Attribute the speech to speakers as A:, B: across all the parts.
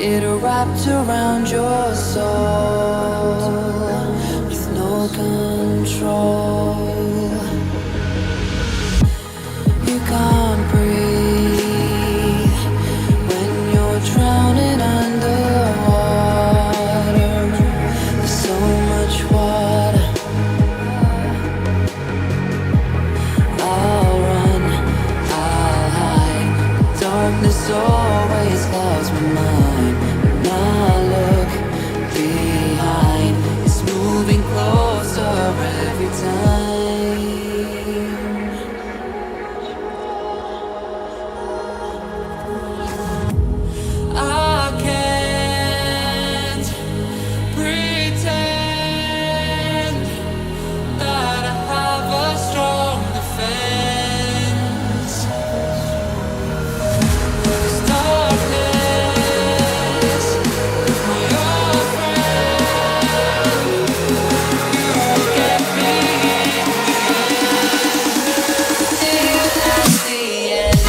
A: It wrapped around your soul with no control. You can't breathe when you're drowning underwater. There's so much water. I'll run, I'll hide. Darkness always clouds my mind. When I look behind, it's moving closer every time. I can't pretend that I have a strong defense. 'Cause darkness is my old friend. You will get me till at the end.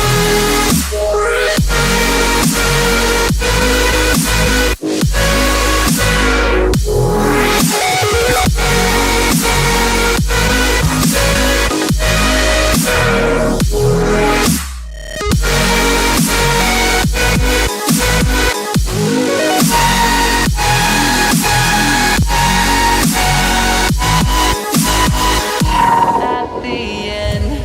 A: At the end.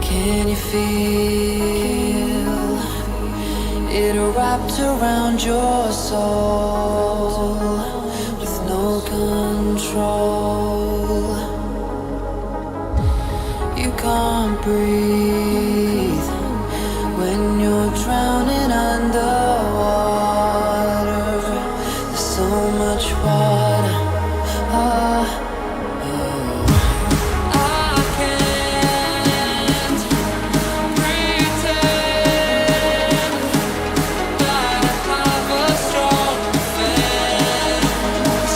A: Can you feel it wrapped around your soul with no control? You can't breathe when you're drowning underwater. There's so much water. I can't pretend that I have a strong defense.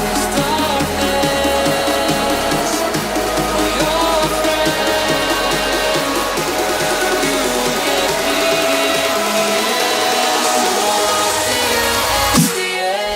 A: 'Cause darkness, my old friend, you will get me till at the end.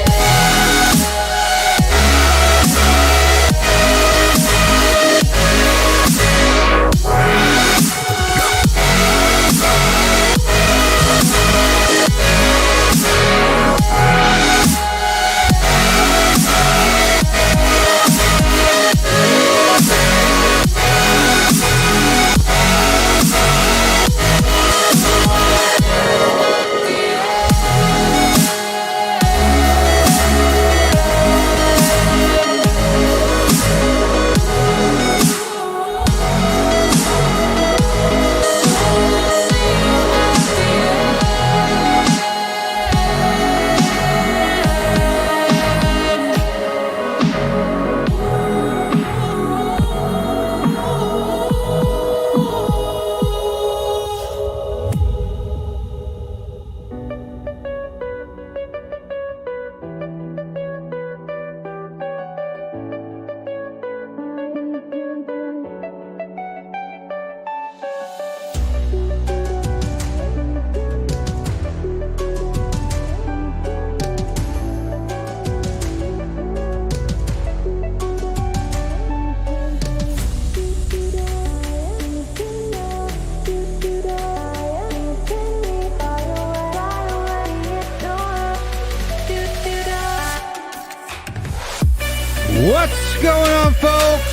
B: What's going on, folks?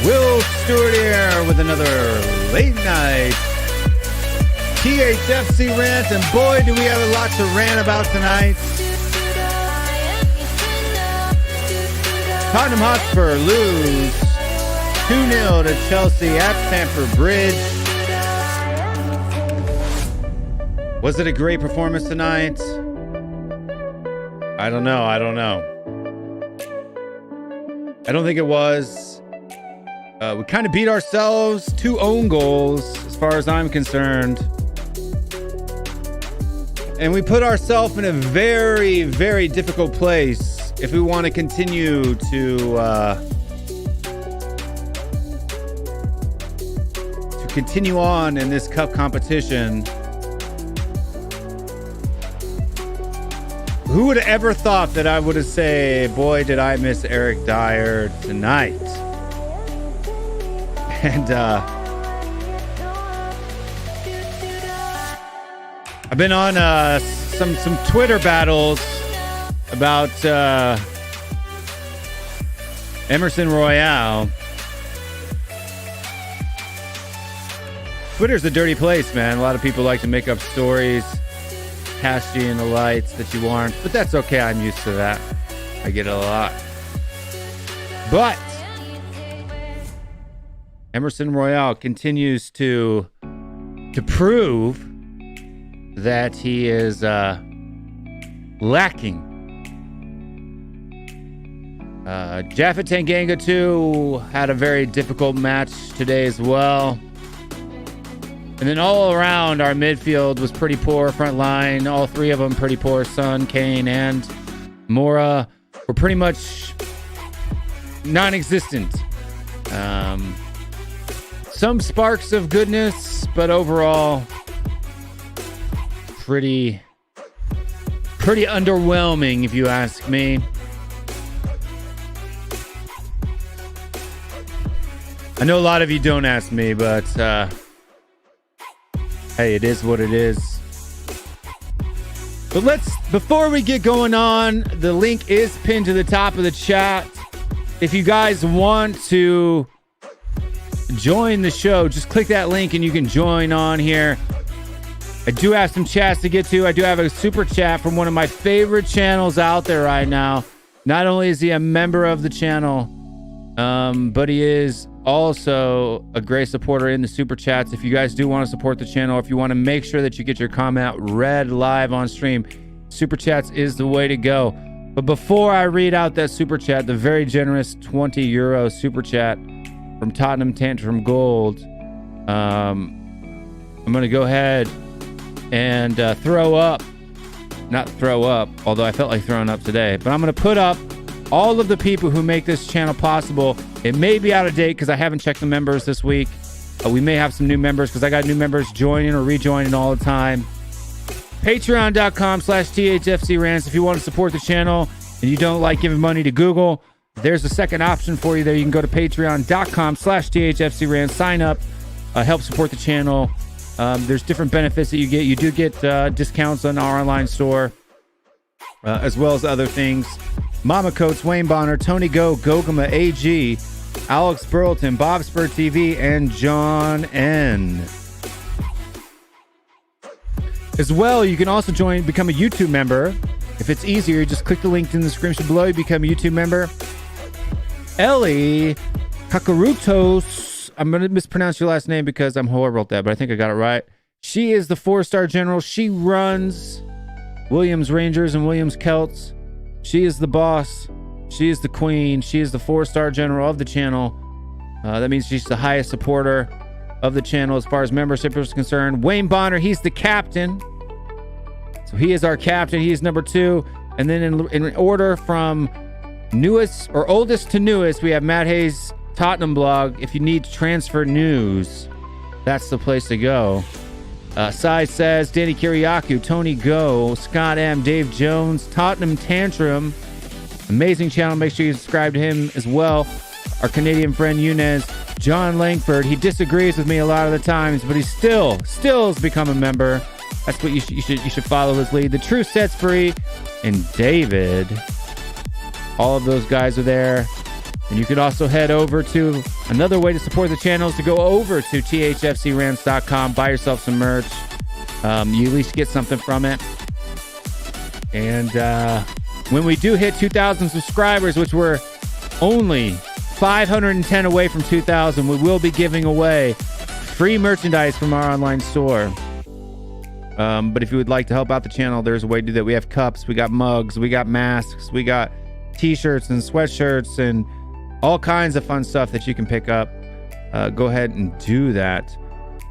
B: Will Stewart here with another late night THFC rant, and boy, do we have a lot to rant about tonight. Tottenham Hotspur lose 2-0 to Chelsea at Stamford Bridge. Was it a great performance tonight? I don't know. I don't think it was. We kind of beat ourselves. 2 own goals, as far as I'm concerned. And we put ourselves in a very, very difficult place if we want to continue to continue on in this cup competition. Who would have ever thought that I would have said, boy, did I miss Eric Dyer tonight. And I've been on some Twitter battles about Emerson Royale. Twitter's a dirty place, man. A lot of people like to make up stories, cast you in the lights that you aren't, but that's okay. I'm used to that. I get it a lot. But Emerson Royale continues to prove that he is lacking. Jaffa Tanganga 2 had a very difficult match today as well. And then all around, our midfield was pretty poor. Front line, all three of them pretty poor. Son, Kane, and Mora were pretty much non-existent. Some sparks of goodness, but overall, pretty underwhelming, if you ask me. I know a lot of you don't ask me, but hey, it is what it is. But before we get going on, the link is pinned to the top of the chat. If you guys want to join the show, just click that link and you can join on here. I do have some chats to get to. I do have a super chat from one of my favorite channels out there right now. Not only is he a member of the channel, but he is also a great supporter in the super chats. If you guys do want to support the channel, if you want to make sure that you get your comment read live on stream, super chats is the way to go. But before I read out that super chat, the very generous €20 super chat from Tottenham Tantrum Gold, I'm going to go ahead and not throw up, although I felt like throwing up today, but I'm going to put up all of the people who make this channel possible. It may be out of date because I haven't checked the members this week. We may have some new members because I got new members joining or rejoining all the time. Patreon.com/THFCRants. If you want to support the channel and you don't like giving money to Google, there's a second option for you there. You can go to Patreon.com/THFCRants. Sign up, help support the channel. There's different benefits that you get. You do get discounts on our online store, as well as other things. Mama Coates, Wayne Bonner, Tony Go, Gogama AG, Alex Burleton, Bob Spur TV, and John N. As well, you can also become a YouTube member. If it's easier, just click the link in the description below. You become a YouTube member. Ellie Kakarutos, I'm going to mispronounce your last name because I'm horrible at that, but I think I got it right. She is the 4-star general. She runs Williams Rangers and Williams Celts. She is the boss. She is the queen. She is the 4-star general of the channel. That means she's the highest supporter of the channel as far as membership is concerned. Wayne Bonner, he's the captain. So he is our captain. He is number 2. And then in order from newest or oldest to newest, we have Matt Hayes' Tottenham blog. If you need transfer news, that's the place to go. Sai says, Danny Kiriakou, Tony Go, Scott M, Dave Jones, Tottenham Tantrum. Amazing channel. Make sure you subscribe to him as well. Our Canadian friend Yunez, John Langford. He disagrees with me a lot of the times, but he still has become a member. That's what you should follow his lead. The True Sets Free and David. All of those guys are there. And you can also head over to another way to support the channel is to go over to thfcrants.com, buy yourself some merch. You at least get something from it. And when we do hit 2,000 subscribers, which we're only 510 away from 2,000, we will be giving away free merchandise from our online store. But if you would like to help out the channel, there's a way to do that. We have cups, we got mugs, we got masks, we got t-shirts and sweatshirts and all kinds of fun stuff that you can pick up. Go ahead and do that.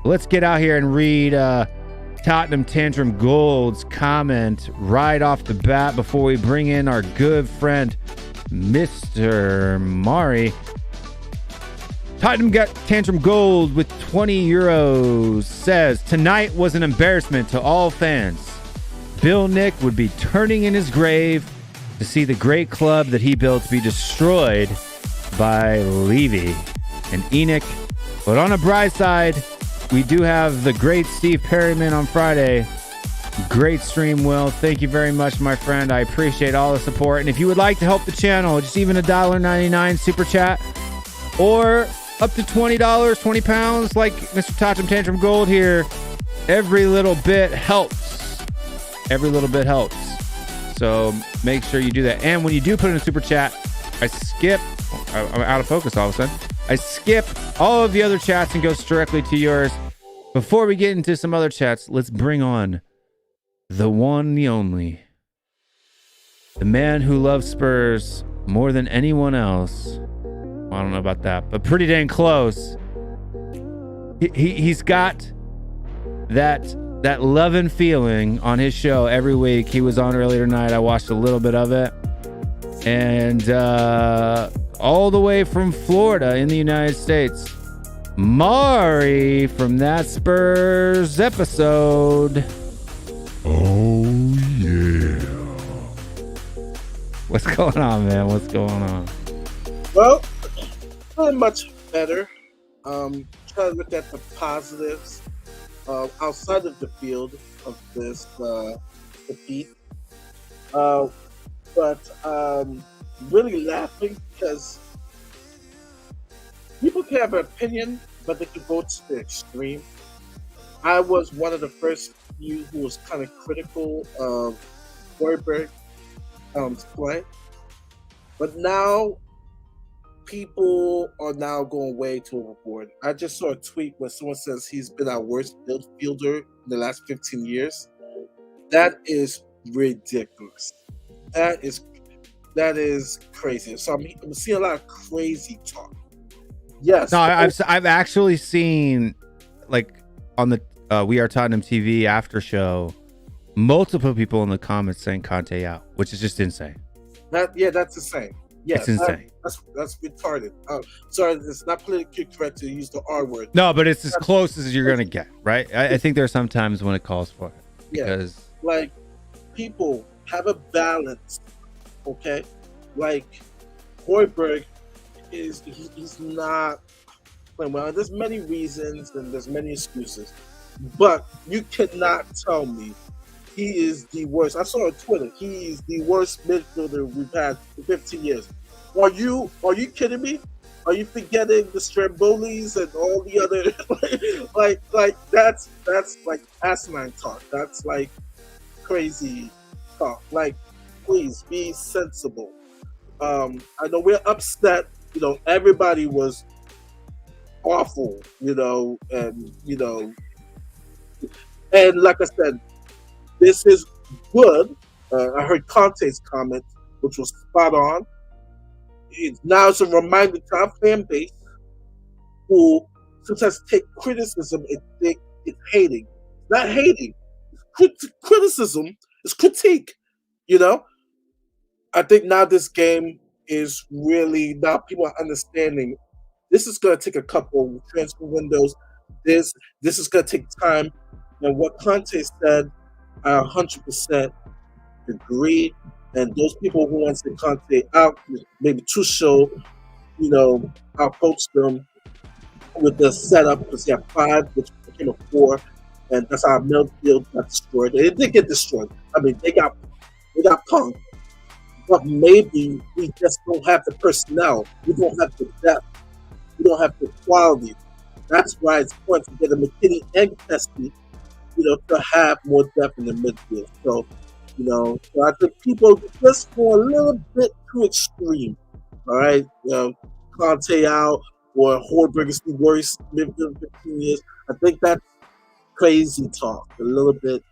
B: Let's get out here and read Tottenham Tantrum Gold's comment right off the bat before we bring in our good friend, Mr. Mari. Tottenham got Tantrum Gold with 20 euros says, tonight was an embarrassment to all fans. Bill Nick would be turning in his grave to see the great club that he built be destroyed by Levy and Enoch. But on a bright side, we do have the great Steve Perryman on Friday. Great stream, Will. Thank you very much, my friend. I appreciate all the support. And if you would like to help the channel, just even $1.99 super chat or up to $20, 20 pounds like Mr. Tottenham Tantrum Gold here. Every little bit helps. Every little bit helps. So make sure you do that. And when you do put in a super chat, I'm out of focus all of a sudden. I skip all of the other chats and goes directly to yours. Before we get into some other chats, let's bring on the one, the only, the man who loves Spurs more than anyone else. I don't know about that, but pretty dang close. He's got that love and feeling on his show every week. He was on earlier tonight. I watched a little bit of it. And all the way from Florida in the United States, Mari from that Spurs episode.
C: Oh, yeah.
B: What's going on, man? What's going on?
D: Well, not much better. Try to look at the positives outside of the field of this defeat. But really laughing because people can have an opinion, but they can go to the extreme. I was one of the first few who was kind of critical of Højbjerg's play, but now people are now going way too overboard. I just saw a tweet where someone says he's been our worst midfielder in the last 15 years. That is ridiculous. That is crazy. So I'm seeing a lot of crazy talk. Yes.
B: No, I've actually seen, like, on the We Are Tottenham TV after show, multiple people in the comments saying Conte out, which is just insane.
D: That's insane. Yes,
B: it's insane.
D: That's retarded. Sorry, it's not politically correct to use the R word.
B: No, but it's as close as you're gonna get, right? I think there are some times when it calls for it. Because
D: like, people have a balance, okay? Like, Højbjerg he's not playing well. There's many reasons and there's many excuses, but you cannot tell me he is the worst. I saw on Twitter, he's the worst midfielder we've had for 15 years. Are you kidding me? Are you forgetting the Strambolis and all the other like that's like asinine talk. That's like crazy talk. Like, please be sensible. I know we're upset. You know, everybody was awful. And like I said, this is good. I heard Conte's comment, which was spot on. Now it's a reminder to our fan base who sometimes take criticism and think it's hating. It's not hating. It's criticism. It's critique. I think now this game is really, now people are understanding this is going to take a couple of transfer windows. This is going to take time. And what Conte said, I 100% agree. And those people who want to Conte out, maybe Tuchel, I'll coach them with the setup because they have 5, which became a 4, and that's how midfield got destroyed. They did get destroyed. I mean, they got punked. But maybe we just don't have the personnel. We don't have the depth. We don't have the quality. That's why it's important to get a McKinney and Kessie, to have more depth in the midfield. So, so I think people just go a little bit too extreme. All right, Conte out or Højbjerg is the worst midfield in 15 years. I think that's crazy talk. A little bit.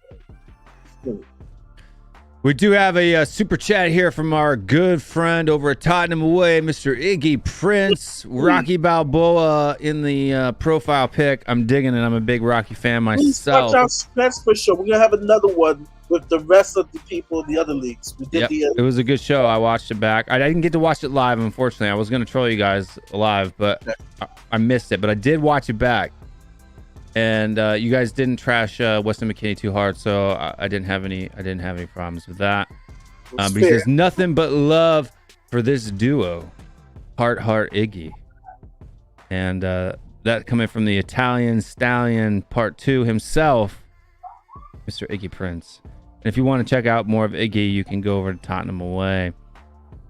B: We do have a super chat here from our good friend over at Tottenham Away, Mr. Iggy Prince. Rocky Balboa in the profile pic. I'm digging it. I'm a big Rocky fan myself.
D: Watch our stats for sure. We're gonna have another one with the rest of the people in the other leagues. We did
B: it was a good show. I watched it back. I didn't get to watch it live, unfortunately. I was gonna troll you guys live, but I missed it. But I did watch it back. And you guys didn't trash Weston McKinney too hard, so I didn't have any problems with that. But he says nothing but love for this duo, Heart Iggy, and that coming from the Italian Stallion Part 2 himself, Mr. Iggy Prince. And if you want to check out more of Iggy, you can go over to Tottenham Away.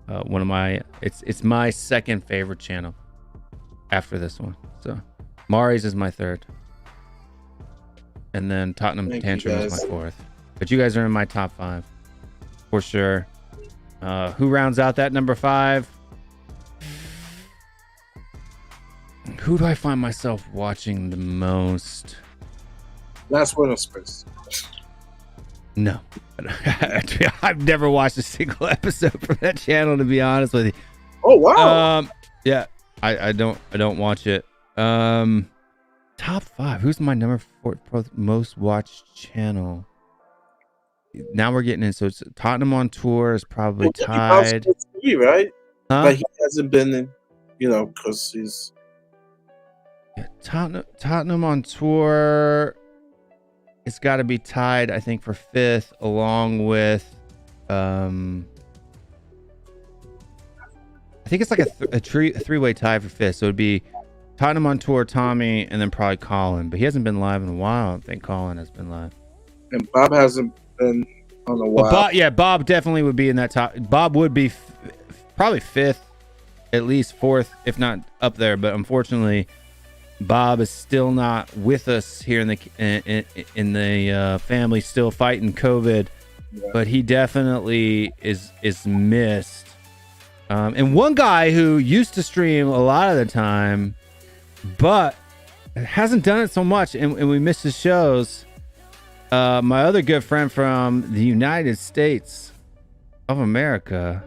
B: One of my it's my second favorite channel after this one. So Mari's is my third. And then Tottenham Tantrum is my fourth. But you guys are in my top 5 for sure. Who rounds out that number 5? Who do I find myself watching the most?
D: Last one of Spurs.
B: No. I've never watched a single episode from that channel, to be honest with you.
D: Oh wow.
B: Yeah. I don't watch it. Top 5. Who's my number 4 most watched channel? Now we're getting in. So it's Tottenham on Tour is probably tied.
D: Right?
B: Huh?
D: But he hasn't been in, because he's.
B: Yeah, Tottenham on Tour. It's got to be tied, I think, for 5th, along with. I think it's like a three-way tie for 5th. So it'd be Tottenham on Tour, Tommy, and then probably Colin. But he hasn't been live in a while. I don't think Colin has been live.
D: And Bob hasn't been on a while.
B: But Bob definitely would be in that top. Bob would be probably 5th, at least 4th, if not up there. But unfortunately, Bob is still not with us here in the family, still fighting COVID. Yeah. But he definitely is missed. And one guy who used to stream a lot of the time, but hasn't done it so much, and we miss his shows. My other good friend from the United States of America,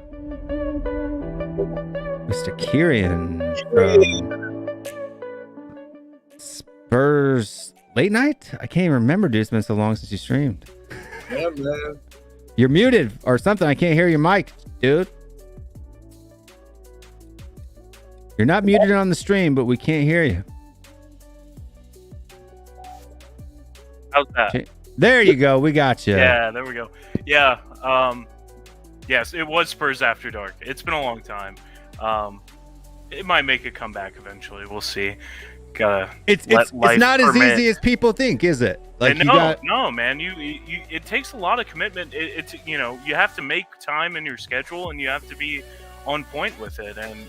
B: Mr. Kieran from Spurs Late Night? I can't even remember, dude. It's been so long since you streamed.
D: Yeah, man.
B: You're muted or something. I can't hear your mic, dude. You're not muted on the stream, but we can't hear you.
E: How's that?
B: There you go. We got you.
E: Yeah, there we go. Yeah. Yes, it was Spurs After Dark. It's been a long time. It might make a comeback eventually. We'll see.
B: It's not as easy as people think, is it?
E: Like no, man. You it takes a lot of commitment. It's you have to make time in your schedule, and you have to be on point with it. And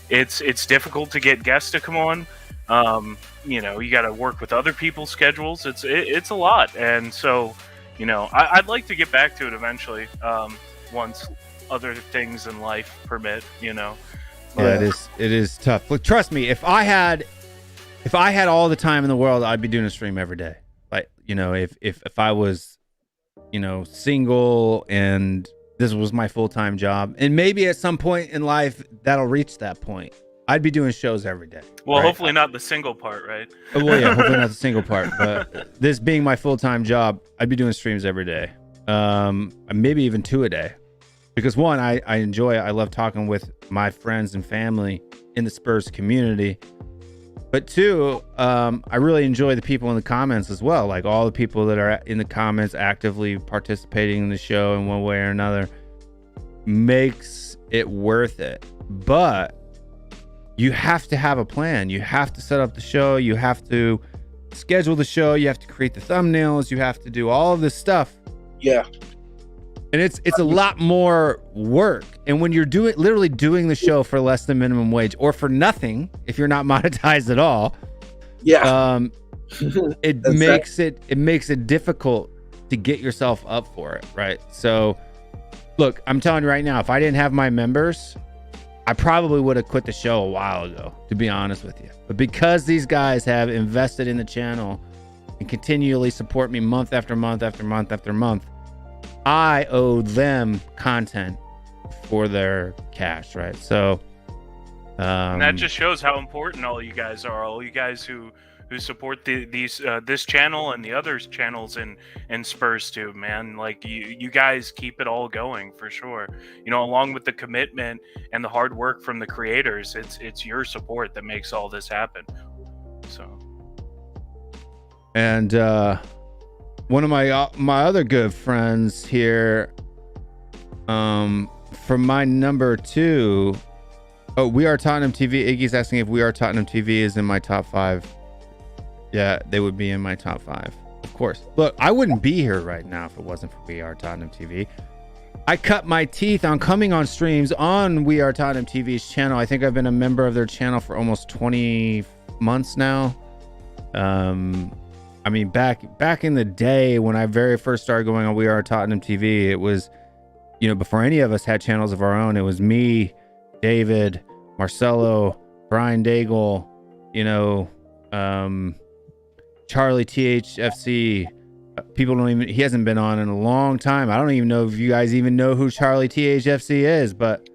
E: it's difficult to get guests to come on. You got to work with other people's schedules. It's a lot, and so I'd like to get back to it eventually, once other things in life permit.
B: Yeah, it is tough. Look, trust me, if I had all the time in the world, I'd be doing a stream every day. Like if I was single and this was my full-time job, and maybe at some point in life that'll reach that point, I'd be doing shows every day.
E: Well, right? Hopefully not the single part, right?
B: Well, yeah, hopefully not the single part. But this being my full-time job, I'd be doing streams every day. Maybe even 2 a day. Because one, I enjoy it. I love talking with my friends and family in the Spurs community. But 2, I really enjoy the people in the comments as well. Like all the people that are in the comments actively participating in the show in one way or another makes it worth it. But you have to have a plan. You have to set up the show. You have to schedule the show. You have to create the thumbnails. You have to do all of this stuff.
D: Yeah.
B: And it's a lot more work. And when you're literally doing the show for less than minimum wage or for nothing, if you're not monetized at all, it makes it difficult to get yourself up for it, right? So, look, I'm telling you right now, if I didn't have my members, I probably would have quit the show a while ago, to be honest with you. But because these guys have invested in the channel and continually support me month after month after month after month, I owe them content for their cash, right? So
E: And that just shows how important all you guys are. All you guys who support this channel and the other channels in Spurs too, man. Like you guys keep it all going for sure. You know, along with the commitment and the hard work from the creators, it's your support that makes all this happen. So.
B: And one of my other good friends here, from my number 2. Oh, We Are Tottenham TV. Iggy's asking if We Are Tottenham TV is in my top 5. Yeah, they would be in my top 5. Of course. Look, I wouldn't be here right now if it wasn't for We Are Tottenham TV. I cut my teeth on coming on streams on We Are Tottenham TV's channel. I think I've been a member of their channel for almost 20 months now. I mean, back in the day when I very first started going on We Are Tottenham TV, it was, you know, before any of us had channels of our own, it was me, David, Marcelo, Brian Daigle, you know, Charlie THFC. People don't even, he hasn't been on in a long time. I don't even know if you guys even know who Charlie THFC is, but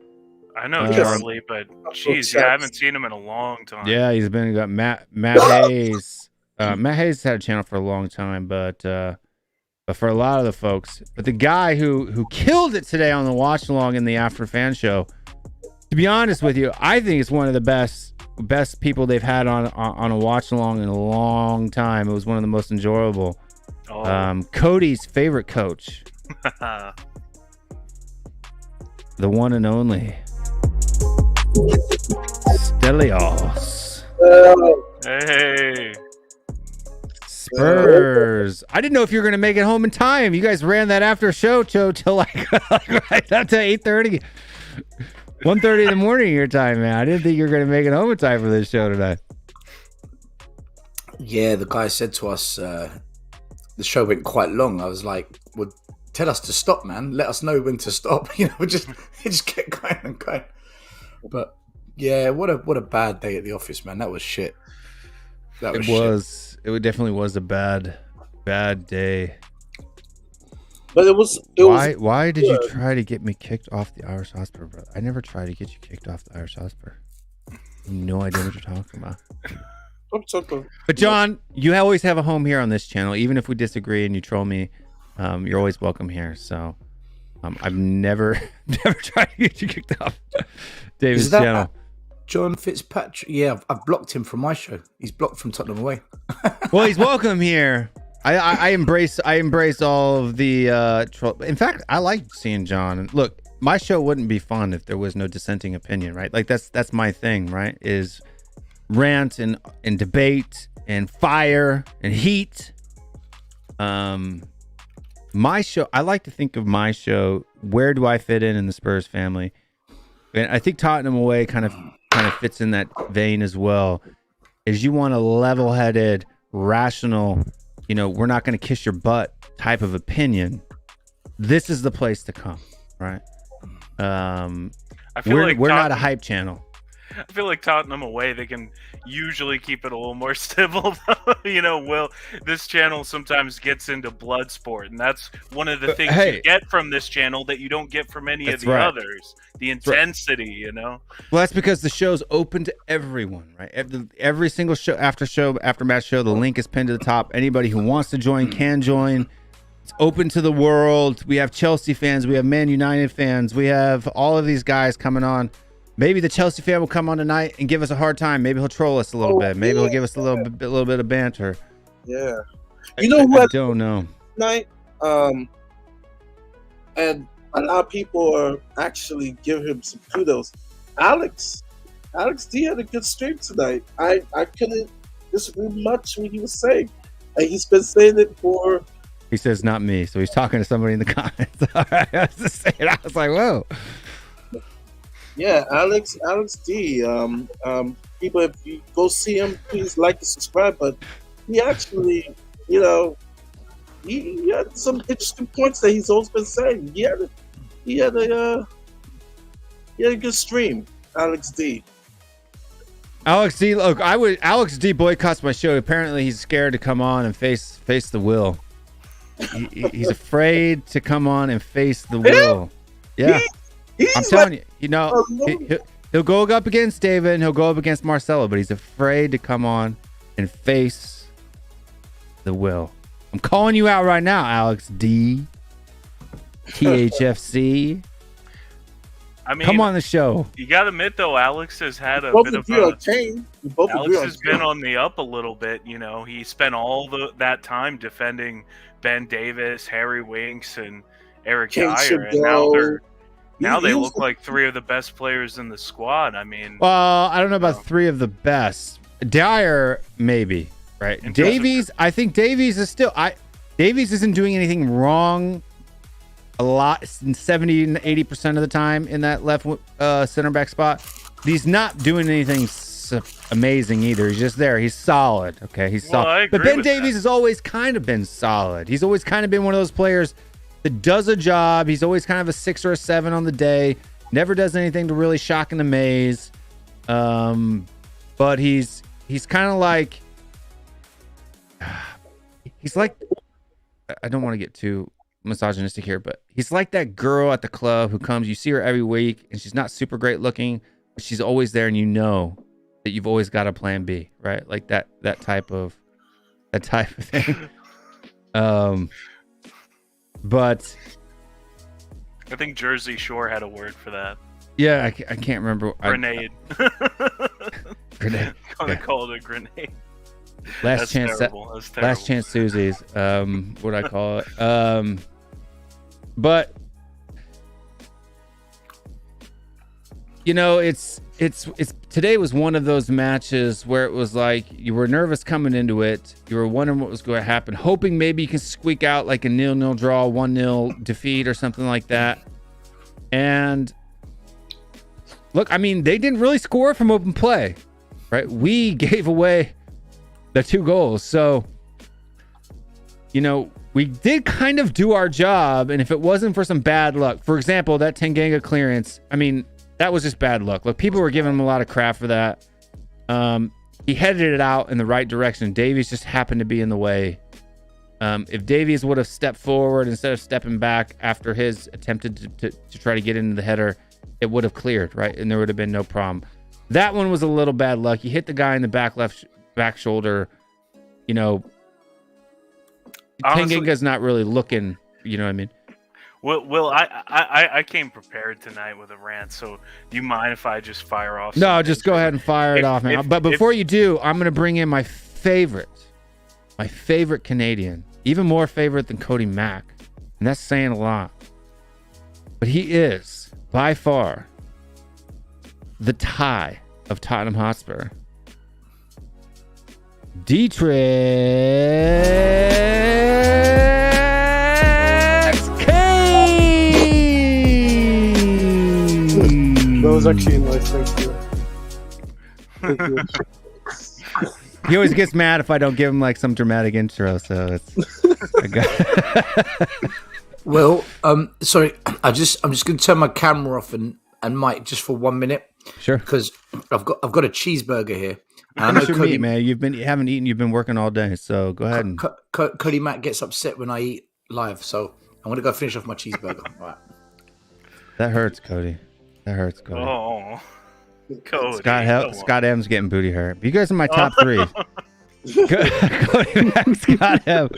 E: I know Charlie, but geez, yeah, I haven't seen him in a long time.
B: Yeah, he's got Matt Hayes. Matt Hayes had a channel for a long time, but for a lot of the folks, but the guy who killed it today on the watch along in the After Fan Show, to be honest with you, I think it's one of the best people they've had on a watch along in a long time. It was one of the most enjoyable. Cody's favorite coach, the one and only Stelios.
E: Hey.
B: Spurs. I didn't know if you were going to make it home in time. You guys ran that after show till like right up to 8:30, 1:30 in the morning your time, man. I didn't think you were going to make it home in time for this show tonight.
F: Yeah, the guy said to us, the show went quite long. I was like, well, tell us to stop, man. Let us know when to stop. You know, it just kept going and going. But yeah, what a bad day at the office, man. That was shit.
B: It definitely was a bad day.
D: But it was
B: why did you try to get me kicked off the Irish Hotspur, brother? I never tried to get you kicked off the Irish Hotspur. I have no idea what you're talking about. But John, you always have a home here on this channel. Even if we disagree and you troll me, you're always welcome here. So I've never tried to get you kicked off David's channel.
F: John Fitzpatrick? Yeah, I've blocked him from my show. He's blocked from Tottenham Away.
B: Well, he's welcome here. I embrace all of the troll. In fact, I like seeing John. Look, my show wouldn't be fun if there was no dissenting opinion, right? Like that's my thing, right? Is rant and debate and fire and heat. My show, I like to think of my show, where do I fit in the Spurs family? And I think Tottenham Away kind of fits in that vein as well. Is you want a level-headed, rational, you know, we're not going to kiss your butt type of opinion. This is the place to come, right? We're not a hype channel.
E: I feel like Tottenham Away, they can usually keep it a little more civil. You know, this channel sometimes gets into blood sport, and that's one of the things you get from this channel that you don't get from any of the others. The intensity, you know? Well,
B: that's because the show's open to everyone, right? Every single aftermath show, the link is pinned to the top. Anybody who wants to join can join. It's open to the world. We have Chelsea fans. We have Man United fans. We have all of these guys coming on. Maybe the Chelsea fan will come on tonight and give us a hard time. Maybe he'll troll us a little bit. Maybe he'll give us a little bit of banter.
D: Yeah. You know what?
B: I don't know.
D: Tonight, and a lot of people are actually giving him some kudos. Alex D had a good stream tonight. I couldn't disagree much with what he was saying. And he's been saying it for...
B: He says not me, so he's talking to somebody in the comments. All right, I was just saying, I was like, whoa.
D: Yeah, Alex D. People, if you go see him, please like and subscribe. But he actually, you know, he had some interesting points that he's always been saying. He had a good stream, Alex D.
B: Alex D. Look, Alex D. boycotts my show. Apparently, he's scared to come on and face the Will. He's afraid to come on and face the will. Yeah, I'm telling you. You know, he'll go up against David and he'll go up against Marcelo, but he's afraid to come on and face the will. I'm calling you out right now, Alex D. THFC.
E: I mean,
B: come on the show.
E: You got to admit, though, Alex has had a
D: Both
E: bit
D: of
E: of
D: you
E: a...
D: are tame. You both
E: Alex
D: agree on
E: has been on the up a little bit. You know, he spent all that time defending Ben Davis, Harry Winks, and Eric
D: King
E: Dyer, and now they look like three of the best players in the squad. I mean,
B: well, I don't know about three of the best. Dyer, maybe, right? Davies, I think Davies is still. Davies isn't doing anything wrong. A lot, 70 and 80% of the time in that left center back spot. He's not doing anything amazing either. He's just there. He's solid. Okay, he's solid. But Ben Davies has always kind of been solid. He's always kind of been one of those players that does a job. He's always kind of a 6 or a 7 on the day. Never does anything to really shock and amaze. But he's kind of like, he's like, I don't want to get too misogynistic here, but he's like that girl at the club who comes, you see her every week and she's not super great looking, but she's always there and you know that you've always got a plan B, right? Like that type of thing. But
E: I think Jersey Shore had a word for that.
B: Yeah, I can't remember.
E: Grenade.
B: Grenade.
E: Gonna call it a grenade.
B: Last chance.
E: Terrible. That's terrible.
B: Last chance Susie's. What do I call it? But you know, it's today was one of those matches where it was like you were nervous coming into it. You were wondering what was going to happen, hoping maybe you can squeak out like a 0-0 draw, 1-0 defeat or something like that. And look, I mean, they didn't really score from open play, right? We gave away the 2 goals. So, you know, we did kind of do our job. And if it wasn't for some bad luck, for example, that Tanganga clearance, I mean, that was just bad luck. Look, people were giving him a lot of crap for that. He headed it out in the right direction. Davies just happened to be in the way. If Davies would have stepped forward instead of stepping back after his attempted to try to get into the header, it would have cleared, right? And there would have been no problem. That one was a little bad luck. He hit the guy in the back shoulder. You know, Tanganga's not really looking, you know what I mean?
E: Well, I came prepared tonight with a rant, so do you mind if I just fire off?
B: No, just go ahead and fire it off, man. But before you do, I'm going to bring in my favorite Canadian, even more favorite than Cody Mack, and that's saying a lot. But he is, by far, the tie of Tottenham Hotspur. Dietrich
G: That was actually nice. Thank you.
B: He always gets mad if I don't give him like some dramatic intro, so it's
F: Well, sorry, I'm just going to turn my camera off and mic just for 1 minute.
B: Sure.
F: Because I've got a cheeseburger here.
B: I know Cody, man. You haven't eaten. You've been working all day, so go ahead.
F: Cody Mack gets upset when I eat live, so I'm going to go finish off my cheeseburger. All right.
B: That hurts, Cody. That hurts, Cody.
E: Oh, Cody.
B: Scott M's getting booty hurt. You guys are my top 3. Cody Mack, Scott M.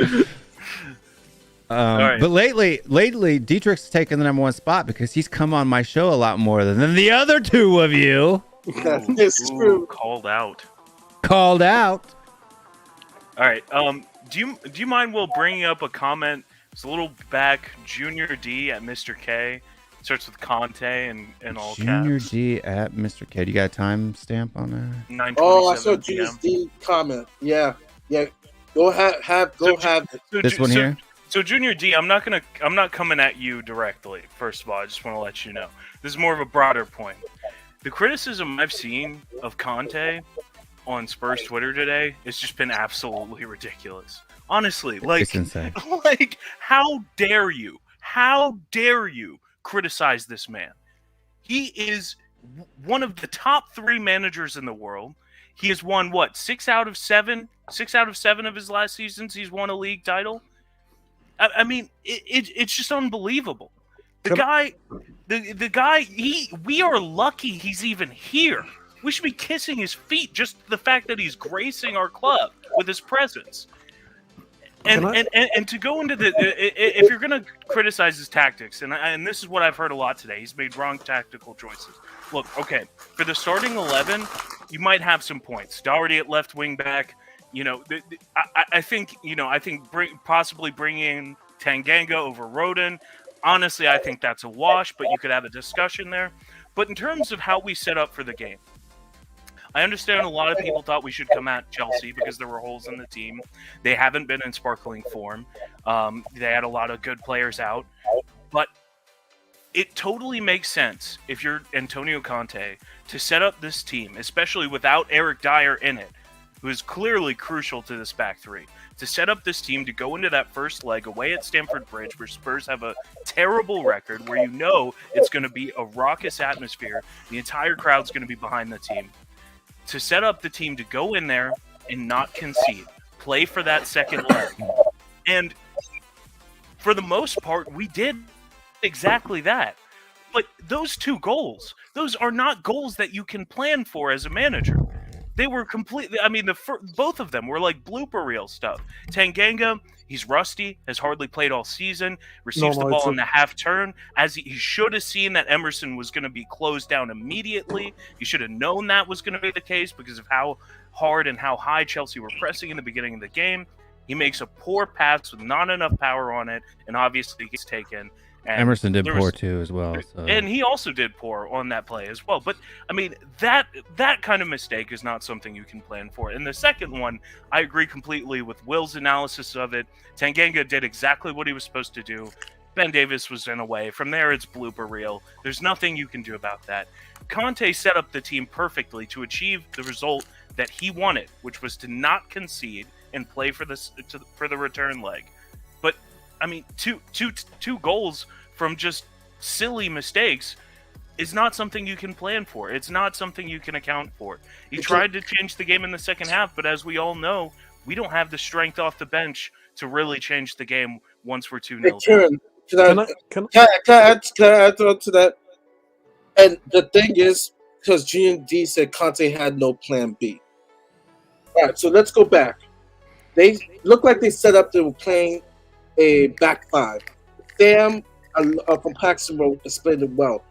E: Right.
B: But lately, Dietrich's taken the number 1 spot because he's come on my show a lot more than the other 2 of you.
D: It's true.
E: Called out.
B: All
E: right. Do you mind, Will, bringing up a comment? It's a little back. Junior D at Mr. K. Starts with Conte and all
B: Junior
E: caps.
B: D at Mr. K. You got a time stamp on that?
E: 9:27
D: Oh, I saw
E: PM.
D: Junior D comment. Yeah. Go have it.
B: This one here.
E: So Junior D, I'm not coming at you directly. First of all, I just want to let you know this is more of a broader point. The criticism I've seen of Conte on Spurs Twitter today has just been absolutely ridiculous. Honestly, like how dare you? How dare you criticize this man? He is one of the top 3 managers in the world. He has won what, 6 out of 7 of his last seasons. He's won a league title. I mean, it's just unbelievable. The guy, we are lucky he's even here. We should be kissing his feet just the fact that he's gracing our club with his presence. And to go into if you're going to criticize his tactics, and this is what I've heard a lot today, he's made wrong tactical choices. Look, okay, for the starting 11, you might have some points. Doherty at left wing back, I think possibly bringing Tanganga over Rodon. Honestly, I think that's a wash, but you could have a discussion there. But in terms of how we set up for the game, I understand a lot of people thought we should come at Chelsea because there were holes in the team. They haven't been in sparkling form. They had a lot of good players out. But it totally makes sense if you're Antonio Conte to set up this team, especially without Eric Dyer in it, who is clearly crucial to this back three, to set up this team to go into that first leg away at Stamford Bridge, where Spurs have a terrible record, where it's going to be a raucous atmosphere. The entire crowd's going to be behind the team. To set up the team to go in there and not concede, play for that second leg. And for the most part, we did exactly that. But those 2 goals, those are not goals that you can plan for as a manager. They were completely, both of them were like blooper reel stuff. Tanganga, he's rusty, has hardly played all season, receives the ball in the half turn, as he should have seen that Emerson was going to be closed down immediately. He should have known that was going to be the case because of how hard and how high Chelsea were pressing in the beginning of the game. He makes a poor pass with not enough power on it, and obviously gets taken. And
B: Emerson did poor too as well. So.
E: And he also did poor on that play as well. But, that kind of mistake is not something you can plan for. And the second one, I agree completely with Will's analysis of it. Tanganga did exactly what he was supposed to do. Ben Davis was in a way. From there, it's blooper reel. There's nothing you can do about that. Conte set up the team perfectly to achieve the result that he wanted, which was to not concede and play for the return leg. But, two goals from just silly mistakes is not something you can plan for. It's not something you can account for. He tried to change the game in the second half, but as we all know, we don't have the strength off the bench to really change the game once we're 2-0 down.
D: Can I add to that? And the thing is, because G&D said Conte had no plan B. All right, so let's go back. They look like they set up, they were playing a back 5. Sam from Paxton explained it well.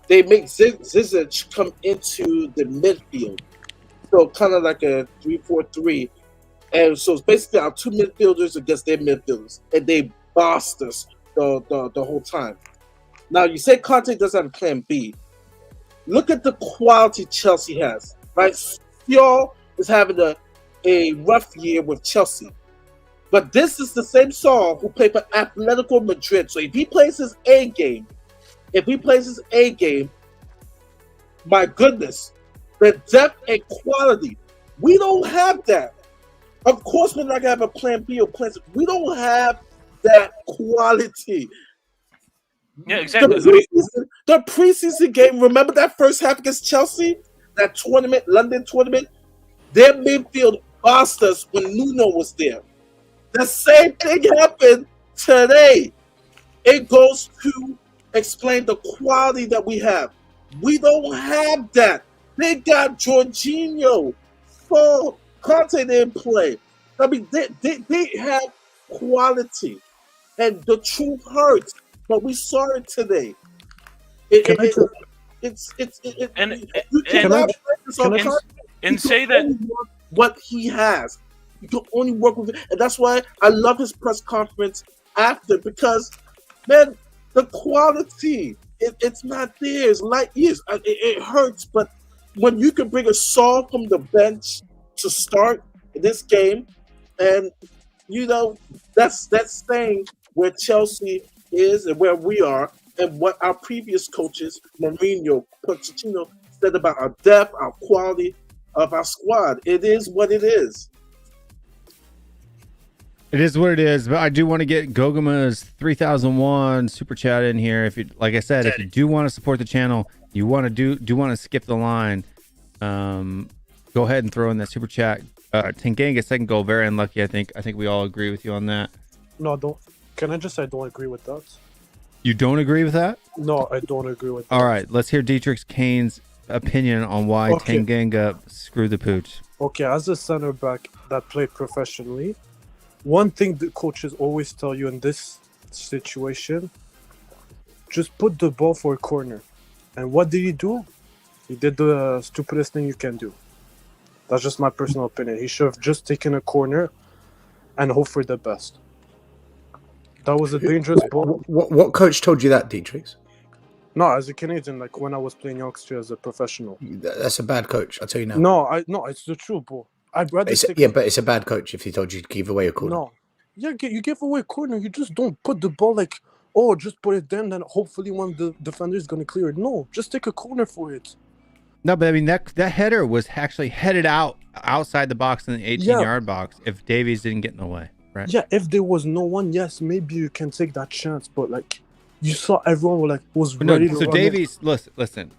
D: They make Zizic come into the midfield, so kind of like a 3-4-3, and so it's basically our 2 midfielders against their midfielders, and they bossed us the whole time. Now you say Conte doesn't have a plan B. Look at the quality Chelsea has. Right, Seal is having a rough year with Chelsea. But this is the same Saul who played for Atletico Madrid. So if he plays his A game, my goodness, the depth and quality, we don't have that. Of course, we're not going to have a plan B or plan C. We don't have that quality.
E: Yeah, exactly.
D: The preseason game, remember that first half against Chelsea? That tournament, London tournament? Their midfield bossed us when Nuno was there. The same thing happened today. It goes to explain the quality that we have. We don't have that. They got Jorginho. So Conte didn't play. They have quality. And the truth hurts. But we saw it today. You cannot
E: say that
D: what he has. You can only work with it. And that's why I love his press conference after, because, man, the quality, it's not there. It's light years. It hurts, but when you can bring a Saul from the bench to start this game, and, that's saying where Chelsea is and where we are, and what our previous coaches, Mourinho, Pochettino, said about our depth, our quality of our squad. It is what it is.
B: It is what it is, but I do want to get Gogama's 3001 super chat in here. If you, like I said, if you do want to support the channel, you want to do want to skip the line, go ahead and throw in that super chat. Tanganga second goal, very unlucky. I think we all agree with you on that.
G: No, don't. Can I just say I don't agree with that?
B: You don't agree with that?
G: No, I don't agree with that.
B: All right, let's hear Dietrich Kane's opinion on why
G: Okay.
B: Tanganga screwed the pooch.
G: Okay, as a center back that played professionally, one thing the coaches always tell you in this situation, just put the ball for a corner. And what did he do? He did the stupidest thing you can do. That's just my personal opinion. He should have just taken a corner and hope for the best. That was a dangerous ball.
F: What coach told you that, Dietrich?
G: No, as a Canadian, like when I was playing youngster as a professional.
F: That's a bad coach. I'll tell you now.
G: No, it's the truth, bro. I'd rather
F: But it's a bad coach if he told you to give away a corner.
G: No. Yeah, you give away a corner. You just don't put the ball like, oh, just put it there and then hopefully one of the defenders is going to clear it. No, just take a corner for it.
B: No, but I mean that header was actually headed outside the box in the 18-yard box if Davies didn't get in the way, right?
G: Yeah, if there was no one, yes, maybe you can take that chance. But like, you saw everyone was ready to
B: so
G: run
B: Davies, listen.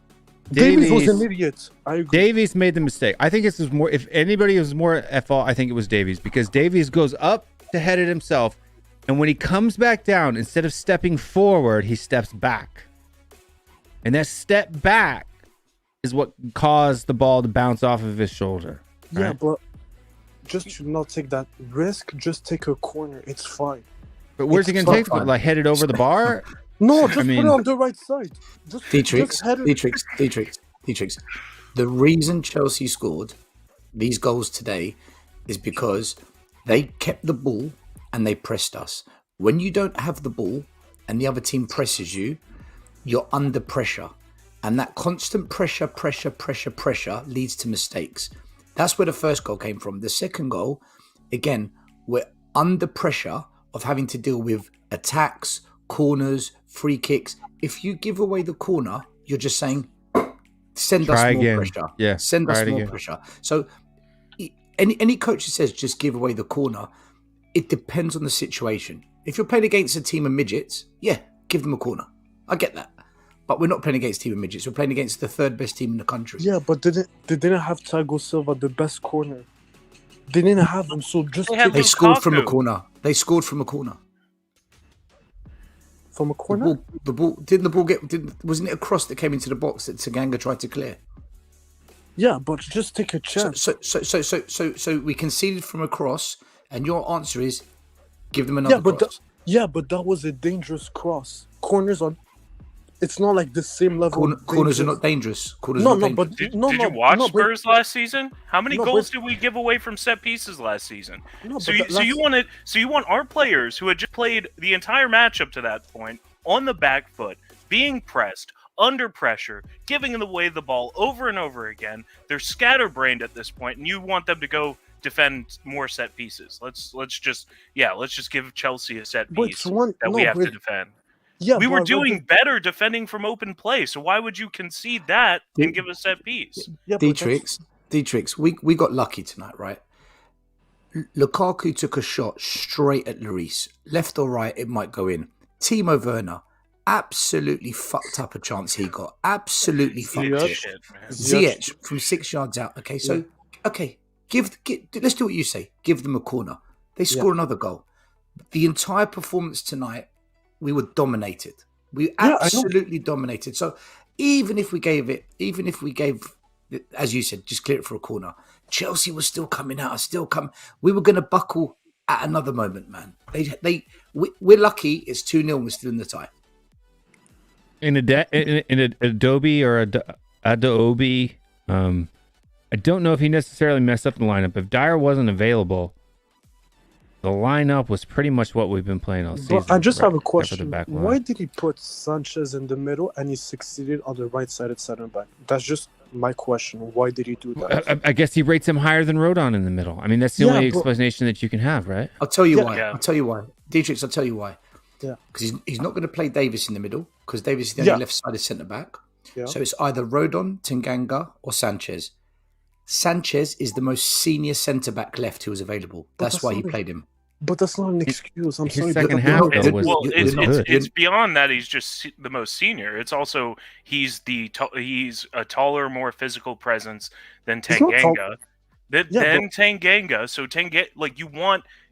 G: Davies was an idiot. I agree.
B: Davies made the mistake. I think this is more. If anybody was more at fault, I think it was Davies because Davies goes up to head it himself, and when he comes back down, instead of stepping forward, he steps back, and that step back is what caused the ball to bounce off of his shoulder. Right?
G: Yeah, but just to not take that risk, just take a corner. It's fine.
B: But where's he going to take it? Like head it over the bar?
G: No, just put it on the right side.
F: Dietrich.
G: head it.
F: The reason Chelsea scored these goals today is because they kept the ball and they pressed us. When you don't have the ball and the other team presses you, you're under pressure. And that constant pressure leads to mistakes. That's where the first goal came from. The second goal, again, we're under pressure of having to deal with attacks, corners, free kicks. If you give away the corner, you're just saying, send us more pressure.
B: Yeah,
F: send us more pressure. So any coach that says just give away the corner, it depends on the situation. If you're playing against a team of midgets, yeah, give them a corner. I get that. But we're not playing against a team of midgets. We're playing against the third best team in the country.
G: Yeah, but they didn't have Thiago Silva, the best corner. They didn't have him, so just
F: they scored from a corner. They scored from a corner.
G: From a corner?
F: The ball wasn't it a cross that came into the box that Tanganga tried to clear?
G: Yeah, but just take a chance.
F: So we conceded from a cross, and your answer is give them another cross.
G: But that was a dangerous cross. Corners are. It's not like the same level.
F: Corners are not dangerous.
E: Did you watch Spurs last season? How many goals did we give away from set pieces last season? So you want our players who had just played the entire match up to that point on the back foot, being pressed, under pressure, giving away the ball over and over again. They're scatterbrained at this point, and you want them to go defend more set pieces. Let's just give Chelsea a set piece we have to defend.
G: Yeah,
E: we were doing better defending from open play, so why would you concede that and give a set piece?
G: Yeah,
F: Dietrich, we got lucky tonight, right? Lukaku took a shot straight at Lloris. Left or right, it might go in. Timo Werner absolutely fucked up a chance he got. Absolutely fucked it. Ziyech from 6 yards out. Okay, so let's do what you say. Give them a corner. They score another goal. The entire performance tonight, we were dominated. We absolutely dominated. So even if we gave, as you said, just clear it for a corner, Chelsea was still coming out. We were going to buckle at another moment, man. We're lucky. It's 2-0. We're still in the tie.
B: In Adobe or Adobe, I don't know if he necessarily messed up the lineup. If Dyer wasn't available, the lineup was pretty much what we've been playing all season.
G: But I just have a question.
B: Why
G: Why did he put Sanchez in the middle and he succeeded on the right-sided center back? That's just my question. Why did he do that?
B: I guess he rates him higher than Rodon in the middle. I mean, that's the only explanation that you can have, right?
F: I'll tell you why. I'll tell you why. Dietrich, I'll tell you why.
G: Yeah.
F: Because he's not going to play Davis in the middle because Davis is the only left-sided centre-back. Yeah. So it's either Rodon, Tanganga or Sanchez. Sanchez is the most senior centre-back left who was available. That's why he played him.
G: But that's not an excuse. I'm sorry.
B: Second half,
E: it's beyond that. He's just the most senior. It's also he's a taller, more physical presence than Tanganga. Tanganga. So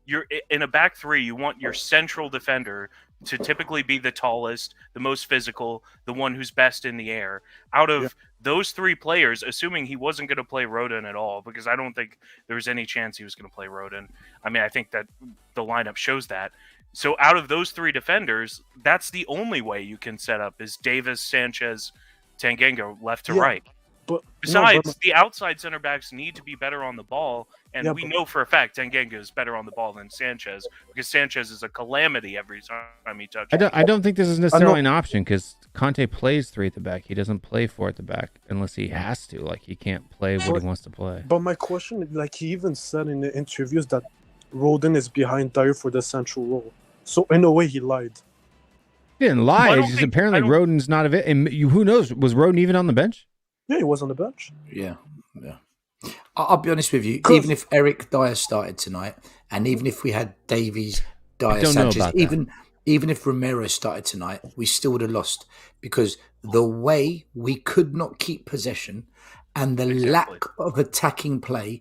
E: you you're in a back three. You want your central defender to typically be the tallest, the most physical, the one who's best in the air. Out of those three players, assuming he wasn't going to play Rodon at all, because I don't think there was any chance he was going to play Rodon. I mean, I think that the lineup shows that. So out of those three defenders, that's the only way you can set up is Davis, Sanchez, Tanganga left to right.
G: But
E: Besides, the outside center backs need to be better on the ball, and we know for a fact Tanganga is better on the ball than Sanchez because Sanchez is a calamity every time he touches.
B: I don't think this is necessarily an option because Conte plays 3 at the back. He doesn't play 4 at the back unless he has to. Like he can't play what he wants to play.
G: But my question, like he even said in the interviews that Rodon is behind Dyer for the central role. So in a way, he lied.
B: He didn't lie. Just apparently Rodon's not of it. And who knows? Was Rodon even on the bench?
G: Yeah, he was on the bench.
F: Yeah. I'll be honest with you. Even if Eric Dyer started tonight, and even if we had Davies, Dyer, Sanchez, even if Romero started tonight, we still would have lost because the way we could not keep possession and the lack of attacking play.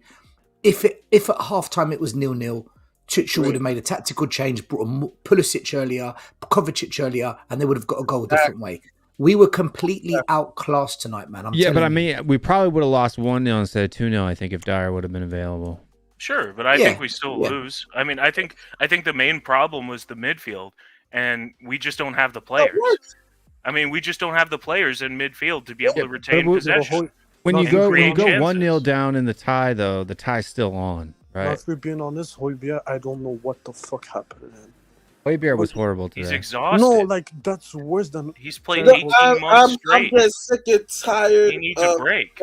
F: If at halftime it was 0-0, Tuchel would have made a tactical change, brought Pulisic earlier, Kovacic earlier, and they would have got a goal a different way. We were completely outclassed tonight, man.
B: But I mean, we probably would have lost 1-0 instead of 2-0, I think, if Dyer would have been available.
E: Sure, but I think we still lose. I mean, I think the main problem was the midfield, and we just don't have the players. I mean, we just don't have the players in midfield to be able to retain possession.
B: When you go 1-0 down in the tie, though, the tie's still on, right?
G: Now, if we're being honest, Højbjerg, I don't know what the fuck happened to him.
B: Højbjerg was horrible today.
E: He's exhausted.
G: No, like that's worse than
E: he's played 18 months straight.
D: I'm just sick and tired.
E: He needs a break.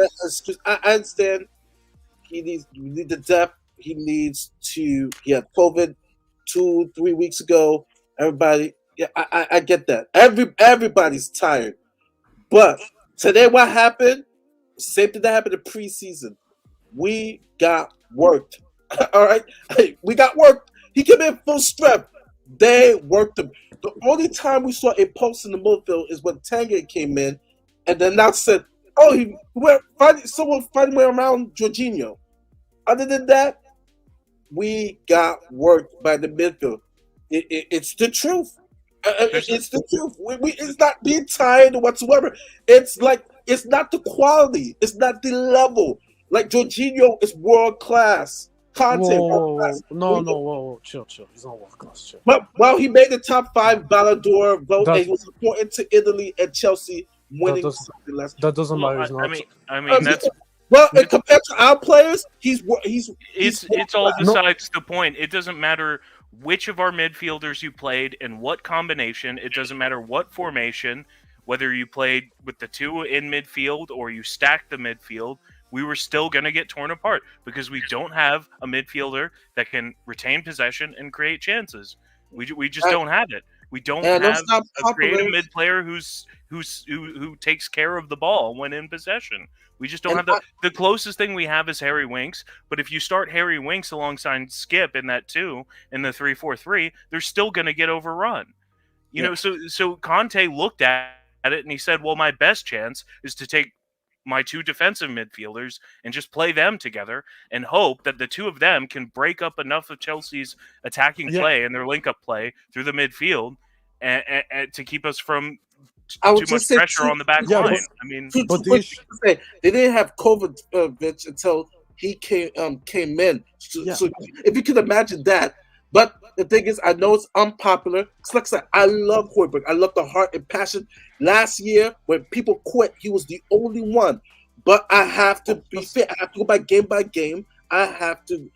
D: I understand. You need the depth. He needs to. He had COVID 2-3 weeks ago. Everybody, I get that. Everybody's tired. But today, what happened? Same thing that happened in preseason. We got worked. All right, we got worked. He came in full strength. They worked him. The only time we saw a post in the midfield is when Tanga came in, and then now said, "Oh, someone finding way around Jorginho." Other than that, we got worked by the midfield. It's the truth. It's the truth. It's not being tired whatsoever. It's like it's not the quality. It's not the level. Like Jorginho is world class. Conte, world class.
G: No, chill. He's not world class. Chill.
D: But he made the top 5 Ballon d'Or vote. And he was important to Italy and Chelsea winning.
G: That doesn't matter.
E: I mean that's.
D: Well, and compared to our players,
E: it's all besides the point. It doesn't matter which of our midfielders you played and what combination. It doesn't matter what formation, whether you played with the 2 in midfield or you stacked the midfield. We were still going to get torn apart because we don't have a midfielder that can retain possession and create chances. We just don't have it. We don't have a creative mid player who takes care of the ball when in possession. We just don't have the closest thing we have is Harry Winks. But if you start Harry Winks alongside Skip in that 2 in the 3-4-3, they're still going to get overrun. You know, so Conte looked at it and he said, "Well, my best chance is to take my 2 defensive midfielders and just play them together and hope that the 2 of them can break up enough of Chelsea's attacking play and their link-up play through the midfield and to keep us from too much pressure on the back line." I mean,
D: they didn't have Kovacic until he came in. So if you could imagine that. But the thing is, I know it's unpopular. It's like I said, I love Højbjerg. I love the heart and passion. Last year, when people quit, he was the only one. But I have to be fair. I have to go by game. I have to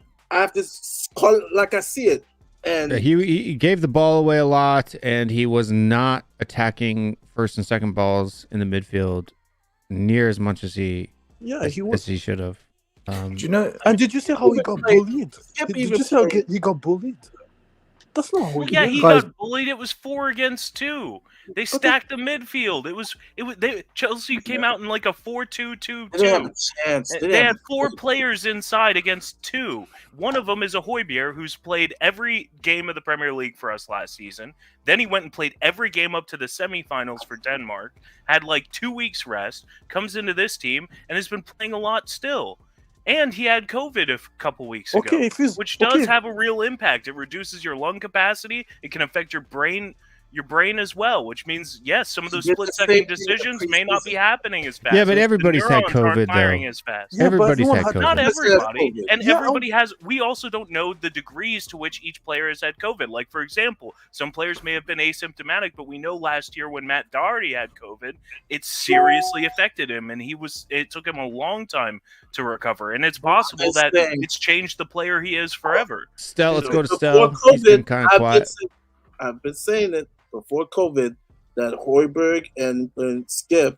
D: call it like I see it. And
B: he gave the ball away a lot, and he was not attacking first and second balls in the midfield near as much as he should have.
F: Do you know?
G: And did you see how he got bullied? Did you see how he got bullied? That's not how
E: he got bullied. It was 4 against 2. They stacked the midfield. Chelsea came out in like a 4-2-2-2.
D: They didn't have a chance.
E: They had 4 players inside against 2. One of them is a Højbjerg who's played every game of the Premier League for us last season. Then he went and played every game up to the semifinals for Denmark. Had like 2 weeks rest. Comes into this team and has been playing a lot still. And he had COVID a couple weeks ago,
G: Okay, if he's
E: which does have a real impact. It reduces your lung capacity. It can affect your brain as well, which means, yes, some of those
D: You get the
E: split-second
D: same thing
E: decisions
D: in the
E: may not be
D: preseason.
E: happening as fast.
B: Yeah, but
E: The
B: everybody's had
E: neurons aren't
B: COVID,
E: firing
B: though.
E: as fast.
G: Yeah, but
B: Everybody's
G: everyone
B: had
G: had-
B: COVID.
E: Not
D: This is
E: everybody.
D: COVID.
E: And
G: Yeah,
E: everybody has... We also don't know the degrees to which each player has had COVID. Like, for example, some players may have been asymptomatic, but we know last year when Matt Doherty had COVID, it seriously affected him, and it took him a long time to recover. And it's possible that it's changed the player he is forever.
B: Stell, let's go to
D: Before
B: Stell. He's been
D: COVID,
B: kind of quiet.
D: I've been saying it before COVID that Hoiberg and Skip,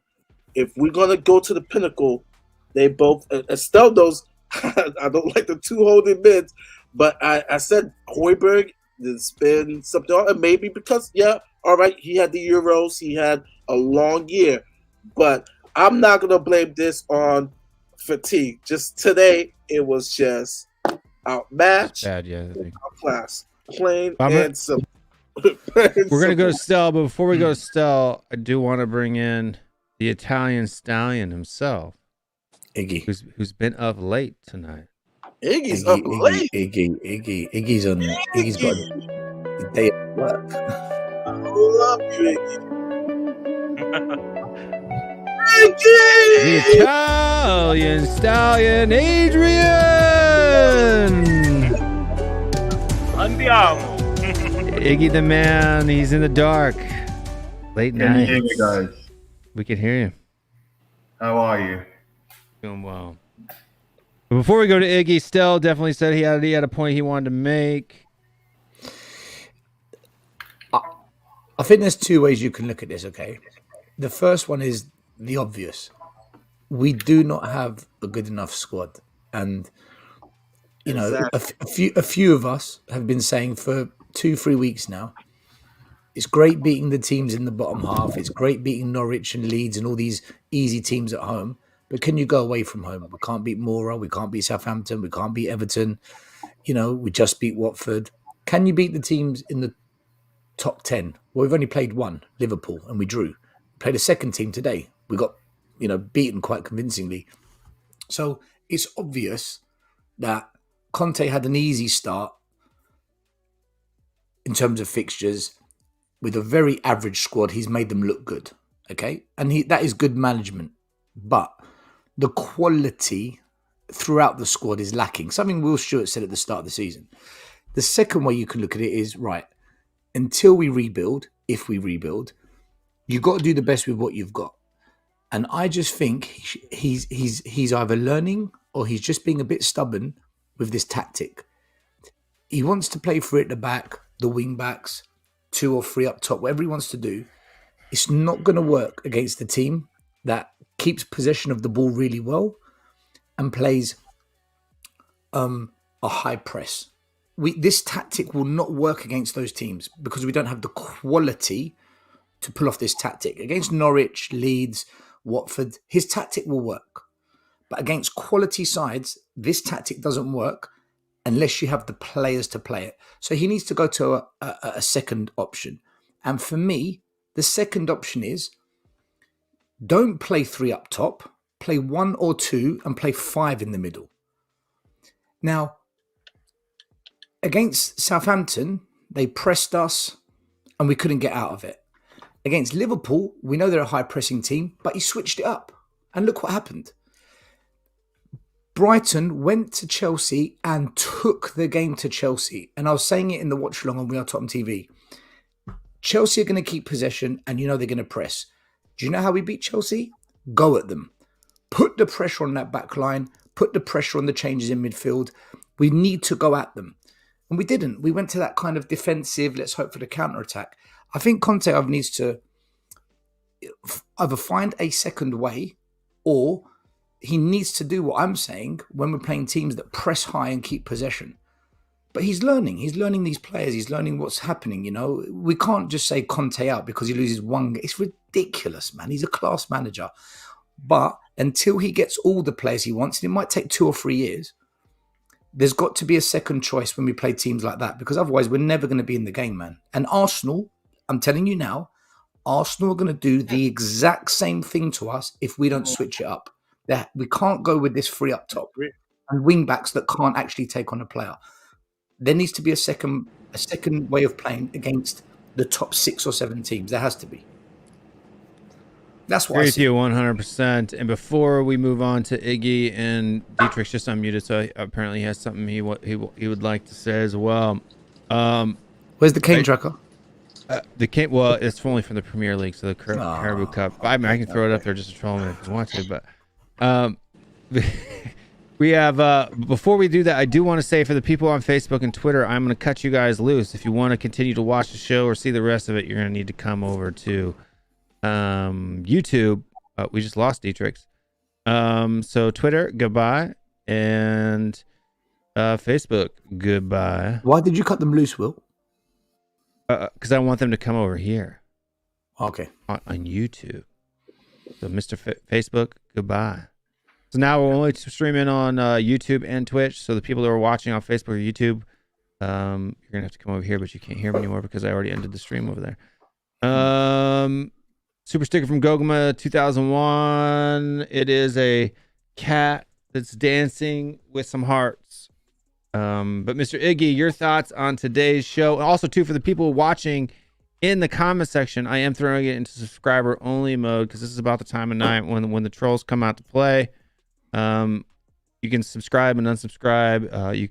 D: if we're gonna go to the pinnacle, they both. Estelle knows I don't like the two holding mids, but I said Hoiberg. There's been something, and maybe because all right, he had the Euros, he had a long year, but I'm not gonna blame this on fatigue. Just today, it was just outmatched,
B: Bad, yeah. I think.
D: outclassed, plain
B: I'm
D: and simple.
B: We're going to go to Stell, but before we go to Stell, I do want to bring in the Italian stallion himself,
F: Iggy.
B: who's been up late tonight.
D: Iggy's up late.
F: Iggy's got a day at work.
D: I love you, Iggy.
B: The Italian stallion, Adrian!
E: Andiamo.
B: Iggy the man, he's in the dark. Late
H: Can you
B: night.
H: hear me, guys?
B: We can hear you.
H: How are you?
B: Doing well. But before we go to Iggy, Stell definitely said he had a point he wanted to make.
F: I think there's two ways you can look at this, okay? The first one is the obvious. We do not have a good enough squad. And, you know, a few of us have been saying for 2-3 weeks now, it's great beating the teams in the bottom half. It's great beating Norwich and Leeds and all these easy teams at home. But can you go away from home? We can't beat Mora. We can't beat Southampton. We can't beat Everton. You know, we just beat Watford. Can you beat the teams in the top 10? Well, we've only played one, Liverpool, and we drew. We played a second team today. We got, beaten quite convincingly. So it's obvious that Conte had an easy start in terms of fixtures. With a very average squad, he's made them look good, okay? And that is good management. But the quality throughout the squad is lacking. Something Will Stewart said at the start of the season. The second way you can look at it is, right, until we rebuild, if we rebuild, you've got to do the best with what you've got. And I just think he's either learning or he's just being a bit stubborn with this tactic. He wants to play free at the back, the wing backs, 2 or 3 up top, whatever he wants to do. It's not going to work against the team that keeps possession of the ball really well and plays a high press. This tactic will not work against those teams because we don't have the quality to pull off this tactic. Against Norwich, Leeds, Watford, his tactic will work. But against quality sides, this tactic doesn't work unless you have the players to play it. So he needs to go to a second option. And for me, the second option is don't play 3 up top, play 1 or 2 and play 5 in the middle. Now, against Southampton, they pressed us and we couldn't get out of it. Against Liverpool, we know they're a high-pressing team, but he switched it up. And look what happened. Brighton went to Chelsea and took the game to Chelsea. And I was saying it in the watch-along on We Are Tottenham TV. Chelsea are going to keep possession and you know they're going to press. Do you know how we beat Chelsea? Go at them. Put the pressure on that back line. Put the pressure on the changes in midfield. We need to go at them. And we didn't. We went to that kind of defensive, let's hope for the counter-attack. I think Conte needs to either find a second way or he needs to do what I'm saying when we're playing teams that press high and keep possession. But he's learning. He's learning these players. He's learning what's happening, We can't just say Conte out because he loses one. It's ridiculous, man. He's a class manager. But until he gets all the players he wants, and it might take 2 or 3 years, there's got to be a second choice when we play teams like that because otherwise we're never going to be in the game, man. And Arsenal, I'm telling you now, Arsenal are going to do the exact same thing to us if we don't switch it up. We can't go with this 3 up top. and wing backs that can't actually take on a player. There needs to be a second way of playing against the top 6 or 7 teams. There has to be. That's what
B: Agree
F: I
B: with
F: see.
B: you 100%. And before we move on to Iggy, and Dietrich's just unmuted, so apparently he has something he would like to say as well.
F: Where's the Kane tracker?
B: The Kane, well, it's only from the Premier League, so the Caribou Cup. I mean, I can throw it up there just to troll him if you want to, but we have before we do that, I do want to say for the people on Facebook and Twitter, I'm going to cut you guys loose. If you want to continue to watch the show or see the rest of it, you're going to need to come over to YouTube. We just lost Dietrich's. So Twitter, goodbye, and Facebook, goodbye.
F: Why did you cut them loose, Will?
B: Because I want them to come over here.
F: Okay.
B: On YouTube. So Mr. Facebook, goodbye. So now we're only streaming on YouTube and Twitch. So the people that are watching on Facebook or YouTube, you're going to have to come over here, but you can't hear me anymore because I already ended the stream over there. Super sticker from Goguma 2001. It is a cat that's dancing with some hearts. But Mr. Iggy, your thoughts on today's show, and also too for the people watching in the comment section, I am throwing it into subscriber only mode because this is about the time of night when the trolls come out to play. You can subscribe and unsubscribe.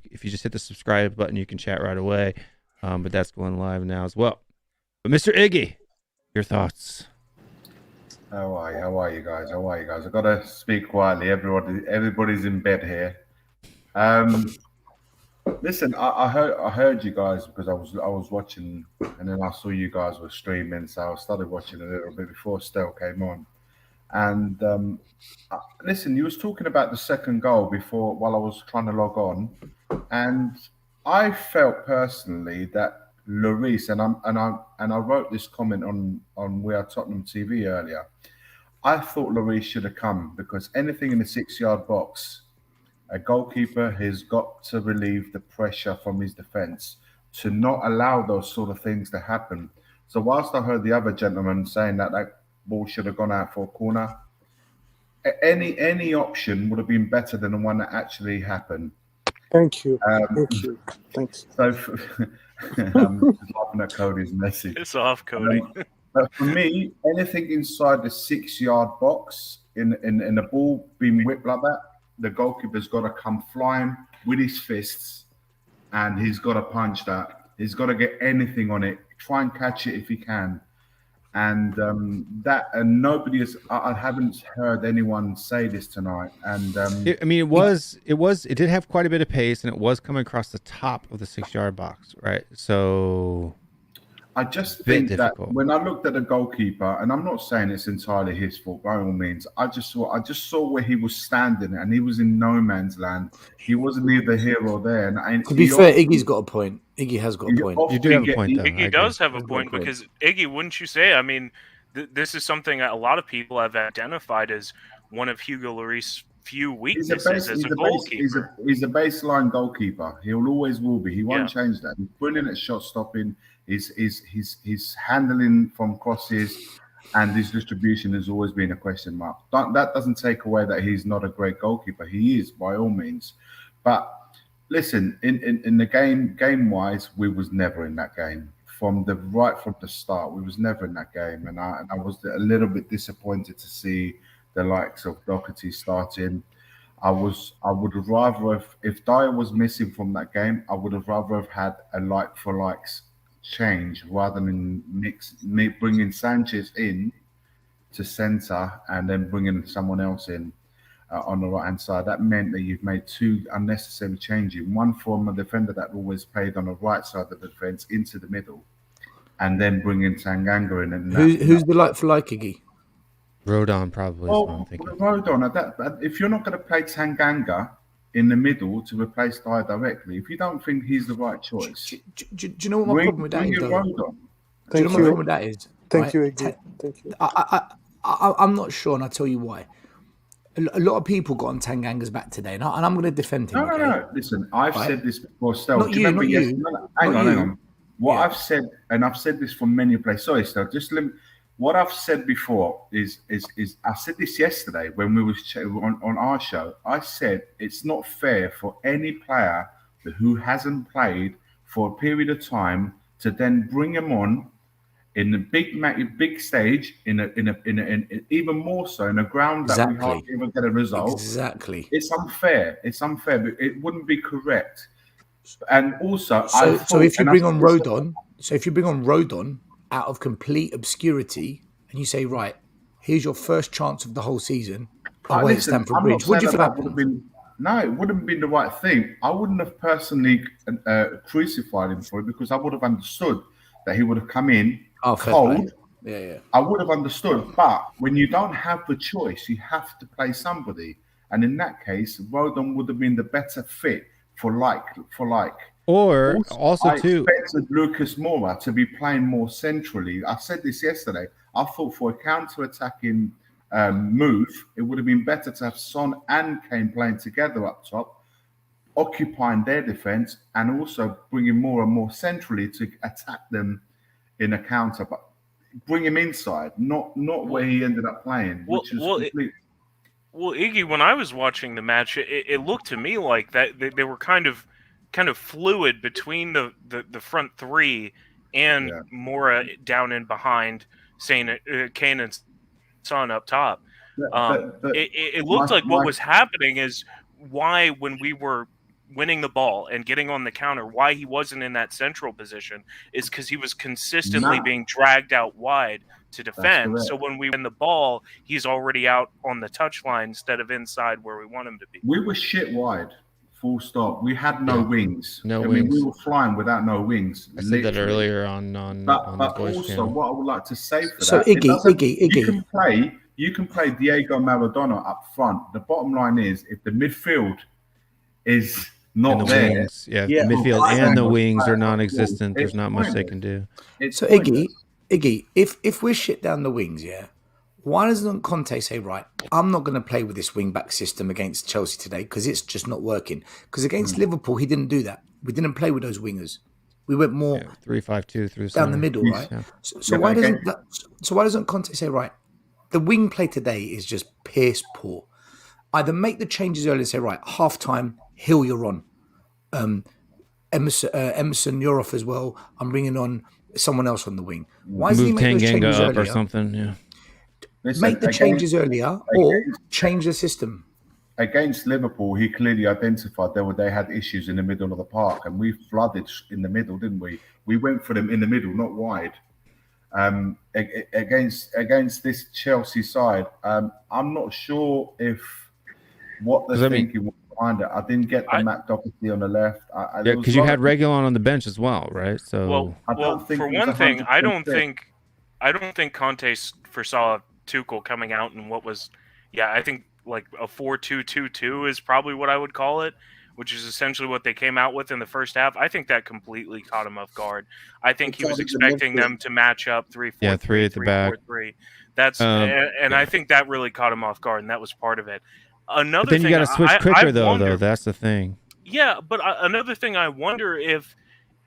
B: If you just hit the subscribe button, you can chat right away. But that's going live now as well. But Mr. Iggy, your thoughts.
H: How are you guys? I've got to speak quietly. Everybody's in bed here. Listen, I heard you guys because I was watching, and then I saw you guys were streaming, so I started watching a little bit before Stel came on. And listen, you was talking about the second goal before while I was trying to log on, and I felt personally that Lloris, and I wrote this comment on We Are Tottenham TV earlier. I thought Lloris should have come because anything in the 6-yard box, a goalkeeper has got to relieve the pressure from his defence to not allow those sort of things to happen. So whilst I heard the other gentleman saying that ball should have gone out for a corner, any option would have been better than the one that actually happened.
G: Thank you. Thank you. Thanks.
H: So I'm just laughing at Cody's message.
E: It's off, Cody.
H: But for me, anything inside the 6-yard box in the ball being whipped like that, the goalkeeper's got to come flying with his fists, and he's got to punch that. He's got to get anything on it. Try and catch it if he can. And I haven't heard anyone say this tonight. And
B: it did have quite a bit of pace, and it was coming across the top of the 6-yard box, right? So
H: I just think that when I looked at the goalkeeper, and I'm not saying it's entirely his fault by all means, I just saw where he was standing, and he was in no man's land. He wasn't either here or there. And
F: to be fair, Iggy's got a point. Iggy has got a point.
B: You do have a point, though.
E: Iggy does have a point because Iggy, wouldn't you say? I mean, this is something that a lot of people have identified as one of Hugo Lloris' few weaknesses as a goalkeeper.
H: He's a baseline goalkeeper. He always will be. He won't change that. He's brilliant at shot stopping. His handling from crosses and his distribution has always been a question mark. That doesn't take away that he's not a great goalkeeper. He is, by all means. But listen, in the game-wise, we was never in that game. From the start, we was never in that game. And I was a little bit disappointed to see the likes of Doherty starting. I would have rather if Dyer was missing from that game, I would have rather have had a like-for-likes change rather than bringing Sanchez in to centre and then bringing someone else in on the right hand side. That meant that you've made 2 unnecessary changes. One from a defender that always played on the right side of the defence into the middle, and then bringing Tanganga in. And
F: who's the like for like, Iggy?
B: Rodon probably. Is what I'm thinking.
H: Rodon. If you're not going to play Tanganga in the middle to replace Dyer directly, if you don't think he's the right choice,
F: do you know what my problem with that is?
H: Do you know what
F: my problem with that is?
G: Thank you, Iggy. Thank you.
F: I'm not sure, and I'll tell you why. A lot of people got on Tanganga's back today, and I'm going to defend him.
H: No. Listen, I've said this before. Stel,
F: not you.
H: Hang on. What I've said, and I've said this from many places. Sorry, Stel. what I've said before is I said this yesterday when we was on our show. I said it's not fair for any player who hasn't played for a period of time to then bring him on in the big stage, in even more so in a ground that we hardly ever get a result.
F: Exactly.
H: It's unfair. It's unfair, but it wouldn't be correct. And also,
F: so if you bring on Rodon out of complete obscurity, and you say, right, here's your first chance of the whole season away at Stamford Bridge. What do you think that would have been?
H: No, it wouldn't have been the right thing. I wouldn't have personally crucified him for it, because I would have understood that he would have come in cold.
F: Yeah.
H: I would have understood. But when you don't have the choice, you have to play somebody. And in that case, Rodon would have been the better fit for like.
B: Or also
H: I expected Lucas Moura to be playing more centrally. I said this yesterday. I thought for a counter-attacking move, it would have been better to have Son and Kane playing together up top, occupying their defence, and also bringing more and more centrally to attack them in a counter. But bring him inside, not where he ended up playing, which is complete.
E: Well, Iggy, when I was watching the match, it looked to me like that they were kind of fluid between the front three and Moura down in behind, saying Kane and Son up top. It looked like what was happening is why, when we were winning the ball and getting on the counter, why he wasn't in that central position is because he was consistently being dragged out wide to defend. So when we win the ball, he's already out on the touchline instead of inside where we want him to be.
H: We were shit wide. Full stop. We had no wings.
B: No wings.
H: I mean, we were flying without no wings.
B: I said that earlier on
H: but
B: the boys
H: also,
B: channel.
H: what I would like to say for
F: so
H: that,
F: Iggy.
H: You can play Diego Maradona up front. The bottom line is, if the midfield is not there,
B: wings, the midfield and the wings are non-existent. There's not much they can do.
F: So Iggy, if we're shit down the wings, why doesn't Conte say, right, I'm not going to play with this wing-back system against Chelsea today because it's just not working? Because against Liverpool, he didn't do that. We didn't play with those wingers. We went more
B: 3-5-2 through
F: down the middle, right? Yeah. So why doesn't Conte say, right, the wing play today is just piss poor. Either make the changes early and say, right, half-time, Hill, you're on. Emerson, you're off as well. I'm bringing on someone else on the wing. Why doesn't he make those changes
B: up
F: earlier?
B: Or something? Yeah.
H: Listen,
F: make the changes earlier, or change the system.
H: Against Liverpool, he clearly identified they had issues in the middle of the park, and we flooded in the middle, didn't we? We went for them in the middle, not wide. Against this Chelsea side, I'm not sure if what they're thinking was behind it. I didn't get the Matt Doherty on the left.
B: Because you had Reguilon on the bench as well, right? So
E: for one thing, I don't think Conte foresaw Tuchel coming out in what was, I think like a 4-2-2-2 is probably what I would call it, which is essentially what they came out with in the first half. I think that completely caught him off guard. I think he was expecting them to match up 3-4-3
B: at the back.
E: 3-4-3. That's and I think that really caught him off guard, and that was part of it. Another
B: then you got to switch quicker, though. That's the thing.
E: Yeah, but another thing, I wonder if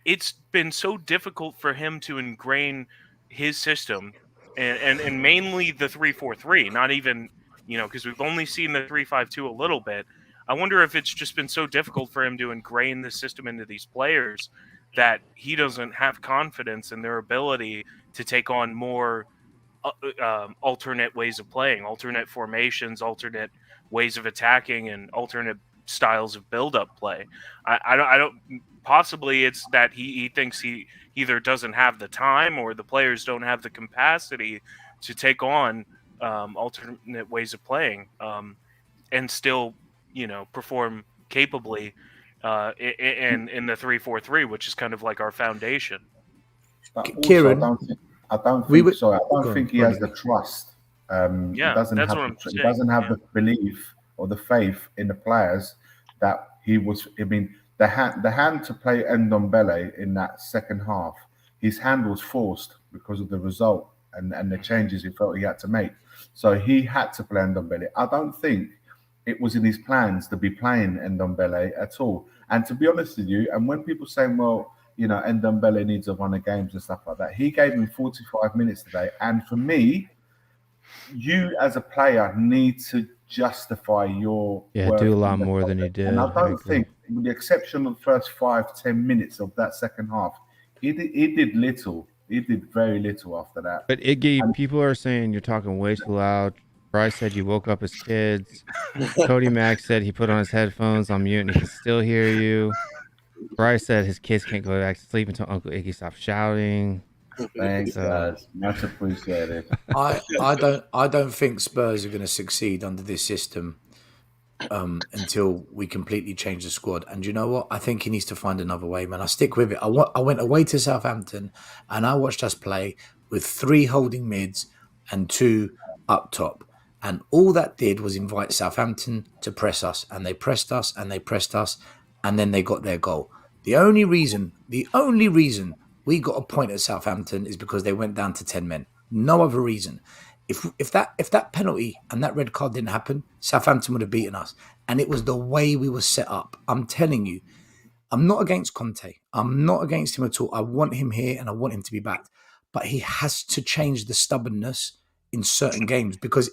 E: it's been so difficult for him to ingrain his system, and mainly the 3-4-3, not even, because we've only seen the 3-5-2 a little bit. I wonder if it's just been so difficult for him to ingrain the system into these players that he doesn't have confidence in their ability to take on more alternate ways of playing, alternate formations, alternate ways of attacking, and alternate styles of build-up play. I don't. Possibly it's that he thinks he either doesn't have the time or the players don't have the capacity to take on alternate ways of playing and still, perform capably in the 3-4-3, which is kind of like our foundation.
F: Kieran,
H: I don't think he has the trust. He doesn't have the belief or the faith in the players that he was. I mean, the hand to play Ndombele in that second half, his hand was forced because of the result and the changes he felt he had to make. So he had to play Ndombele. I don't think it was in his plans to be playing Ndombele at all. And to be honest with you, and when people say, well, you know, Ndombele needs to run the games and stuff like that. He gave him 45 minutes today. And for me, you as a player need to justify your work
B: do a lot more than he did.
H: And I don't think, with the exception of the first 5-10 minutes of that second half, he did little. He did very little after that.
B: But Iggy, people are saying you're talking way too loud. Bryce said you woke up his kids. Cody Mack said he put on his headphones on mute and he can still hear you. Bryce said his kids can't go back to sleep until Uncle Iggy stops shouting.
H: Thanks, guys. Much appreciated.
F: I don't think Spurs are going to succeed under this system until we completely change the squad. And you know what? I think he needs to find another way, man. I stick with it. I went away to Southampton and I watched us play with 3 holding mids and 2 up top. And all that did was invite Southampton to press us. And they pressed us and they pressed us. And then they got their goal. The only reason we got a point at Southampton is because they went down to 10 men. No other reason. If that penalty and that red card didn't happen, Southampton would have beaten us. And it was the way we were set up. I'm telling you, I'm not against Conte. I'm not against him at all. I want him here and I want him to be backed. But he has to change the stubbornness in certain games because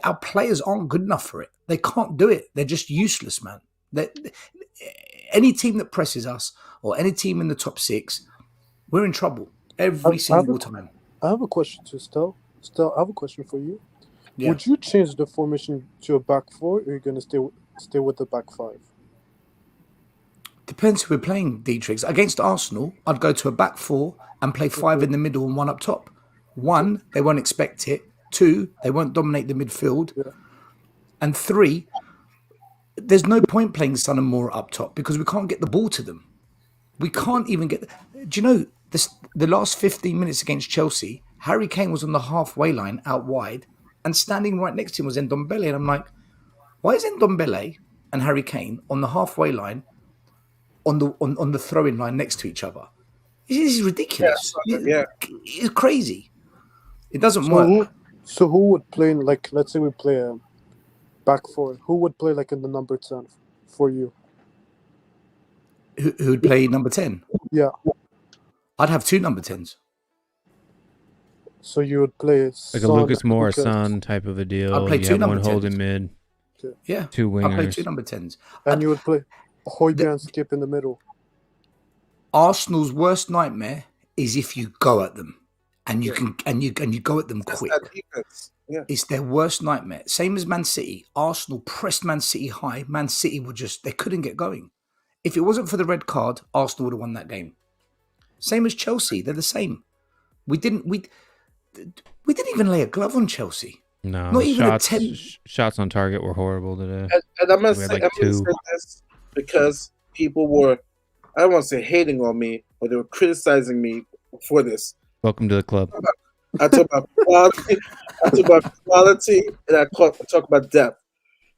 F: our players aren't good enough for it. They can't do it. They're just useless, man. Any team that presses us or any team in the top 6, we're in trouble every single time.
G: I have a question to Stel. Stel, I have a question for you.
F: Yeah.
G: Would you change the formation to a back 4 or are you going to stay with the back 5?
F: Depends who we're playing, Dietrich. Against Arsenal, I'd go to a back 4 and play 5 in the middle and 1 up top. 1, they won't expect it. 2, they won't dominate the midfield.
G: Yeah.
F: And 3, there's no point playing Son and Moore up top because we can't get the ball to them. We can't even get... Do you know, the last 15 minutes against Chelsea, Harry Kane was on the halfway line out wide and standing right next to him was Ndombele. And I'm like, why is Ndombele and Harry Kane on the halfway line on the throwing line next to each other? This is ridiculous.
D: Yeah.
F: It's crazy. It doesn't work.
G: So who would play in, like, let's say we play a back 4. Who would play like in the number 10 for you?
F: Who would play number 10?
G: Yeah.
F: I'd have 2 number 10s.
G: So you would play
B: like a Lucas Moore son type of a deal.
F: I'd play
B: you
F: 2
B: have
F: number
B: 1
F: 10s.
B: holding mid.
F: Yeah.
B: 2 wingers.
F: I'd play 2 number 10s.
G: And you would play Højbjerg and Skip in the middle.
F: Arsenal's worst nightmare is if you go at them and you can and you go at them quick.
D: Yeah.
F: It's their worst nightmare. Same as Man City. Arsenal pressed Man City high. Man City they couldn't get going. If it wasn't for the red card, Arsenal would have won that game. Same as Chelsea. They're the same. We didn't even lay a glove on Chelsea.
B: No,
F: not even
B: shots,
F: a 10.
B: Shots on target were horrible today.
D: And I'm going to
B: We had
D: say,
B: like 2.
D: this because people were, I don't want to say hating on me, but they were criticizing me for this.
B: Welcome to the club.
D: I talk about quality, and I talk about depth.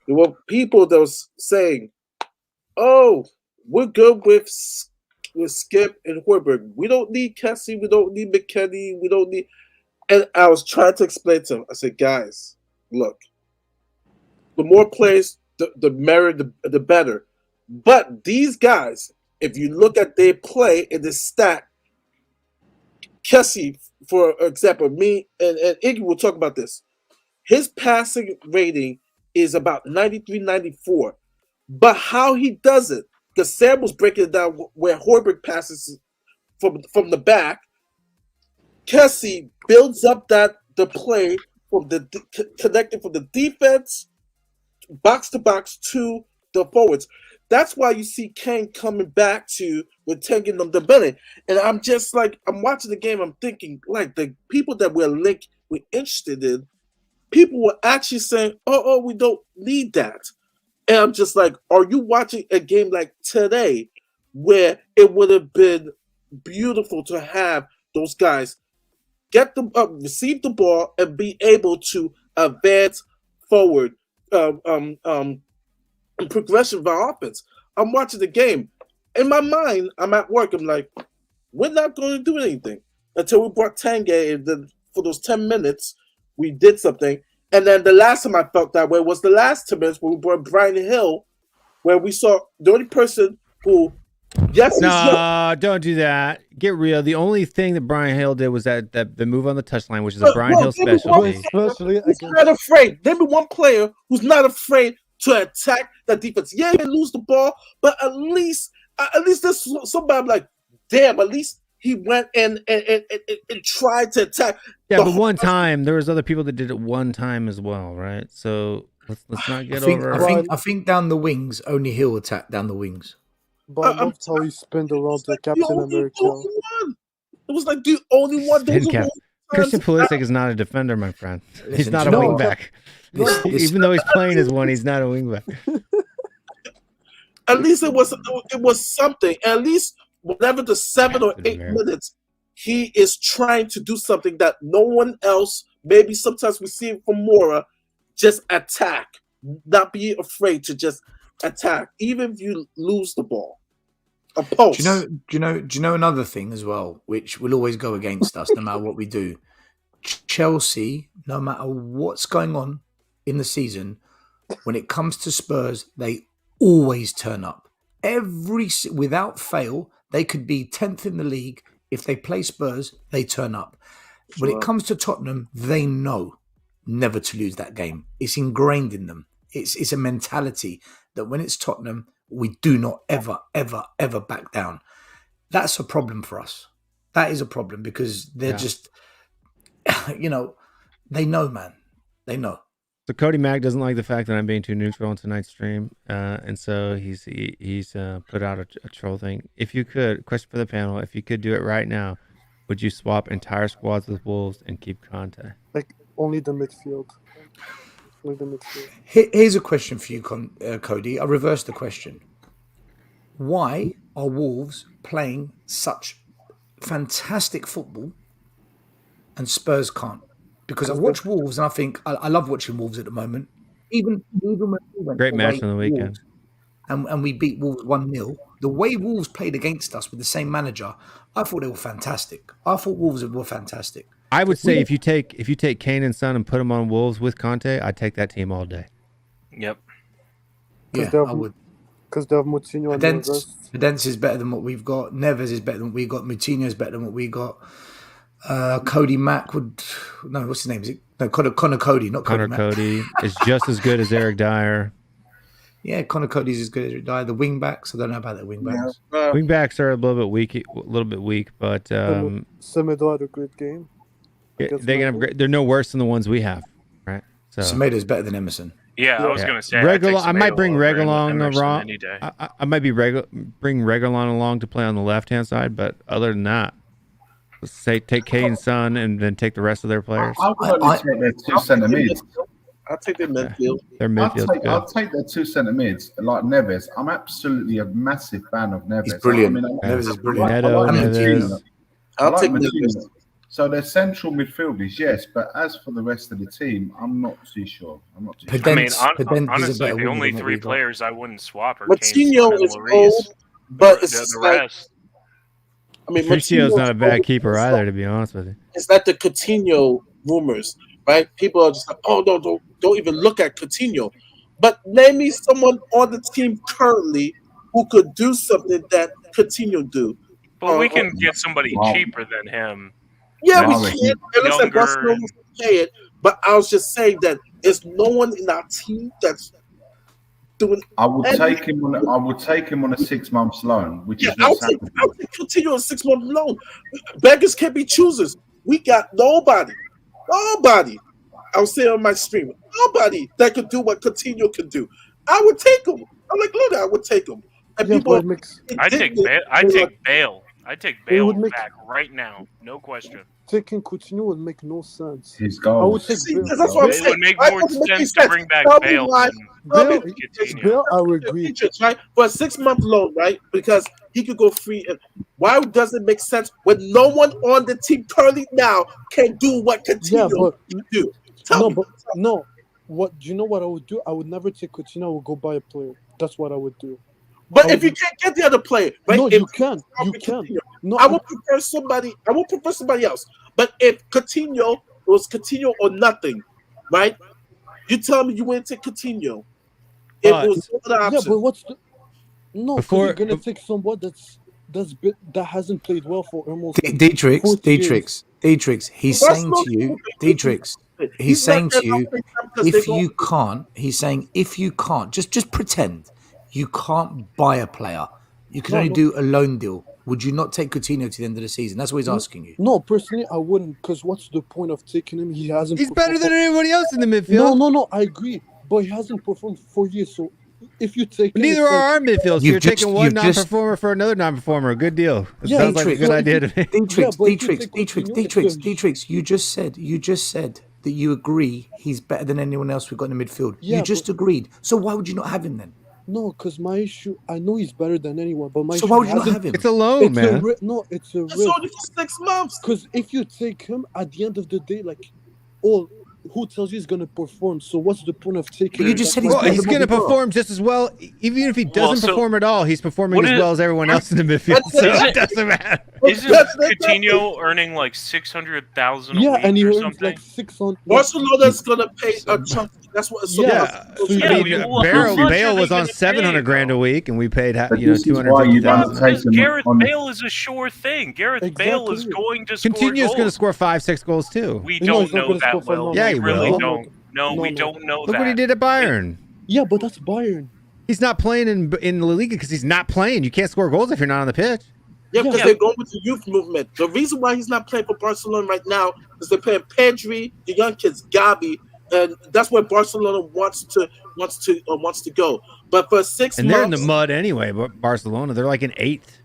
D: There were people that was saying, "Oh, we're good with Skip and Højbjerg. We don't need Kessie. We don't need McKennie. We don't need." And I was trying to explain to them. I said, "Guys, look. The more players, the merrier, the better. But these guys, if you look at their play in the stat, Kessie, for example, me and Iggy will talk about this. His passing rating is about 93, 94. But how he does it, because Sam was breaking it down where Højbjerg passes from the back, Kessie builds up the play from connecting from the defense, box to box to the forwards. That's why you see Kane coming back to with taking them the belly. And I'm just like, I'm watching the game, I'm thinking, like, the people that we're interested in, people were actually saying, oh, we don't need that. And I'm just like, are you watching a game like today where it would have been beautiful to have those guys get them up, receive the ball, and be able to advance forward in progression of our offense? I'm watching the game. In my mind, I'm at work. I'm like, we're not going to do anything until we brought Tange. And then for those 10 minutes, we did something. And then the last time I felt that way was the last 10 minutes when we brought Brian Hill, where we saw the only person who Yes, he's young.
B: No, don't do that. Get real. The only thing that Brian Hill did was that the move on the touchline, which is a Brian Hill specialty.
G: Especially
D: He's
G: against
D: not afraid. Name me one player who's not afraid to attack that defense. Yeah, he may lose the ball, but at least there's somebody like, damn, at least he went and tried to attack.
B: Yeah, but one time there was other people that did it one time as well, right? So let's not get over.
F: I think down the wings, only Hill attacked down the wings.
G: But I loved how he spinned around the Captain America.
D: It was like the only one.
B: Christian Pulisic is not a defender, my friend. He's not a
F: No.
B: wingback. Even though he's playing as one, he's not a wingback.
D: At least it was something. At least whenever the 7 or 8 minutes, he is trying to do something that no one else. Maybe sometimes we see it from Mora, just attack, not be afraid to just attack, even if you lose the ball. A post.
F: Do you know another thing as well, which will always go against us no matter what we do? Chelsea, no matter what's going on in the season, when it comes to Spurs, they always turn up. Without fail, they could be 10th in the league. If they play Spurs, they turn up. When it comes to Tottenham, they know never to lose that game. It's ingrained in them. It's a mentality that when it's Tottenham, we do not ever, ever, ever back down. That's a problem for us. That is a problem because they're just, they know, man. They know.
B: So Cody Mack doesn't like the fact that I'm being too neutral on tonight's stream, and so he's put out a troll thing. If you could, question for the panel, if you could do it right now, would you swap entire squads with Wolves and keep Conte?
G: Like only the midfield.
F: Here's a question for you, Cody. I reverse the question. Why are Wolves playing such fantastic football and Spurs can't? Because I watch Wolves and I think I love watching Wolves at the moment. Even when we went
B: Great match on the
F: Wolves,
B: weekend.
F: and we beat Wolves 1-0. The way Wolves played against us with the same manager, I thought they were fantastic. I thought Wolves were fantastic.
B: I would say if you take Kane and Son and put them on Wolves with Conte, I'd take that team all day.
E: Yep.
F: Yeah, I would.
G: Because they have Moutinho and Neves.
F: Pedence is better than what we've got. Neves is better than what we got. Moutinho is better than what we got. Cody Mack would... No, what's his name? Is it? No, Connor Cody, not Cody
B: Connor
F: Mack.
B: Cody is just as good as Eric Dyer.
F: Yeah, Connor Cody's as good as Eric Dyer. The wing-backs, I don't know about the wing-backs.
B: Wingbacks are a little bit weak, but
G: Semedo had a good game.
B: they're no worse than the ones we have, right? So
F: Semedo's better than Emerson.
E: Yeah, I was going to say.
B: I might bring Reguilon
E: along.
B: along. I might bring Reguilon along to play on the left-hand side, but other than that, let's say take Kane, Son, and then take the rest of their players.
H: I'll probably take their 2 centre mids.
D: I'll take their midfield.
B: Their midfield's good.
H: I'll take their 2 centre mids, like Neves. I'm absolutely a massive fan of Neves.
F: He's brilliant. Neves is brilliant.
D: I'll take Neves.
H: So they're central midfielders, yes, but as for the rest of the team, I'm not too sure.
E: Honestly, the only 3 players I wouldn't swap are
D: Coutinho
E: Kane,
D: is
E: and
D: old, but it's
E: the
D: like,
E: rest.
D: I mean,
B: Coutinho's not a bad keeper either, to be honest with you.
D: It's like the Coutinho rumors, right? People are just like, oh, no, don't even look at Coutinho. But name me someone on the team currently who could do something that Coutinho do.
E: But we can get somebody cheaper than him.
D: Yeah, we can. It looks like Barcelona can pay it, but I was just saying that there's no one in our team that's doing.
H: I would take him on a 6 months loan, which is
D: I'll take Coutinho on a 6 month loan. Beggars can't be choosers. We got nobody. I'll say on my stream, nobody that could do what Coutinho could do. I would take him. I'm like, look, I would take him. And people,
E: I take Bale. I take Bale back right now, no question.
G: Taking Coutinho would make no sense.
H: His goals.
G: I would take Bale.
D: That's what I'm saying.
E: It would make more sense to bring back Bale than
G: Bale, I would agree.
D: Right? For a 6 month loan, right? Because he could go free. And why does it make sense when no one on the team currently now can do what Coutinho can do?
G: No. What do you know? What I would do? I would never take Coutinho. I would go buy a player. That's what I would do.
D: But if you can't get the other player, right?
G: No, you can. No,
D: I would prefer somebody. I would prefer somebody else. But if Coutinho was Coutinho or nothing, right? You tell me you wouldn't take Coutinho. If it was the other option.
G: Yeah, but No, because
B: Before-
G: you're gonna take someone that hasn't played well for almost.
F: Dietrich,
G: 40 years.
F: he's saying to you, Dietrich, he's saying to you, if you can't, he's saying if you can't, just pretend you can't buy a player, you can only do a loan deal. Would you not take Coutinho to the end of the season? That's what he's asking you.
G: No, personally, I wouldn't. Because what's the point of taking him? He hasn't.
B: He's better than anybody else in the midfield.
G: No, I agree, but he hasn't performed for years. So if you take him,
B: Neither
G: it's
B: are our midfields. You're taking one
F: you've just-
B: non-performer for another non-performer. Good deal. It
G: Yeah,
B: sounds like a
F: Dietrich,
B: good idea to me.
F: Dietrich, you just said that you agree he's better than anyone else we've got in the midfield.
G: Yeah,
F: you just agreed. So why would you not have him then?
G: No, because my issue, I know he's better than anyone, but my
F: So
G: issue
F: why would you not
G: hasn't-
F: have him?
B: It's a loan, man.
G: It's a
D: It's
G: risk.
D: only for 6 months.
G: Because if you take him, at the end of the day, who tells you he's going to perform? So what's the point of taking
F: But you
G: him?
F: just said
B: Well,
F: better
B: he's
F: than
B: going to
F: what we got.
B: perform just as well. Even if he doesn't
E: so-
B: perform at all, he's performing
E: What
B: as
E: is-
B: well as everyone else in the midfield. So it doesn't matter.
E: Isn't Coutinho earning like 600,000 a
G: Yeah,
E: week
G: and he
E: or
G: earns
E: something?
G: like 600.
D: Barcelona's gonna pay a chunk. That's what. So
B: Yeah,
G: So you
B: I
G: Yeah,
B: mean,
E: well, how much
B: Bale
E: are they
B: was on
E: gonna pay,
B: 700 grand
E: though?
B: a week, and we paid
H: But this is why you
B: 250,000.
H: don't take
E: Because
H: them
E: Gareth
H: on-
E: Bale is a sure thing. Gareth Bale is
G: Exactly.
E: going to score
B: Coutinho's going to
E: goals.
B: score 5-6 goals too.
E: We
G: No,
E: don't
G: he's not
E: know
G: gonna
E: that,
G: score for
E: Will.
G: long.
B: Yeah,
E: We
B: he
E: really
B: will.
E: don't. No,
G: No,
E: we
G: no.
E: don't know
B: Look
E: that.
B: what he did at Bayern.
G: Yeah, but that's Bayern.
B: He's not playing in La Liga because he's not playing. You can't score goals if you're not on the pitch.
D: Yeah, because
G: Yeah.
D: they're going with the youth movement. The reason why he's not playing for Barcelona right now is they're playing Pedri, the young kids, Gabi, and that's where Barcelona wants to go. But for 6
B: And
D: months,
B: they're in the mud anyway. But Barcelona, they're like in 8th.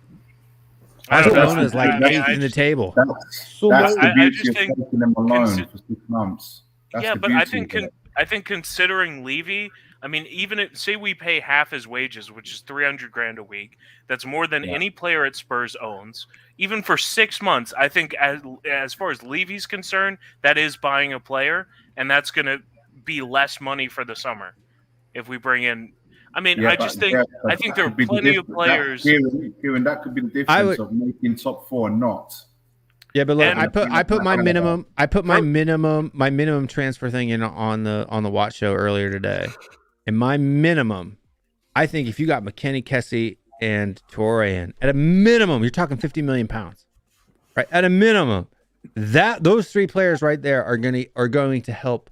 E: I don't know.
B: Barcelona is like
E: I- I-
B: 8th in the table.
G: So
H: That's
G: my-
H: the
E: I
H: beauty
E: just
H: of
E: think
H: taking them alone
E: consi-
H: for 6 months. That's
E: yeah,
H: the
E: but I
H: beauty
E: think
H: of it.
E: I think considering Levy, I mean, even say we pay half his wages, which is 300 grand a week. That's more than any player at Spurs owns. Even for 6 months, I think as far as Levy's concerned, that is buying a player, and that's going to be less money for the summer if we bring in. I mean,
H: Yeah,
E: I just
H: but-
E: think
H: yeah, but
E: I think
H: that
E: there are
H: could be the
E: plenty of
H: difference.
E: players.
H: Kieran, that could be the difference of making top 4 and not.
B: Yeah, but look,
E: And-
B: I put my minimum transfer thing in on the Watch show earlier today, and my minimum, I think if you got McKennie, Kessie, and Torre in, at a minimum, you're talking 50 million pounds, right? At a minimum, those 3 players right there are going to help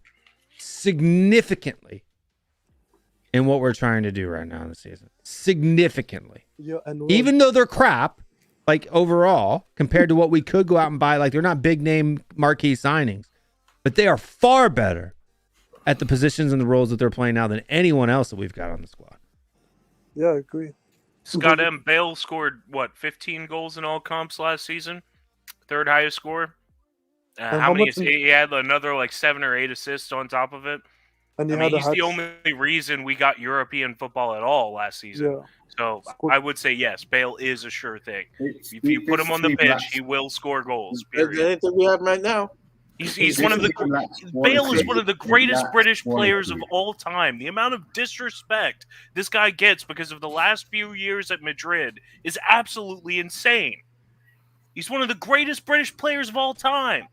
B: significantly in what we're trying to do right now in the season. Significantly,
G: Yeah, and
B: even though they're crap. Like overall, compared to what we could go out and buy, like they're not big name marquee signings, but they are far better at the positions and the roles that they're playing now than anyone else that we've got on the squad.
G: yeah, I agree.
E: Scott M. Bale scored 15 goals in all comps last season, 3rd highest score.
G: And
E: How many?
G: much-
E: He had another like 7 or 8 assists on top of it.
G: And
E: I
G: he
E: mean,
G: had a
E: he's
G: hat.
E: the only reason we got European football at all last season.
G: Yeah.
E: So
G: Scored-
E: I would say yes, Bale is a sure thing.
H: It's-
E: If you put him on the
H: this
E: pitch,
H: lacks-
E: he will score goals.
D: that's
E: Period.
D: anything we have right now.
E: He's
H: this
E: one of the
H: team lacks
E: Bale is
H: quality.
E: one of the
H: It
E: greatest
H: lacks
E: British players of
H: quality.
E: all time. The amount of disrespect this guy gets because of the last few years at Madrid is absolutely insane. He's one of the greatest British players of all time.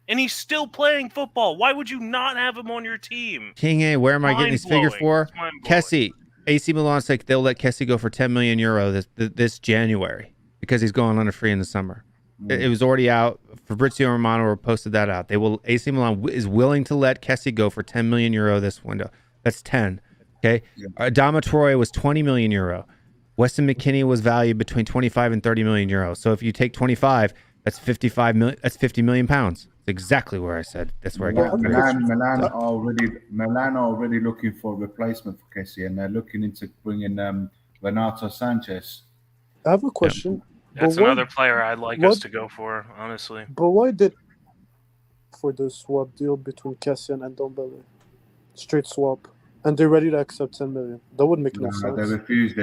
E: And he's still playing football. Why would you not have him on your team?
B: King A, where am I getting these figures for?
E: It's mind-blowing.
B: Kessie, AC Milan said they'll let Kessie go for 10 million euro this January because he's going on a free in the summer. It was already out. Fabrizio Romano posted that out. AC Milan is willing to let Kessie go for 10 million euro this window. That's 10. Okay. Adama Traore was 20 million euro. Weston McKennie was valued between 25 and 30 million euros. So if you take 25, that's 55 million. That's 50 million pounds. That's exactly where I said. That's where I got it.
H: Milan are already looking for a replacement for Kessie, and they're looking into bringing Renato Sanchez.
G: I have a question.
E: That's
G: But why-
E: another player I'd like
G: what-
E: us to go for, honestly.
G: But why did for the swap deal between Cassian and Ndombele? Straight swap. And they're ready to accept 10 million. That would make no
H: No,
G: sense.
H: they refused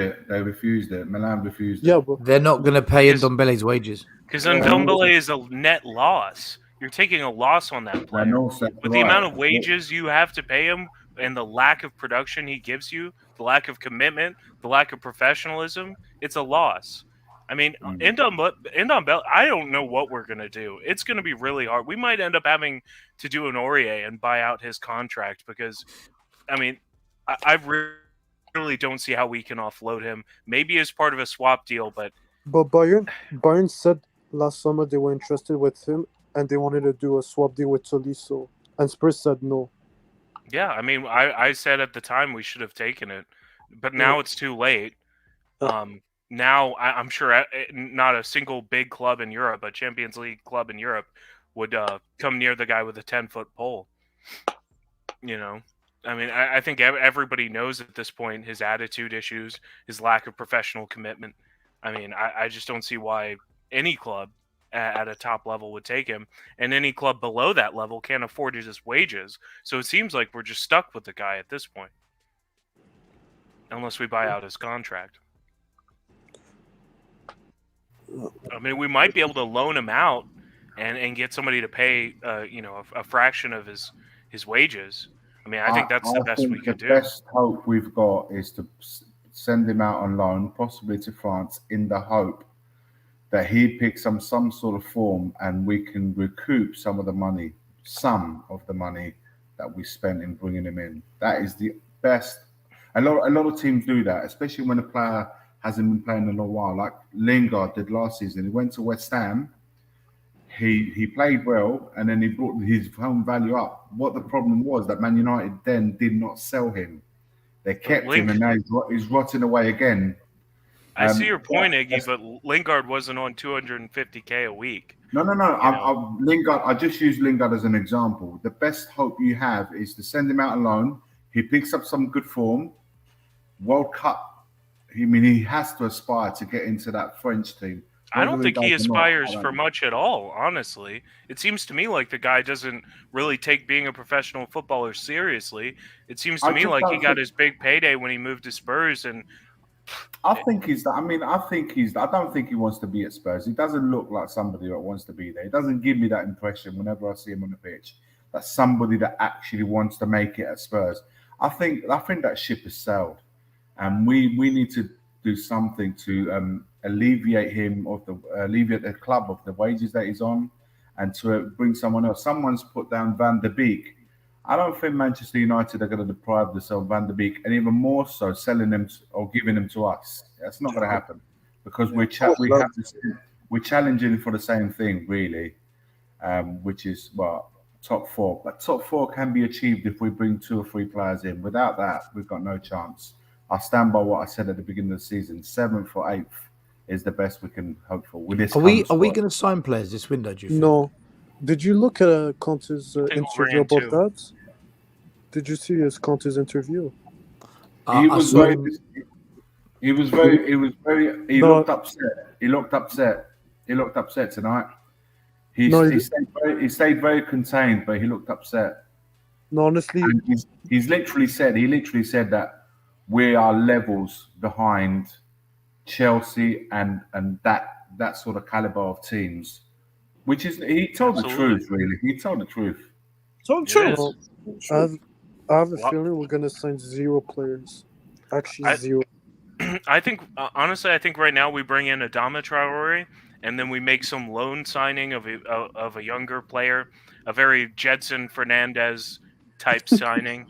H: it. Milan refused it.
G: Yeah, but
F: They're not going to pay Ndombele's wages.
E: Because Ndombele is a net loss. You're taking a loss on that
H: And
E: player.
H: also,
E: With the amount of wages you have to pay him and the lack of production he gives you, the lack of commitment, the lack of professionalism, it's a loss. I mean, Ndombele, I don't know what we're going to do. It's going to be really hard. We might end up having to do an Aurier and buy out his contract because, I mean, I've really don't see how we can offload him. Maybe as part of a swap deal, but
G: Bayern said last summer they were interested with him and they wanted to do a swap deal with Tolisso, and Spurs said no.
E: yeah, I mean, I said at the time we should have taken it, but now it's too late. Now I'm sure not a single big club in Europe, a Champions League club in Europe, would come near the guy with a 10-foot pole. You know, I mean, I think everybody knows at this point his attitude issues, his lack of professional commitment. I mean, I just don't see why any club at a top level would take him, and any club below that level can't afford his wages. So it seems like we're just stuck with the guy at this point, unless we buy out his contract. I mean, we might be able to loan him out and get somebody to pay, a fraction of his wages. I mean, I think that's the best we could do.
H: The best hope we've got is to send him out on loan, possibly to France, in the hope that he picks some sort of form and we can recoup some of the money that we spent in bringing him in. That is the best. A lot of teams do that, especially when a player hasn't been playing in a while, like Lingard did last season. He went to West Ham. He played well, and then he brought his home value up. What the problem was that Man United then did not sell him. They kept him, and now he's rotting away again.
E: I see your point, Iggy, but Lingard wasn't on 250K a week.
H: No. Lingard. I just use Lingard as an example. The best hope you have is to send him out alone. He picks up some good form. World Cup. I mean, he has to aspire to get into that French team.
E: I don't think he aspires for much at all, honestly. It seems to me like the guy doesn't really take being a professional footballer seriously. It seems to me like he got his big payday when he moved to Spurs, and
H: I think he's that. I mean, I don't think he wants to be at Spurs. He doesn't look like somebody that wants to be there. He doesn't give me that impression whenever I see him on the pitch. That's somebody that actually wants to make it at Spurs. I think that ship has sailed, and we need to do something to alleviate the club of the wages that he's on, and to bring someone else. Someone's put down Van der Beek. I don't think Manchester United are going to deprive themselves of Van der Beek, and even more so selling him or giving him to us. That's not going to happen, because we're challenging for the same thing, really, which is top four. But top four can be achieved if we bring 2 or 3 players in. Without that, we've got no chance. I stand by what I said at the beginning of the season. 7th or 8th is the best we can hope for. With this,
F: are we going to sign players this window? Do you think?
G: No. Did you look at Conte's interview about that? Did you see Conte's interview?
H: He looked upset. He looked upset tonight. He stayed very contained, but he looked upset.
G: No, honestly,
H: and he literally said that we are levels behind Chelsea and that sort of caliber of teams. Which is, he told the truth, really. He told the truth.
G: I have a feeling we're going to sign 0 players. Actually, 0.
E: I think, honestly, right now we bring in Adama Traore, and then we make some loan signing of a younger player, a very Jedson Fernandez type signing,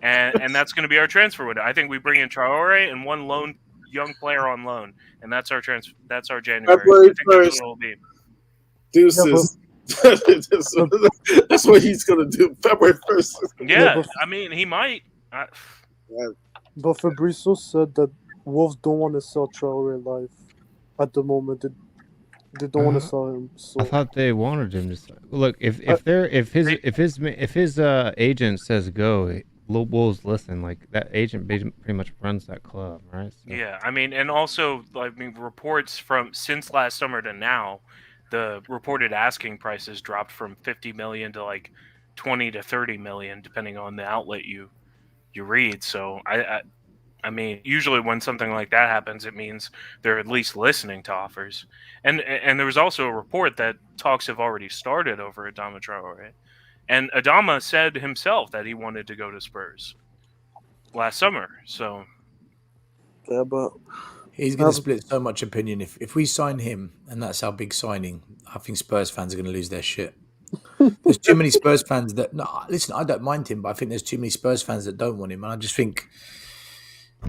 E: and that's going to be our transfer window. I think we bring in Traore and 1 lone young player on loan, and that's our That's our January.
D: February 1st.
E: That's what it'll be.
D: Deuces. That's what he's going to do. February 1st.
E: Yeah, I mean, he might.
G: But Fabrizio said that Wolves don't want to sell Traore live at the moment. They don't want to sell him. So.
B: I thought they wanted him to sell. Look, if his agent says go, Wolves listen. Like, that agent pretty much runs that club, right? So.
E: Yeah, I mean, and also, reports from since last summer to now, the reported asking prices dropped from 50 million to like 20 to 30 million, depending on the outlet you read. So I mean, usually when something like that happens, it means they're at least listening to offers. And there was also a report that talks have already started over Adama Traore. And Adama said himself that he wanted to go to Spurs last summer. So
G: yeah, but
F: he's going to split so much opinion. If we sign him, and that's our big signing, I think Spurs fans are going to lose their shit. There's too many Spurs fans that... No, listen, I don't mind him, but I think there's too many Spurs fans that don't want him. And I just think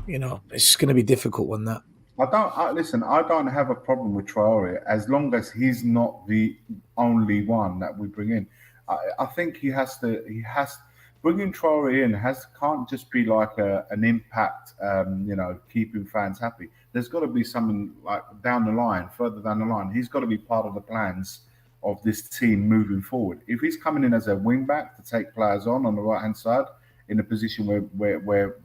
F: You know, it's going to be difficult one that.
H: I don't have a problem with Traore as long as he's not the only one that we bring in. I think he has bringing Traore in can't just be like an impact, keeping fans happy. There's got to be something like further down the line. He's got to be part of the plans of this team moving forward. If he's coming in as a wing back to take players on the right hand side in a position where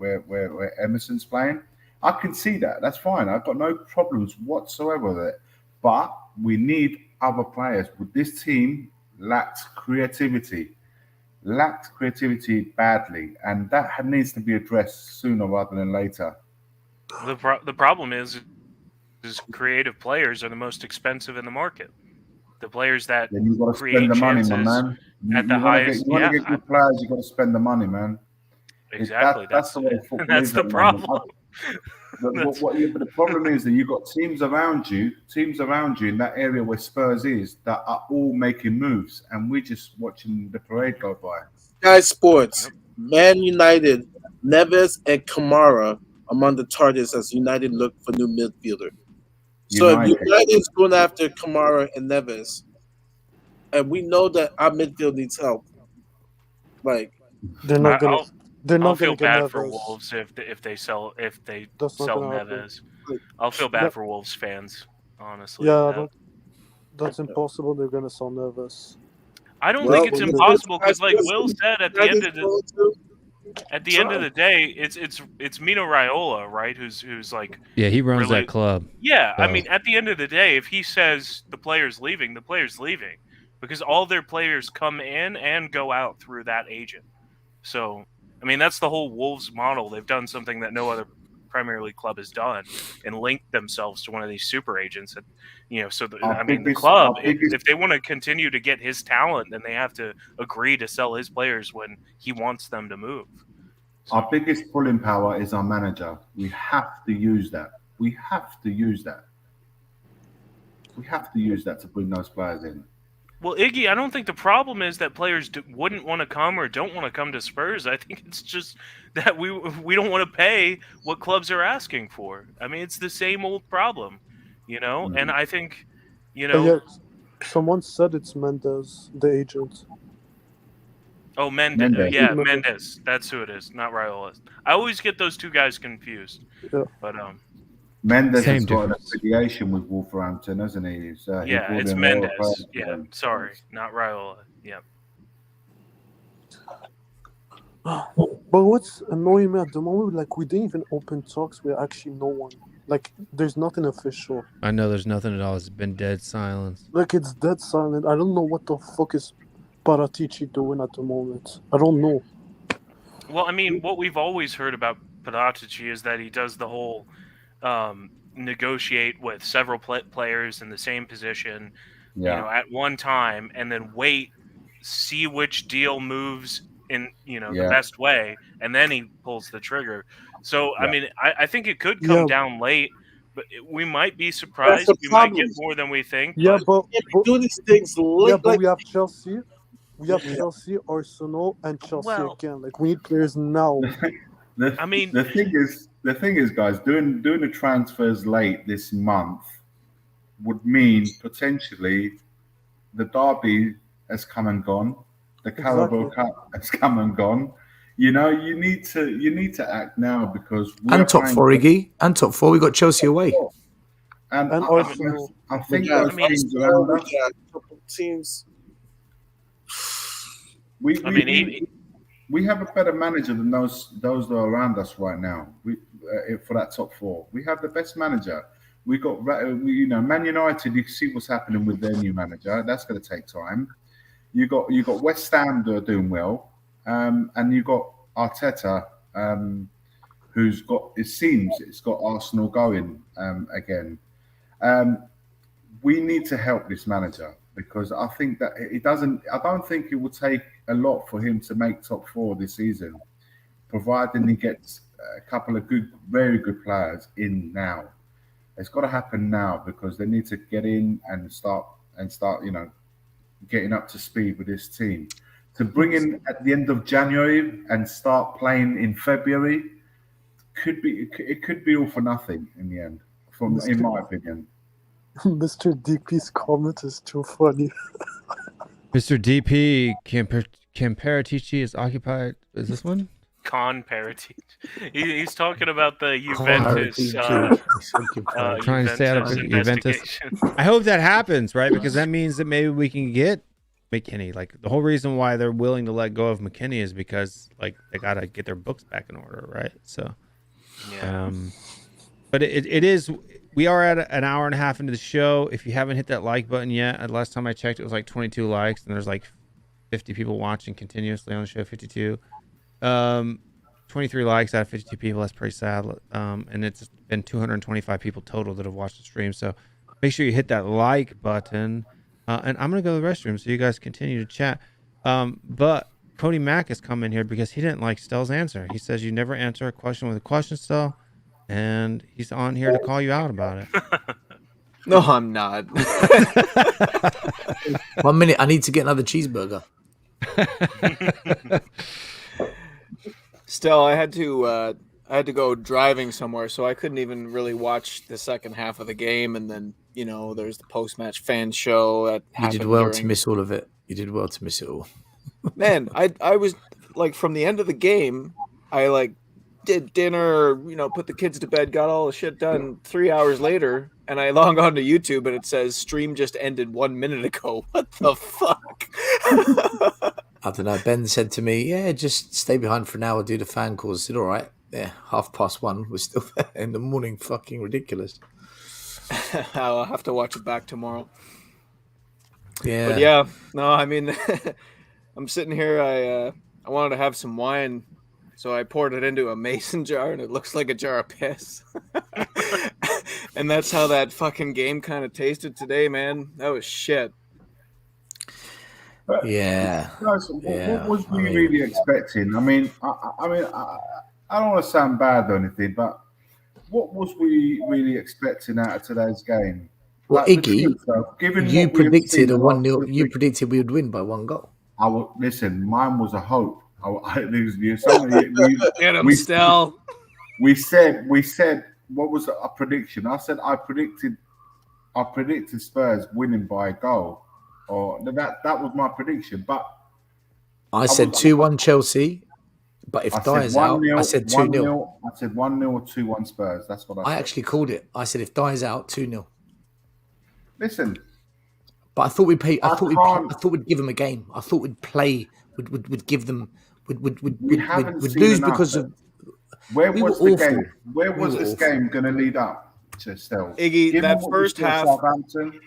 H: Emerson's playing, I can see that. That's fine. I've got no problems whatsoever with it. But we need other players. This team lacked creativity badly, and that needs to be addressed sooner rather than later.
E: The problem is creative players are the most expensive in the market. The players that
H: then you've got to
E: create
H: spend the money,
E: chances
H: my man.
E: at the highest.
H: You want to get good players, you've got to spend the money, man.
E: Exactly.
H: That's the way football
E: that's
H: is
E: the problem.
H: But the problem is that you've got teams around you in that area where Spurs is, that are all making moves, and we're just watching the parade go by.
D: Sky Sports, Man United, Neves and Kamara among the targets as United look for new midfielder. So if United's going after Kamara and Neves, and we know that our midfield needs help, like
G: they're not going to.
E: I'll feel bad for Wolves if they sell Neves. I'll feel bad for Wolves fans, honestly.
G: Yeah, that's impossible. They're going to sell Neves.
E: I don't think it's impossible because, like Will said, at the end of the day, it's Mino Raiola, right? Who's like
B: he runs that club.
E: Yeah, so. I mean, at the end of the day, if he says the player's leaving, the player's leaving because all their players come in and go out through that agent. So. I mean, that's the whole Wolves model. They've done something that no other Premier League club has done and linked themselves to one of these super agents. And, the club, if they want to continue to get his talent, then they have to agree to sell his players when he wants them to move.
H: So, our biggest pulling power is our manager. We have to use that. We have to use that to bring those players in.
E: Well, Iggy, I don't think the problem is that players wouldn't want to come or don't want to come to Spurs. I think it's just that we don't want to pay what clubs are asking for. I mean, it's the same old problem, Mm-hmm. And I think,
G: someone said it's Mendes, the agent.
E: Oh, Mendes. Yeah, Mendes. That's who it is, not Raiola. I always get those two guys confused.
G: Yeah.
E: But
H: Mendes has got an affiliation with Wolverhampton, hasn't he?
E: It's Mendes. Yeah, sorry, not Raiola. Yeah.
G: But what's annoying me at the moment, like we didn't even open talks with actually no one. Like there's nothing official.
B: I know there's nothing at all. It's been dead silence.
G: Like it's dead silent. I don't know what the fuck is Paratici doing at the moment. I don't know.
E: Well, I mean, what we've always heard about Paratici is that he does the whole negotiate with several players in the same position, at one time, and then see which deal moves in, the best way, and then he pulls the trigger. So, I mean, I think it could come down late, but we might be surprised. We might get more than we think.
G: Yeah, but
D: do these things late.
G: Yeah, but we have Chelsea. We have Chelsea, Arsenal, and Chelsea again. Like we need players now.
H: The thing is, guys, doing the transfers late this month would mean potentially the derby has come and gone, the Carabao Cup has come and gone. You need to act now because
F: and top four, Iggy, and top four. We got Chelsea away,
H: and Arsenal. I think those teams around us.
D: Teams.
H: We have a better manager than those that are around us right now. For that top four, we have the best manager. We got, Man United. You can see what's happening with their new manager. That's going to take time. You got West Ham that are doing well, and you got Arteta, who's got. It seems it's got Arsenal going again. We need to help this manager because I think that it doesn't. I don't think it will take a lot for him to make top four this season, providing he gets a couple of very good players in now. It's got to happen now because they need to get in and start, getting up to speed with this team. To bring in at the end of January and start playing in February, it could be all for nothing in the end, in my opinion.
G: Mr. DP's comment is too funny.
B: Mr. DP, Paratici is occupied. Is this one?
E: Con Paratici. He's talking about the Juventus.
B: Trying to stay out of Juventus.
E: investigation.
B: I hope that happens, right? Because that means that maybe we can get McKinney. Like the whole reason why they're willing to let go of McKinney is because like they gotta get their books back in order, right? So,
E: Yeah.
B: but it is. We are at an hour and a half into the show. If you haven't hit that like button yet, last time I checked, it was like 22 likes, and there's like 50 people watching continuously on the show. 52, 23 likes out of 52 people. That's pretty sad. And it's been 225 people total that have watched the stream. So make sure you hit that like button. And I'm gonna go to the restroom, so you guys continue to chat. But Cody Mack has come in here because he didn't like Stell's answer. He says you never answer a question with a question, Stell. And he's on here to call you out about it.
I: No, I'm not.
F: 1 minute, I need to get another cheeseburger.
I: Still, I had to go driving somewhere, so I couldn't even really watch the second half of the game. And then, there's the post-match fan show that
F: You
I: happened
F: did well to
I: during-
F: miss all of it. You did well to miss it all.
I: Man, I was like, from the end of the game, I like did dinner, put the kids to bed, got all the shit done. 3 hours later, and I log on to YouTube and it says stream just ended 1 minute ago. What the fuck?
F: I don't know. Ben said to me, "Yeah, just stay behind for an hour, do the fan calls." I said, "All right." Yeah, 1:30. We're still there in the morning. Fucking ridiculous.
I: I'll have to watch it back tomorrow.
F: Yeah.
I: But yeah, no, I mean, I'm sitting here. I wanted to have some wine, so I poured it into a mason jar, and it looks like a jar of piss. And that's how that fucking game kind of tasted today, man. That was shit.
F: Yeah.
H: Guys, what was we really expecting? I mean, I don't want to sound bad or anything, but what was we really expecting out of today's game?
F: Well,
H: the
F: Iggy,
H: truth, though, given
F: you
H: what we have
F: predicted
H: seen
F: a
H: the
F: 1-0.
H: last
F: You
H: 2
F: predicted we would win by 1 goal.
H: listen. Mine was a hope.
I: Get him, Stell.
H: We said what was a prediction? I said I predicted Spurs winning by a goal, or that was my prediction. But
F: I said 2-1 Chelsea, but if
H: I said
F: Dyer's out,
H: 1-0,
F: I said 2-0.
H: 1-0. I said 1-0 or 2-1 Spurs. That's what I
F: I
H: said.
F: actually called it. I said if Dyer's out, 2-0.
H: Listen,
F: But I thought we'd play. I
H: can't-
F: thought we'd give them a game. I thought we'd play. Would give them. Would
H: haven't seen
F: lose
H: enough
F: because
H: of-
F: of.
H: where
F: We
H: was
F: were
H: the
F: awful.
H: game? Where
F: We
H: was
F: were
H: this
F: awful.
H: game going to lead up to? Still,
I: Iggy,
H: Given
I: that
H: what we
I: first
H: saw at
I: half-
H: Southampton,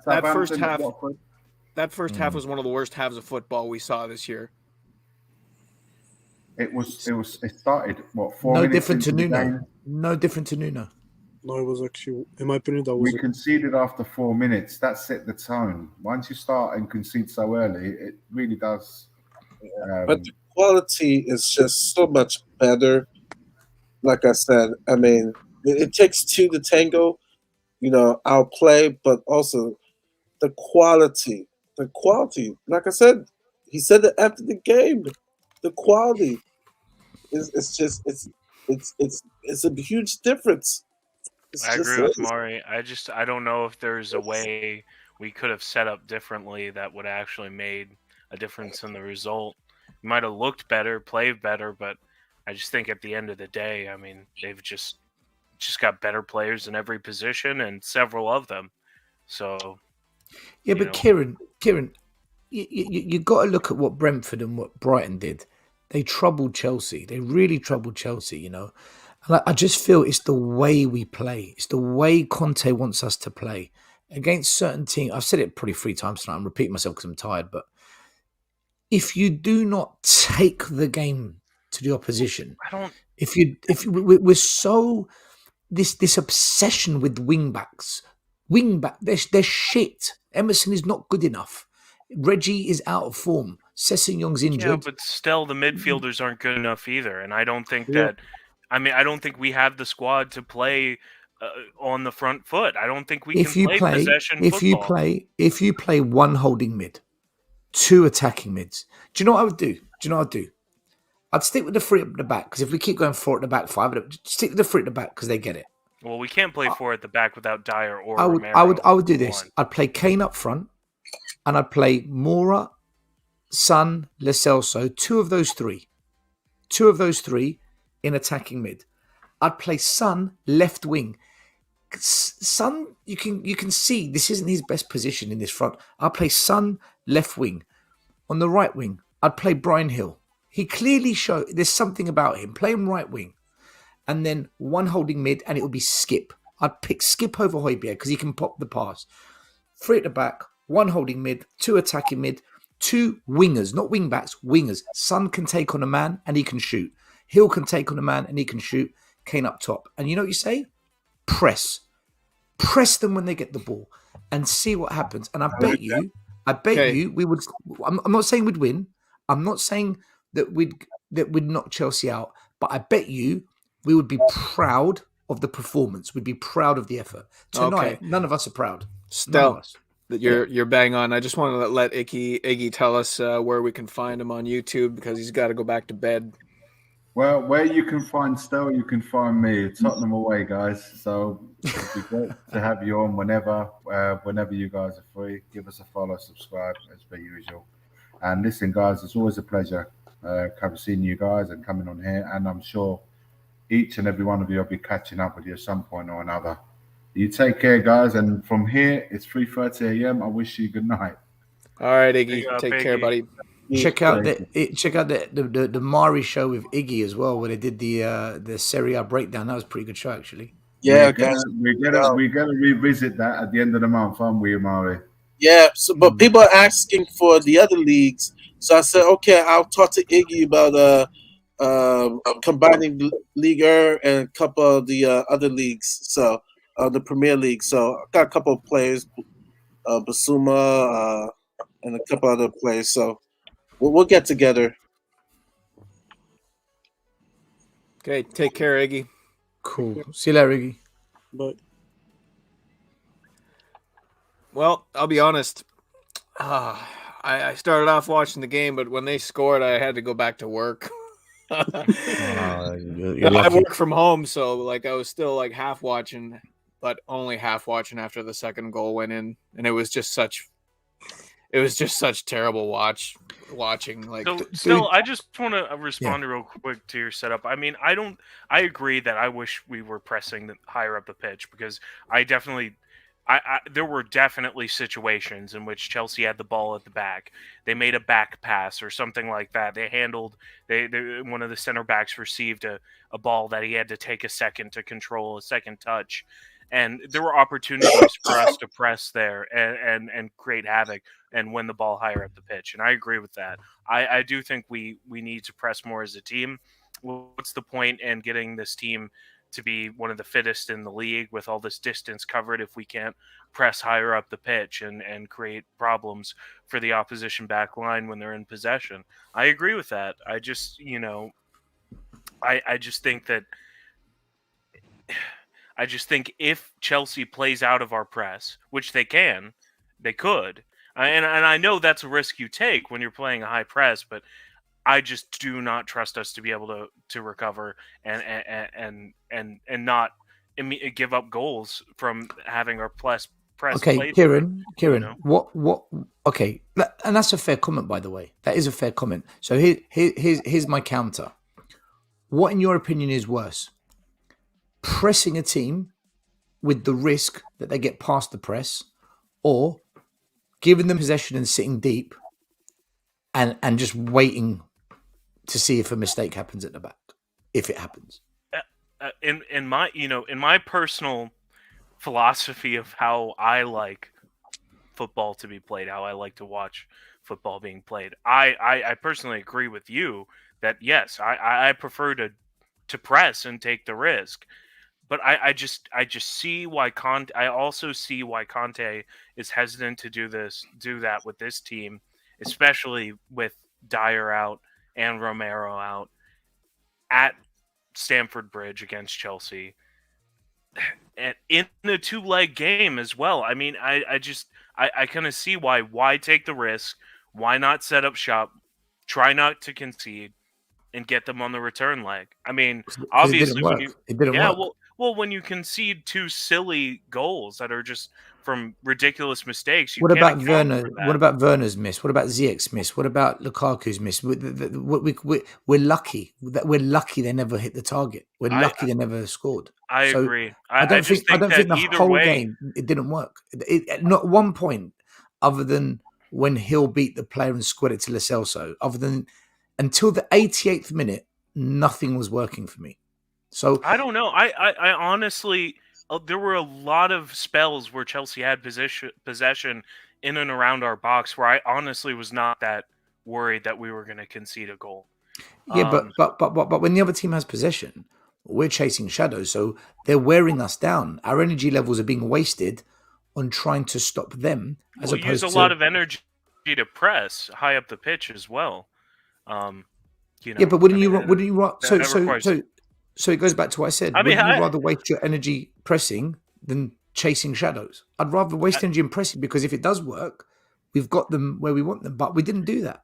I: that first
H: at
I: half-
H: Watford,
I: That first half was one of the worst halves of football we saw this year.
H: It started what 4
F: No
H: minutes
F: different to
H: into the
F: Nuno.
H: game.
F: No different to Nuno.
G: No, it was actually, in my opinion, that was
H: We conceded after 4 minutes. That set the tone. Once you start and concede so early, it really does.
D: But the quality is just so much better. Like I said, I mean, it takes two to tango. Our play, but also the quality. The quality. Like I said, he said it after the game. The quality it's a huge difference. It's
E: I
D: just
E: agree with
D: is.
E: Maury. I don't know if there's a way we could have set up differently that would actually made a difference in the result. We might have looked better, played better, but I just think at the end of the day, I mean, they've just got better players in every position and several of them. So
F: Yeah,
E: you
F: but
E: know.
F: Kieran, you got to look at what Brentford and what Brighton did. They troubled Chelsea. They really troubled Chelsea. And I just feel it's the way we play. It's the way Conte wants us to play against certain teams. I've said it probably 3 times tonight. I'm repeating myself because I'm tired. But if you do not take the game to the opposition, we're so this obsession with wing backs. They're shit. Emerson is not good enough. Reggie is out of form. Sessegnon's injured.
E: Yeah, but still, the midfielders aren't good enough either, and I don't think
G: Yeah.
E: that. I mean, I don't think we have the squad to play on the front foot. I don't think we
F: if
E: can
F: you
E: play
F: play,
E: possession
F: if you
E: football.
F: play, if you play 1 holding mid, 2 attacking mids, do you know what I would do? I'd stick with the three at the back because if we keep going four at the back, five, stick with the three at the back because they get it.
E: Well, we can't play four at the back without Dyer or
F: I
E: Romero.
F: would do this.
E: One.
F: I'd play Kane up front, and I'd play Mora, Son, Lo Celso, two of those three in attacking mid. I'd play Son left wing. Son, you can see this isn't his best position in this front. I'll play Son left wing. On the right wing, I'd play Bryan Hill. He clearly showed there's something about him. Play him right wing. And then one holding mid, and it would be Skip. I'd pick Skip over Højbjerg because he can pop the pass. Three at the back, one holding mid, two attacking mid, two wingers, not wing backs, wingers. Son can take on a man and he can shoot. Hill can take on a man and he can shoot. Kane up top. And you know what you say? Press. Press them when they get the ball and see what happens. And I bet you, we would. I'm not saying we'd win. I'm not saying that we'd knock Chelsea out. But I bet you we would be proud of the performance. We'd be proud of the effort. Tonight, none of us are proud.
I: Still, you're bang on. I just want to let Iggy tell us where we can find him on YouTube because he's got to go back to bed.
H: Well, where you can find Stel, you can find me. Tottenham away, guys. So it'd be great to have you on whenever you guys are free. Give us a follow, subscribe as per usual. And listen, guys, it's always a pleasure seeing you guys and coming on here. And I'm sure each and every one of you will be catching up with you at some point or another. You take care, guys. And from here, it's 3:30 a.m. I wish you good night.
I: All right, Iggy. Take care, buddy.
F: Check out the Mari show with Iggy as well, where they did the Serie A breakdown. That was a pretty good show, actually.
D: Yeah,
H: we gotta revisit that at the end of the month, aren't we, Mari?
D: Yeah. So, but people are asking for the other leagues, so I said, okay, I'll talk to Iggy about combining Liga and a couple of the other leagues. So the Premier League. So I got a couple of players, Basuma, and a couple other players. So we'll get together.
I: Okay, take care, Iggy.
F: Cool. See you later, Iggy.
G: Bye.
I: Well, I'll be honest. I started off watching the game, but when they scored, I had to go back to work. I work from home, so like I was still like half watching, but only half watching after the second goal went in, and it was just such terrible watching. Like,
E: so, still, I just want to respond real quick to your setup. I mean, I agree that I wish we were pressing higher up the pitch because there were definitely situations in which Chelsea had the ball at the back. They made a back pass or something like that. They one of the center backs received a ball that he had to take a second to control, a second touch. And there were opportunities for us to press there and create havoc and win the ball higher up the pitch. And I agree with that. I do think we need to press more as a team. What's the point in getting this team to be one of the fittest in the league with all this distance covered if we can't press higher up the pitch and create problems for the opposition back line when they're in possession? I agree with that. I just, I just think that if Chelsea plays out of our press, which they could, and I know that's a risk you take when you're playing a high press, but I just do not trust us to be able to recover and not give up goals from having our press.
F: Okay, Kieran, what? Okay, and that's a fair comment, by the way. That is a fair comment. So here's my counter. What, in your opinion, is worse? Pressing a team with the risk that they get past the press, or giving them possession and sitting deep and just waiting to see if a mistake happens at the back, if it happens.
E: In my personal philosophy of how I like football to be played, how I like to watch football being played, I personally agree with you that yes, I prefer to press and take the risk. But I just see why I also see why Conte is hesitant to do that with this team, especially with Dyer out and Romero out at Stamford Bridge against Chelsea, and in a two-leg game as well. I mean, I kind of see why take the risk, why not set up shop, try not to concede, and get them on the return leg. I mean,
F: 'Cause it
E: obviously,
F: didn't work. It didn't
E: yeah,
F: work.
E: well, when you concede 2 silly goals that are just from ridiculous mistakes, you
F: What
E: can't
F: about
E: account
F: Werner?
E: for that.
F: What about Werner's miss? What about Ziyech's miss? What about Lukaku's miss? We're lucky they never hit the target. We're
E: I-
F: lucky they never scored.
E: I
F: So
E: agree.
F: I don't think
E: that
F: the
E: either
F: whole
E: way,
F: game it didn't work. Not one point, other than when Hill beat the player and squared it to Lo Celso. Other than until the 88th minute, nothing was working for me. So
E: I don't know. I honestly, there were a lot of spells where Chelsea had possession in and around our box where I honestly was not that worried that we were going to concede a goal.
F: yeah, but when the other team has possession, we're chasing shadows, so they're wearing us down. Our energy levels are being wasted on trying to stop them, as
E: We'll use
F: opposed
E: a lot of energy to press high up the pitch as well. You know,
F: yeah, but wouldn't
E: I
F: you?
E: mean,
F: Wouldn't you? So
E: that requires-
F: so it goes back to what I said.
E: I mean,
F: Wouldn't you rather waste your energy pressing than chasing shadows? I'd rather waste energy in pressing, because if it does work, we've got them where we want them. But we didn't do that.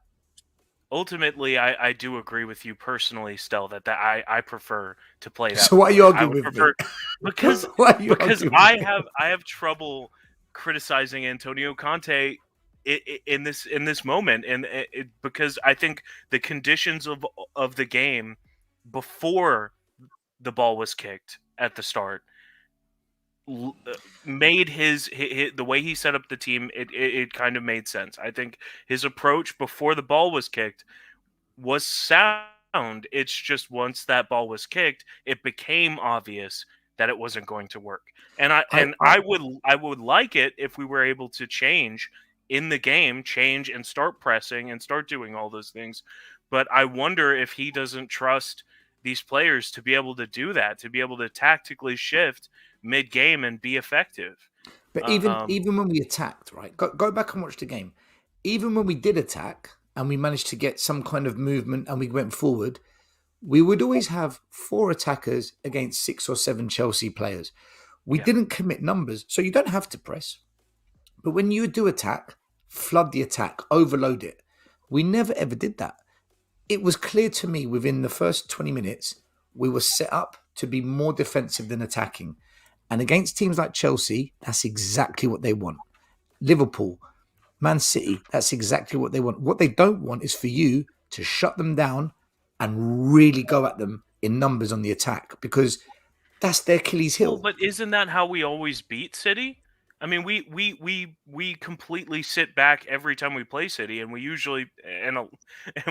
E: Ultimately, I do agree with you personally, Stel, that I prefer to play that.
F: So why are you
E: I
F: arguing
E: would
F: with
E: prefer,
F: me?
E: because
F: Why are you
E: because
F: arguing
E: I
F: with me?
E: have trouble criticizing Antonio Conte in this moment, and because I think the conditions of the game before the ball was kicked at the start made his the way he set up the team, it kind of made sense. I think his approach before the ball was kicked was sound. It's just once that ball was kicked, it became obvious that it wasn't going to work. And I would like it if we were able to change in the game, change and start pressing and start doing all those things. But I wonder if he doesn't trust these players to be able to do that, to be able to tactically shift mid-game and be effective.
F: But even when we attacked, right? Go back and watch the game. Even when we did attack and we managed to get some kind of movement and we went forward, we would always have 4 attackers against 6 or 7 Chelsea players. We didn't commit numbers, so you don't have to press. But when you do attack, flood the attack, overload it. We never ever did that. It was clear to me within the first 20 minutes, we were set up to be more defensive than attacking. And against teams like Chelsea, that's exactly what they want. Liverpool, Man City, that's exactly what they want. What they don't want is for you to shut them down and really go at them in numbers on the attack, because that's their Achilles heel.
E: Well, but isn't that how we always beat City? I mean, we completely sit back every time we play City, and we usually and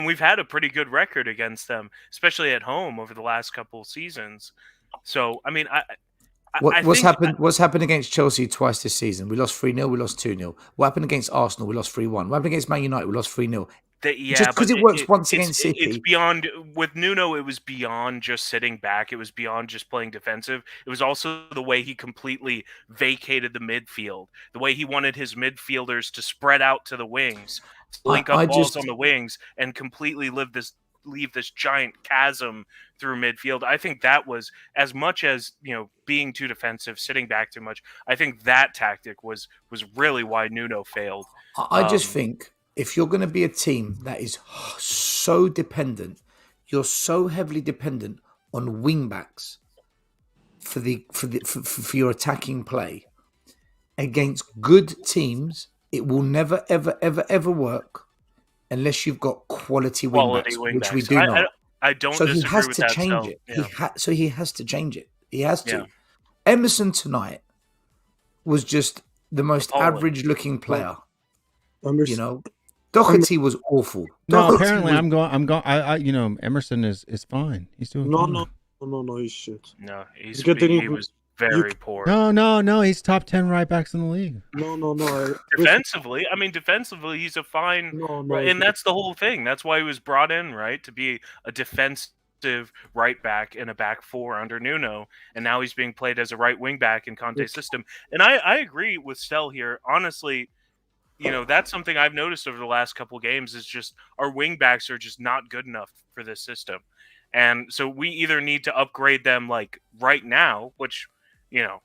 E: we've had a pretty good record against them, especially at home over the last couple of seasons. So, I mean,
F: What's happened against Chelsea twice this season? We lost 3-0, we lost 2-0. What happened against Arsenal? We lost 3-1. What happened against Man United? We lost 3-0. Just because it works once against City.
E: It's beyond, with Nuno, it was beyond just sitting back. It was beyond just playing defensive. It was also the way he completely vacated the midfield, the way he wanted his midfielders to spread out to the wings, to link up balls on the wings, and completely leave this giant chasm through midfield. I think that was, as much as, you know, being too defensive, sitting back too much, I think that tactic was really why Nuno failed.
F: I just think if you're going to be a team that is so dependent, you're so heavily dependent on wing backs for your attacking play against good teams, it will never ever work unless you've got quality wing backs, which we do not.
E: I don't.
F: So
E: disagree
F: he has
E: with
F: to
E: that
F: change it.
E: Yeah.
F: So he has to change it. He has to.
E: Yeah.
F: Emerson tonight was just the most average looking player.
G: Emerson,
F: you know, Doherty was awful.
B: No, apparently I'm going. I you know, Emerson is fine. He's doing fine.
G: No, he's shit.
E: No, he was very poor.
B: No, he's top 10 right backs in the league.
G: No.
E: Defensively, he's a fine, and that's the whole thing. That's why he was brought in, right, to be a defensive right back in a back four under Nuno, and now he's being played as a right wing back in Conte's system. And I agree with Stel here. Honestly, you know, that's something I've noticed over the last couple of games is just our wing backs are just not good enough for this system. And so we either need to upgrade them like right now, which, you know,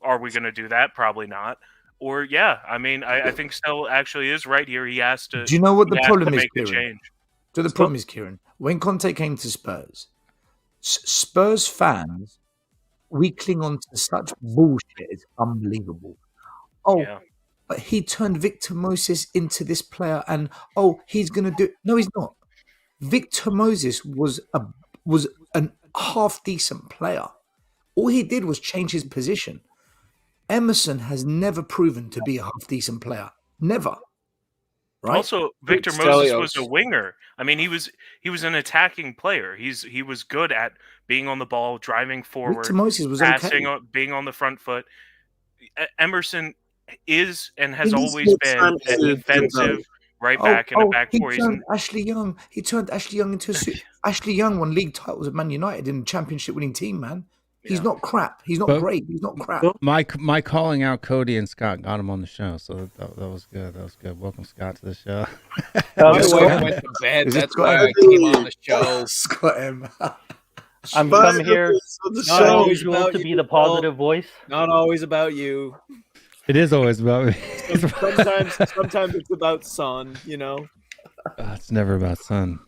E: are we going to do that? Probably not. Or, I think Stel actually is right here. He has to.
F: Do you know what the problem is,
E: make a
F: Kieran?
E: change.
F: So the problem is, Kieran, when Conte came to Spurs, Spurs fans, we cling on to such bullshit. It's unbelievable. Oh,
E: Yeah.
F: but he turned Victor Moses into this player, and he's gonna do. No, he's not. Victor Moses was an half decent player. All he did was change his position. Emerson has never proven to be a half decent player. Never. Right?
E: Also, Victor Moses was a winger. I mean, he was an attacking player. He was good at being on the ball, driving forward,
F: Victor Moses was
E: passing,
F: okay.
E: being on the front foot. Emerson is and has
D: He needs
E: always
D: more
E: been
D: time
E: an
D: to
E: defensive right back in a back four.
F: He turned Ashley Young into Ashley Young won league titles at Man United in championship winning team, man. He's not crap. He's not great. He's not crap.
B: My calling out Cody and Scott got him on the show, so that was good. That was good. Welcome, Scott, to the show.
I: My wife went to bed. That's why I came on the show.
F: Scott M.
J: I'm come here
I: Not always
J: usual
I: about
J: to be
I: you,
J: the positive voice.
I: Not always about you.
B: It is always about me.
I: Sometimes it's about Son. You know.
B: It's never about Son.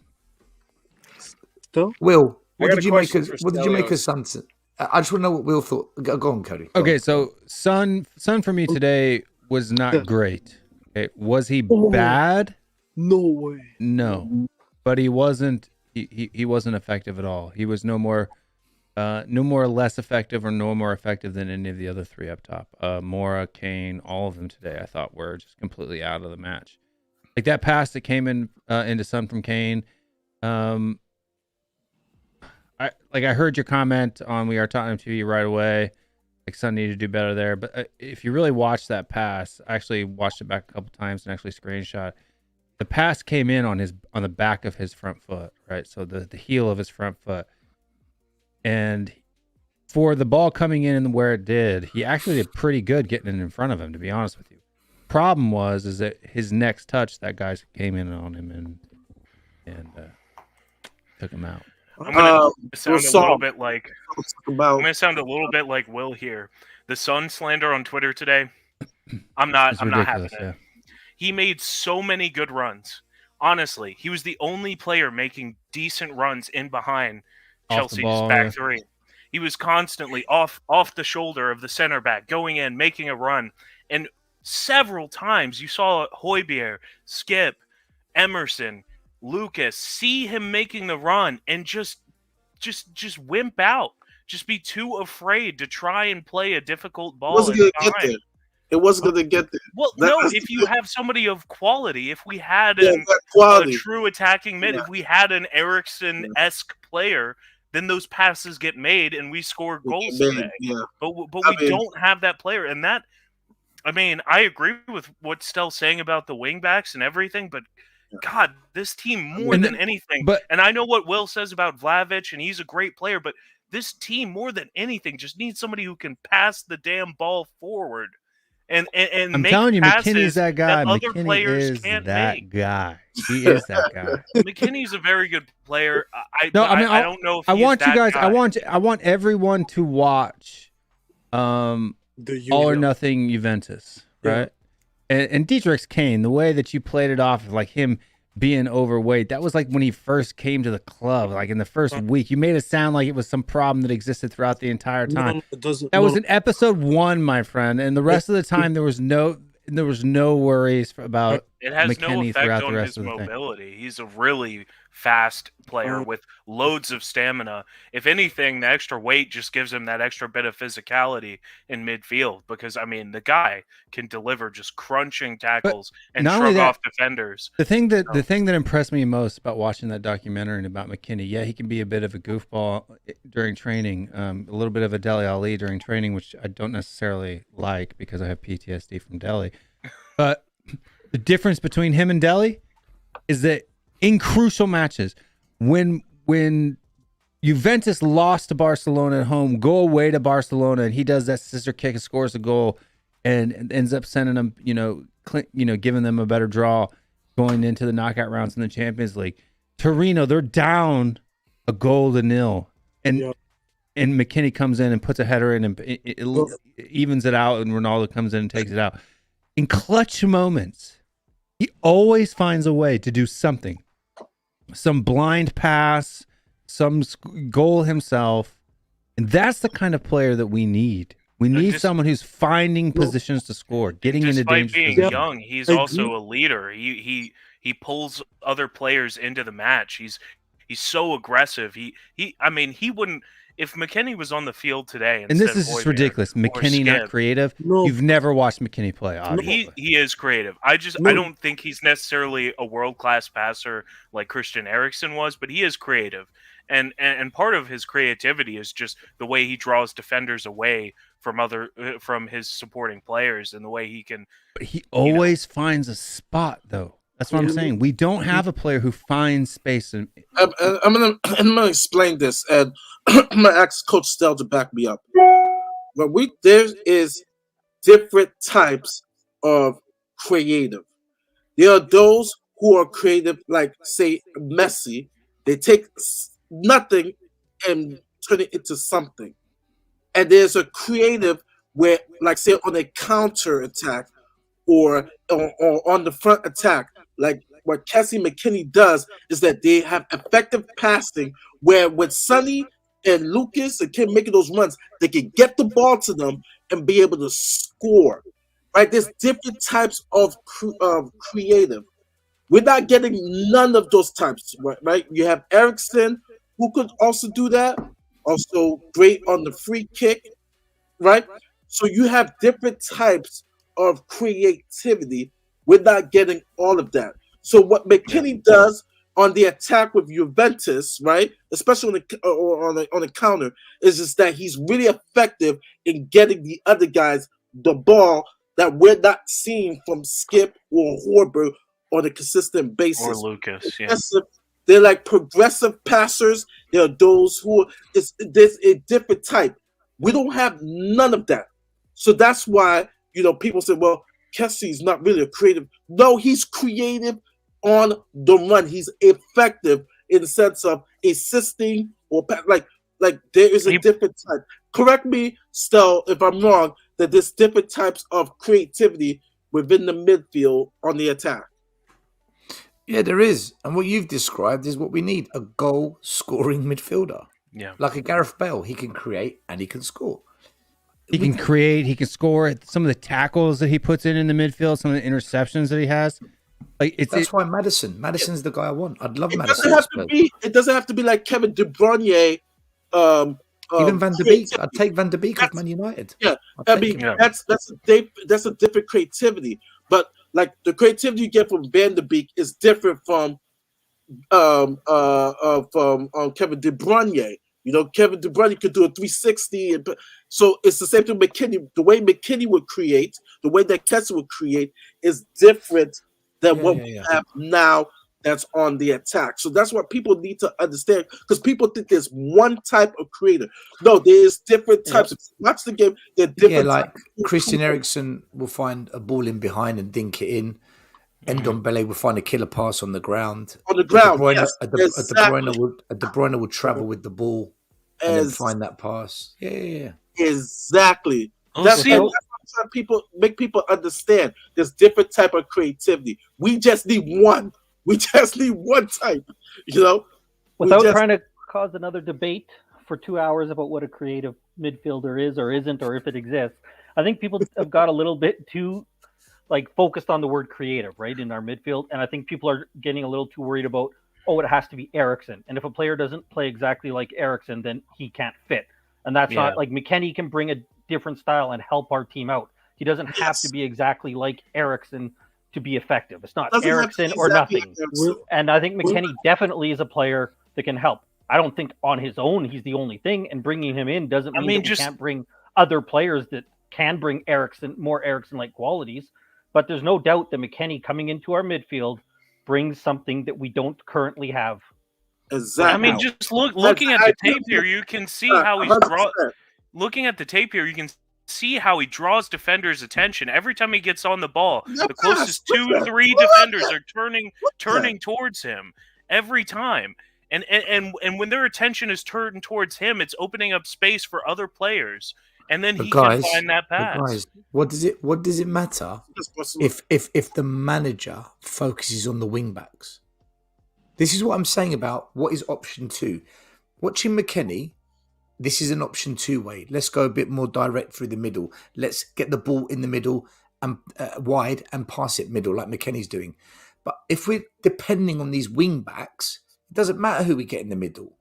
F: Will,
I: I
F: what
I: got
F: did
I: a
F: you make
I: question
F: of
I: for
F: what did you make of
I: Stelios.
F: Son? I just want to know what Will thought. Go on, Cody. Go
B: Okay,
F: on.
B: so Son for me today was not great. Okay, was he bad?
G: No way.
B: No, but he wasn't. He wasn't effective at all. He was no more less effective or no more effective than any of the other three up top. Mora, Kane, all of them today I thought were just completely out of the match. Like that pass that came in into Son from Kane. I heard your comment on We Are Tottenham TV right away. Like Son needed to do better there, but if you really watch that pass, I actually watched it back a couple times and actually screenshot. The pass came in on the back of his front foot, right? So the heel of his front foot, and for the ball coming in where it did, he actually did pretty good getting it in front of him. To be honest with you, problem is that his next touch, that guy came in on him and took him out.
E: I'm gonna sound a little bit like Will here. The Son slander on Twitter today. I'm not having it.
B: Yeah.
E: He made so many good runs. Honestly, he was the only player making decent runs in behind Chelsea's back three. He was constantly off the shoulder of the center back, going in, making a run. And several times you saw Højbjerg, Skip, Emerson, Lucas see him making the run and just wimp out. Just be too afraid to try and play a difficult ball.
D: It wasn't going to get there.
E: Well, if you have somebody of quality, if we had a true attacking mid, if we had an Eriksen-esque player, then those passes get made and we score goals today.
D: Yeah.
E: But we don't have that player. And that, I mean, I agree with what Stel's saying about the wingbacks and everything, but God, this team more than anything. And I know what Will says about Vlahovic, and he's a great player, but this team more than anything just needs somebody who can pass the damn ball forward. And
B: I'm telling you, McKinney's that guy. McKinney is that guy. He is that guy.
E: McKinney's a very good player. I don't know if
B: I want you guys.
E: Guy.
B: I want everyone to watch, All or Nothing Juventus, right? And Dietrich's Kane, the way that you played it off of like him being overweight, that was like when he first came to the club, like in the first week. You made it sound like it was some problem that existed throughout the entire time. That was in episode 1, my friend, and the rest of the time there was no worries about
E: it has
B: McKinney
E: no effect
B: throughout
E: on
B: the
E: his
B: rest of the
E: mobility. He's a really fast player with loads of stamina. If anything, the extra weight just gives him that extra bit of physicality in midfield because, I mean, the guy can deliver just crunching tackles and shrug off defenders.
B: The thing that impressed me most about watching that documentary and about McKinney, he can be a bit of a goofball during training, a little bit of a Dele Alli during training, which I don't necessarily like because I have PTSD from Dele. But the difference between him and Dele is that in crucial matches, when Juventus lost to Barcelona at home, go away to Barcelona, and he does that scissor kick and scores a goal, and ends up sending them, giving them a better draw going into the knockout rounds in the Champions League. Torino, they're down 1-0, and McKinney comes in and puts a header in and it evens it out, and Ronaldo comes in and takes it out. In clutch moments, he always finds a way to do something. some blind pass, some goal himself. And that's the kind of player that we need. We need someone who's finding positions to score, getting into dangerous
E: being
B: positions.
E: young, he's also a leader. He pulls other players into the match. He's so aggressive. He wouldn't, if McKennie was on the field today.
B: And this is just ridiculous. McKennie not creative.
G: No.
B: You've never watched McKennie play, obviously.
E: He is creative. I don't think he's necessarily a world-class passer like Christian Eriksen was, but he is creative. And part of his creativity is just the way he draws defenders away from his supporting players, and the way he can.
B: But he always finds a spot, though. That's what I'm saying. We don't have a player who finds space. I'm
D: gonna explain this, and I'm gonna ask Coach Stell to back me up. But there is different types of creative. There are those who are creative, like say Messi. They take nothing and turn it into something. And there's a creative where, like say on a counter attack or on the front attack, like what Cassie McKinney does is that they have effective passing where with Sonny and Lucas and Kim making those runs, they can get the ball to them and be able to score. Right? There's different types of creative. We're not getting none of those types, right? You have Eriksen, who could also do that. Also great on the free kick, right? So you have different types of creativity. We're not getting all of that. So what McKinney does on the attack with Juventus, right, especially on the counter, is just that he's really effective in getting the other guys the ball that we're not seeing from Skip or Horberg on a consistent basis.
E: Or Lucas, yeah.
D: They're like progressive passers. There are those who there's a different type. We don't have none of that. So that's why, people say, well, Kessie's not really a creative. No, he's creative on the run. He's effective in the sense of assisting or like there is a different type. Correct me, Stel, if I'm wrong, that there's different types of creativity within the midfield on the attack.
F: Yeah, there is. And what you've described is what we need, a goal-scoring midfielder.
E: Yeah.
F: Like a Gareth Bale. He can create and he can score.
B: He can create, he can score. Some of the tackles that he puts in the midfield, some of the interceptions that he has.
F: That's why Madison's the guy I want. I'd love Madison.
D: It doesn't have to be like Kevin De Bruyne.
F: Even Van de Beek. I'd take Van de Beek of Man United.
D: Yeah, that's a different creativity. But like the creativity you get from Van de Beek is different from Kevin De Bruyne. Kevin De Bruyne could do a 360, so it's the same thing with McKinney. The way McKinney would create, the way that Kessler would create, is different than what we have now. That's on the attack. So that's what people need to understand, because people think there's one type of creator. No, there's different types. If you watch the game, there are different.
F: Yeah, like Christian Eriksen will find a ball in behind and dink it in. Ndombele will find a killer pass on the ground.
D: On the ground,
F: De Bruyne would travel with the ball and then find that pass. Yeah.
D: Exactly. That's what people make people understand. There's different type of creativity. We just need one. We just need one type,
J: Without trying to cause another debate for 2 hours about what a creative midfielder is or isn't, or if it exists, I think people have got a little bit too focused on the word creative, right, in our midfield. And I think people are getting a little too worried about, it has to be Eriksen. And if a player doesn't play exactly like Eriksen, then he can't fit. And that's not like McKennie can bring a different style and help our team out. He doesn't have to be exactly like Eriksen to be effective. It's not Eriksen or nothing. And I think McKennie definitely is a player that can help. I don't think on his own he's the only thing, and bringing him in doesn't mean that we can't bring other players that can bring more Eriksen-like qualities. But there's no doubt that McKennie coming into our midfield brings something that we don't currently have.
D: Exactly.
E: Just looking at the tape here, you can see how he's looking at the tape here, you can see how he draws defenders' attention every time he gets on the ball. The closest 2-3 defenders are turning towards him every time. And when their attention is turned towards him, it's opening up space for other players. And then he can find that pass.
F: Guys, what does it matter if the manager focuses on the wing backs? This is what I'm saying about what is option 2. Watching McKennie, this is an option 2 way. Let's go a bit more direct through the middle. Let's get the ball in the middle and wide and pass it middle like McKennie's doing. But if we're depending on these wing backs, it doesn't matter who we get in the middle.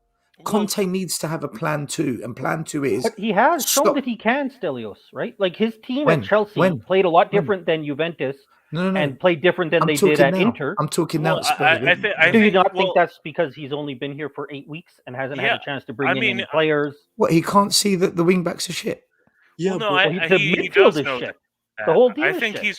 F: Conte needs to have a plan 2, and plan 2 is...
J: But he has shown that he can, Stelios, right? Like his team at Chelsea played a lot different than Juventus. No. And played different than they did at Inter.
F: I'm talking now.
J: Do you not think that's because he's only been here for 8 weeks and hasn't had a chance to bring in any players?
F: What, he can't see that the wing backs are shit?
E: Yeah, he does know
J: shit.
E: That.
J: The whole team
E: I
J: is
E: think
J: shit.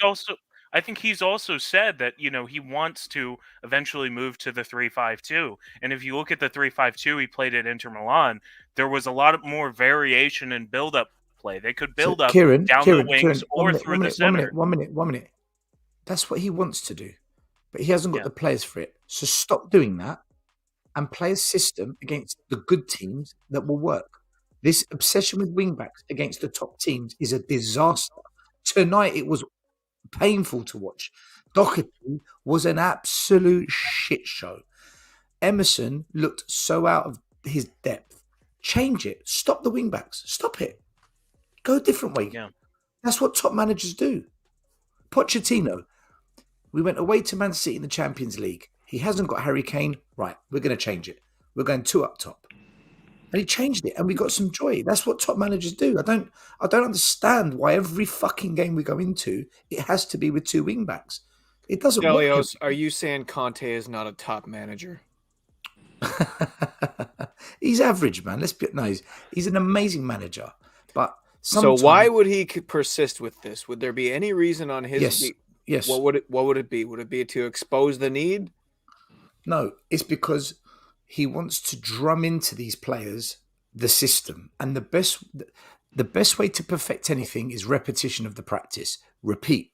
E: I think he's also said that, you know, he wants to eventually move to the 3-5-2. And if you look at the 3-5-2 he played at Inter Milan, there was a lot more variation in build-up play. They could build up down the wings or through the center.
F: One minute. That's what he wants to do, but he hasn't got the players for it. So stop doing that and play a system against the good teams that will work. This obsession with wingbacks against the top teams is a disaster. Tonight it was painful to watch. Doherty was an absolute shit show. Emerson looked so out of his depth. Change it. Stop the wingbacks. Stop it. Go a different way.
E: Yeah.
F: That's what top managers do. Pochettino. We went away to Man City in the Champions League. He hasn't got Harry Kane. Right, we're going to change it. We're going 2 up top. And he changed it, and we got some joy. That's what top managers do. I don't understand why every fucking game we go into, it has to be with 2 wing backs. It doesn't work.
I: Are you saying Conte is not a top manager?
F: He's average, man. He's an amazing manager. But
I: so why would he persist with this? Would there be any reason on his...
F: Yes.
I: What would it be? Would it be to expose the need?
F: No, it's because he wants to drum into these players the system, and the best way to perfect anything is repetition of the practice. Repeat.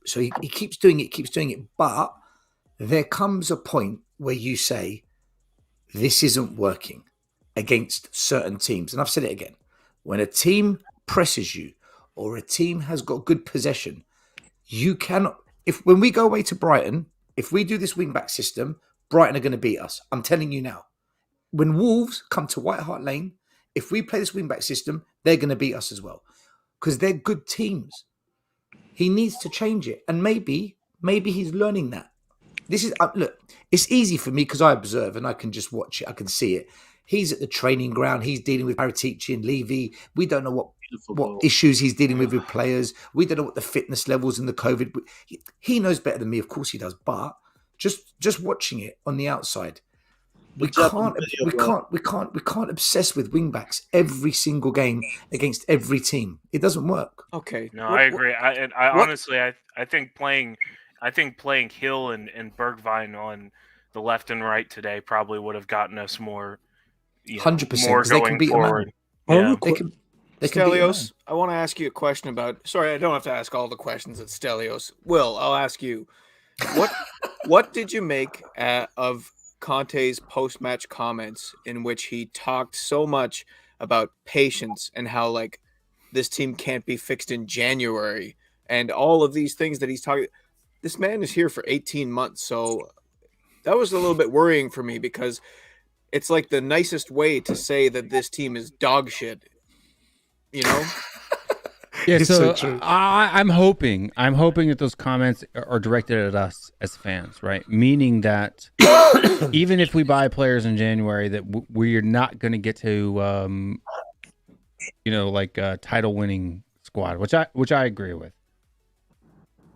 F: So he keeps doing it, but there comes a point where you say, this isn't working against certain teams. And I've said it again. When a team presses you or a team has got good possession, you cannot. When we go away to Brighton, if we do this wing-back system, Brighton are going to beat us. I'm telling you now. When Wolves come to White Hart Lane, if we play this wing-back system, they're going to beat us as well, because they're good teams. He needs to change it, and maybe he's learning that. This is look. It's easy for me because I observe and I can just watch it. I can see it. He's at the training ground. He's dealing with Paratici and Levy. We don't know what issues he's dealing with players. We don't know what the fitness levels and the COVID. He knows better than me. Of course he does. But just watching it on the outside, we can't obsess with wingbacks every single game against every team. It doesn't work.
I: Okay.
E: No, I agree. I honestly, I think playing Hill and Bergwijn on the left and right today probably would have gotten us more.
F: 100%.
E: More
F: they can
E: going forward.
F: Yeah. They can
I: Stelios, I want to ask you a question about. Sorry, I don't have to ask all the questions at Stelios. Will, I'll ask you. What did you make of Conte's post-match comments in which he talked so much about patience and how like this team can't be fixed in January and all of these things that he's talking? This man is here for 18 months, so that was a little bit worrying for me because it's like the nicest way to say that this team is dog shit, you know?
B: Yeah, so I'm hoping that those comments are directed at us as fans, right? Meaning that even if we buy players in January, that we're not going to get to, title-winning squad, which I agree with.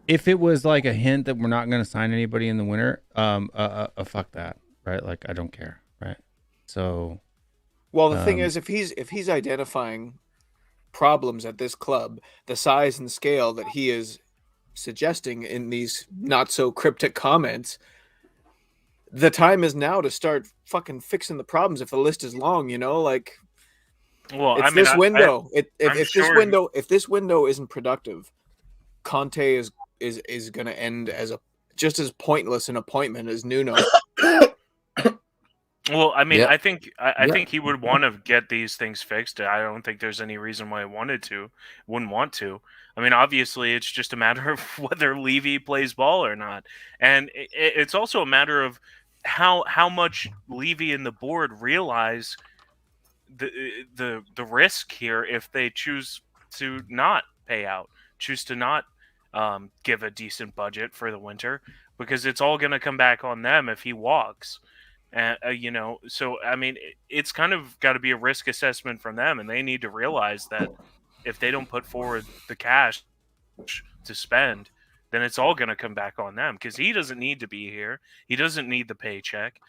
B: If it was like a hint that we're not going to sign anybody in the winter, fuck that, right? Like I don't care, right? So,
I: well, the thing is, if he's identifying problems at this club, the size and scale that he is suggesting in these not so cryptic comments, the time is now to start fucking fixing the problems. If the list is long, you know, like,
E: well,
I: it's this window. If this window isn't productive, Conte is going to end as just as pointless an appointment as Nuno.
E: Well, I mean, I think he would want to get these things fixed. I don't think there's any reason why he wouldn't want to. I mean, obviously, it's just a matter of whether Levy plays ball or not, and it's also a matter of how much Levy and the board realize the risk here if they choose to not pay out, choose to not give a decent budget for the winter, because it's all going to come back on them if he walks. You know, so I mean, it's kind of got to be a risk assessment from them, and they need to realize that if they don't put forward the cash to spend, then it's all going to come back on them, because he doesn't need to be here. He doesn't need the paycheck.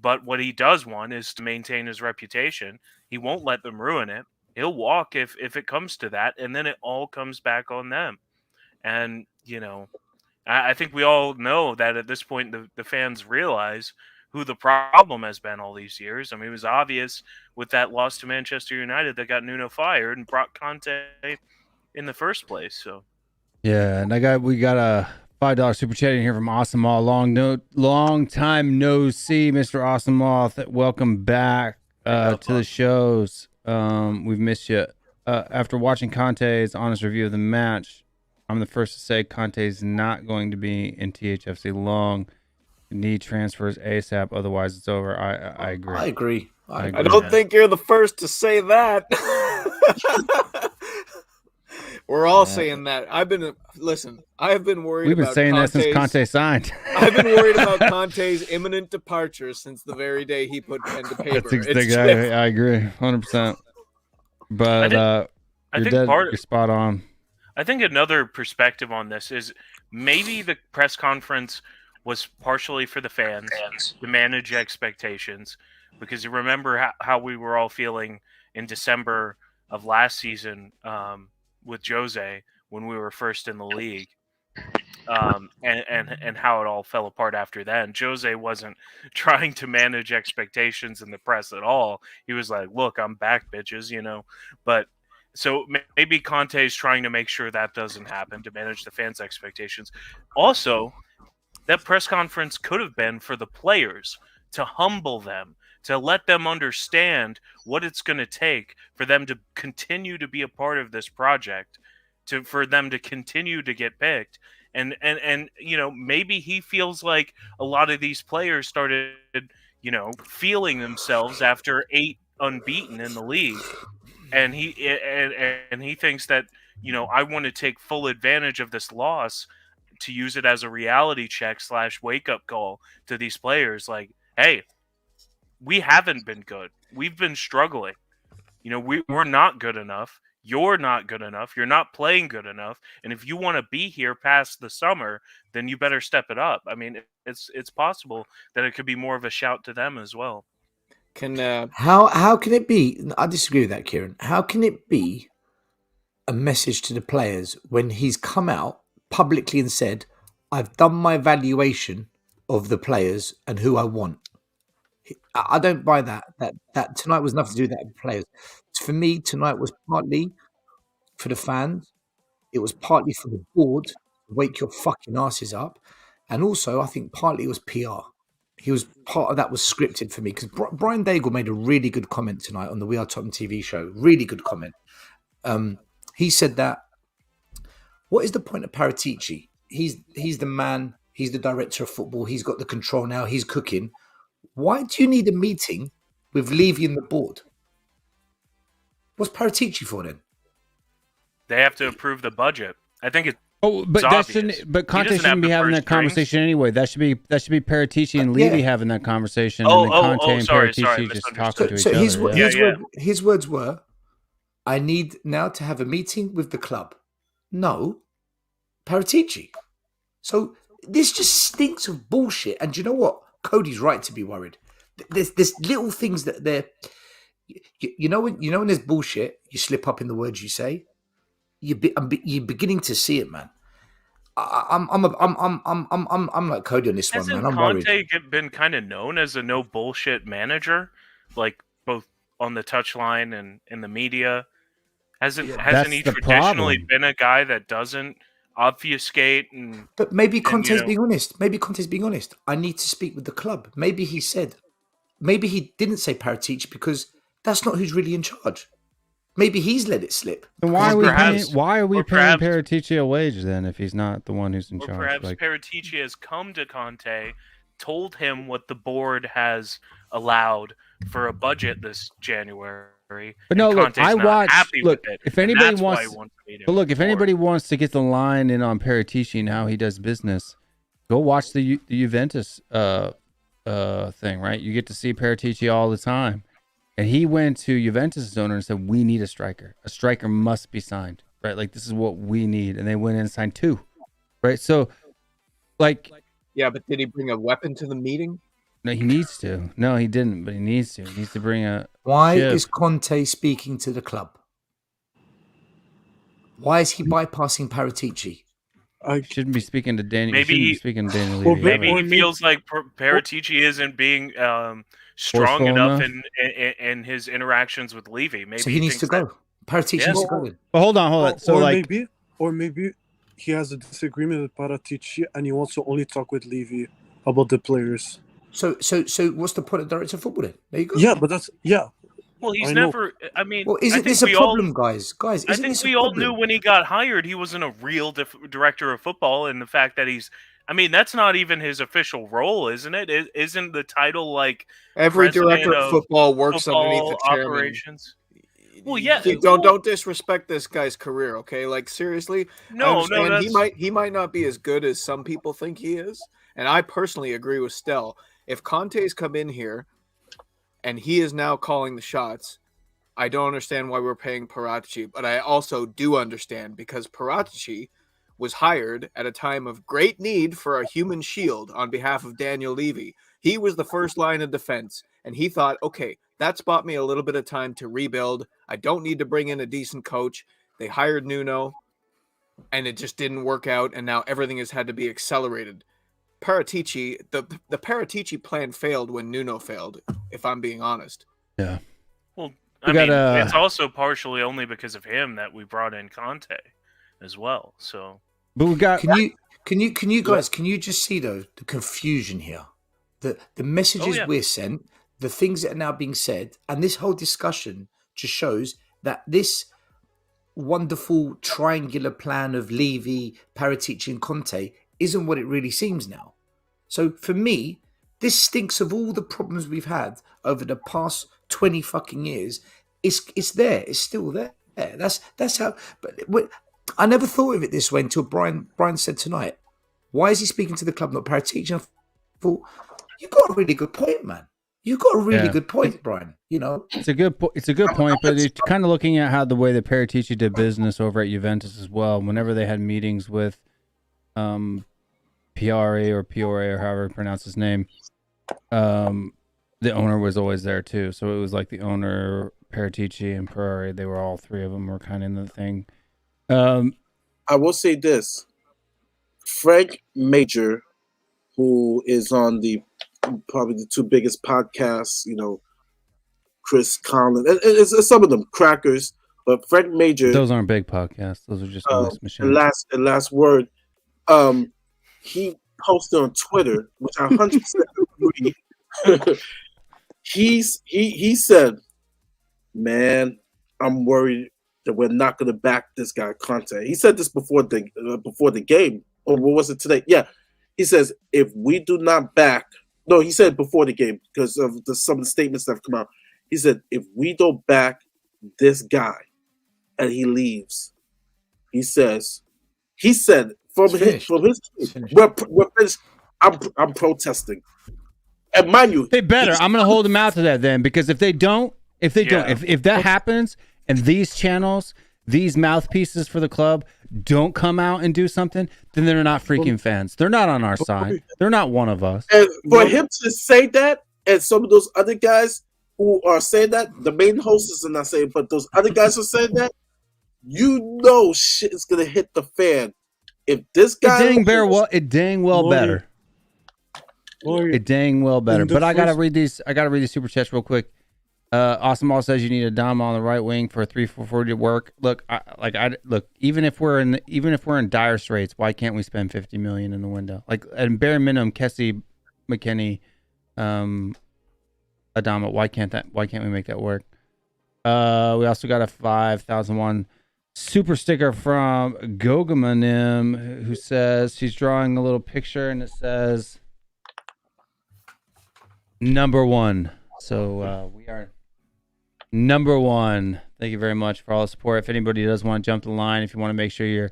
E: But what he does want is to maintain his reputation. He won't let them ruin it. He'll walk if it comes to that, and then it all comes back on them. And, you know, I think we all know that at this point the fans realize who the problem has been all these years. I mean, it was obvious with that loss to Manchester United that got Nuno fired and brought Conte in the first place. So,
B: yeah, and we got a $5 super chat in here from Awesome Law. Long time no see, Mr. Awesome Law. Welcome back to the shows. We've missed you. After watching Conte's honest review of the match, I'm the first to say Conte's not going to be in THFC long. Need transfers ASAP, otherwise it's over. I agree.
F: I
I: don't think you're the first to say that. We're all saying that. I've been worried.
B: We've been
I: about
B: saying
I: Conte's,
B: that since Conte signed.
I: I've been worried about Conte's imminent departure since the very day he put pen to paper.
B: I agree, 100%. But you're spot on.
E: I think another perspective on this is maybe the press conference was partially for the fans to manage expectations, because you remember how we were all feeling in December of last season with Jose when we were first in the league, and how it all fell apart after then. Jose wasn't trying to manage expectations in the press at all. He was like, "Look, I'm back, bitches," you know. But so maybe Conte's trying to make sure that doesn't happen, to manage the fans' expectations. Also, that press conference could have been for the players, to humble them, to let them understand what it's going to take for them to continue to be a part of this project, for them to continue to get picked. And you know, maybe he feels like a lot of these players started, you know, feeling themselves after 8 unbeaten in the league. And he thinks that, you know, I want to take full advantage of this loss to use it as a reality check / wake-up call to these players. Like, hey, we haven't been good. We've been struggling. You know, we're not good enough. You're not good enough. You're not playing good enough. And if you want to be here past the summer, then you better step it up. I mean, it's possible that it could be more of a shout to them as well.
F: How can it be? I disagree with that, Kieran. How can it be a message to the players when he's come out publicly and said, "I've done my evaluation of the players and who I want"? I don't buy that. That tonight was nothing to do with that with players. For me, tonight was partly for the fans. It was partly for the board to wake your fucking asses up, and also I think partly it was PR. He was part of that was scripted for me, because Brian Daigle made a really good comment tonight on the We Are Tottenham TV show. Really good comment. He said that, what is the point of Paratici? He's the man. He's the director of football. He's got the control now. He's cooking. Why do you need a meeting with Levy and the board? What's Paratici for then?
E: They have to approve the budget. I think it's
B: but Conte shouldn't be having that conversation anyway. That should be Paratici and Levy having that conversation. And then Conte and Paratici just talking to each other.
F: His words were, "I need now to have a meeting with the club." No, Paratici. So this just stinks of bullshit. And do you know what? Cody's right to be worried. There's little things that they're, you know when there's bullshit, you slip up in the words you say. You're beginning to see it, man. I'm like Cody on this one, man. I'm worried.
E: Hasn't Conte been kind of known as a no bullshit manager, like both on the touchline and in the media? Hasn't he traditionally been a guy that doesn't obfuscate?
F: But maybe Conte's being honest. Maybe Conte's being honest. I need to speak with the club. Maybe he didn't say Paratici because that's not who's really in charge. Maybe he's let it slip.
B: Then why are we paying Paratici a wage then if he's not the one who's in charge?
E: Perhaps Paratici has come to Conte told him what the board has allowed for a budget this January.
B: But no, look,
E: Conte's
B: I
E: not
B: watched.
E: happy
B: Look,
E: with it,
B: if
E: and
B: anybody
E: that's why
B: wants,
E: he wants to beat him
B: but look, if
E: more.
B: anybody wants to get the line in on Paratici and how he does business, go watch the Juventus thing. Right, you get to see Paratici all the time, and he went to Juventus' owner and said, "We need a striker. A striker must be signed. Right, like this is what we need." And they went in and signed 2. Right, so like,
I: Yeah, but did he bring a weapon to the meeting?
B: no, he needs to. No, he didn't, but he needs to. He needs to bring a.
F: Why
B: ship.
F: is Conte speaking to the club? Why is he bypassing Paratici?
G: I
B: Shouldn't be speaking to Daniel.
E: Maybe
B: Maybe
E: he-
B: be speaking to Daniel
G: Well,
B: Levy.
E: Maybe
B: ever.
E: he feels like Paratici isn't being strong
B: Forceful
E: enough
B: enough?
E: in his interactions with Levy. Maybe
F: So he needs to
E: thinks that-
F: go. Paratici
E: Yeah.
F: needs to go then.
B: But hold on. So like,
G: maybe he has a disagreement with Paratici and he wants to only talk with Levy about the players.
F: So what's the point of director of football then? There you go.
G: Yeah, but that's
E: Well, he's
G: I know.
E: never. I mean,
F: Well,
E: I
F: isn't
E: think
F: this a
E: we
F: problem, guys?
E: I
F: Isn't
E: think
F: this a
E: we all
F: problem?
E: knew when he got hired he wasn't a real director of football, and the fact that he's. I mean, that's not even his official role, isn't it? Isn't the title like
I: Every
E: president
I: director of football works underneath
E: football
I: the chairman.
E: operations? Well, yeah.
I: Don't disrespect this guy's career, okay? Like seriously, I
E: No,
I: understand he might not be as good as some people think he is, and I personally agree with Stel. If Conte's come in here and he is now calling the shots, I don't understand why we're paying Paratici, but I also do understand because Paratici was hired at a time of great need for a human shield on behalf of Daniel Levy. He was the first line of defense, and he thought, okay, that's bought me a little bit of time to rebuild. I don't need to bring in a decent coach. They hired Nuno, and it just didn't work out, and now everything has had to be accelerated. Paratici, the Paratici plan failed when Nuno failed, if I'm being honest.
B: yeah.
E: Well,
B: We
E: I mean,
B: got,
E: it's also partially only because of him that we brought in Conte as well. So,
B: But we got.
F: Can you guys just see though the confusion here? The messages
E: yeah.
F: we're sent, the things that are now being said, and this whole discussion just shows that this wonderful triangular plan of Levy, Paratici, and Conte isn't what it really seems now. So for me, this stinks of all the problems we've had over the past 20 fucking years. It's there. It's still there. That's how. But I never thought of it this way until Brian said tonight. Why is he speaking to the club, not Paratici? I thought, you got a really good point, man. You got a really good point, Brian. You know,
B: It's a good point, but it's kind of looking at how the way that Paratici did business over at Juventus as well. Whenever they had meetings with Piore or however you pronounce his name, the owner was always there too. So it was like the owner, Paratici, and Piore. They were all three of them were kind of in the thing.
D: I will say this: Frank Major, who is on probably the 2 biggest podcasts, Chris Collins, it's some of them crackers, but Frank Major.
B: Those aren't big podcasts. Those are just noise machines.
D: Last word. He posted on Twitter, which I 100% agree. He said, "Man, I'm worried that we're not going to back this guy Conte." He said this before the game, or what was it today? Yeah, he says if we do not back, no, he said before the game because of some of the statements that have come out. He said if we don't back this guy and he leaves, he said from his we're finished. I'm protesting, and mind you,
B: they better. I'm going to hold them out to that then, because if that happens and these channels, these mouthpieces for the club don't come out and do something, then they're not freaking fans. They're not on our side. They're not one of us.
D: And for him to say that, and some of those other guys who are saying that, the main hosts are not saying, but those other guys are saying that, shit is gonna hit the fan. If this guy,
B: it dang well better. It dang well better. But I gotta read these. I gotta read these super chats real quick. Awesome All says you need a Dom on the right wing for a 3-4-4 to work. Look, even if we're in dire straits, why can't we spend $50 million in the window? Like at bare minimum, Kessie, McKennie, Adama. Why can't we make that work? We also got a 5,001 super sticker from Gogamanim, who says she's drawing a little picture and it says number one. So we are number one. Thank you very much for all the support. If anybody does want to jump the line, if you want to make sure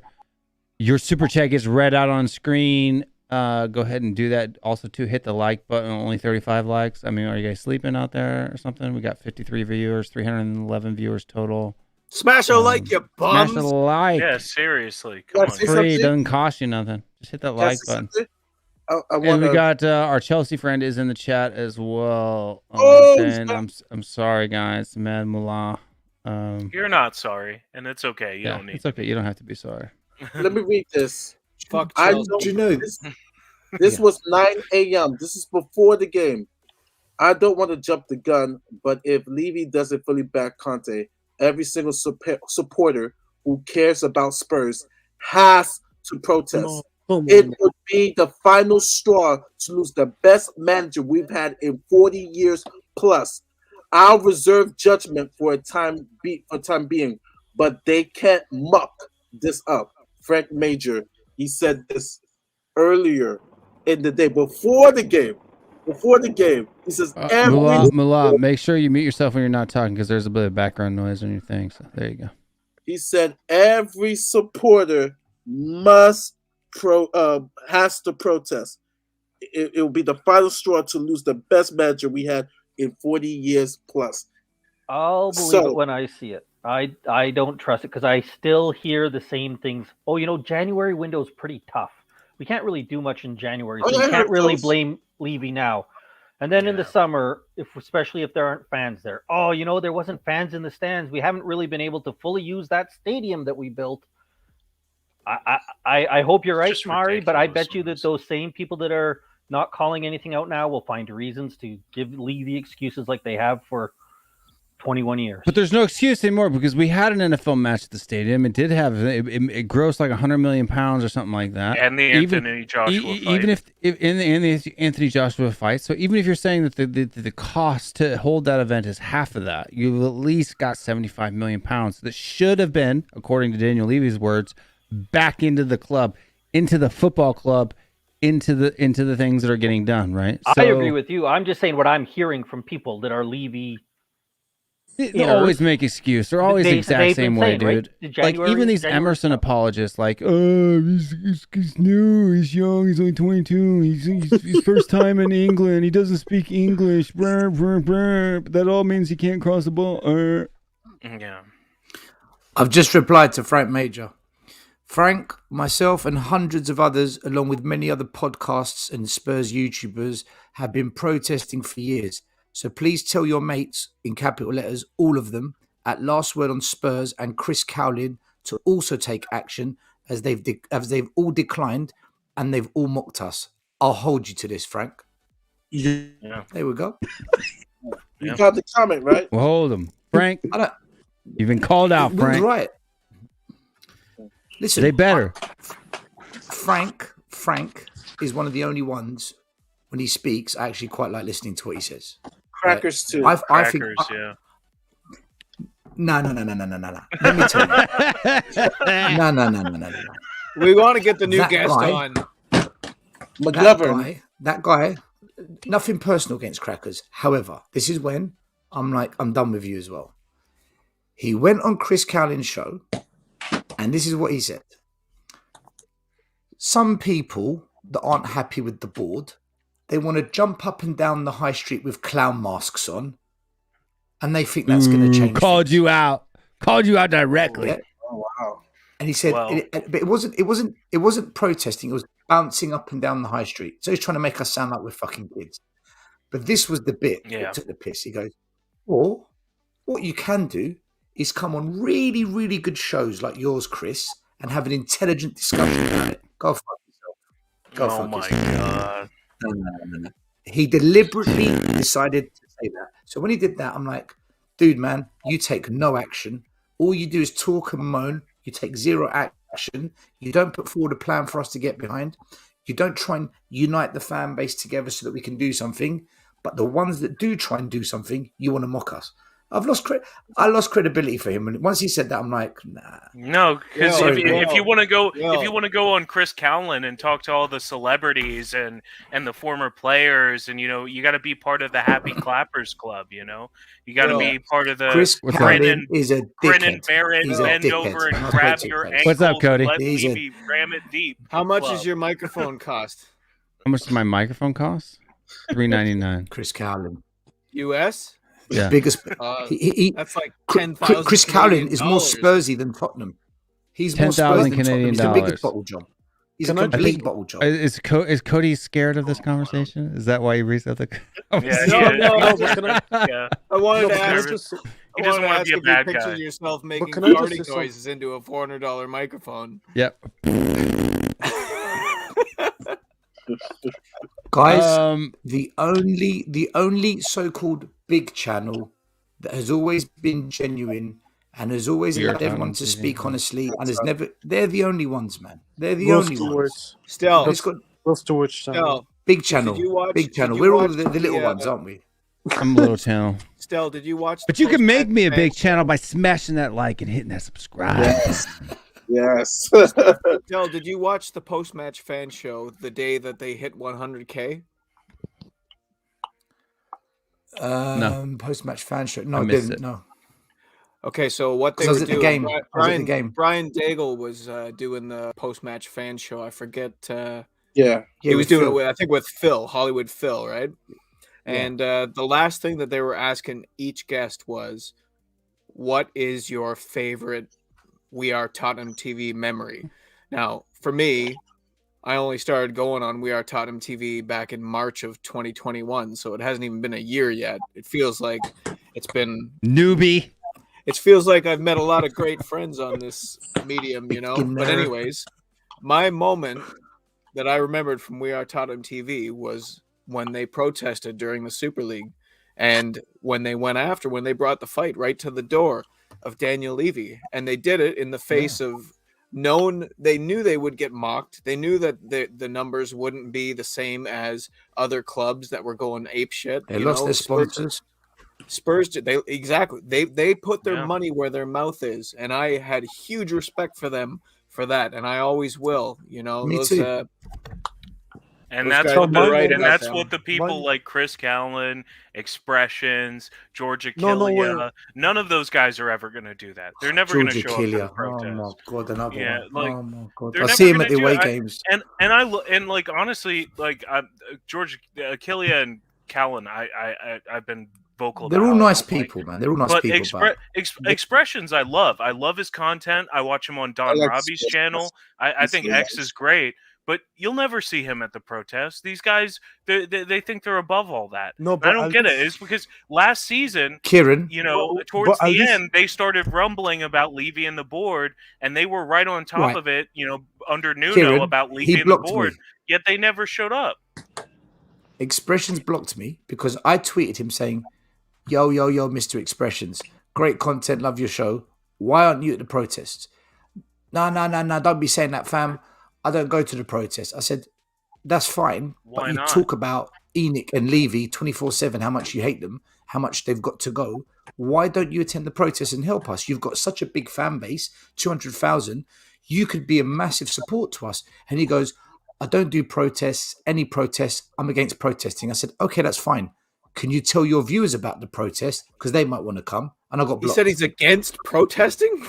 B: your super chat gets read out on screen, go ahead and do that. Also, too, hit the like button. Only 35 likes. I mean, are you guys sleeping out there or something? We got 53 viewers, 311 viewers total.
I: Smash a like, you bums.
B: Smash the like.
E: Yeah, seriously. Come on.
B: It's free. It doesn't cost you nothing. Just hit that like button.
D: And
B: we got our Chelsea friend is in the chat as well. I'm sorry, guys. Mad Mullah.
E: You're not sorry, and it's okay. You don't need.
B: It's okay. You don't have to be sorry.
D: Let me read this.
I: Fuck
D: I
I: Chelsea.
D: don't, this was 9 a.m. This is before the game. I don't want to jump the gun, but if Levy doesn't fully back Conte, every single supporter who cares about Spurs has to protest. It would be the final straw to lose the best manager we've had in 40 years plus. I'll reserve judgment for a time being, but they can't muck this up. Frank Major, he said this earlier in the day, before the game. He says,
B: Mullah, make sure you mute yourself when you're not talking because there's a bit of background noise on your thing. So there you go.
D: He said every supporter has to protest. It will be the final straw to lose the best manager we had in 40 years plus.
J: I'll believe it when I see it. I don't trust it because I still hear the same things. Oh, January window's pretty tough. We can't really do much in January, so you can't really blame Levy now. And then in the summer, especially if there aren't fans there. Oh, there wasn't fans in the stands. We haven't really been able to fully use that stadium that we built. I hope you're right, Mari, but I bet you that those same people that are not calling anything out now will find reasons to give Levy excuses like they have for 21 years.
B: But there's no excuse anymore because we had an NFL match at the stadium. It did have it grossed like £100 million or something like that.
E: And the Anthony Joshua fight.
B: Even if in the Anthony Joshua fight. So even if you're saying that the cost to hold that event is half of that, you've at least got £75 million that should have been, according to Daniel Levy's words, back into the club, into the football club, into the things that are getting done. Right.
J: So, I agree with you. I'm just saying what I'm hearing from people that are Levy.
B: They always make excuse. They're always the exact same way, dude. Right? Like even these Emerson apologists, like, oh, he's new, he's young, he's only 22, he's first time in England, he doesn't speak English, brr, brr, brr. That all means he can't cross the ball.
E: Yeah.
F: I've just replied to Frank Major. Frank, myself, and hundreds of others, along with many other podcasts and Spurs YouTubers, have been protesting for years. So please tell your mates, in capital letters, all of them, at Last Word on Spurs and Chris Cowlin to also take action as they've all declined and they've all mocked us. I'll hold you to this, Frank.
D: Yeah.
F: There we go.
D: You got the comment, right?
B: Well, hold him. Frank, you've been called out, Frank.
F: Right. Listen.
B: They better.
F: Frank is one of the only ones, when he speaks, I actually quite like listening to what he says.
D: Crackers too.
F: I
E: Crackers,
F: think,
E: yeah.
F: No. Let me tell you. No.
I: We want to get the new guest on.
F: McGovern. That guy, nothing personal against Crackers. However, this is when I'm done with you as well. He went on Chris Cowlin's show, and this is what he said. Some people that aren't happy with the board, they want to jump up and down the high street with clown masks on, and they think that's going to change.
B: Called you out directly.
F: Yeah. Oh wow! And he said, but it wasn't protesting. It was bouncing up and down the high street. So he's trying to make us sound like we're fucking kids. But this was the bit that took the piss. He goes, or what you can do is come on really, really good shows like yours, Chris, and have an intelligent discussion about it. Go fuck yourself.
E: Oh my god.
F: No. He deliberately decided to say that. So when he did that, I'm like, dude, man, you take no action. All you do is talk and moan. You take zero action. You don't put forward a plan for us to get behind. You don't try and unite the fan base together so that we can do something. But the ones that do try and do something, you want to mock us. I lost credibility for him, and once he said that, I'm like, nah.
E: No, because
F: Yo,
E: if you want to go,
I: yo.
E: if you want to go on Chris Cowlin and talk to all the celebrities and the former players, and you got to be part of the Happy Clappers Club. You got to
I: Yo.
E: be part of the
F: Chris
E: Brennan
F: Cowlin is a
E: Brennan
F: dickhead.
E: Barrett
F: He's a
E: bend
F: dickhead.
E: over and
F: I'll
E: grab
F: put it
E: your
F: to
E: ankles.
F: face.
B: What's up, Cody?
E: And let
F: He's a-
E: Levy ram it deep.
I: How much
E: Club.
I: does your microphone cost?
B: How much does my microphone cost? $3.99.
F: Chris Cowlin,
I: US?
B: Yeah.
F: biggest.
I: Uh,
F: He,
I: that's like
F: Chris
I: 10,000.
F: Cowlin is more Spursy than Tottenham. He's more
B: 10,000
F: Spursy than Tottenham.
B: Canadian
F: He's the biggest
B: dollars.
F: bottle job. He's
G: Can
F: a
G: I
F: complete
G: just-
F: bottle job.
B: Is Cody scared of this conversation? Is that why he reset the
E: Yeah,
B: conversation?
G: No, but can I?
E: Yeah.
I: I wanted
G: No,
I: to
G: but can I
I: ask.
G: just?
I: I
E: He doesn't
I: wanted to
E: wanna
I: ask
E: be a
I: if
E: bad
I: you picture
E: guy.
I: yourself making
G: can I just
I: farting
G: say something?
I: noises into a $400 microphone.
B: Yep.
F: Guys,
B: Um,
F: the only so-called big channel that has always been genuine and has always
B: Your
F: allowed everyone
B: Tottenham
F: to
B: TV.
F: speak honestly and has never. They're the only ones, man. They're the
G: Will
F: only ones.
G: Stewart's.
I: Still,
F: It's got
G: Will Stewart's channel.
I: Still,
F: big channel,
I: Did you watch-
F: big
I: did
F: channel.
I: you
F: We're all
I: watch
F: the little
I: the,
F: ones, aren't we?
B: I'm a little channel.
I: Still, did you watch?
B: But
I: the
B: you can make
I: post-match
B: me a
I: fan-
B: big channel by smashing that like and hitting that subscribe.
D: Yes.
I: Still, did you watch the post-match fan show the day that they hit 100K?
F: Post-match fan show. No,
B: I
F: I
B: missed
F: didn't.
B: it.
F: No.
I: Okay, so what they
F: 'Cause I was
I: were
F: at the
I: doing,
F: game. I was at the
I: Brian,
F: game.
I: Brian Daigle was doing the post-match fan show. I forget.
D: Yeah.
I: He was
F: with
I: doing
F: Phil.
I: it with, I think, with Phil, Hollywood Phil, right? And the last thing that they were asking each guest was, "What is your favorite We Are Tottenham TV memory?" Now, for me, I only started going on We Are Tottenham TV back in March of 2021, so it hasn't even been a year yet. It feels like it's been.
B: Newbie.
I: It feels like I've met a lot of great friends on this medium, you know. But
F: Beginner.
I: anyways, my moment that I remembered from We Are Tottenham TV was when they protested during the Super League, and when they brought the fight right to the door of Daniel Levy, and they did it in the face of they knew they would get mocked. They knew that the numbers wouldn't be the same as other clubs that were going apeshit.
F: They lost their sponsors.
I: Spurs did. They put their
E: Yeah.
I: money where their mouth is, and I had huge respect for them for that, and I always will. You know,
F: Me
I: those,
F: too.
E: And
I: Those
E: that's
I: guys
E: what
I: are right
E: and
I: about
E: that's
I: them.
E: what the people
G: Mine-
E: like Chris Cowlin, Expressions, George
G: No, no,
E: Achillia,
G: wait.
E: none of those guys are ever going to do that. They're never going to
F: George
E: show up to the
F: Achillia. Oh
E: protest.
F: my god, another
E: Yeah,
F: one.
E: like,
F: Oh my god.
E: they're
F: I
E: never
F: see him at
E: gonna
F: the away
E: do it.
F: games.
E: And like honestly, like George Achillia and Cowlin, I've been vocal.
F: They're
E: about
F: all
E: how I
F: nice
E: don't like
F: people, man. They're all nice
E: But
F: people. But
E: Expressions, I love his content. I watch him on Don
D: like
E: Robbie's
D: Expressions.
E: channel. I
D: He's
E: think
D: really
E: X
D: nice.
E: is great, but you'll never see him at the protests. These guys, they think they're above all that.
G: No,
E: And
G: but
E: I don't
G: at
E: get it.
G: least-
E: It's because last season,
F: Kieran,
E: towards
G: but at
E: the
G: least-
E: end, they started rumbling about Levy and the board, and they were right on top
F: Right.
E: of it, under Nuno
F: Kieran,
E: about
F: he
E: Levy and the
F: blocked
E: board,
F: me.
E: yet they never showed up.
F: Expressions blocked me because I tweeted him saying, "Yo, Mr. Expressions, great content, love your show. Why aren't you at the protests?" No, don't be saying that, fam. I don't go to the protests. I said, that's fine,
E: Why
F: but you
E: not?
F: talk about Enoch and Levy 24/7, how much you hate them, how much they've got to go. Why don't you attend the protests and help us? You've got such a big fan base, 200,000. You could be a massive support to us. And he goes, I don't do protests, any protests. I'm against protesting. I said, okay, that's fine. Can you tell your viewers about the protest? Because they might want to come. And I got
I: He
F: blocked.
I: said he's against protesting.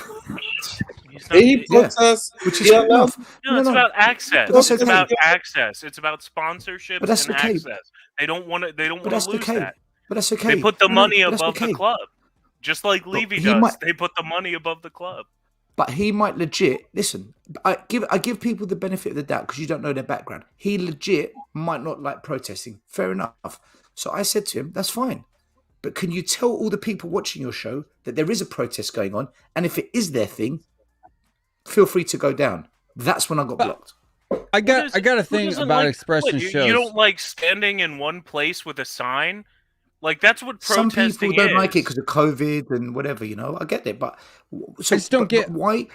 E: He's not-
D: He protests.
F: Which is
D: Yeah,
F: fair enough.
E: No, it's about access.
F: But that's
E: It's
F: okay.
E: about access. It's about sponsorships
F: But that's
E: and
F: okay.
E: access. They don't want to. They don't
F: But
E: want
F: that's
E: to lose
F: okay.
E: that.
F: But that's okay.
E: They put the
F: No,
E: money
F: but that's
E: above
F: okay.
E: the club, just like Levy
F: he
E: does.
F: might-
E: They put the money above the club.
F: But he might legit listen. I give people the benefit of the doubt because you don't know their background. He legit might not like protesting. Fair enough. So I said to him, "That's fine, but can you tell all the people watching your show that there is a protest going on, and if it is their thing, feel free to go down." That's when I got blocked.
B: I got a
E: Who
B: thing
E: doesn't
B: about
E: like-
B: expression
E: what, you,
B: shows.
E: You don't like standing in one place with a sign. Like that's what
F: Some
E: protesting
F: people don't
E: is.
F: like it because of COVID and whatever. I get it, but so
B: I just don't get-
F: but why.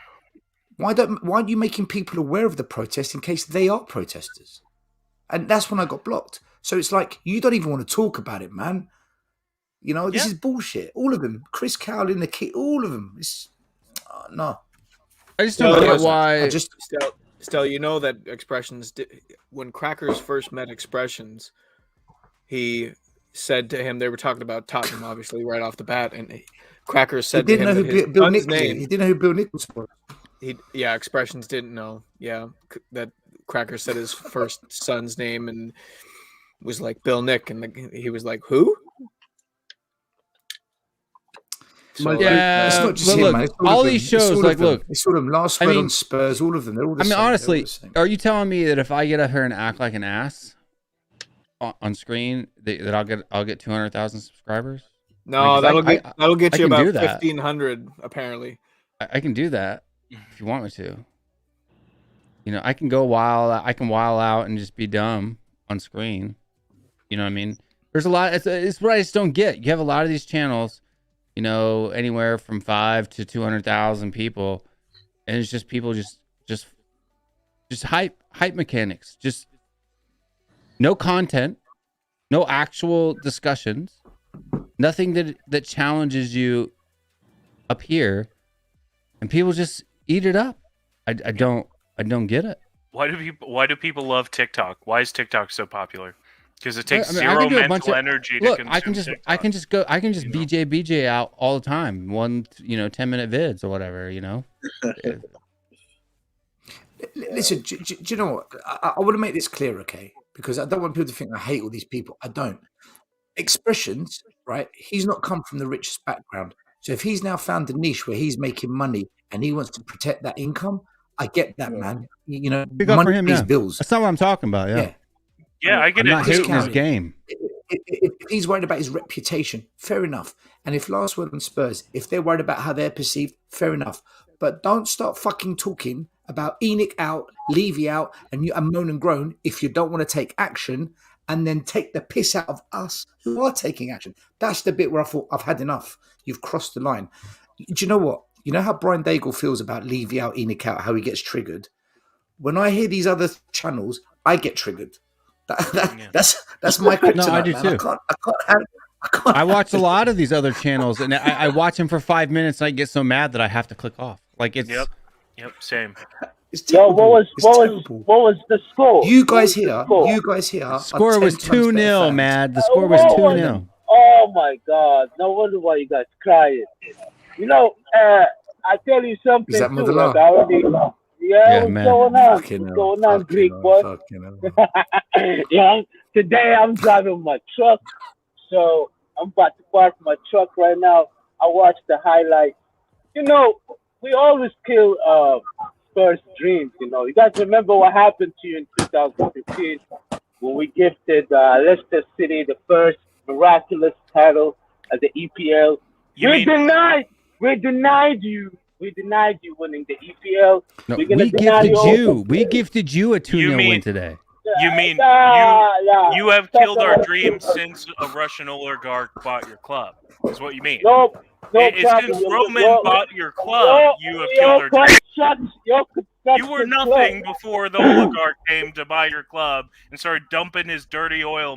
F: Why aren't you making people aware of the protest in case they are protesters? And that's when I got blocked. So it's like you don't even want to talk about it, man. You know, this is bullshit. All of them. Chris Cowlin, the kid, all of them. It's no.
B: I just don't get why.
I: Still, you know that Expressions, when Crackers first met Expressions, he said to him, they were talking about Tottenham, obviously, right off the bat, and Crackers said to him that his son's name.
F: He didn't know who Bill Nichols was.
I: Expressions didn't know. Yeah, that Crackers said his first son's name and was like Bill Nick, and he was like, who?
B: So, yeah, it's not just him, man. All these shows, like, look,
F: it's sort of last word on Spurs, all of them. They're all the same.
B: Honestly, are you telling me that if I get up here and act like an ass on screen, that I'll get 200,000 subscribers?
I: No, that'll get you about 1,500 apparently.
B: I can do that if you want me to. You know, I can while out and just be dumb on screen. You know what I mean? There's a lot. It's what I just don't get. You have a lot of these channels. You know, anywhere from 5 to 200,000 people, and it's just people just hype mechanics, just no content, no actual discussions, nothing that challenges you up here, and people just eat it up. I don't get it.
E: Why do people love TikTok? Why is TikTok so popular? Because it takes zero mental energy to consume.
B: I can just BJ out all the time. 10-minute vids or whatever, you know.
F: Listen, do you know what? I want to make this clear, okay? Because I don't want people to think I hate all these people. I don't. Expressions, right? He's not come from the richest background. So if he's now found a niche where he's making money and he wants to protect that income, I get that, man. You know, money
B: for him,
F: pays bills.
B: That's not what I'm talking about, yeah.
E: Yeah, I get it.
B: I'm not hating his game.
F: If he's worried about his reputation, fair enough. And if last word on Spurs, if they're worried about how they're perceived, fair enough. But don't start fucking talking about Enoch out, Levy out, and moan and groan if you don't want to take action, and then take the piss out of us who are taking action. That's the bit where I thought, I've had enough. You've crossed the line. Do you know what? You know how Brian Daigle feels about Levy out, Enoch out, how he gets triggered? When I hear these other channels, I get triggered. That's my kryptonite.
B: No, I do too.
F: I can't.
B: I watch a lot of these other channels, and I watch them for 5 minutes, and I get so mad that I have to click off. Like it's
E: Yep, same.
K: What was the score?
F: You guys here.
B: The score was 2-0, man. The score was 2-0.
K: Oh my God! No wonder why you guys crying. You know, I tell you something.
F: Is that
K: too.
F: Mother
K: Yeah, what's going on? What's going on, Greek boy? Yeah, today I'm driving my truck, so I'm about to park my truck right now. I watched the highlights. You know, we always kill Spurs dreams. You know, you guys remember what happened to you in 2015 when we gifted Leicester City the first miraculous title at the EPL. We denied you. We denied you winning the EPL.
B: No, we gifted you a 2-0 win today.
E: You mean you have killed our dreams since a Russian oligarch bought your club? Is what you mean?
K: No
E: since Roman bought your club, you have killed our dreams. You were nothing before the oligarch came to buy your club and started dumping his dirty oil.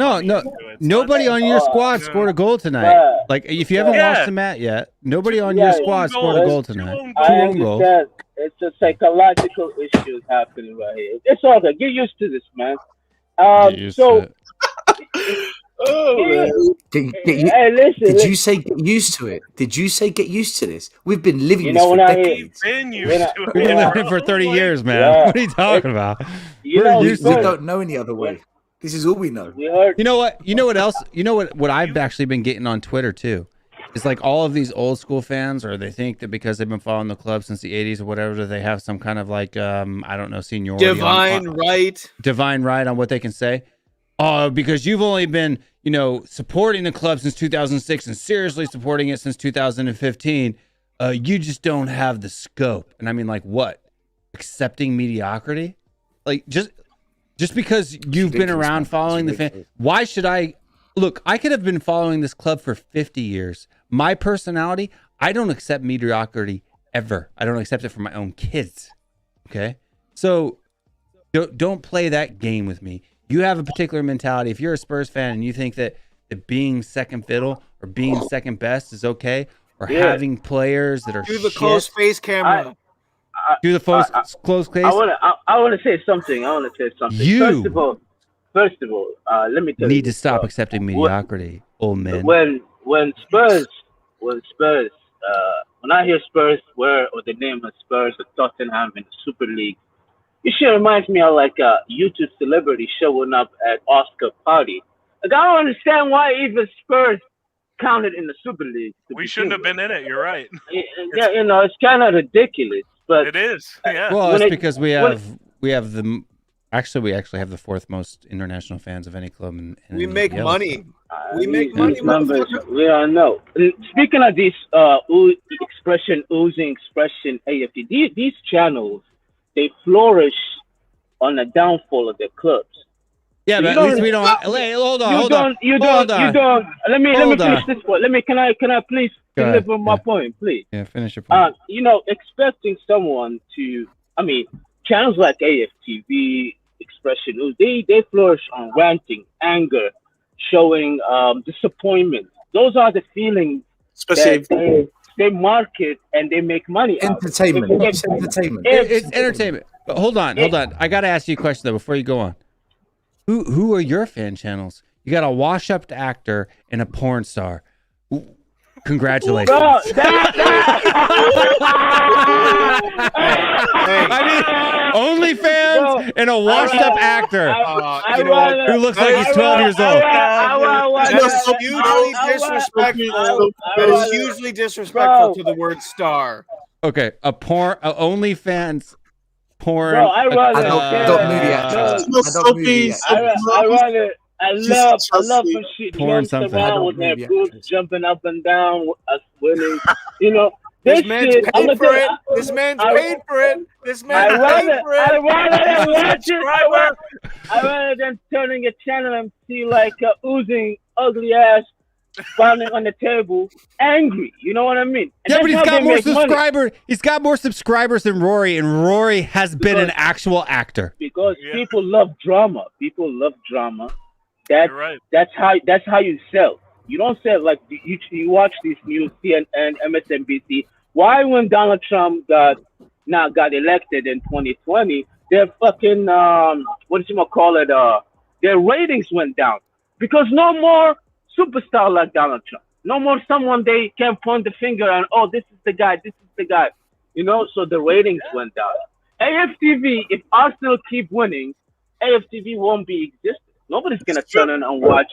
B: Nobody on your squad scored a goal tonight. Like if you haven't watched the mat yet, nobody on your squad scored a goal tonight.
K: I understand. It's a psychological issue happening right here. It's all good. Get used to this, man.
F: Did you say get used to it? Did you say get used to this? We've been living this for decades.
B: We've been living for 30 years, man. Yeah. What are you talking about?
F: We don't know any other way. This is all we know.
B: You know what? You know what else? You know what I've actually been getting on Twitter too? It's like all of these old school fans, or they think that because they've been following the club since the 80s or whatever, that they have some kind of like, I don't know, seniority.
I: Divine right
B: on what they can say. Because you've only been, supporting the club since 2006 and seriously supporting it since 2015. You just don't have the scope. And I mean, like what? Accepting mediocrity? Like just because you've been around following the fan. Why should I? Look, I could have been following this club for 50 years. My personality, I don't accept mediocrity ever. I don't accept it from my own kids. Okay? So don't play that game with me. You have a particular mentality. If you're a Spurs fan and you think that that being second fiddle or being second best is okay, or having players that are
I: do the close face camera.
B: Do the close face.
K: I wanna say something.
B: You
K: First of all, let me tell you.
B: need to stop accepting mediocrity, old man.
K: When Spurs, when I hear Spurs, or the name of Spurs or Tottenham in the Super League, it sure reminds me of like a YouTube celebrity showing up at Oscar party. Like, I don't understand why even Spurs counted in the Super League.
E: We shouldn't have been in it. You're right.
K: Yeah, it's kind of ridiculous. But
E: it is. Yeah.
B: Well, it's because we actually have the fourth most international fans of any club.
I: We make money. We make
K: these
I: money.
K: Numbers, we all know. Speaking of this oozing expression, AFT, these channels, they flourish on the downfall of their clubs.
B: Yeah, but at least we don't. Hold on.
K: You don't. Let me finish this point. Can I please deliver my point, please?
B: Yeah, finish your point.
K: Expecting someone to, channels like AFTV, Expression, they flourish on ranting, anger, showing disappointment. Those are the feelings that they market and they make money.
F: Entertainment. It's entertainment.
B: It's entertainment. But hold on. I got to ask you a question though before you go on. Who are your fan channels? You got a wash-up actor and a porn star. Congratulations.
K: Bro,
B: OnlyFans and a washed-up actor who looks like he's 12 years old.
I: That's hugely disrespectful. That is hugely disrespectful to the word star.
B: Okay, OnlyFans porn.
K: Bro, I love when she jumps around with her boobs jumping up and down, winning.
I: This man's paid for it. This man's paid for it. This man's paid for it.
K: I rather than turning a channel and see like oozing ugly ass pounding on the table, angry. You know what I mean? And
B: yeah, but he's got more subscribers. He's got more subscribers than Rory, and Rory has been an actual actor.
K: Because people love drama. That's right. That's how you sell. You don't sell like you watch these news, CNN, MSNBC. Why when Donald Trump got elected in 2020, their fucking their ratings went down because no more superstar like Donald Trump. No more someone they can point the finger and this is the guy. So the ratings went down. AFTV, if Arsenal keep winning, AFTV won't be existing. Nobody's gonna turn in and watch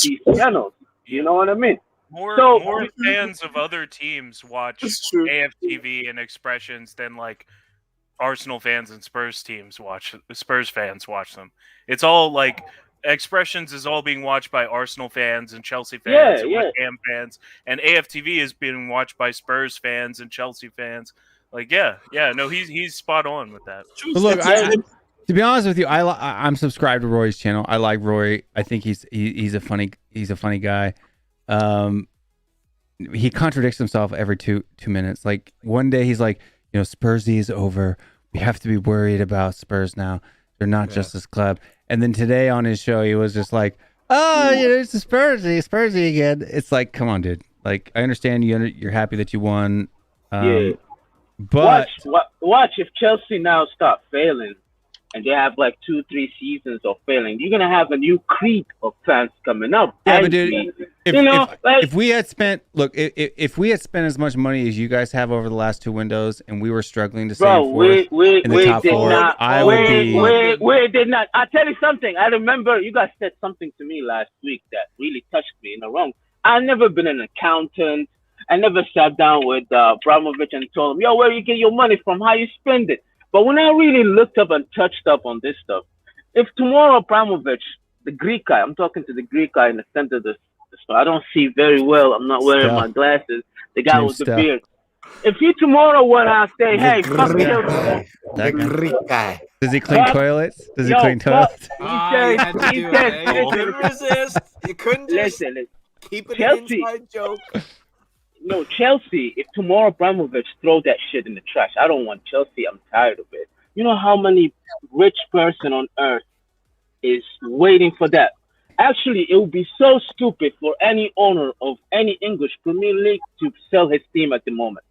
K: these channels. You know what I mean?
E: More fans of other teams watch AFTV and Expressions than like Arsenal fans and Spurs fans watch them. It's all like Expressions is all being watched by Arsenal fans and Chelsea fans and West Ham fans, and AFTV is being watched by Spurs fans and Chelsea fans. Like, no, he's spot on with that.
B: But look, to be honest with you, I'm subscribed to Rory's channel. I like Rory. I think he's a funny guy. He contradicts himself every two minutes. Like one day he's like, Spursy is over. We have to be worried about Spurs now. They're not just this club. And then today on his show, he was just like, it's a Spursy again. It's like, come on, dude. Like, I understand you're happy that you won. But
K: watch if Chelsea now start failing and they have like 2-3 seasons of failing, you're gonna have a new creep of fans coming up.
B: Yeah, but dude, if we had spent as much money as you guys have over the last 2 windows, and we were struggling to stay in the top 4,
K: we did not. I'll tell you something. I remember you guys said something to me last week that really touched me in the wrong. I've never been an accountant. I never sat down with Abramovich and told him, yo, where you get your money from, how you spend it. But when I really looked up and touched up on this stuff, if tomorrow Abramovich, the Greek guy, I'm talking to the Greek guy in the center of the store, I don't see very well, I'm not wearing my glasses, the guy with the beard. If he tomorrow went out and say, hey, fuck
F: the Greek guy.
B: Does he clean toilets? Does he clean toilets?
I: You couldn't resist. You couldn't just keep it an inside joke.
K: No, Chelsea, if tomorrow Abramovich throw that shit in the trash, I don't want Chelsea. I'm tired of it. You know how many rich person on earth is waiting for that? Actually, it would be so stupid for any owner of any English Premier League to sell his team at the moment.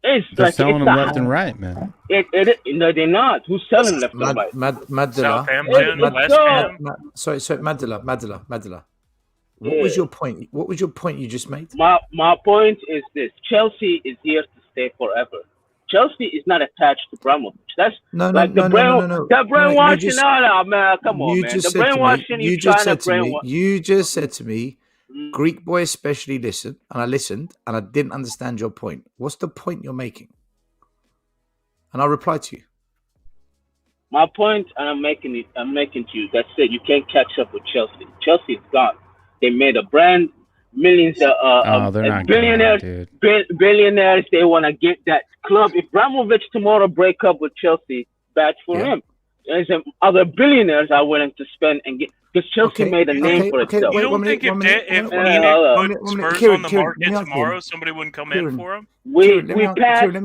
K: It's
B: They're
K: like
B: selling
K: it's
B: them
K: a-
B: left and right, man.
K: No, they're not. Who's selling left and right?
F: Madela.
E: Southampton, West Ham.
F: Sorry, Madela. What was your point? What was your point you just made?
K: My point is this: Chelsea is here to stay forever. Chelsea is not attached to Abramovich. That's
F: No.
K: The brainwashing. No, man, come on,
F: You
K: man.
F: just
K: The
F: said to me.
K: brainwashing.
F: You
K: He's
F: just
K: trying
F: said
K: to
F: to me.
K: brainwash.
F: You just said to me. Greek boy especially listened, and I listened, and I didn't understand your point. What's the point you're making? And I'll reply to you.
K: My point, and I'm making to you. That's it. You can't catch up with Chelsea. Chelsea is gone. They made a brand, millions
B: they're not
K: billionaires,
B: gonna, dude.
K: billionaires. They want to get that club. If Abramovich tomorrow break up with Chelsea, bad for him. There's other billionaires are willing to spend and get, because Chelsea made a name for itself.
E: You don't think if Enoch put Spurs on the market tomorrow, somebody wouldn't come in for him?
K: We passed the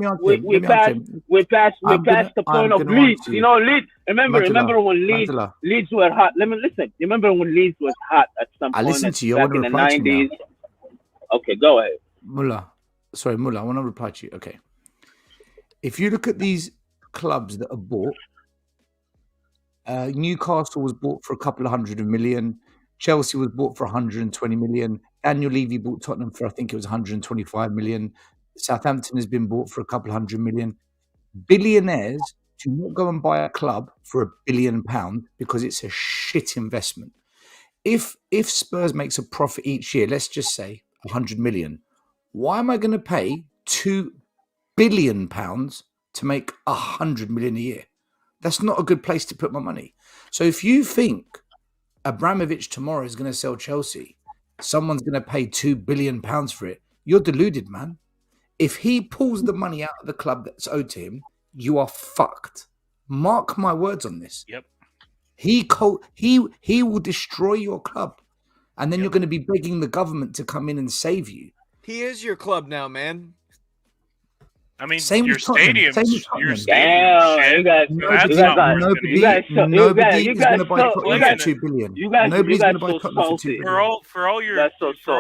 K: point of Leeds. You know, Leeds. Remember when Leeds were hot. Let me listen. Remember when Leeds was hot at some point?
F: I listened to you.
K: Back in the 90s. Okay, go ahead.
F: Mullah, I want to reply to you. Okay. If you look at these clubs that are bought, Newcastle was bought for a couple of hundred million. Chelsea was bought for 120 million. Daniel Levy bought Tottenham for, I think it was 125 million. Southampton has been bought for a couple of hundred million. Billionaires do not go and buy a club for £1 billion because it's a shit investment. If Spurs makes a profit each year, let's just say 100 million, why am I going to pay £2 billion to make 100 million a year? That's not a good place to put my money. So if you think Abramovich tomorrow is going to sell Chelsea, someone's going to pay £2 billion for it, you're deluded, man. If he pulls the money out of the club that's owed to him, you are fucked. Mark my words on this.
E: Yep.
F: He will destroy your club. And then you're going to be begging the government to come in and save you.
I: He is your club now, man.
E: I mean,
F: Same
E: your
F: with Tottenham.
E: stadium.
F: Same with
E: Your
F: Tottenham.
E: stadium.
K: You guys,
F: Nobody is going to buy Tottenham for $2 billion. Nobody's going to buy Tottenham for $2 billion.
E: For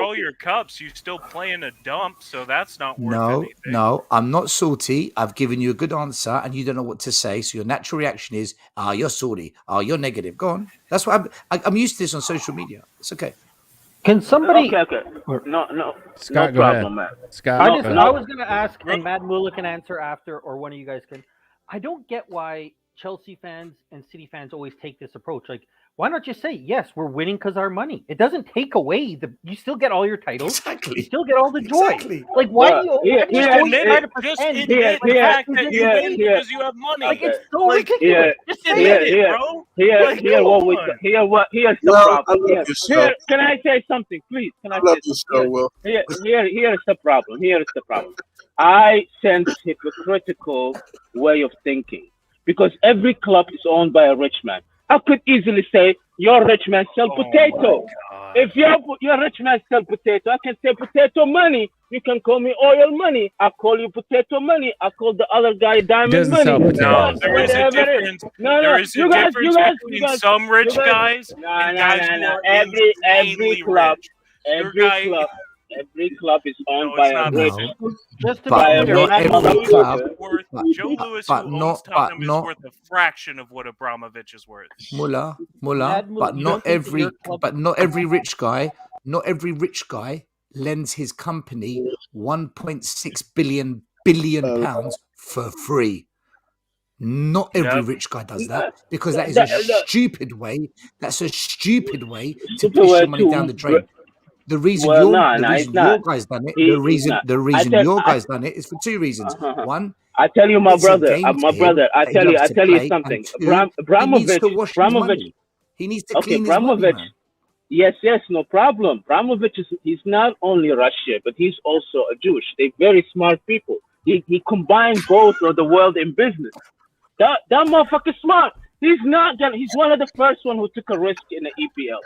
E: all your cups, you still play in a dump, so that's not worth anything.
F: No, I'm not salty. I've given you a good answer, and you don't know what to say. So your natural reaction is, you're salty. You're negative. Go on. That's what I'm used to this on social media. It's okay.
J: Can somebody?
K: Okay. No.
B: Scott,
K: no
B: go
K: problem,
B: ahead.
K: man.
B: Scott,
J: I was going to ask, and Mad Mullah can answer after, or one of you guys can. I don't get why Chelsea fans and City fans always take this approach. Like, why not just say, yes, we're winning because our money? It doesn't take away you still get all your titles.
F: Exactly.
J: You still get all the joy.
F: Exactly.
J: Like, why do you
E: Just admit the fact that you win because you have money.
J: Like, it's so ridiculous. Just admit it, bro.
K: Here's the problem. Can I say something, please? Can I say something? Here's the problem. I sense hypocritical way of thinking because every club is owned by a rich man. I could easily say, your rich man sell potato. If your rich man sell potato, I can say potato money. You can call me oil money. I call you potato money. I call the other guy diamond money.
E: No, there is a difference. There is a difference between some rich guys and guys who are insanely rich.
K: Every club is owned by a rich.
J: Just to
F: But
J: be
F: not every club.
E: Joe Louis, who owns Tottenham, is worth a fraction of what Abramovich is worth.
F: Mullah, but not every rich guy lends his company 1.6 billion pounds for free. Not every rich guy does that because that is a stupid way. That's a stupid way to push your money down the drain. The reason your guys done it, the reason your guys done it is for two reasons. One,
K: I tell you, my brother. I tell you something. Abramovich.
F: He needs to clean his money, man.
K: Yes, no problem. Abramovich he's not only Russian, but he's also a Jewish. They're very smart people. He combined both of the world in business. That motherfucker smart. He's one of the first one who took a risk in the EPL.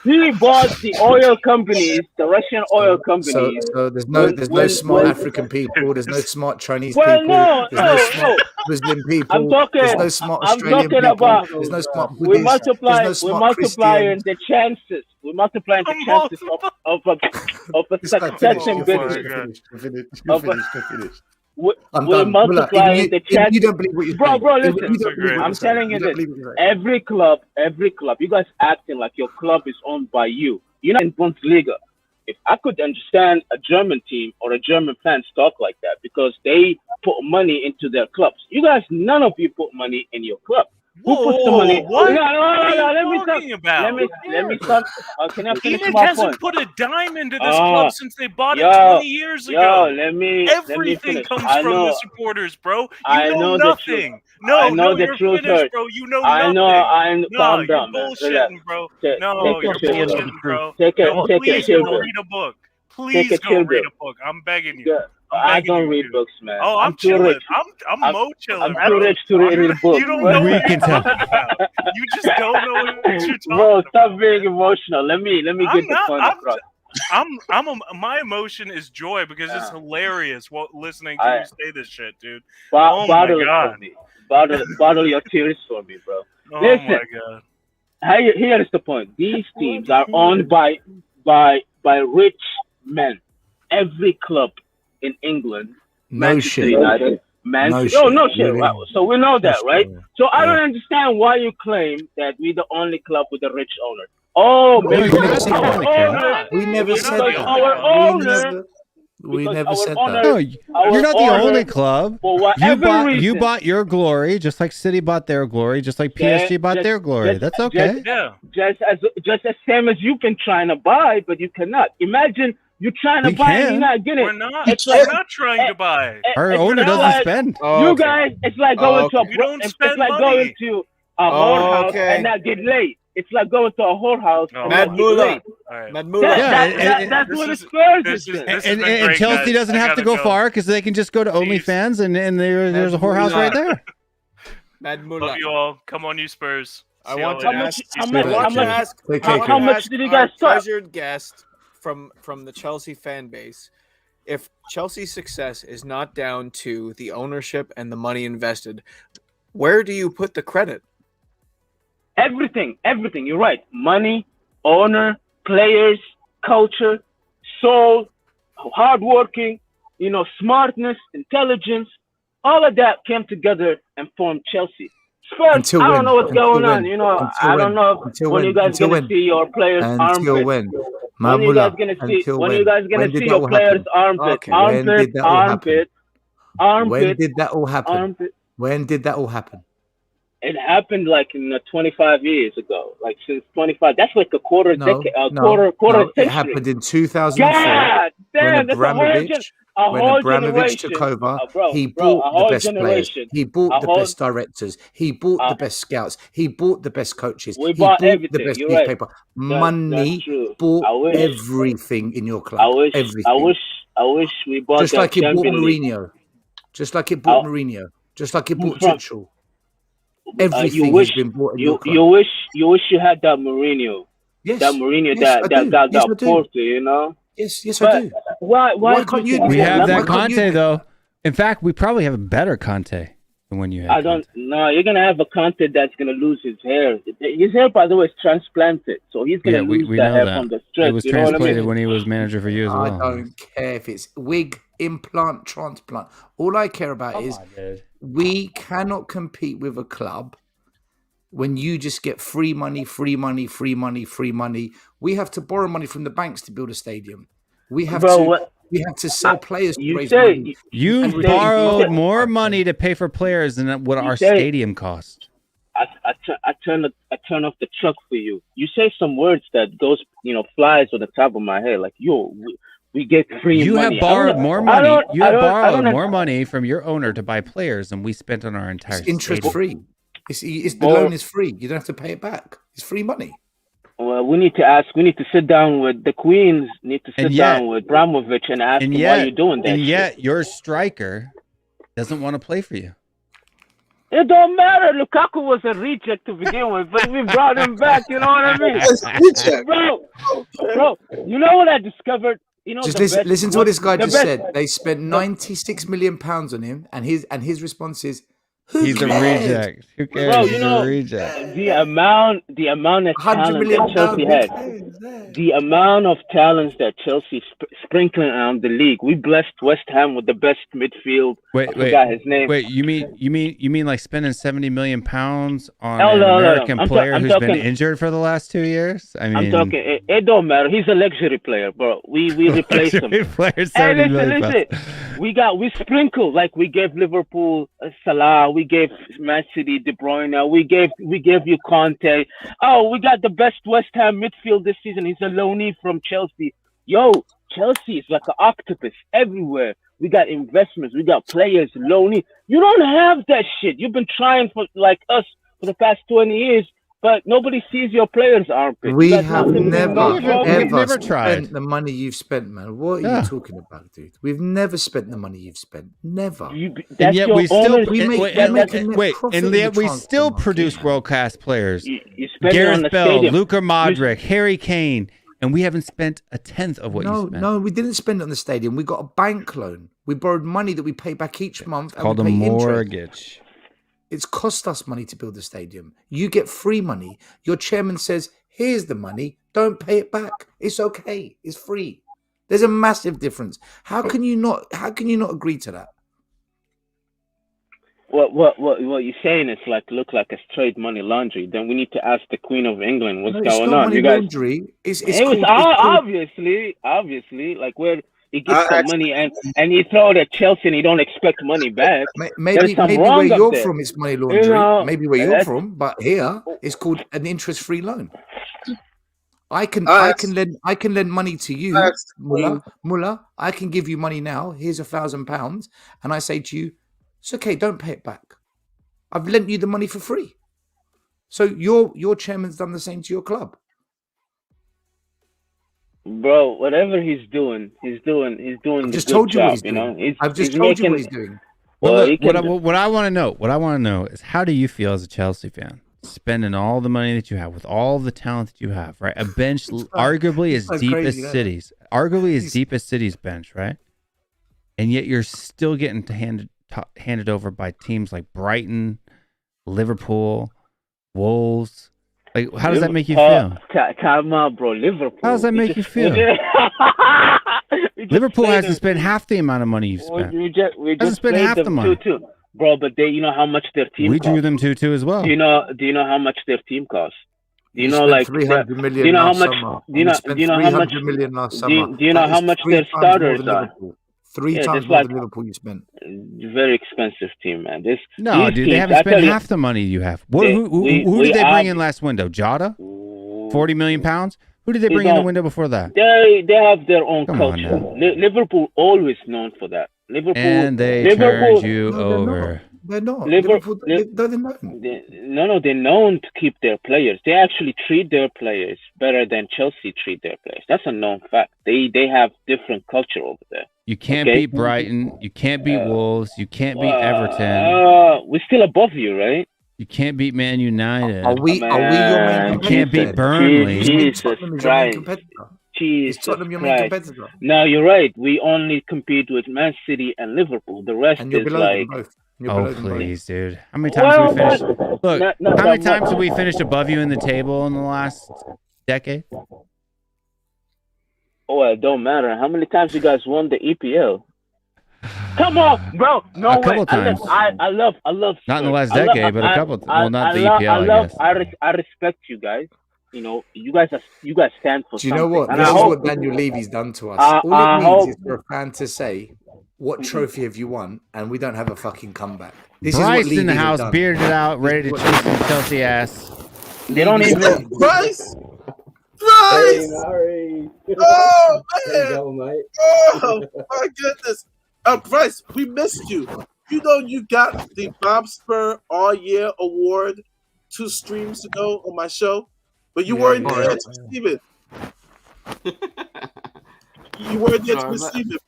K: He bought the oil companies, the Russian oil companies.
F: So there's no smart African people. There's no smart Chinese people.
K: No.
F: Muslim people.
K: I'm talking.
F: There's no smart
K: I'm
F: Australian
K: talking
F: people.
K: about.
F: There's no smart
K: We
F: Buddhists.
K: multiply.
F: There's no
K: We're
F: smart
K: multiplying
F: Christians.
K: the chances. We're multiplying the chances of a
F: This guy
K: success in
F: You're
K: business.
F: finished.
K: We're
F: I'm done.
K: multiplying the
F: If
K: chances.
F: you don't believe what you're
K: Bro,
F: saying,
K: bro,
F: if
K: listen.
F: you don't believe what
K: I'm
F: you're saying,
K: telling you
F: you don't
K: this.
F: believe what you're saying.
K: Every club, you guys acting like your club is owned by you. You're not in Bundesliga. If I could understand a German team or a German fans talk like that because they put money into their clubs. You guys, none of you put money in your club. Who puts the money?
E: What?
K: No,
E: What are
K: let
E: you
K: me
E: talking
K: stop.
E: about?
K: Let me stop. Can I finish
E: Enid
K: my
E: hasn't
K: point?
E: put a dime into this club since they bought it
K: Yo,
E: 20 years ago.
K: let me
E: Everything
K: finish.
E: comes
K: I
E: from
K: know.
E: the supporters, bro. You
K: I
E: know
K: know the truth.
E: nothing.
K: I know
E: No,
K: the
E: you're
K: truth
E: finished,
K: hurts.
E: bro. You know
K: I
E: nothing.
K: know.
E: No,
K: Calm
E: you're
K: down, man. Relax.
E: bullshitting, bro.
K: Take
E: No,
K: a
E: you're
K: chill.
E: bullshitting, bro.
K: Take a
E: Please
K: chill
E: go
K: pill.
E: read a book.
K: Take
E: Please
K: a
E: go
K: chill
E: read
K: pill.
E: a book. I'm begging you.
K: Yeah,
E: I'm
K: I
E: begging
K: don't
E: you,
K: read
E: dude.
K: books, man.
E: Oh,
K: I'm too
E: chilling.
K: rich.
E: I'm Mo chilling,
K: I'm
E: bro.
K: too rich to read a book.
E: You don't know
B: We
E: what
B: can
E: you're
B: tell.
E: talking about. You just don't know what you're talking
K: Bro,
E: about.
K: stop being emotional. Let me get the point across.
E: My emotion is joy because it's hilarious listening to you say this shit, dude.
K: Bottle
E: my
K: it
E: God.
K: for me. Bottle your tears for me, bro.
E: Oh
K: Listen,
E: my God.
K: here is the point. These teams are owned by rich men. Every club in England,
F: No
K: Manchester
F: shit.
K: United,
F: No
K: no
F: shit.
K: shit.
F: Really?
K: Right? So we know that, right? So I
F: Yeah.
K: don't understand why you claim that we're the only club with a rich owner. Oh,
F: No,
K: maybe
F: you never
K: because
F: said
K: our
F: that.
K: owner,
F: We never said
K: because
F: that.
K: our owner,
F: We
K: because
F: never
K: our
F: said
K: owner-
F: that.
B: No,
K: our
B: you're not the
K: owner,
B: only club.
K: for
B: You
K: whatever reason,
B: you bought your glory, just like City bought their glory, just like PSG bought their glory. That's okay.
E: Yeah.
K: just as same as you've been trying to buy, but you cannot. Imagine you're trying to
B: We
K: buy and
B: can.
K: you're not getting
E: We're
K: it.
E: not.
K: It's
E: We're
K: like-
E: not trying to buy.
B: Our
K: it's
B: owner
K: not
B: doesn't
K: like-
B: spend.
K: You
I: Okay.
K: guys, it's like going to a
E: You don't
K: it's
E: spend
K: like
E: money.
K: going to a whorehouse
I: Okay.
K: and not get laid. It's like going to a whorehouse
E: Oh.
K: and
I: Mad
K: not get
I: Moolah.
K: laid.
E: All right.
I: Mad
K: That-
I: Moolah.
B: Yeah,
K: that's
E: this
K: what
E: is-
K: the Spurs
E: this
K: is
E: is-
K: saying.
E: this has
B: And
E: been great,
B: Chelsea
E: guys.
B: doesn't
E: I
B: have to
E: gotta
B: go far because they can just go to
E: Peace.
B: OnlyFans and there's a whorehouse right there.
I: Mad Moolah.
E: Love you all. Come on, you Spurs.
I: I
E: See
I: want
E: y'all
I: to
E: later.
I: ask.
E: You
K: how
E: Spurs.
K: much-
I: I want
K: how
I: to
K: much-
I: ask.
F: Take
I: I want
F: care.
K: how
I: to
K: much
I: ask
K: did you
I: our
K: guys stop?
I: treasured guest from the Chelsea fan base, if Chelsea's success is not down to the ownership and the money invested, where do you put the credit?
K: Everything. You're right. Money, owner, players, culture, soul, hardworking, smartness, intelligence. All of that came together and formed Chelsea. Spurs,
F: Until
K: I don't
F: when?
K: know what's
F: Until
K: going on.
F: when?
K: I don't know
F: Until
K: when
F: when?
K: you guys
F: Until
K: gonna
F: when?
K: see your players'
F: Until
K: armpits.
F: when?
K: When you guys
F: Mamula.
K: gonna see?
F: Until
K: When
F: when?
K: you guys gonna
F: When did
K: see
F: that
K: your
F: all
K: players'
F: happen?
K: armpit?
I: Okay.
F: When did that all happen?
K: Armpit.
F: When did that all happen?
K: Armpit.
F: When did that all happen?
K: It happened like in 25 years ago, like since 25. That's like a quarter
F: No,
K: decade,
F: no,
K: quarter
F: no.
K: century.
F: It happened in 2004
K: God damn,
F: when
K: that's a whole
F: Abramovich,
K: generation.
F: took over.
K: Bro,
F: he
K: a
F: bought
K: whole
F: the best players.
K: generation.
F: He bought
K: A
F: the
K: whole-
F: best directors. He bought the best scouts. He bought the best coaches.
K: We
F: he
K: bought
F: bought
K: everything.
F: the best
K: You're right.
F: newspaper. Money
K: That's true.
F: bought
K: I wish-
F: everything in your club.
K: I wish
F: everything.
K: we bought
F: Just
K: that
F: like it bought
K: Champions League.
F: Mourinho. Just like it bought
K: I-
F: Mourinho. Just like it bought
K: From-
F: Tuchel. Everything
K: wish-
F: has been bought in
K: You
F: your club.
K: you wish you had that Mourinho.
F: Yes.
K: That Mourinho
F: Yes, I do.
K: that
F: Yes, I do.
K: Porto, you know?
F: Yes,
K: But
F: I do.
K: why
F: Why can't you do
B: We
F: Yeah,
B: have
F: why
B: that
F: can't you
B: Conte
F: do-
B: though. In fact, we probably have a better Conte than when you had.
K: I don't know. You're gonna have a Conte that's gonna lose his hair. His hair, by the way, is transplanted, so he's gonna
B: Yeah,
K: lose
B: we
K: that
B: know
K: hair
B: that.
K: from the stress.
B: It was
K: You know what I
B: transplanted
K: mean?
B: when he was manager for you as
F: I
B: well.
F: don't care if it's wig, implant, transplant. All I care about is we cannot compete with a club when you just get free money. We have to borrow money from the banks to build a stadium. We have we have to sell players to
K: You
F: raise
K: say
F: money.
B: You
F: And
B: borrowed
F: say-
B: more money to pay for players than what our
K: say-
B: stadium cost.
K: I turn off the truck for you. You say some words that goes flies on the top of my head, like we get free
B: You
K: money.
B: have borrowed more money. You
K: I
B: have
K: don't- I
B: borrowed
K: don't-
B: more money from your owner to buy players than we spent on our entire
F: It's interest
B: stadium.
F: free. It's the
K: Well-
F: loan is free. You don't have to pay it back. It's free money.
K: Well, we need to sit down with the Queens. Need to sit
B: And yet-
K: down with Abramovich and ask
B: And
K: him why
B: yet,
K: you're doing that.
B: and
K: shit.
B: yet, your striker doesn't want to play for you.
K: It don't matter. Lukaku was a reject to begin with, but we brought him back. You know what I mean, bro? You know what I discovered?
F: Just
K: the best-
F: listen to what this guy
K: the
F: just
K: best-
F: said. They spent 96 million pounds on him, and his response is,
B: He's a reject. Who cares?
K: Bro,
B: He's a reject.
K: the amount of talent that Chelsea had, the amount of talents that Chelsea sprinkling around the league. We blessed West Ham with the best midfield. I forgot his name.
B: Wait, you mean like spending 70 million pounds on an American player who's been injured for the last 2 years? I mean,
K: I'm talking. It don't matter. He's a luxury player, bro. We replaced him.
B: Hey,
K: listen. We sprinkled, like we gave Liverpool Salah, we gave Man City De Bruyne, we gave you Conte. Oh, we got the best West Ham midfield this season. He's a loanee from Chelsea. Yo, Chelsea is like an octopus everywhere. We got investments, we got players, loanee. You don't have that shit. You've been trying for like us for the past 20 years. But nobody sees your players' armpit.
F: We have never
B: tried
F: spent the money you've spent, man. What are you talking about, dude? We've never spent the money you've spent. Never.
B: And yet we still produce world-class players. Gareth Bale, Luka Modric, Harry Kane, and we haven't spent a tenth of what you spent.
F: No, we didn't spend it on the stadium. We got a bank loan. We borrowed money that we pay back each month.
B: It's called a mortgage.
F: It's cost us money to build the stadium. You get free money. Your chairman says, here's the money. Don't pay it back. It's okay. It's free. There's a massive difference. How can you not agree to that?
K: What you're saying is look like a straight money laundry. Then we need to ask the Queen of England what's going on.
F: Money laundry.
K: Obviously like where he gets some money and you throw it at Chelsea and you don't expect money back.
F: Maybe where you're from, it's money laundering. Maybe where you're from, but here it's called an interest-free loan. I can lend money to you, Mullah. I can give you money now. Here's £1,000, and I say to you, it's okay. Don't pay it back. I've lent you the money for free. So your chairman's done the same to your club.
K: Bro, whatever he's doing. I've just told you what he's doing.
F: I've just told you what he's doing.
B: Well, look, what I want to know is, how do you feel as a Chelsea fan, spending all the money that you have with all the talent that you have, right? A bench arguably as deep as City's bench, right? And yet you're still getting handed over by teams like Brighton, Liverpool, Wolves. Like, how does that make you feel?
K: Come on, bro. Liverpool.
B: How does that make you feel? Liverpool hasn't spent half the amount of money you've spent.
K: We just
B: spent half the money.
K: 2-2. Bro, but you know how much their team cost?
B: We drew them 2-2 as well.
K: Do you know how much their team costs? Do you know, like,
F: 300 million?
K: Do you know how much? Do you know how much?
F: Million last summer.
K: Do you know how much their starters are?
F: Three times more than Liverpool you spent.
K: Very expensive team, man.
B: Dude, they haven't spent half the money you have. Who did they bring in last window? Jota? 40 million pounds? Who did they bring in the window before that?
K: They have their own culture. Liverpool always known for that.
B: And they turned you over.
F: They're not.
K: They're known.
F: No,
K: they're known to keep their players. They actually treat their players better than Chelsea treat their players. That's a known fact. They have different culture over there.
B: You can't beat Brighton. You can't beat Wolves. You can't beat Everton.
K: We're still above you, right?
B: You can't beat Man United.
F: Are we your main competitor?
B: You can't beat Burnley.
K: Jesus Christ. No, you're right. We only compete with Man City and Liverpool. The rest is like...
B: Oh, please, dude. How many times have we finished? Look, how many times have we finished above you in the table in the last decade?
K: Oh, it don't matter. How many times you guys won the EPL? Come on, bro. No way.
B: A couple times.
K: I love.
B: Not in the last decade, but a couple. Well, not the EPL. I guess.
K: I respect you guys. You know, you guys stand for.
F: Do you know what? This is what Daniel Levy's done to us. All it needs is for a fan to say, "What trophy have you won?" and we don't have a fucking comeback. This
B: Bryce
F: is what
B: in the house, bearded out, ready to chase some Chelsea ass.
K: They don't even.
D: Bryce.
L: Hey, Larry.
D: Oh man!
L: Go, mate.
D: Oh my goodness! Bryce, we missed you. You know you got the Bob Spur All Year Award 2 streams ago on my show, but you weren't there to receive it. You weren't there to receive it.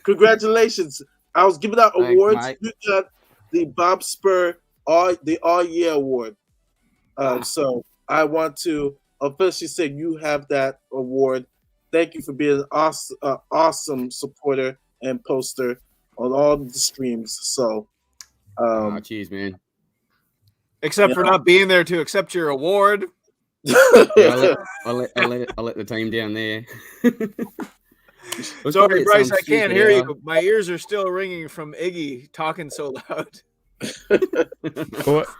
D: Congratulations! I was giving out awards.
L: Mike.
D: You got the Bob Spur All Year Award. So I want to officially say you have that award. Thank you for being an awesome supporter and poster on all the streams. So
L: Cheers, man.
I: Except for not being there to accept your award.
L: Yeah, I'll let the team down there.
I: Sorry, Bryce, I can't hear you. My ears are still ringing from Iggy talking so loud.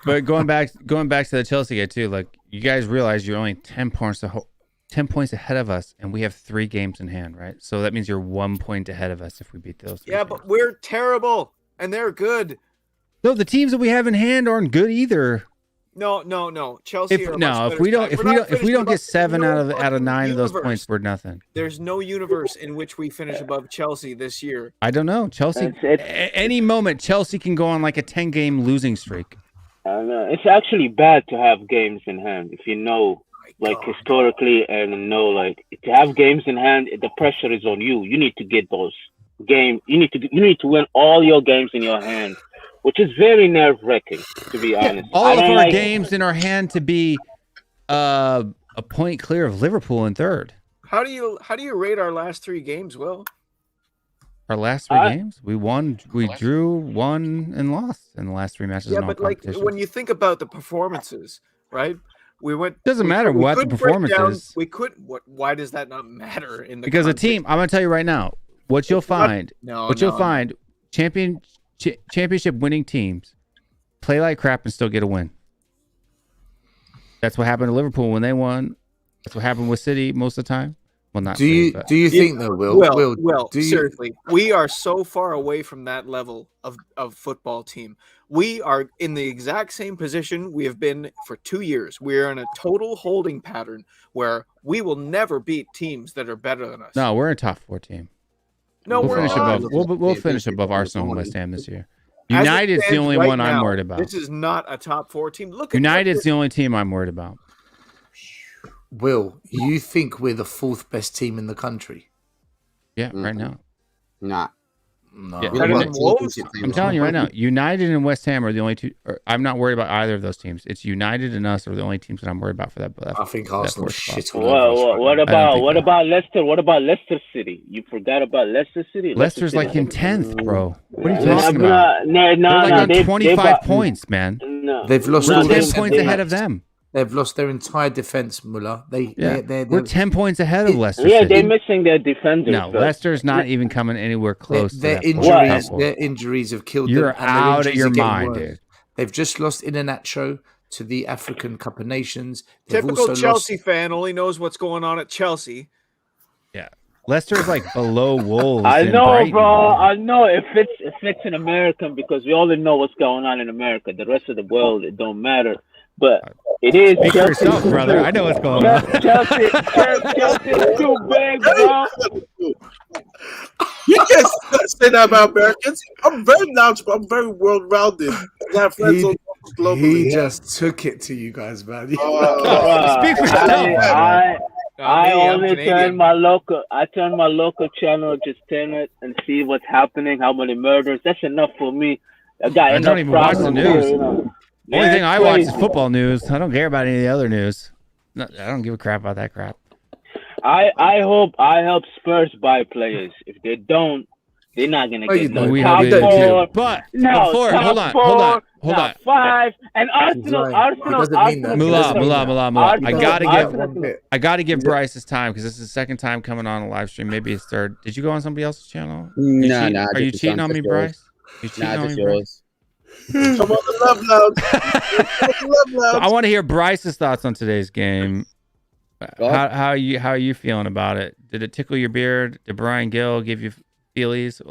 B: But going back to the Chelsea game too, like you guys realize you're only 10 points ahead of us, and we have 3 games in hand, right? So that means you're 1 point ahead of us if we beat those.
I: Yeah, but we're terrible, and they're good.
B: No, the teams that we have in hand aren't good either.
I: No. Chelsea.
B: If we don't get 7 out of 9 of those points, we're nothing.
I: There's no universe in which we finish above Chelsea this year.
B: I don't know. Chelsea. Any moment, Chelsea can go on like a 10-game losing streak.
K: I know. It's actually bad to have games in hand if you know, like historically, and know like to have games in hand. The pressure is on you. You need to get those games. You need to win all your games in your hand, which is very nerve-wracking, to be honest.
B: All of our games in our hand to be a point clear of Liverpool in third.
I: How do you rate our last 3 games, Will?
B: Our last 3 games? We won, we drew, won, and lost in the last 3 matches.
I: Yeah, but like when you think about the performances, right?
B: Doesn't matter what the performance is.
I: Why does that not matter in the
B: because a team? I'm gonna tell you right now. What you'll find. You'll find championship winning teams play like crap and still get a win. That's what happened to Liverpool when they won. That's what happened with City most of the time. Well, not.
F: Do you think though, Will?
I: Seriously, we are so far away from that level of football team. We are in the exact same position we have been for 2 years. We are in a total holding pattern where we will never beat teams that are better than us.
B: No, we're a top 4 team.
I: No,
B: we'll finish above. We'll finish above Arsenal and West Ham this year. United's the only one I'm worried about.
I: This is not a top 4 team.
B: United's the only team I'm worried about.
F: Will, you think we're the 4th best team in the country?
B: Yeah, right now.
L: Nah.
F: No.
B: Yeah, I'm telling you right now, United and West Ham are the only 2. I'm not worried about either of those teams. It's United and us are the only teams that I'm worried about for that.
F: I think Arsenal shit.
K: What about Leicester? What about Leicester City? You forgot about Leicester City.
B: Leicester's like in 10th, bro. What are you talking about? They're like on 25 points, man.
K: No,
F: they've lost.
B: We're 10 points ahead of them.
F: They've lost their entire defense, Muller.
B: We're 10 points ahead of Leicester.
K: Yeah, they're missing their defenders.
B: No, Leicester's not even coming anywhere close.
F: Their injuries have killed them.
B: You're out of your mind, dude.
F: They've just lost Iheanacho to the African Cup of Nations.
I: Typical Chelsea fan only knows what's going on at Chelsea.
B: Yeah, Leicester's like below Wolves.
K: I know, bro. I know if it's an American because we only know what's going on in America. The rest of the world, it don't matter. But it is.
B: Speak for yourself, brother. I know what's going on.
K: Chelsea is too big, bro.
D: You can't say that about Americans. I'm very knowledgeable. I'm very world-rounded. I have friends on globally.
F: He just took it to you guys, man.
B: Speak for yourself.
K: I only turn my local channel, just turn it and see what's happening, how many murders. That's enough for me. I
B: don't even watch the news.
K: Here,
B: The only thing I watch is football news. I don't care about any of the other news. No, I don't give a crap about that crap.
K: I help Spurs buy players. If they don't, they're not gonna get no top 4.
B: But
K: no,
B: hold on.
K: 5 and Arsenal.
B: Mullah. I gotta give Bryce his time because this is the second time coming on a live stream. Maybe it's third. Did you go on somebody else's channel?
L: No.
B: Are you cheating on me, Bryce? You cheating on me, Bryce?
D: Come on, the love loud.
B: I want to hear Bryce's thoughts on today's game. How are you feeling about it? Did it tickle your beard? Did Brian Gill give you feelies?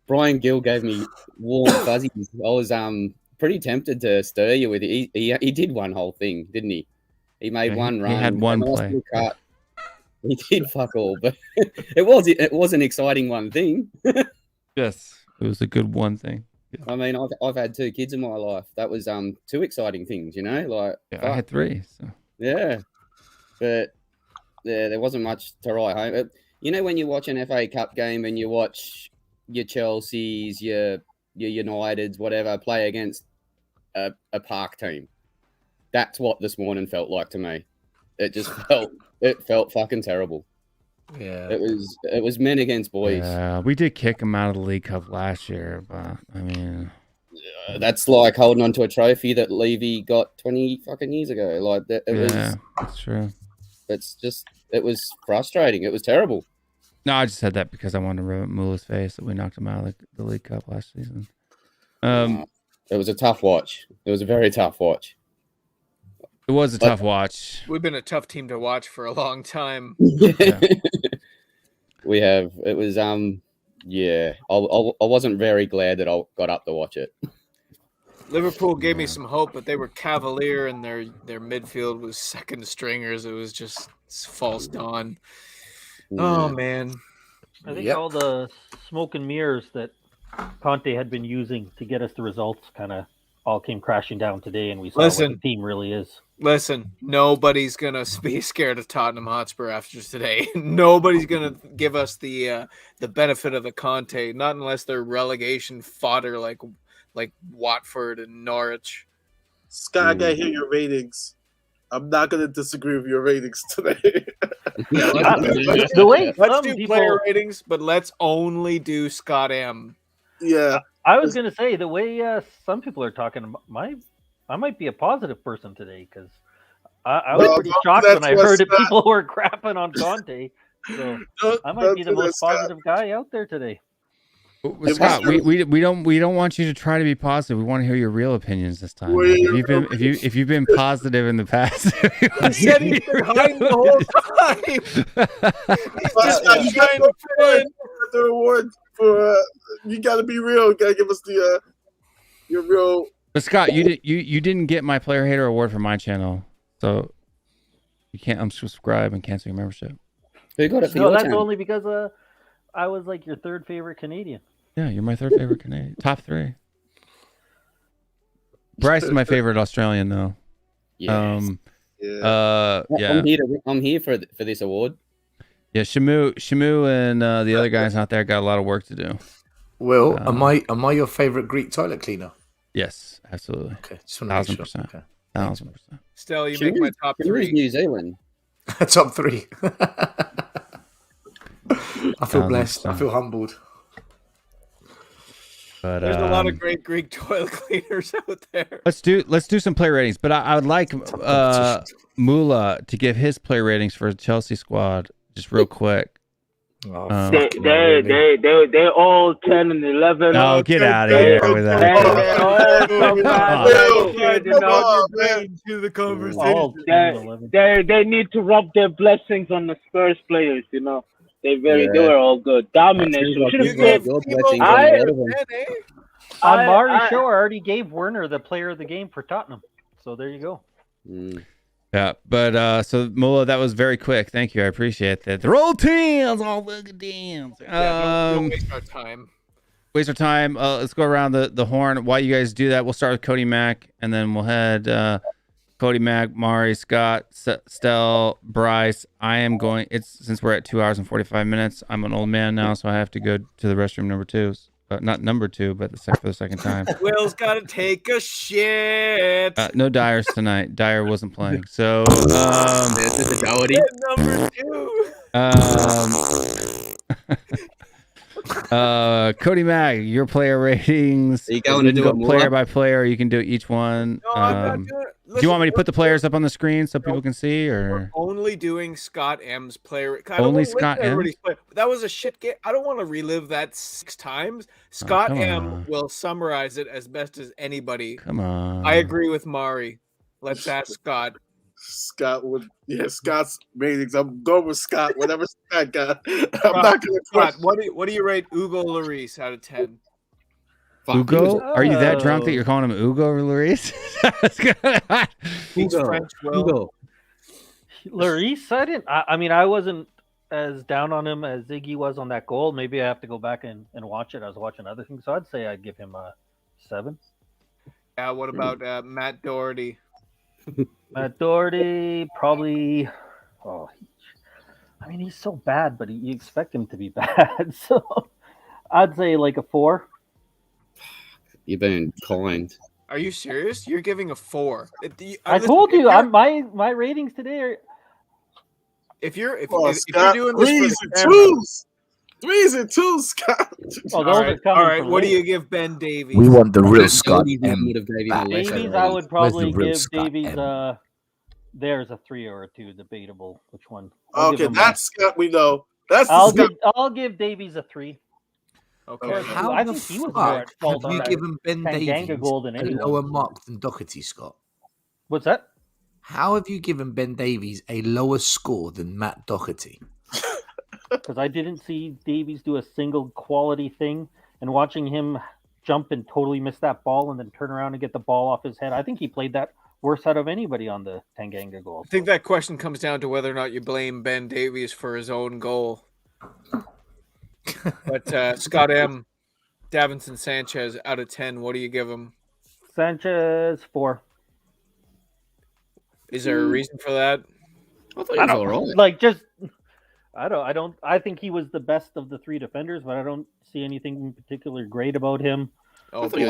L: Brian Gill gave me warm fuzzies. I was pretty tempted to stir you with it. He did one whole thing, didn't he? He made one run.
B: He had one play.
L: He did fuck all, but it was an exciting one thing.
B: Yes, it was a good one thing.
L: I mean, I've had 2 kids in my life. That was 2 exciting things, you know. Like
B: I had 3. So.
L: Yeah, but there wasn't much to write home. You know, when you watch an FA Cup game and you watch your Chelseas, your Uniteds, whatever, play against a park team, that's what this morning felt like to me. It just felt fucking terrible.
F: Yeah,
L: it was men against boys.
B: Yeah, we did kick them out of the League Cup last year, but I mean,
L: that's like holding on to a trophy that Levy got 20 fucking years ago. Like that,
B: that's true.
L: It was frustrating. It was terrible.
B: No, I just said that because I wanted to rub Mula's face that we knocked him out of the League Cup last season.
L: It was a tough watch. It was a very tough watch.
B: It was a tough watch.
I: We've been a tough team to watch for a long time.
B: Yeah.
L: We have. It was yeah. I wasn't very glad that I got up to watch it.
I: Liverpool gave me some hope, but they were cavalier and their midfield was second stringers. It was just false dawn. Oh man.
J: I think all the smoke and mirrors that Conte had been using to get us the results kind of all came crashing down today, and we saw what the team really is.
I: Listen, nobody's gonna be scared of Tottenham Hotspur after today. Nobody's gonna give us the benefit of the Conte, not unless they're relegation fodder like Watford and Norwich.
D: Scott, I gotta hear your ratings. I'm not gonna disagree with your ratings today.
I: Let's do player ratings, but let's only do Scott M.
D: Yeah,
J: I was gonna say the way some people are talking, I might be a positive person today because I was pretty shocked when I heard that people were crapping on Conte. So I might be the most positive guy out there today.
B: Scott, we don't want you to try to be positive. We want to hear your real opinions this time. If you've been positive in the past,
I: he said he's been hiding the whole time. He's just trying to fit in.
D: The reward for you got to be real. You got to give us the your real.
B: But Scott, you didn't get my player hater award for my channel, so you can't unsubscribe and cancel your membership.
L: Who got it for
J: No,
L: your
J: that's
L: channel?
J: only because I was like your third favorite Canadian.
B: Yeah, you're my third favorite Canadian. Top 3. Bryce is my favorite Australian, though.
L: Yes.
B: Yeah.
L: I'm here for this award.
B: Yeah, Shamu and the other guys out there got a lot of work to do.
F: Will, am I your favorite Greek toilet cleaner?
B: Yes, absolutely.
F: Okay, just want to
B: 1,000%.
F: Okay.
B: 1,000%.
I: Stell, you make my top 3.
L: New Zealand.
F: Top 3. I feel blessed. I feel humbled.
B: But
I: there's a lot of great Greek toilet cleaners out there.
B: Let's do some player ratings. But I would like Mula to give his player ratings for the Chelsea squad just real quick.
K: They're all 10 and 11.
B: Oh, get out of here with that.
I: To the conversation.
K: They need to rub their blessings on the Spurs players, you know. They were all good. Domination.
J: On Mari's show, I already gave Werner the player of the game for Tottenham. So there you go.
B: Yeah, but so Mula, that was very quick. Thank you. I appreciate that. They're all teams, all fucking teams.
I: Don't waste our time.
B: Waste our time. Let's go around the horn. While you guys do that, we'll start with Cody Mack, and then we'll head Cody Mack, Mari, Scott, Stell, Bryce. I am going. Since we're at 2 hours and 45 minutes. I'm an old man now, so I have to go to the restroom number 2. Not number 2, but for the second time.
I: Will's got to take a shit.
B: No Dyers tonight. Dyer wasn't playing. So
L: this is a Doherty.
I: Number
B: 2. Cody Mack, your player ratings.
L: Are you going to do it
B: player by player? You can do each one.
I: No, I'm not doing it.
B: Do you want me to put the players up on the screen so people can see, or
I: only doing Scott M's player?
B: Only Scott M.
I: That was a shit game. I don't want to relive that 6 times. Scott M will summarize it as best as anybody.
B: Come on.
I: I agree with Mari. Let's ask Scott.
D: Scott would, Scott's ratings. I'm going with Scott. Whatever Scott got, I'm not going to question.
I: What do you rate Hugo Lloris out of 10?
B: Ugo? Are you that drunk that you're calling him Ugo or Lloris?
I: He's French.
L: Ugo.
J: Lloris, I wasn't as down on him as Ziggy was on that goal. Maybe I have to go back and watch it. I was watching other things, so I'd say I'd give him a 7.
I: Yeah. What about Matt Doherty?
J: Matt Doherty, probably. He's so bad, but you expect him to be bad. So I'd say like a 4.
L: You've been kind.
I: Are you serious? You're giving a 4.
J: I told you, my ratings today are.
I: If you're doing this
D: Scott,
I: for the
D: choose. Threes and twos, Scott.
J: Oh, those are coming
I: all right.
J: from
I: What do
J: later.
I: you give Ben Davies?
F: We want the real
L: Davies
F: Scott.
L: would have gave him a lesser
J: Davies,
L: rating.
J: I would probably
F: real
J: give
F: Scott
J: Davies
F: M?
J: there's a 3 or a 2, debatable which one. I'll give
D: Okay,
J: him
D: that's Scott. We know. That's the
J: I'll
D: Scott.
J: give Davies a 3.
I: Okay.
J: Or a 2.
F: How
J: I
F: the
J: think he was more at
F: fuck
J: fault
F: have
J: on
F: you
J: that
F: given Ben
J: Tanganga
F: Davies
J: goal than
F: a
J: anyone.
F: lower mark than Doherty, Scott?
J: What's that?
F: How have you given Ben Davies a lower score than Matt Doherty?
J: Because I didn't see Davies do a single quality thing, and watching him jump and totally miss that ball and then turn around and get the ball off his head, I think he played that worse out of anybody on the Tanganga goal.
I: I think that question comes down to whether or not you blame Ben Davies for his own goal. But Scott M, Davinson Sanchez out of 10, what do you give him?
J: Sanchez 4.
I: Is there a reason for that?
L: I thought he was all right.
J: Like just I think he was the best of the 3 defenders, but I don't see anything in particular great about him.
I: Oh,
L: I thought he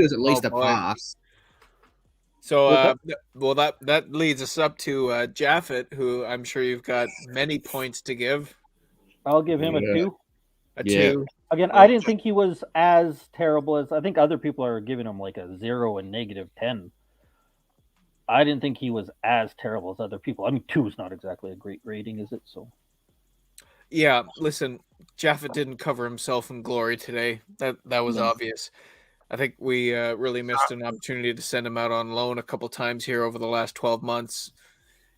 L: was at least a
I: boy.
L: pass.
I: So, well, that leads us up to Jaffet, who I'm sure you've got many points to give.
J: I'll give him a 2.
I: A 2.
J: Again, I didn't think he was as terrible as I think other people are giving him like a 0 and -10. I didn't think he was as terrible as other people. I mean, 2 is not exactly a great rating, is it? So,
I: yeah. Listen, Jaffet didn't cover himself in glory today. That was obvious. I think we really missed an opportunity to send him out on loan a couple times here over the last 12 months,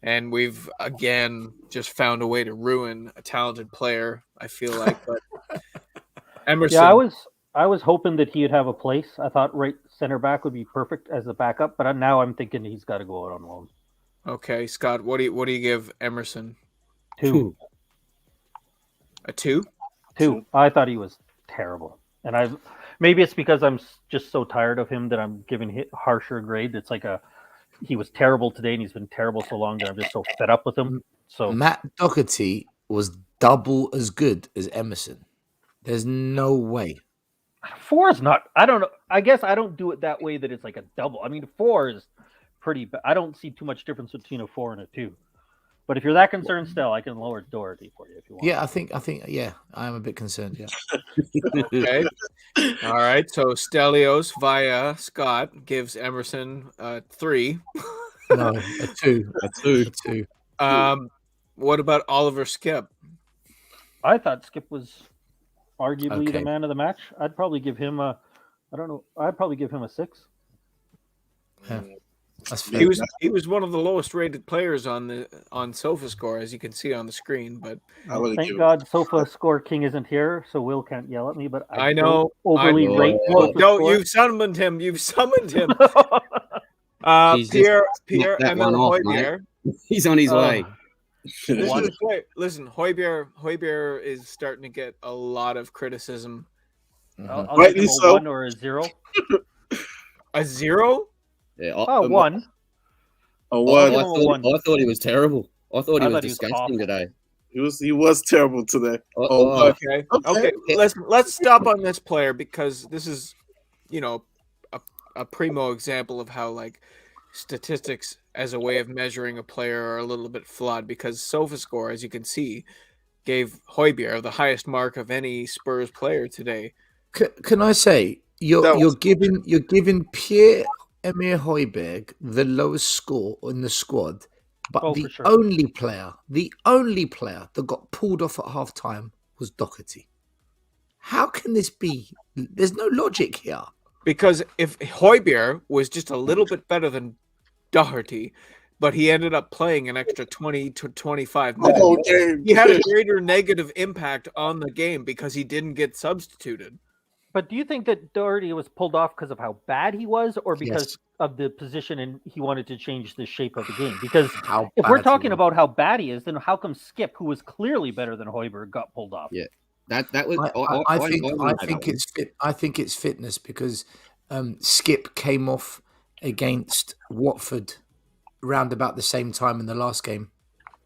I: and we've again just found a way to ruin a talented player. I feel like, but Emerson.
J: Yeah, I was hoping that he'd have a place. I thought right center back would be perfect as a backup, but now I'm thinking he's got to go out on loan.
I: Okay, Scott, what do you give Emerson?
J: 2.
I: A 2?
J: 2. I thought he was terrible, and maybe it's because I'm just so tired of him that I'm giving harsher grade. It's like he was terrible today, and he's been terrible so long that I'm just so fed up with him. So
F: Matt Doherty was double as good as Emerson. There's no way.
J: 4 is not. I don't know. I guess I don't do it that way that it's like a double. I mean, 4 is pretty. I don't see too much difference between a 4 and a 2. But if you're that concerned, still, I can lower Doherty for you if you want.
F: Yeah, I think, yeah, I am a bit concerned. Yeah.
I: Okay. All right. So Stelios via Scott gives Emerson 3.
F: No, a 2. A 2.
I: What about Oliver Skip?
J: I thought Skip was arguably the man of the match. I'd probably give him I'd probably give him a 6.
F: Yeah.
I: He was one of the lowest rated players on SofaScore, as you can see on the screen. But
J: thank God SofaScore King isn't here, so Will can't yell at me. But
I: I know
J: overly rate.
I: No, you've summoned him. You've summoned him. Pierre Emil Højbjerg.
L: He's on his way.
I: Listen, Højbjerg is starting to get a lot of criticism.
J: I'll give him a 1 or a 0.
I: A 0?
L: Yeah,
J: 1.
L: A 1. I thought he was terrible. I thought he was disgusting today.
D: He was terrible today.
I: Okay. Let's stop on this player because this is, a primo example of how like statistics as a way of measuring a player are a little bit flawed because SofaScore, as you can see, gave Højbjerg the highest mark of any Spurs player today.
F: Can I say you're giving Pierre Emil Højbjerg the lowest score in the squad, but the only player that got pulled off at half time was Doherty. How can this be? There's no logic here.
I: Because if Højbjerg was just a little bit better than Doherty, but he ended up playing an extra 20 to 25 minutes, he had a greater negative impact on the game because he didn't get substituted.
J: But do you think that Doherty was pulled off because of how bad he was or because of the position and he wanted to change the shape of the game? Because if we're talking about how bad he is, then how come Skip, who was clearly better than Højbjerg, got pulled off?
L: Yeah. That was.
F: I think it's fitness because Skip came off against Watford round about the same time in the last game.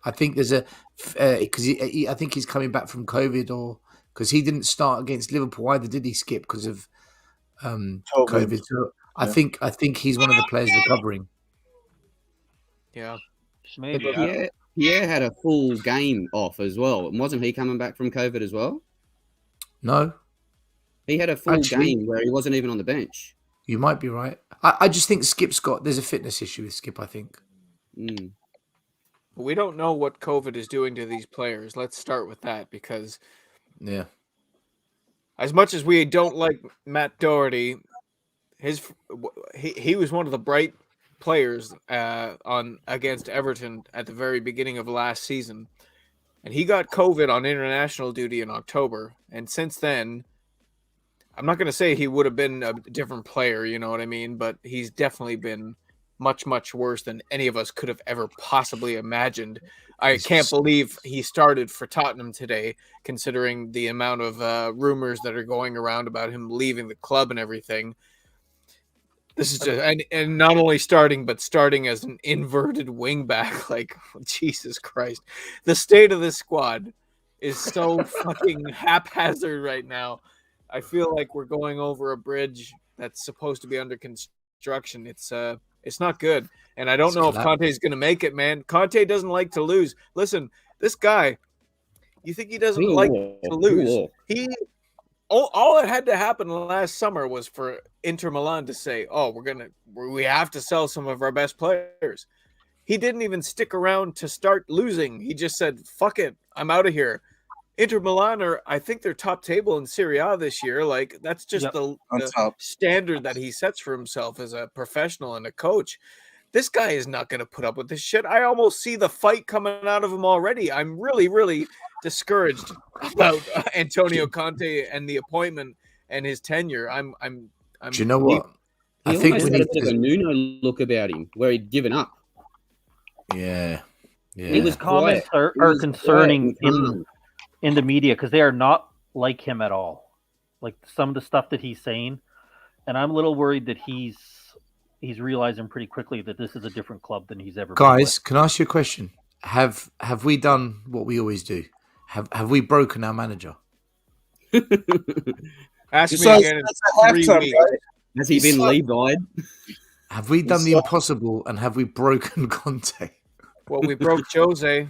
F: I think there's because I think he's coming back from COVID or because he didn't start against Liverpool either, did he? Skip because of COVID. So I think he's one of the players recovering.
I: Yeah,
J: maybe.
L: Pierre had a full game off as well. Wasn't he coming back from COVID as well?
F: No.
L: He had a full game where he wasn't even on the bench.
F: You might be right. I just think there's a fitness issue with Skip, I think.
L: Mm.
I: We don't know what COVID is doing to these players. Let's start with that because as much as we don't like Matt Doherty, he was one of the bright players against Everton at the very beginning of last season. And he got COVID on international duty in October. And since then, I'm not going to say he would have been a different player, you know what I mean? But he's definitely been much, much worse than any of us could have ever possibly imagined. I can't believe he started for Tottenham today, considering the amount of rumors that are going around about him leaving the club and everything. This is just, and not only starting, but starting as an inverted wingback. Like, Jesus Christ. The state of this squad is so fucking haphazard right now. I feel like we're going over a bridge that's supposed to be under construction. It's not good. And I don't know if Conte's going to make it, man. Conte doesn't like to lose. Listen, this guy, you think he doesn't like to lose? All that had to happen last summer was for Inter Milan to say, "Oh, we have to sell some of our best players." He didn't even stick around to start losing. He just said, "Fuck it, I'm out of here." Inter Milan I think they're top table in Serie A this year. Like that's just the standard that he sets for himself as a professional and a coach. This guy is not going to put up with this shit. I almost see the fight coming out of him already. I'm really, really discouraged about Antonio Conte and the appointment and his tenure. I'm
F: Do you know what?
L: I think he had a bit of a Nuno look about him, where he'd given up.
F: Yeah.
J: His comments are concerning in the media because they are not like him at all. Like some of the stuff that he's saying, and I'm a little worried that he's realizing pretty quickly that this is a different club than he's ever been.
F: Guys, can I ask you a question? Have we done what we always do? Have we broken our manager?
I: Ask me again in 3 weeks.
L: Right? Has he been Levi'd?
F: Have we done the impossible and have we broken Conte?
I: Well, we broke Jose.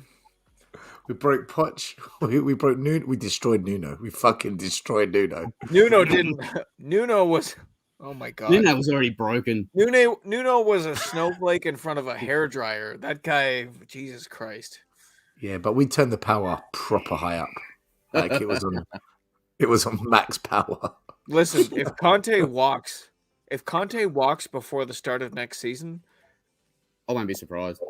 F: We broke Poch. We broke Nuno. We destroyed Nuno. We fucking destroyed Nuno.
I: Nuno didn't. Nuno was. Oh my god.
L: Nuno was already broken.
I: Nuno was a snowflake in front of a hairdryer. That guy, Jesus Christ.
F: Yeah, but we turned the power proper high up. Like it was on max power.
I: Listen, if Conte walks before the start of next season,
L: I won't be surprised.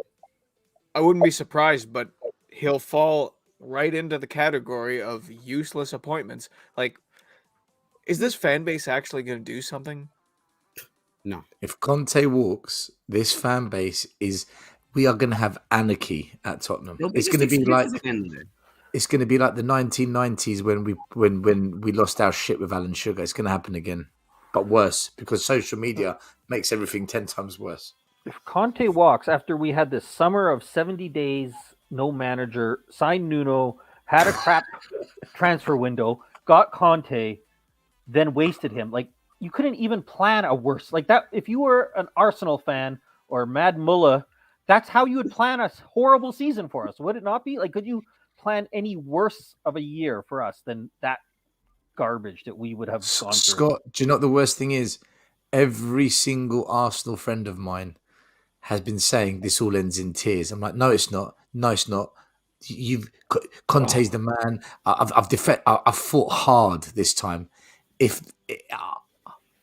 I: I wouldn't be surprised, but he'll fall right into the category of useless appointments. Like, is this fan base actually going to do something?
L: No.
F: If Conte walks, this fan base we are going to have anarchy at Tottenham. It's going to be like the 1990s when we lost our shit with Alan Sugar. It's going to happen again, but worse because social media makes everything 10 times worse.
J: If Conte walks after we had this summer of 70 days, no manager, signed Nuno, had a crap transfer window, got Conte, then wasted him. Like you couldn't even plan a worse like that. If you were an Arsenal fan or Mad Mullah, that's how you would plan a horrible season for us. Would it not be? Like, could you plan any worse of a year for us than that garbage that we would have gone through?
F: Scott, do you know what the worst thing is? Every single Arsenal friend of mine has been saying this all ends in tears. I'm like, no, it's not. No, it's not. Conte's the man. I've fought hard this time.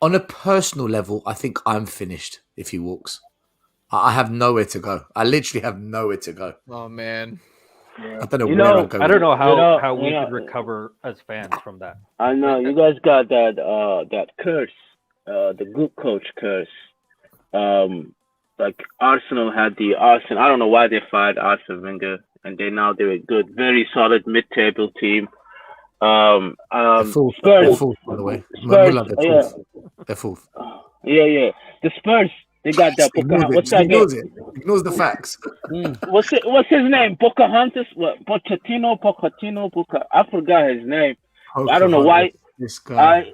F: On a personal level, I think I'm finished if he walks. I have nowhere to go. I literally have nowhere to go.
I: Oh man,
F: I don't know where I'll go.
J: I don't know how we could recover as fans from that.
K: I know you guys got that curse, the good coach curse. Like Arsenal had the Arsenal. I don't know why they fired Arsene Wenger, and they're a good, very solid mid-table team.
F: They're fourth, by the way.
K: Spurs,
F: they're fourth.
K: Yeah. The Spurs. They got that Pocahontas. What's that name?
F: Ignores the facts.
K: What's his name? Pocahontas? What? Pochettino? I forgot his name. I don't know why.
F: This guy.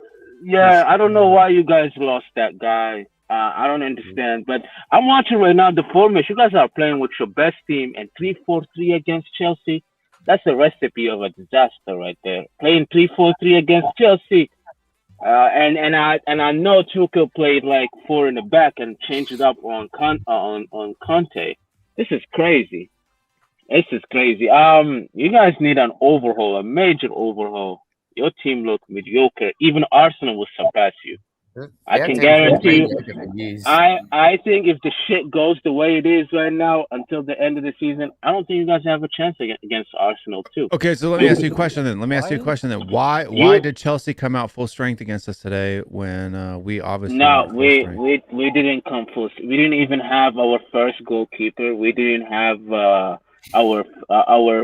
K: I don't know why you guys lost that guy. I don't understand. But I'm watching right now the formation. You guys are playing with your best team and 3-4-3 against Chelsea. that's a recipe of a disaster right there. Playing 3-4-3 against Chelsea, and I know Tuchel played like 4 in the back and changed it up on Conte. This is crazy. This is crazy. You guys need an overhaul, a major overhaul. Your team look mediocre. Even Arsenal will surpass you. I can guarantee you. I think if the shit goes the way it is right now until the end of the season, I don't think you guys have a chance against Arsenal too.
B: Okay, so let me ask you a question then. Why did Chelsea come out full strength against us today when we obviously
K: we didn't come full. We didn't even have our first goalkeeper. We didn't have our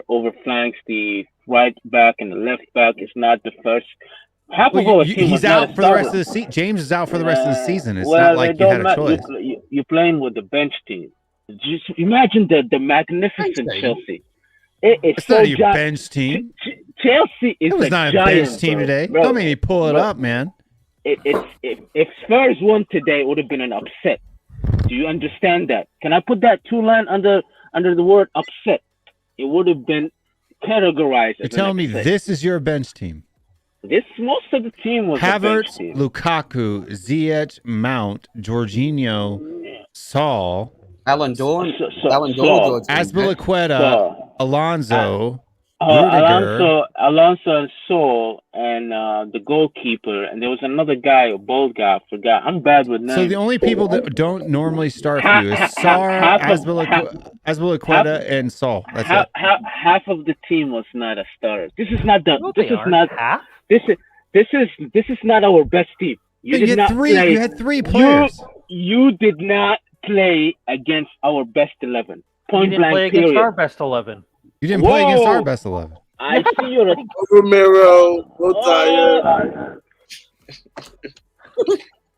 K: over flanks, the right back and the left back is not the first. Half of our team
B: he's out for the rest of the season. James is out for the rest of the season. It's not like you had a choice.
K: You're playing with the bench team. Just imagine the magnificent Chelsea. It's so
B: not your bench team.
K: Chelsea is
B: not
K: a
B: a bench team today.
K: Bro.
B: Don't make me pull it up, man.
K: If Spurs won today, it would have been an upset. Do you understand that? Can I put that 2-line under the word upset? It would have been categorized.
B: You're telling me this is your bench team?
K: Most of the team was
B: Havertz, Lukaku, Ziyech, Mount, Jorginho, Saul,
L: Alan Dawn,
B: Azpilicueta, Alonso, Rudiger,
K: Alonso and Saul, and the goalkeeper, and there was another guy, a bald guy, I forgot. I'm bad with names.
B: So the only people that don't normally start for you is Sar, Azpilicueta, and Saul. That's it.
K: Half of the team was not a starter. This is not our best team. You had three players. You did not play against our best 11. Point blank.
J: Play against our best 11.
B: You didn't play against our best 11.
K: I see you're a
D: Romero. No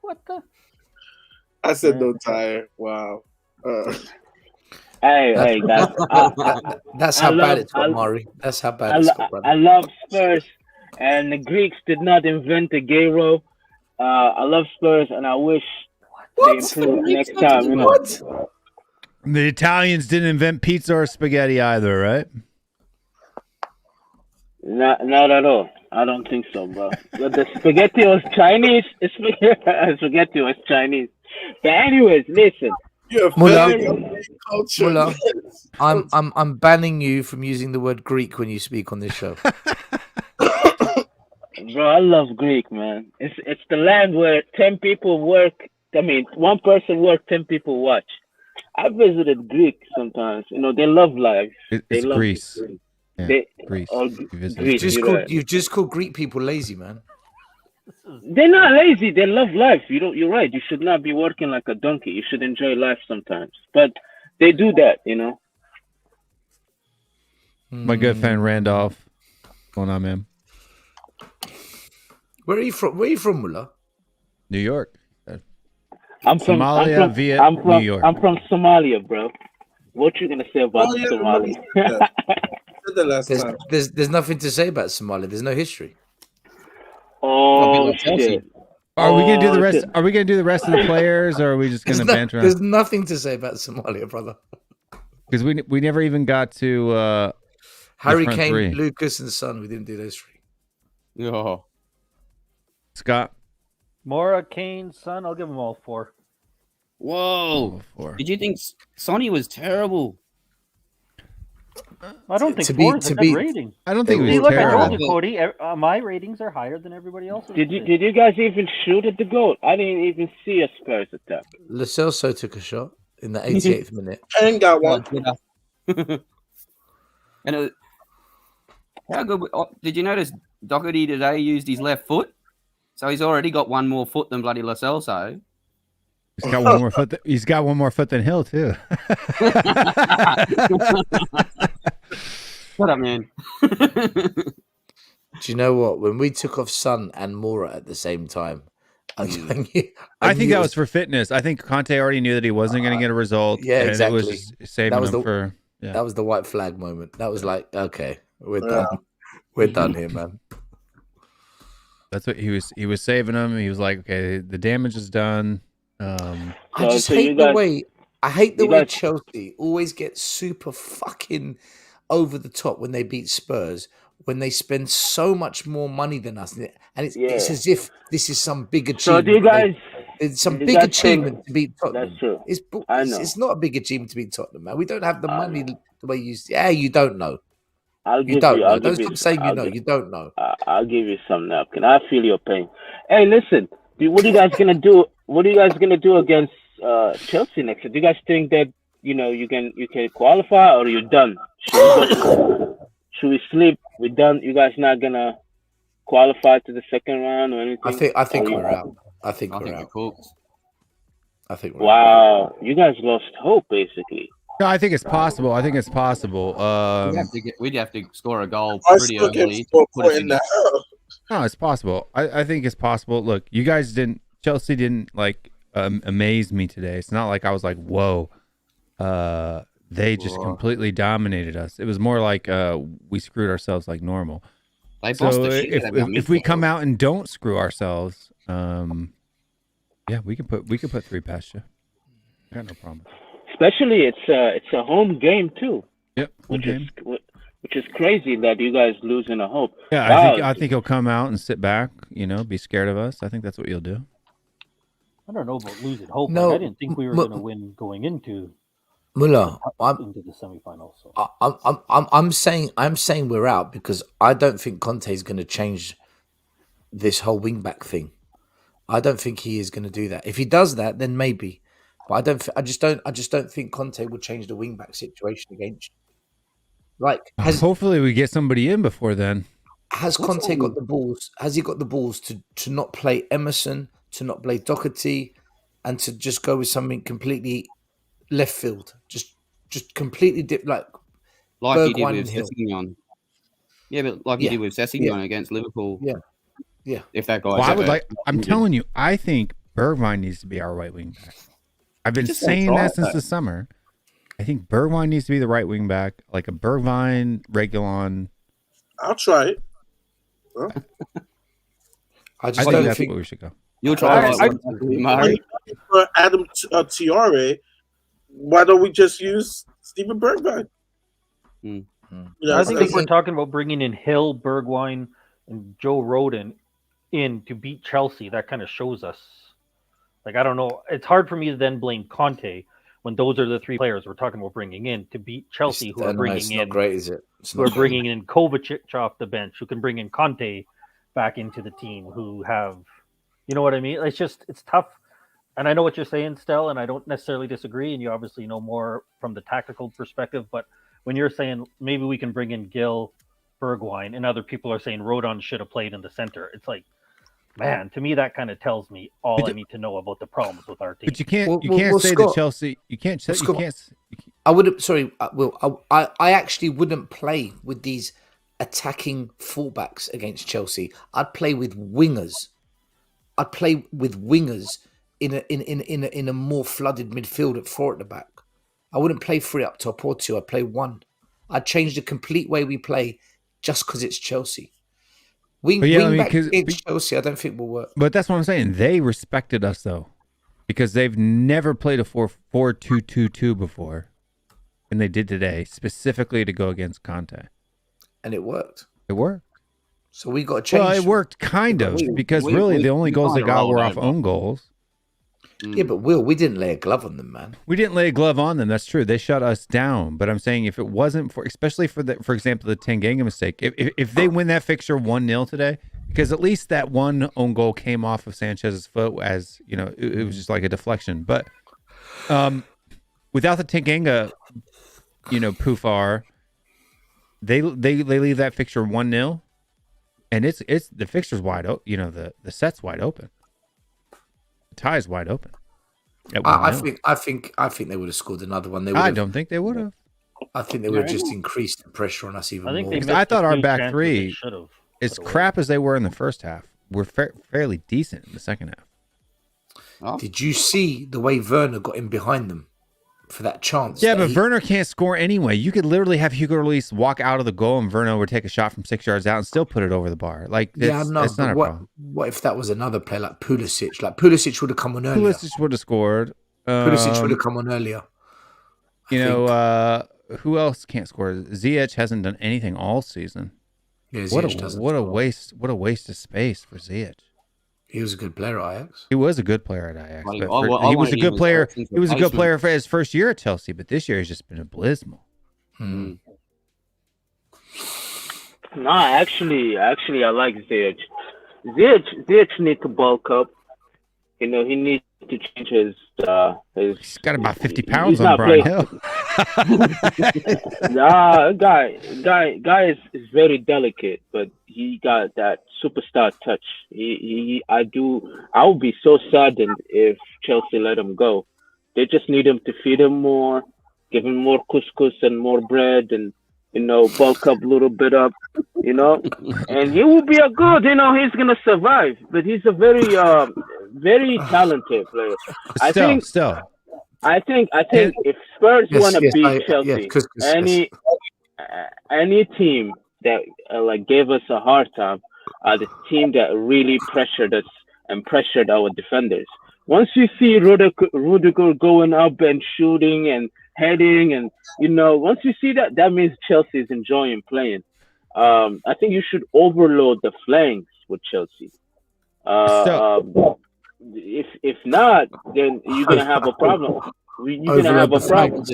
J: What the?
D: I said no tire. Wow.
K: Hey,
F: that's how bad it's got, Mari. That's how bad it's got, brother.
K: I love Spurs, and the Greeks did not invent the gyro. I love Spurs, and I wish they improve next time. You know.
B: The Italians didn't invent pizza or spaghetti either, right?
K: Not at all. I don't think so, bro. But the spaghetti was Chinese. Spaghetti was Chinese. But anyways, listen.
F: Mullah, I'm banning you from using the word Greek when you speak on this show.
K: Bro, I love Greek, man. It's the land where 10 people work. I mean, 1 person work, 10 people watch. I visited Greek sometimes. You know, they love life.
B: It's Greece. Yeah, Greece.
F: You've just called Greek people lazy, man.
K: They're not lazy. They love life. You're right. You should not be working like a donkey. You should enjoy life sometimes. But they do that, you know.
B: My good friend Randolph. What's going on, man?
F: Where are you from? Mullah?
B: New York.
K: I'm from
B: Somalia via New York.
K: I'm from Somalia, bro. What you gonna say about Somalia?
F: There's nothing to say about Somalia. There's no history.
K: Oh shit!
B: Are we gonna do the rest? Are we gonna do the rest of the players, or are we just gonna banter around?
F: There's nothing to say about Somalia, brother.
B: Because we never even got to
F: Harry Kane, Lucas, and Son. We didn't do those 3.
L: Oh,
B: Scott.
J: Mora, Kane, Son, I'll give them all 4.
L: Whoa!
B: 4.
L: Did you think Sonny was terrible?
J: I don't think 4 is a good rating.
B: I don't think it was
J: look,
B: terrible.
J: I told you, Cody, my ratings are higher than everybody else's.
K: Did you guys even shoot at the goal? I didn't even see a Spurs attack.
F: Lo Celso took a shot in the 88th minute.
D: And got one.
L: And it was, how good? Did you notice Doherty today used his left foot? So he's already got one more foot than bloody Lo Celso.
B: He's got one more foot. He's got one more foot than Hill too.
L: What up, man?
F: Do you know what? When we took off Son and Mora at the same time, I think
B: that was for fitness. I think Conte already knew that he wasn't going to get a result.
F: Yeah, exactly.
B: It was just saving him for. Yeah.
F: That was the white flag moment. That was like, okay, we're done. We're done here, man.
B: That's what he was saving him. He was like, okay, the damage is done.
F: I just hate the way Chelsea always get super fucking over the top when they beat Spurs, when they spend so much more money than us, and it's as if this is some big achievement.
K: So do you guys?
F: It's some
K: you
F: big
K: guys
F: achievement
K: think-
F: to beat Tottenham.
K: That's true.
F: I know. It's not a big achievement to beat Tottenham, man. We don't have the money the way you. Yeah, you don't know.
K: I'll
F: You
K: give
F: don't
K: you.
F: know.
K: I'll
F: Don't
K: give
F: stop
K: you.
F: saying you
K: I'll
F: know.
K: give-
F: You don't know.
K: I'll give you some napkin. I feel your pain. Hey, listen. What are you guys gonna do? What are you guys gonna do against Chelsea next year? Do you guys think that you can qualify, or you're done? Should we sleep? We're done. You guys not gonna qualify to the second round or anything?
F: I think we're out. I think we're out. I think we're out.
K: Wow, you guys lost hope basically.
B: No, I think it's possible. I think it's possible.
L: We'd have to score a goal
D: I
L: pretty
D: still can't
L: early.
D: score
L: to put us
D: point
L: in
D: now.
B: No, it's possible. I think it's possible. Look, you guys didn't. Chelsea didn't like amaze me today. It's not like I was like, whoa. They just completely dominated us. It was more like we screwed ourselves like normal.
L: They bossed the shit out of our
B: if we
L: midfield.
B: come out and don't screw ourselves, yeah, we can put 3 past you. I got no problem.
K: Especially it's a home game too.
B: Yep,
K: which is crazy that you guys losing a hope.
B: Yeah,
K: Wow.
B: I think he'll come out and sit back. Be scared of us. I think that's what you'll do.
J: I don't know about losing hope.
F: No,
J: I didn't think we were going to win going into
F: Muller,
J: into the semifinals. So.
F: I'm saying we're out because I don't think Conte is going to change this whole wing back thing. I don't think he is going to do that. If he does that, then maybe. But I just don't think Conte will change the wing back situation against. Like,
B: Hopefully we get somebody in before then.
F: Has Conte got the balls? Has he got the balls to not play Emerson, to not play Doherty, and to just go with something completely left field? Just completely like
L: he did
F: Bergwijn
L: with
F: and Hill.
L: Sessegnon. Yeah, but like he did with Sessegnon against Liverpool.
F: Yeah.
L: If that guy.
B: Well, I would like. I'm telling you, I think Bergwijn needs to be our right wing back. I've been saying that since the summer. I think Bergwijn needs to be the right wing back, like a Bergwijn, Reguilon.
D: I'll try it. Huh?
F: I
B: think that's where we should go.
L: You'll try.
D: For Adam Tiare, why don't we just use Steven Bergwijn?
J: I think if we're talking about bringing in Hill, Bergwijn, and Joe Rodon in to beat Chelsea, that kind of shows us. Like, I don't know. It's hard for me to then blame Conte when those are the 3 players we're talking about bringing in to beat Chelsea, who are bringing in.
F: Not great, is it?
J: Who are bringing in Kovacic off the bench, who can bring in Conte back into the team, who have, you know what I mean? It's tough. And I know what you're saying, Stel, and I don't necessarily disagree. And you obviously know more from the tactical perspective. But when you're saying maybe we can bring in Gil, Bergwijn, and other people are saying Rodon should have played in the center, it's like, man, to me that kind of tells me all I need to know about the problems with our team.
B: But you can't say that Chelsea. You can't say you can't.
F: I wouldn't. Sorry, Will. I actually wouldn't play with these attacking fullbacks against Chelsea. I'd play with wingers. I'd play with wingers in a more flooded midfield at 4 at the back. I wouldn't play 3 up top or 2. I'd play 1. I'd change the complete way we play just because it's Chelsea. Wing back against Chelsea, I don't think will work.
B: But that's what I'm saying. They respected us though, because they've never played a 4-4-2-2-2 before, and they did today specifically to go against Conte,
F: and it worked.
B: It worked.
F: So we got to change.
B: Well, it worked kind of because really the only goals they got were off own goals.
F: Yeah, but Will, we didn't lay a glove on them, man.
B: We didn't lay a glove on them. That's true. They shut us down. But I'm saying if it wasn't for, especially for example, the Tanganga mistake, if they win that fixture 1-0 today, because at least that one own goal came off of Sanchez's foot, as you know, it was just like a deflection. But without the Tanganga, poofar, they leave that fixture 1-0, and it's the fixture's wide open. The set's wide open. Tie's wide open.
F: I think they would have scored another one.
B: I don't think they would have.
F: I think they would have just increased the pressure on us even more.
B: I thought our back 3, as crap as they were in the first half, were fairly decent in the second half.
F: Oh. Did you see the way Werner got in behind them for that chance?
B: Yeah, but Werner can't score anyway. You could literally have Hugo Lloris walk out of the goal and Werner would take a shot from 6 yards out and still put it over the bar. Like, that's not a problem.
F: What if that was another player like Pulisic? Like, Pulisic would have come on earlier.
B: Pulisic would have scored.
F: Pulisic would have come on earlier.
B: who else can't score? Ziyech hasn't done anything all season.
F: Yeah,
B: What
F: Ziyech
B: a
F: doesn't
B: what a
F: score.
B: waste! What a waste of space for Ziyech.
F: He was a good player at Ajax.
B: He was a good player at Ajax.
L: Well,
B: but
L: I
B: he was
L: wanted
B: a
L: him
B: good
L: as
B: player.
L: Eriksen's
B: He was a good player
L: replacement.
B: for his first year at Chelsea, but this year he's just been abysmal.
K: No, actually, I like Ziyech. Ziyech needs to bulk up. You know, he needs to change his.
B: He's got about 50 pounds
K: he's
B: on
K: not
B: Brian
K: playing-
B: Hill.
K: Nah, guy is very delicate, but he got that superstar touch. I would be so saddened if Chelsea let him go. They just need him to feed him more, give him more couscous and more bread, and bulk up a little bit up, and he will be a good. He's gonna survive, but he's a very very talented player. I think if Spurs want to beat Chelsea, any team that gave us a hard time are the team that really pressured us and pressured our defenders. Once you see Rudiger going up and shooting and heading, and once you see that, that means Chelsea is enjoying playing. I think you should overload the flanks with Chelsea. If not, then you're gonna have a problem. You're gonna have a problem.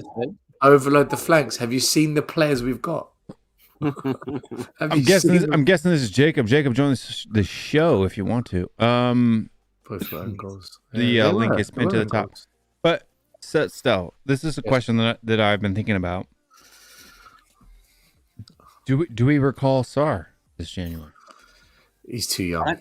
F: Overload the flanks. Have you seen the players we've got?
B: I'm guessing this is Jacob. Jacob, join the show if you want to.
F: Both were own goals.
B: The link is pinned to the top. But still, this is a question that I've been thinking about. Do we recall Sarr this January?
F: He's too young.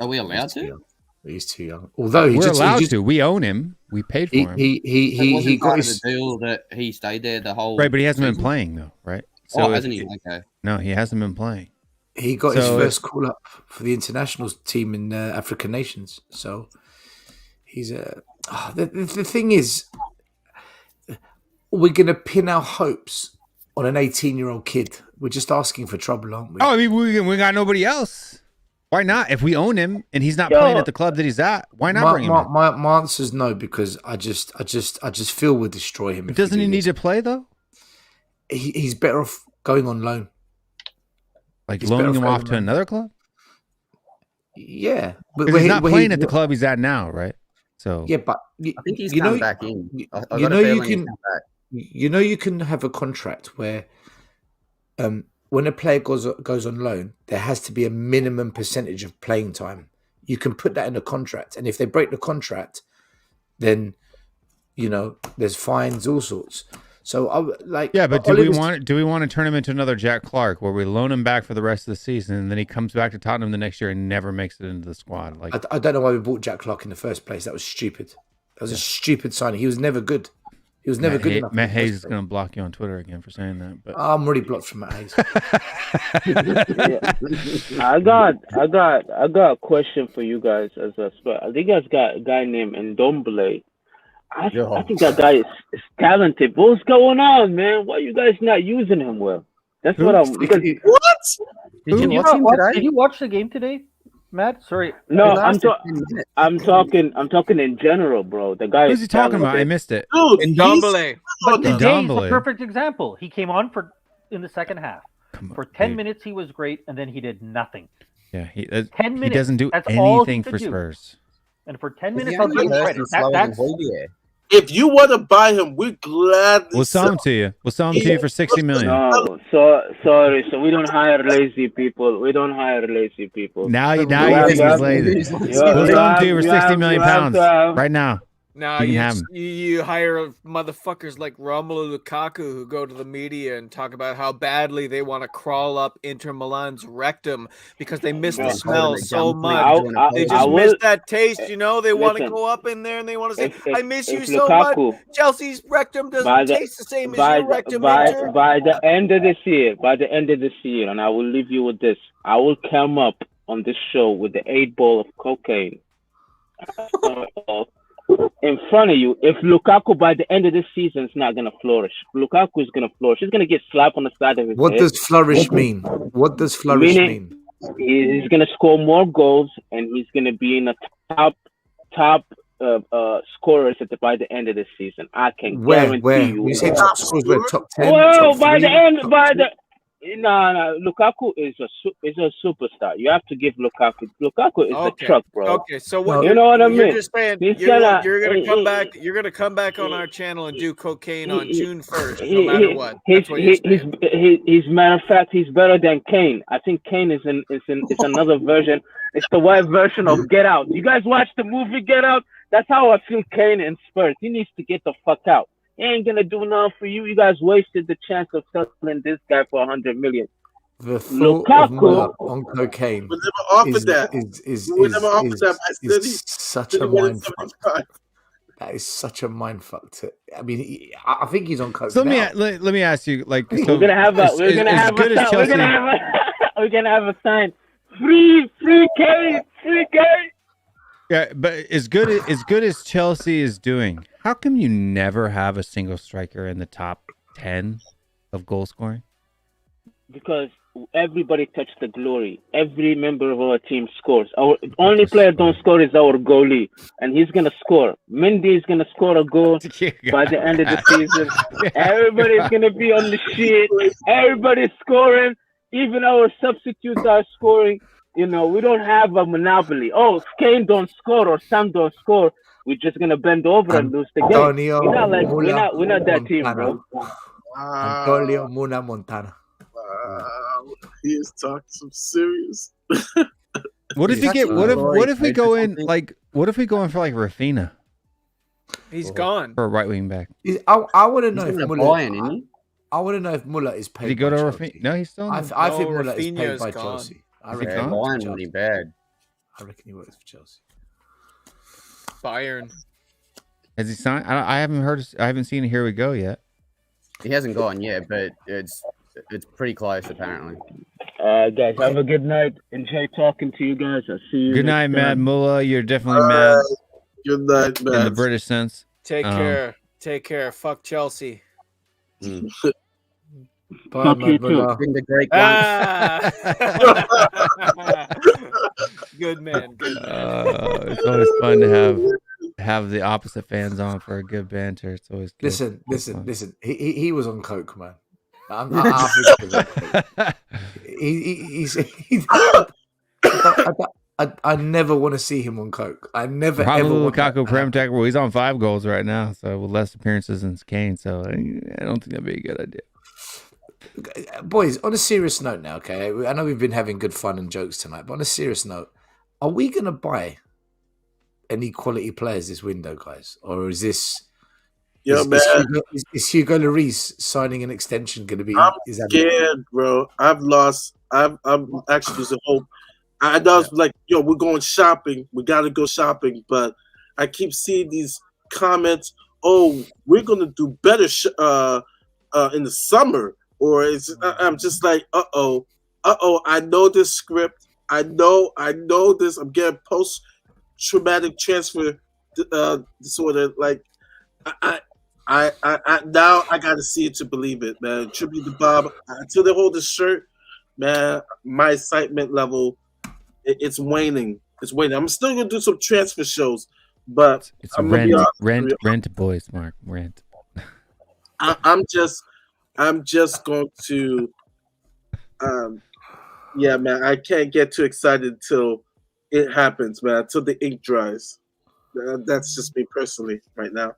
L: Are we allowed to?
F: He's too young. Although
B: we're allowed to. We own him. We paid for him.
L: He got his deal that he stayed there the whole.
B: Right, but he hasn't been playing though, right?
L: So hasn't he? Okay.
B: No, he hasn't been playing.
F: He got his first call up for the international team in African nations. So he's the thing is, we're gonna pin our hopes on an 18-year-old kid. We're just asking for trouble, aren't we?
B: Oh, I mean, we got nobody else. Why not? If we own him and he's not playing at the club that he's at, why not bring him in?
F: My answer is no, because I just feel we'll destroy him.
B: Doesn't he need to play though?
F: He's better off going on loan.
B: Like loaning him off to another club?
F: Yeah,
B: but he's not playing at the club he's at now, right? So
F: yeah, but
L: I think he's come back in.
F: You can have a contract where when a player goes on loan, there has to be a minimum percentage of playing time. You can put that in a contract, and if they break the contract, then there's fines, all sorts. So
B: but do we want to turn him into another Jack Clark, where we loan him back for the rest of the season, and then he comes back to Tottenham the next year and never makes it into the squad? Like
F: I don't know why we bought Jack Clark in the first place. That was stupid. That was a stupid signing. He was never good. He was never good enough.
B: Matt Hayes is going to block you on Twitter again for saying that. But
F: I'm already blocked from Matt Hayes.
K: I got a question for you guys as a sport. I think you guys got a guy named Ndombele. I think that guy is talented. What's going on, man? Why are you guys not using him well? That's what I'm. Because,
J: Did you watch the game today, Matt? Sorry.
K: No, I'm talking in general, bro. The guy.
B: Who's he talking about? I missed it.
K: Dude,
J: Ndombele. But today is the perfect example. He came on in the second half. For 10 minutes, he was great, and then he did nothing.
B: Yeah,
K: 10 minutes.
B: He doesn't do
K: That's all
B: anything
K: he
B: for
K: could do.
B: Spurs.
K: And for 10 minutes, I'll give him credit. That's
D: if you want to buy him, we're glad.
B: We'll sell him to you. We'll sell him to you for $60 million.
K: No, sorry. So we don't hire lazy people.
B: Now you think he's lazy. We'll sell him to you for £60 million right now.
I: Now you hire motherfuckers like Romelu Lukaku who go to the media and talk about how badly they want to crawl up Inter Milan's rectum because they miss the smell so much. They just miss that taste, They want to go up in there and they want to say, "I miss you so much." Chelsea's rectum doesn't taste the same as your rectum.
K: By the end of this year, and I will leave you with this: I will come up on this show with the 8 ball of cocaine in front of you. If Lukaku by the end of this season is not going to flourish, Lukaku is going to flourish. He's going to get slapped on the side of his head.
F: What does flourish mean? What does flourish mean?
K: He's going to score more goals and he's going to be in a top scorers by the end of the season. I can
F: Where?
K: guarantee you.
F: You say top scorers were top 10?
K: Well,
F: top
K: by the
F: 3,
K: end,
F: top
K: by
F: 2?
K: the no, Lukaku is a superstar. You have to give Lukaku. Lukaku is a truck, bro.
I: Okay, so what
K: you know what I mean?
I: You're just saying
K: He's
I: you're
K: gonna
I: gonna come back. You're gonna come back on our channel and do cocaine on June 1st, no matter what. That's what you're saying.
K: He's matter of fact, he's better than Kane. I think Kane is another version. It's the white version of Get Out. You guys watch the movie Get Out? That's how I feel Kane and Spurs. He needs to get the fuck out. He ain't gonna do nothing for you. You guys wasted the chance of selling this guy for 100 million.
F: The thought of Muller on cocaine
D: We never offered that. We never offered that.
F: is such a mind fuck. That is such a mind fuck. I mean, I think he's on coke.
B: So
F: now.
B: let me ask you, like, so
K: we're gonna have a sign. Free Kane.
B: Yeah, but as good as Chelsea is doing, how come you never have a single striker in the top 10 of goal scoring?
K: Because everybody touched the glory. Every member of our team scores. Our only player don't score is our goalie, and he's gonna score. Mendy is gonna score a goal by the end of the season. Everybody's gonna be on the shit. Everybody's scoring. Even our substitutes are scoring. You know, we don't have a monopoly. Oh, if Kane don't score or Sam don't score, we're just gonna bend over and lose the game. We're not that team, bro.
F: Antonio Muna Montana.
D: Wow, he is talking some serious.
B: What if we go in for like Rafinha?
I: He's gone
B: for a right wing back.
F: I want to know if Muller. I want to know if Muller is paid.
B: Did he go to Rafinha? No, he's still.
F: I think Muller is paid by Chelsea. I reckon
L: really bad.
F: I reckon he works for Chelsea.
I: Bayern.
B: Has he signed? I haven't heard. I haven't seen Here We Go yet.
L: He hasn't gone yet, but it's pretty close apparently.
K: Guys, have a good night. Enjoy talking to you guys. I'll see you.
B: Good night, Mad Mullah. You're definitely mad.
D: Good night, man.
B: In the British sense.
I: Take care. Take care. Fuck Chelsea.
F: Bye, Mad Mullah.
L: The great
I: Good man. Good man.
B: It's always fun to have the opposite fans on for a good banter. It's always good.
F: Listen. He was on coke, man. I never want to see him on coke. I never ever.
B: Lukaku Prem Tech. Well, he's on 5 goals right now, so with less appearances than Kane. So I don't think that'd be a good idea.
F: Boys, on a serious note now, okay? I know we've been having good fun and jokes tonight, but on a serious note, are we going to buy any quality players this window, guys? Or is this... Is Hugo Lloris signing an extension going to be...
D: I'm scared, bro. I'm actually losing hope. I was like, yo, we're going shopping. We got to go shopping. But I keep seeing these comments, oh, we're going to do better in the summer. Or I'm just like, uh-oh. I know this script. I know this. I'm getting post-traumatic transfer disorder. Like, I now I got to see it to believe it, man. Tribute to Bob. Until they hold the shirt, man, my excitement level, it's waning. It's waning. I'm still going to do some transfer shows, but
B: it's
D: I'm
B: rent, boys, Mark. Rent.
D: I'm just going to, yeah, man. I can't get too excited until it happens, man. Until the ink dries. That's just me personally right now.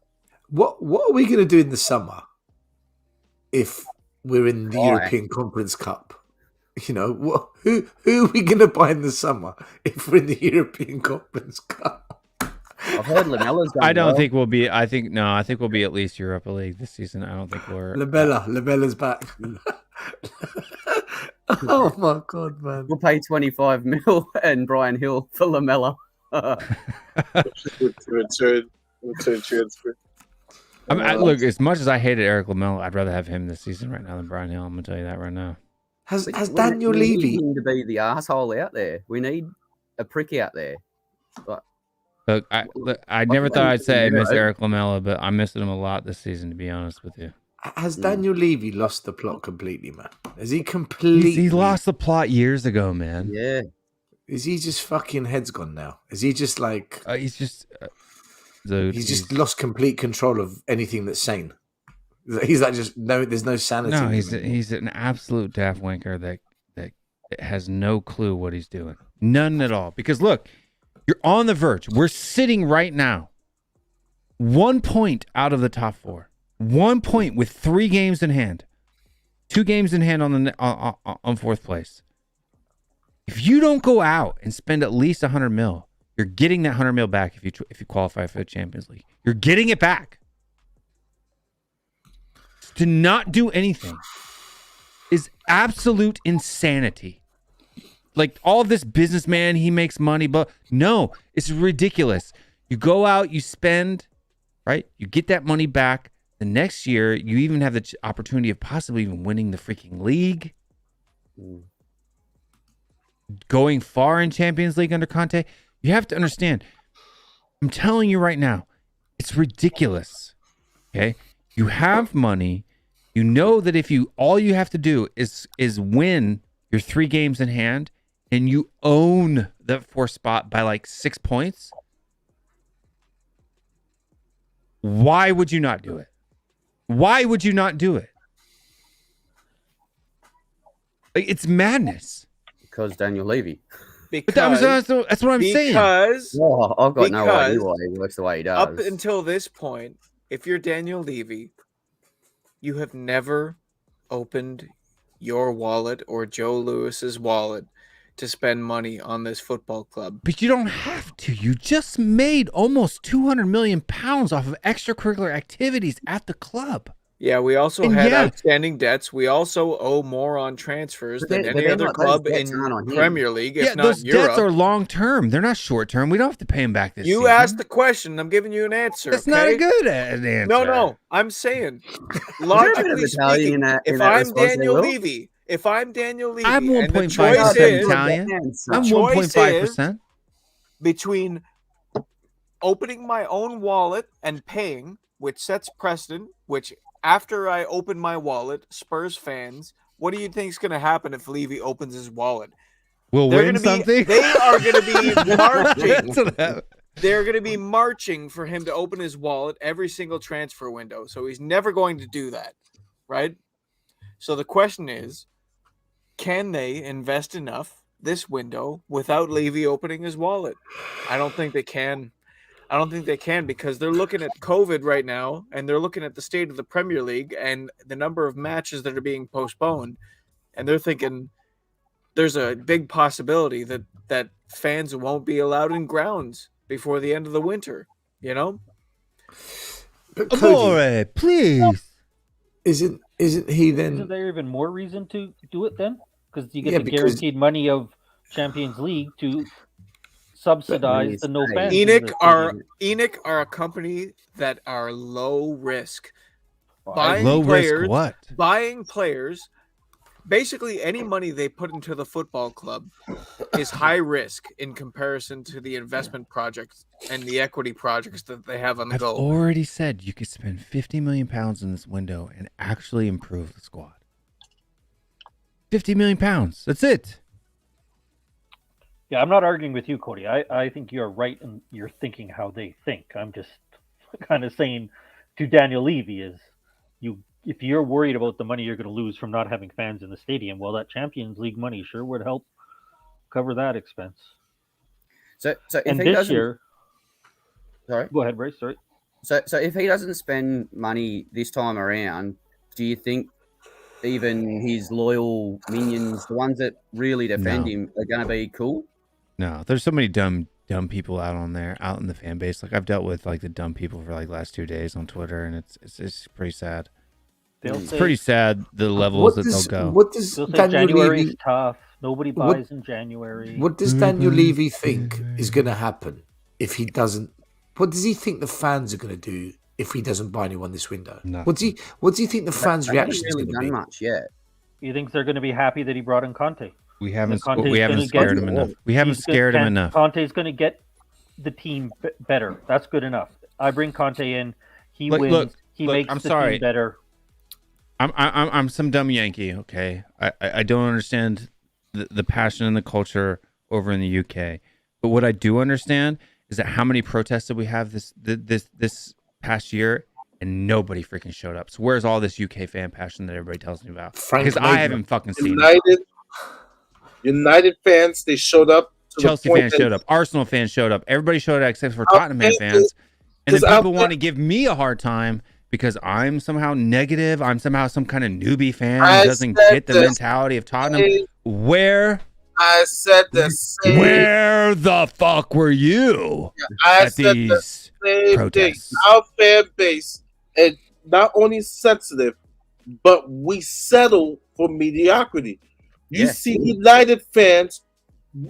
F: What are we going to do in the summer if we're in the European Conference Cup? You know, who are we going to buy in the summer if we're in the European Conference Cup?
L: I've heard Lamella's done
B: I don't
L: well.
B: think we'll be. I think we'll be at least Europa League this season. I don't think we're.
F: Lamella's back. Oh my god, man!
L: We'll pay 25 mil and Brian Hill for Lamella.
D: return transfer.
B: Look, as much as I hated Eric Lamella, I'd rather have him this season right now than Brian Hill. I'm gonna tell you that right now.
F: Has Daniel Levy?
L: We need him to be the asshole out there. We need a prick out there.
B: Look, I never thought I'd say I miss Eric Lamella, but I missed him a lot this season, to be honest with you.
F: Has Daniel Levy lost the plot completely, man? Has he completely...
B: He lost the plot years ago, man.
L: Yeah.
F: Is he just fucking head's gone now? Is he just like...
B: He's just...
F: He's just lost complete control of anything that's sane. He's like there's no sanity.
B: No, he's an absolute daft wanker that has no clue what he's doing. None at all. Because look, you're on the verge. We're sitting right now 1 point out of the top 4. 1 point with 3 games in hand. 2 games in hand on 4th place. If you don't go out and spend at least 100 mil, you're getting that 100 mil back if you qualify for the Champions League. You're getting it back. To not do anything is absolute insanity. Like all of this businessman, he makes money, but no, it's ridiculous. You go out, you spend, right? You get that money back. The next year, you even have the opportunity of possibly even winning the freaking league. Going far in Champions League under Conte. You have to understand. I'm telling you right now, it's ridiculous. Okay? You have money. You know that if all you have to do is win your 3 games in hand, and you own the 4th spot by like 6 points, why would you not do it? Why would you not do it? Like, it's madness.
L: Because Daniel Levy.
B: But that's what I'm saying.
I: Because
L: I've got no idea why he works the way he does.
I: Up until this point, if you're Daniel Levy, you have never opened your wallet or Joe Lewis's wallet to spend money on this football club.
B: But you don't have to. You just made almost 200 million pounds off of extracurricular activities at the club.
I: Yeah, we also had outstanding debts. We also owe more on transfers than any other club in Premier League, if not
B: those
I: Europe.
B: debts are long term. They're not short term. We don't have to pay them back this season.
I: You asked the question. I'm giving you an answer.
B: That's not a good answer.
I: No. I'm saying, logically speaking, if I'm Daniel Levy, I'm 1.5%
B: Italian. I'm 1.5%.
I: Between opening my own wallet and paying, which sets precedent, which after I open my wallet, Spurs fans, what do you think is going to happen if Levy opens his wallet?
B: We'll win something?
I: They are going to be marching. They're going to be marching for him to open his wallet every single transfer window. So he's never going to do that, right? So the question is, can they invest enough this window without Levy opening his wallet? I don't think they can. I don't think they can because they're looking at COVID right now and they're looking at the state of the Premier League and the number of matches that are being postponed. And they're thinking there's a big possibility that fans won't be allowed in grounds before the end of the winter, you know?
F: But
B: Amore, please.
F: Isn't he then?
J: Isn't there even more reason to do it then? Because you get the guaranteed money of Champions League to subsidize the no fans.
I: ENIC are a company that are low risk. Buying players. Basically, any money they put into the football club is high risk in comparison to the investment projects and the equity projects that they have on the go.
B: I've already said you could spend 50 million pounds in this window and actually improve the squad. 50 million pounds. That's it.
J: Yeah, I'm not arguing with you, Cody. I think you're right in your thinking how they think. I'm just kind of saying to Daniel Levy is if you're worried about the money you're going to lose from not having fans in the stadium, well, that Champions League money sure would help cover that expense.
L: So
J: and
L: if he
J: this year,
L: sorry,
J: go ahead, Bryce. Sorry.
L: So if he doesn't spend money this time around, do you think even his loyal minions, the ones that really defend him, are going to be cool?
B: No, there's so many dumb people out in the fan base. Like I've dealt with like the dumb people for like the last 2 days on Twitter, and it's pretty sad. It's pretty sad the levels that they'll go.
F: What does
J: January is tough. Nobody buys in January.
F: What does Daniel Levy think is going to happen if he doesn't? What does he think the fans are going to do if he doesn't buy anyone this window? What does he think the fans' reaction is going to be?
L: Much yet.
J: He thinks they're going to be happy that he brought in Conte.
B: We haven't scared him enough. We haven't scared him enough.
J: Conte's going to get the team better. That's good enough. I bring Conte in. He wins. He makes the team better.
B: I'm some dumb Yankee, okay? I don't understand the passion and the culture over in the UK. But what I do understand is that how many protests did we have this past year, and nobody freaking showed up. So where's all this UK fan passion that everybody tells me about? Because I haven't fucking seen it.
D: United fans, they showed up.
B: Chelsea fans showed up. Arsenal fans showed up. Everybody showed up except for Tottenham fans. And then people want to give me a hard time because I'm somehow negative. I'm somehow some kind of newbie fan who doesn't get the mentality of Tottenham. Where?
D: I said the same.
B: Where the fuck were you at these protests?
D: Thing. Our fan base is not only sensitive, but we settle for mediocrity. You see United fans,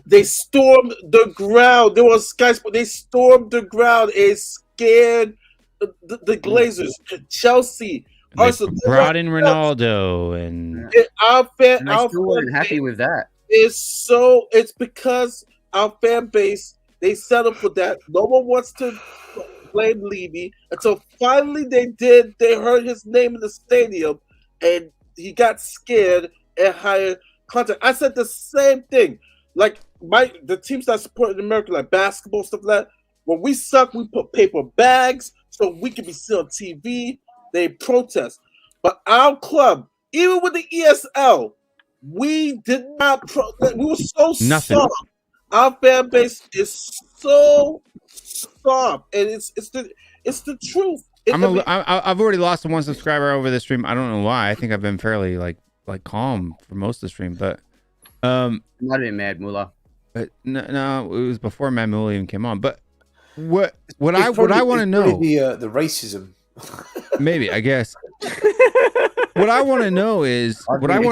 D: they stormed the ground. There was guys, but they stormed the ground and scared the Glazers. Chelsea, Arsenal
B: brought in Ronaldo, and
D: our fan,
L: and I still wasn't happy with that.
D: It's because our fan base, they settled for that. No one wants to blame Levy until finally they heard his name in the stadium and he got scared and hired contact. I said the same thing. Like the teams that support in America, like basketball, stuff like that, when we suck, we put paper bags so we can be seen on TV. They protest. But our club, even with the ESL, we did not protest. We were so soft. Our fan base is so soft, and it's the truth.
B: I've already lost one subscriber over the stream. I don't know why. I think I've been fairly like calm for most of the stream, but
L: might have been Mad Mullah.
B: But no, it was before Mad Mullah even came on. But what I want to know,
F: the racism,
B: maybe, I guess. What I want to know is during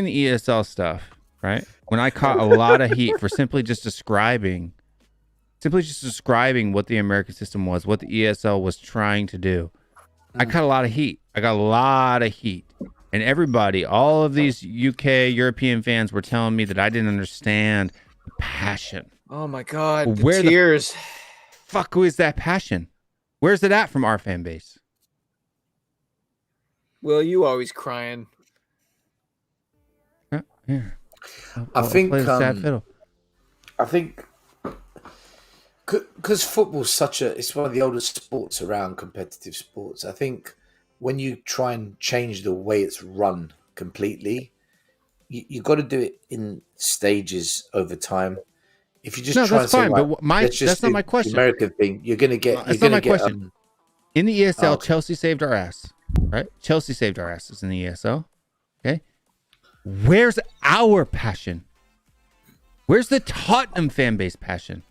B: the ESL stuff, right? When I caught a lot of heat for simply just describing what the American system was, what the ESL was trying to do. I caught a lot of heat. I got a lot of heat. And everybody, all of these UK, European fans were telling me that I didn't understand the passion.
I: Oh my God,
B: Where
I: tears.
B: The fuck is that passion? Where's it at from our fan base?
I: Will, you always crying.
B: Yeah.
F: I think
B: play the sad fiddle.
F: I think because football's it's one of the oldest sports around, competitive sports. I think when you try and change the way it's run completely, you got to do it in stages over time. If you just try and say,
B: that's not my question.
F: American thing, you're going to get.
B: That's not my question. In the ESL, Chelsea saved our ass, right? Chelsea saved our asses in the ESL. Okay, where's our passion? Where's the Tottenham fan base passion?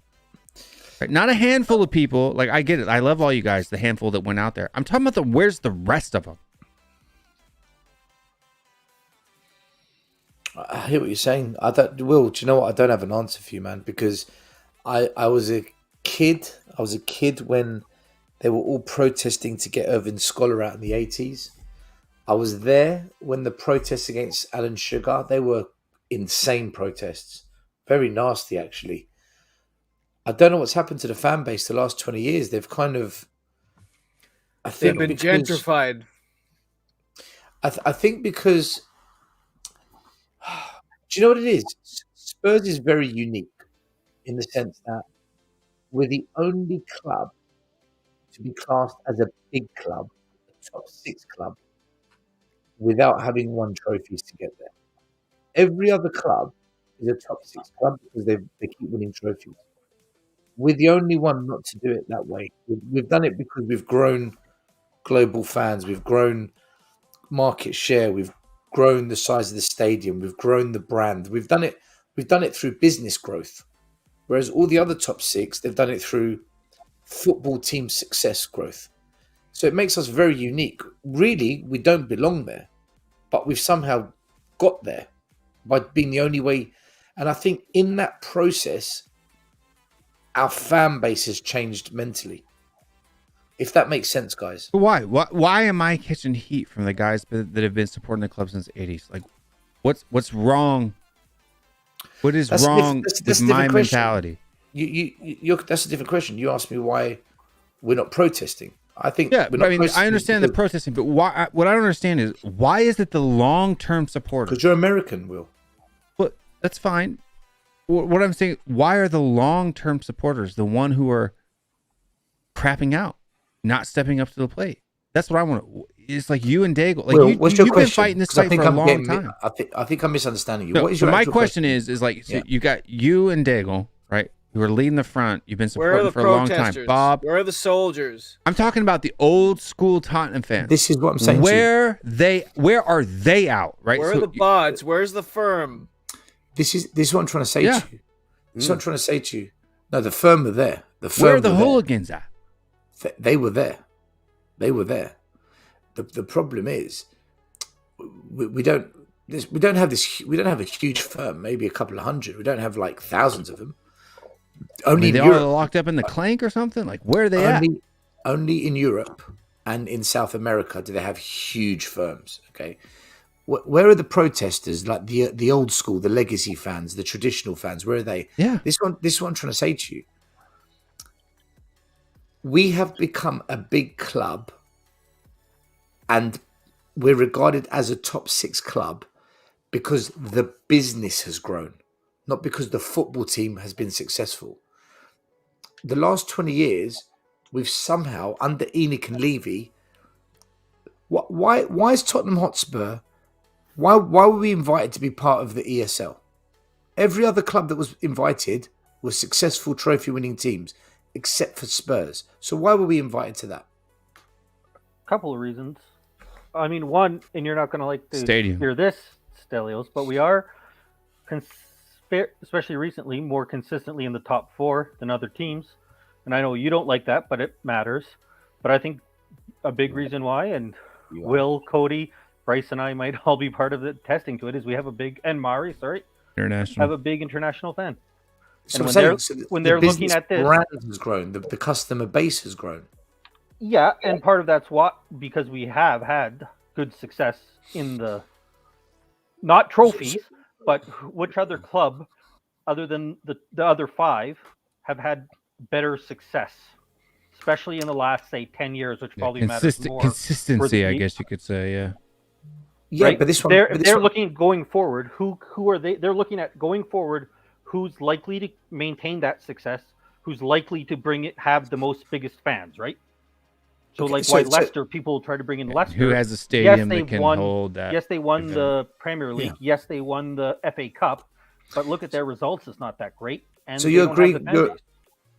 B: Right? Not a handful of people. Like, I get it. I love all you guys, the handful that went out there. I'm talking about where's the rest of them?
F: I hear what you're saying. Will, do you know what? I don't have an answer for you, man, because I was a kid. I was a kid when they were all protesting to get Irvin Scholar out in the 80s. I was there when the protests against Alan Sugar, they were insane protests. Very nasty, actually. I don't know what's happened to the fan base the last 20 years. They've kind of...
I: They've been gentrified.
F: I think because... Do you know what it is? Spurs is very unique in the sense that we're the only club to be classed as a big club, a top 6 club, without having won trophies to get there. Every other club is a top 6 club because they keep winning trophies. We're the only one not to do it that way. We've done it because we've grown global fans, we've grown market share, we've grown the size of the stadium, we've grown the brand. We've done it through business growth. Whereas all the other top 6, they've done it through football team success growth. So it makes us very unique. Really, we don't belong there, but we've somehow got there by being the only way. And I think in that process, our fan base has changed mentally. If that makes sense, guys.
B: Why? Why am I catching heat from the guys that have been supporting the club since the 80s? Like, what's wrong? What is wrong with my mentality?
F: That's a different question. You asked me why we're not protesting. I think
B: I understand the protesting, but why? What I don't understand is why is it the long-term supporters?
F: Because you're American, Will.
B: But that's fine. what I'm saying, why are the long-term supporters the one who are crapping out, not stepping up to the plate? That's what I want to. It's like you and Daigle. Like you've been fighting this fight for a long time.
F: I think I'm misunderstanding you.
B: No,
F: what is
B: so
F: your
B: my
F: actual
B: question is like, so you got you and Daigle, right? Who are leading the front. You've been supporting for a long time. Bob,
I: where are the soldiers?
B: I'm talking about the old school Tottenham fans.
F: This is what I'm saying.
B: Where are they out? Right?
I: Where are the bods? Where's the firm?
F: This is what I'm trying to say to you. This is what I'm trying to say to you. No, the firm are there.
B: Where are the hooligans at?
F: They were there. They were there. The problem is we don't have a huge firm. Maybe a couple of hundred. We don't have like thousands of them. Only
B: they all locked up in the clank or something? Like, where are they at?
F: Only in Europe and in South America do they have huge firms. Okay, where are the protesters? Like the old school, the legacy fans, the traditional fans. Where are they?
B: Yeah.
F: This is what I'm trying to say to you. We have become a big club, and we're regarded as a top 6 club because the business has grown, not because the football team has been successful. The last 20 years, we've somehow, under ENIC and Levy, why is Tottenham Hotspur, why were we invited to be part of the ESL? Every other club that was invited was successful trophy-winning teams, except for Spurs. So why were we invited to that?
J: Couple of reasons. I mean, one, and you're not going to like to
B: Stadium.
J: hear this, Stelios, but we are, especially recently, more consistently in the top 4 than other teams. And I know you don't like that, but it matters. But I think a big reason why, and Will, Cody, Bryce, and I might all be part of the testing to it, is we have a big, and Mari,
B: international,
J: have a big international fan.
F: So
J: and when they're looking at this,
F: brand has grown, the customer base has grown.
J: Yeah, and part of that's because we have had good success in the, not trophies, but which other club, other than the other 5, have had better success, especially in the last, say, 10 years, which probably matters more.
B: Consistency, I guess you could say, yeah.
F: Yeah,
J: right?
F: but this one,
J: they're looking going forward. Who are they? They're looking at going forward. Who's likely to maintain that success? Who's likely to have the biggest fans, right? So, Leicester, people try to bring in Leicester.
B: Who has a stadium that can hold that?
J: Yes, they won the Premier League. Yeah. Yes, they won the FA Cup. But look at their results; it's not that great. And
F: so you agree?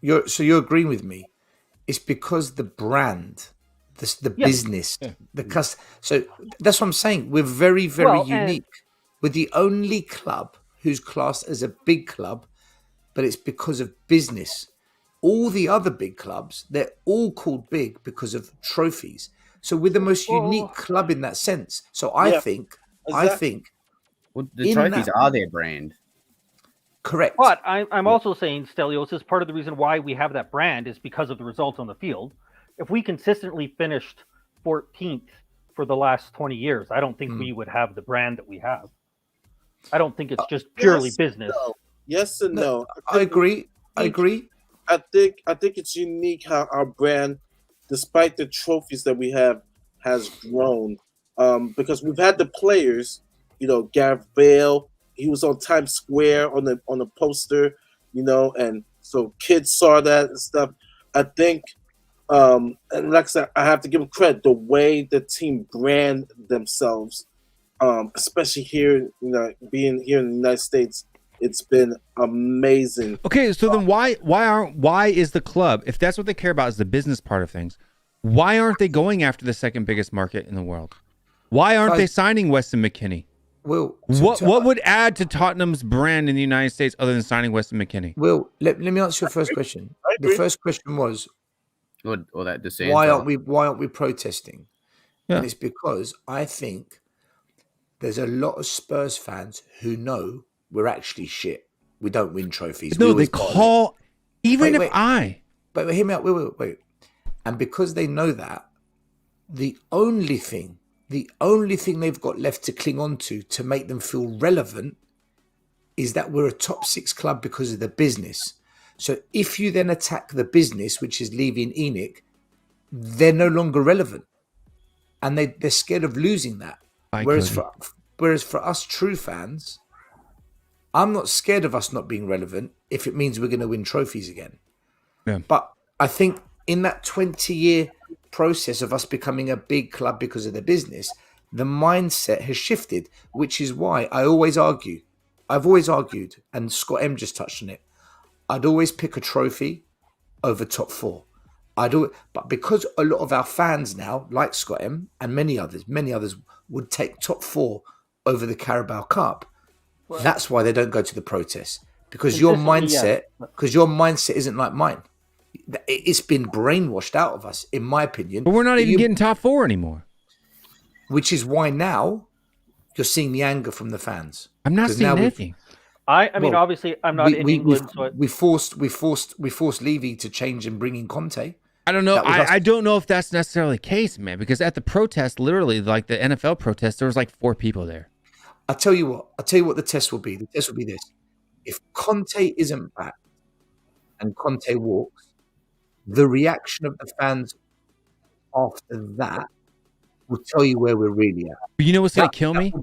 F: You're agreeing with me? It's because the brand, the business, the customer. So that's what I'm saying. We're very, very unique. We're the only club who's classed as a big club, but it's because of business. All the other big clubs, they're all called big because of trophies. So we're the most unique club in that sense. So I think
L: well, the trophies are their brand.
F: Correct.
J: But I'm also saying, Stelios, is part of the reason why we have that brand is because of the results on the field. If we consistently finished 14th for the last 20 years, I don't think we would have the brand that we have. I don't think it's just purely business.
D: No. Yes and no.
F: I agree. I
D: think it's unique how our brand, despite the trophies that we have, has grown. Because we've had the players, Gareth Bale, he was on Times Square on the poster, and so kids saw that and stuff. I think, and like I said, I have to give them credit, the way the team brand themselves, especially here, being here in the United States, it's been amazing.
B: Okay, so then why is the club, if that's what they care about is the business part of things, why aren't they going after the second biggest market in the world? Why aren't they signing Weston McKennie?
F: Will,
B: what would add to Tottenham's brand in the United States other than signing Weston McKennie?
F: Will, let me answer your first question. The first question was,
L: or that
F: why aren't we protesting?
B: Yeah.
F: And it's because I think there's a lot of Spurs fans who know we're actually shit. We don't win trophies.
B: No, they call even if I.
F: But hear me out. Wait. And because they know that, the only thing they've got left to cling on to make them feel relevant is that we're a top 6 club because of the business. So if you then attack the business, which is leaving ENIC, they're no longer relevant. And they're scared of losing that. Whereas for us true fans, I'm not scared of us not being relevant if it means we're going to win trophies again.
B: Yeah.
F: But I think in that 20-year process of us becoming a big club because of the business, the mindset has shifted, which is why I've always argued, and Scott M just touched on it, I'd always pick a trophy over top four. But because a lot of our fans now, like Scott M and many others would take top four over the Carabao Cup, that's why they don't go to the protests. Because your mindset isn't like mine. It's been brainwashed out of us, in my opinion.
B: But we're not even getting top four anymore.
F: Which is why now you're seeing the anger from the fans.
B: I'm not seeing anything.
J: I mean, obviously, I'm not in England, so
F: we forced Levy to change and bring in Conte.
B: I don't know. I don't know if that's necessarily the case, man. Because at the protest, literally, like the NFL protest, there was like 4 people there.
F: I'll tell you what the test will be. The test will be this: if Conte isn't back and Conte walks, the reaction of the fans after that will tell you where we're really at.
B: But you know what's going to kill me?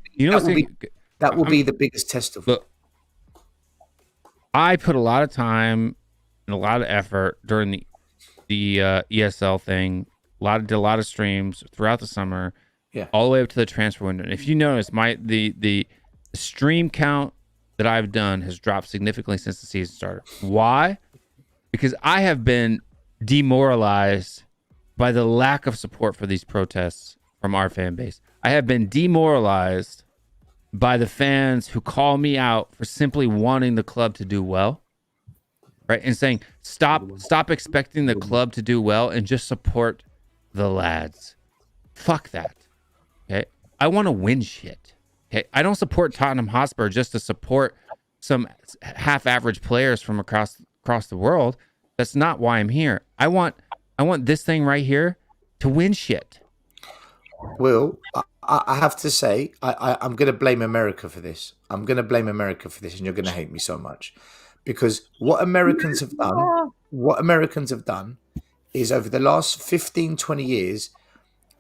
F: That will be the biggest test of.
B: Look, I put a lot of time and a lot of effort during the ESL thing. Did a lot of streams throughout the summer.
F: Yeah.
B: All the way up to the transfer window. And if you notice, the stream count that I've done has dropped significantly since the season started. Why? Because I have been demoralized by the lack of support for these protests from our fan base. I have been demoralized by the fans who call me out for simply wanting the club to do well, right? And saying, stop expecting the club to do well and just support the lads. Fuck that. Okay. I want to win shit. Okay. I don't support Tottenham Hotspur just to support some half-average players from across the world. That's not why I'm here. I want this thing right here to win shit.
F: Will, I have to say, I'm going to blame America for this. And you're going to hate me so much. Because what Americans have done is over the last 15, 20 years,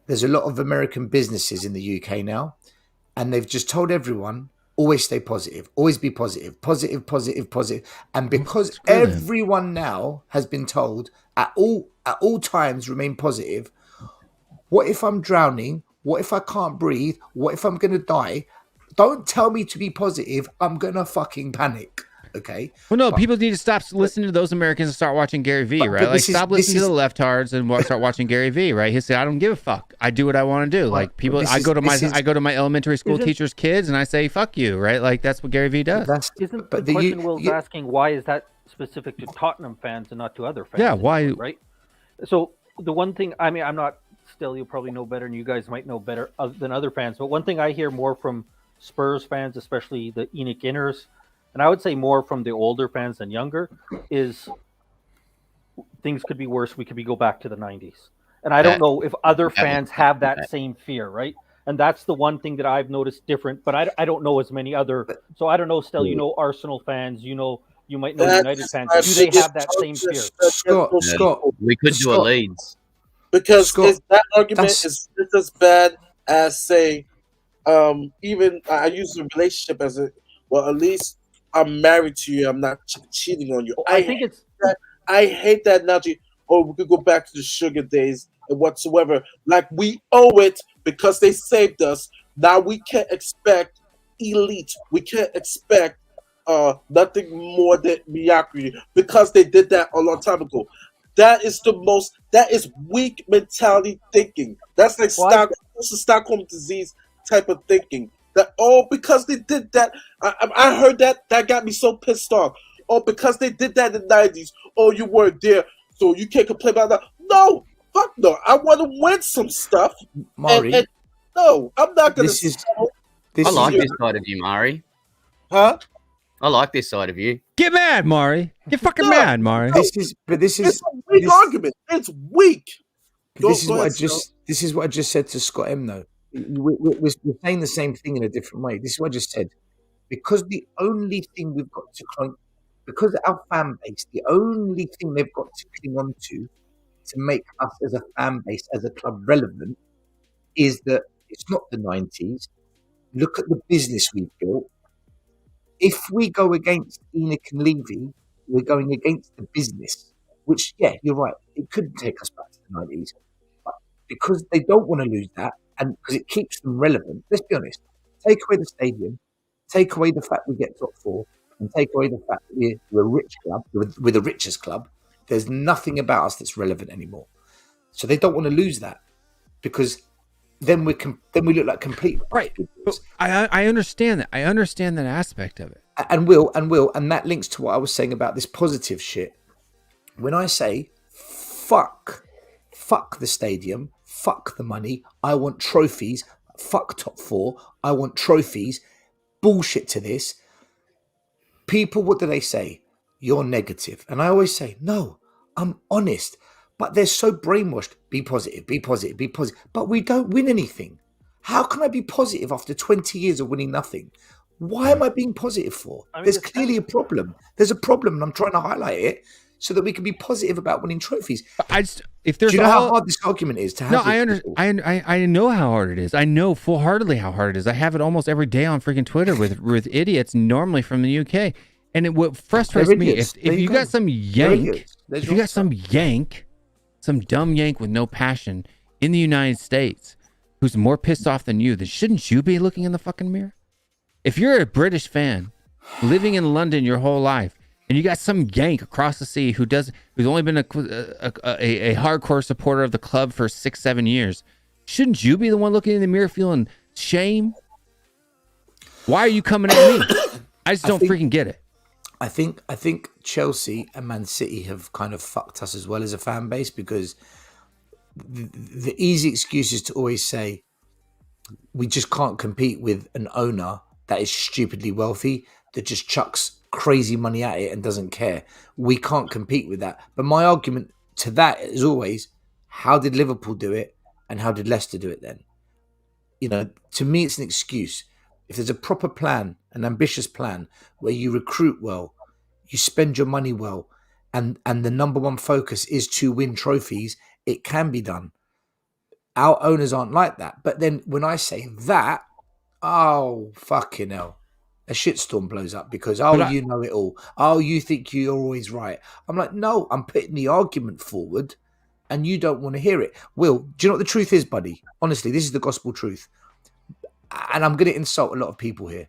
F: there's a lot of American businesses in the UK now, and they've just told everyone, always stay positive, always be positive, positive, positive, positive. And because everyone now has been told at all times remain positive, what if I'm drowning? What if I can't breathe? What if I'm going to die? Don't tell me to be positive. I'm going to fucking panic. Okay.
B: Well, no, people need to stop listening to those Americans and start watching Gary Vee, right? Like, stop listening to the leftards and start watching Gary Vee, right? He said, "I don't give a fuck. I do what I want to do." Like people, I go to my elementary school teachers' kids and I say, "Fuck you," right? Like that's what Gary Vee does.
J: Isn't the question Will's asking, why is that specific to Tottenham fans and not to other fans?
B: Yeah, why?
J: Right. So the one thing, I mean, I'm not. Still, you'll probably know better, and you guys might know better than other fans. But one thing I hear more from Spurs fans, especially the Enoch Inners, and I would say more from the older fans than younger, is things could be worse. We could go back to the 90s. And I don't know if other fans have that same fear, right? And that's the one thing that I've noticed different. But I don't know as many other. So I don't know, Stell, you know Arsenal fans, you might know United fans. Do they have that same fear?
F: Scott,
L: we could do a Leeds.
D: Because that argument is just as bad as, say, even I use a relationship as at least I'm married to you. I'm not cheating on you. I hate that analogy. Or we could go back to the sugar days and whatsoever. Like, we owe it because they saved us. Now we can't expect elite. We can't expect nothing more than mediocrity because they did that a long time ago. That is weak mentality thinking. That's like Stockholm disease type of thinking. That because they did that, I heard that got me so pissed off. Because they did that in the 90s. You weren't there, so you can't complain about that. No, fuck no. I want to win some stuff.
F: Mari,
D: and no, I'm not gonna.
L: I like this side of you, Mari.
D: Huh?
L: I like this side of you.
B: Get mad, Mari. Get fucking mad, Mari.
F: It's a
D: weak argument. It's weak.
F: This is what I just said to Scott M. Though we're saying the same thing in a different way. This is what I just said. Because the only thing we've got to because our fan base, the only thing they've got to cling on to make us as a fan base, as a club relevant, is that it's not the 90s. Look at the business we've built. if we go against Enoch and Levy, we're going against the business, which, yeah, you're right. It could take us back to the 90s. But because they don't want to lose that, and because it keeps them relevant, let's be honest, take away the stadium, take away the fact we get top four, and take away the fact that we're a rich club, we're the richest club, there's nothing about us that's relevant anymore. So they don't want to lose that because then we look like complete
B: right. But I understand that. I understand that aspect of it.
F: And that links to what I was saying about this positive shit. When I say fuck the stadium, fuck the money, I want trophies, fuck top four, I want trophies, bullshit to this. People, what do they say? You're negative. And I always say, no, I'm honest. But they're so brainwashed. Be positive, be positive, be positive. But we don't win anything. How can I be positive after 20 years of winning nothing? Why am I being positive for? There's clearly a problem. There's a problem, and I'm trying to highlight it so that we can be positive about winning trophies.
B: If there's
F: Do you know how hard this argument is to have?
B: No, I know how hard it is. I know full-heartedly how hard it is. I have it almost every day on freaking Twitter with idiots, normally from the UK. And what frustrates me, if you got some yank, some dumb yank with no passion in the United States who's more pissed off than you, then shouldn't you be looking in the fucking mirror? If you're a British fan living in London your whole life and you got some yank across the sea who's only been a hardcore supporter of the club for 6-7 years, shouldn't you be the one looking in the mirror feeling shame? Why are you coming at me? I just don't freaking get it.
F: I think Chelsea and Man City have kind of fucked us as well as a fan base, because the easy excuse is to always say we just can't compete with an owner that is stupidly wealthy, that just chucks crazy money at it and doesn't care. We can't compete with that. But my argument to that is always, how did Liverpool do it and how did Leicester do it then? You know, to me, it's an excuse. If there's a proper plan, an ambitious plan, where you recruit well, you spend your money well, and the number one focus is to win trophies, it can be done. Our owners aren't like that. But then when I say that, oh, fucking hell, a shitstorm blows up because, you know it all. Oh, you think you're always right. I'm like, no, I'm putting the argument forward and you don't want to hear it. Will, do you know what the truth is, buddy? Honestly, this is the gospel truth. And I'm going to insult a lot of people here.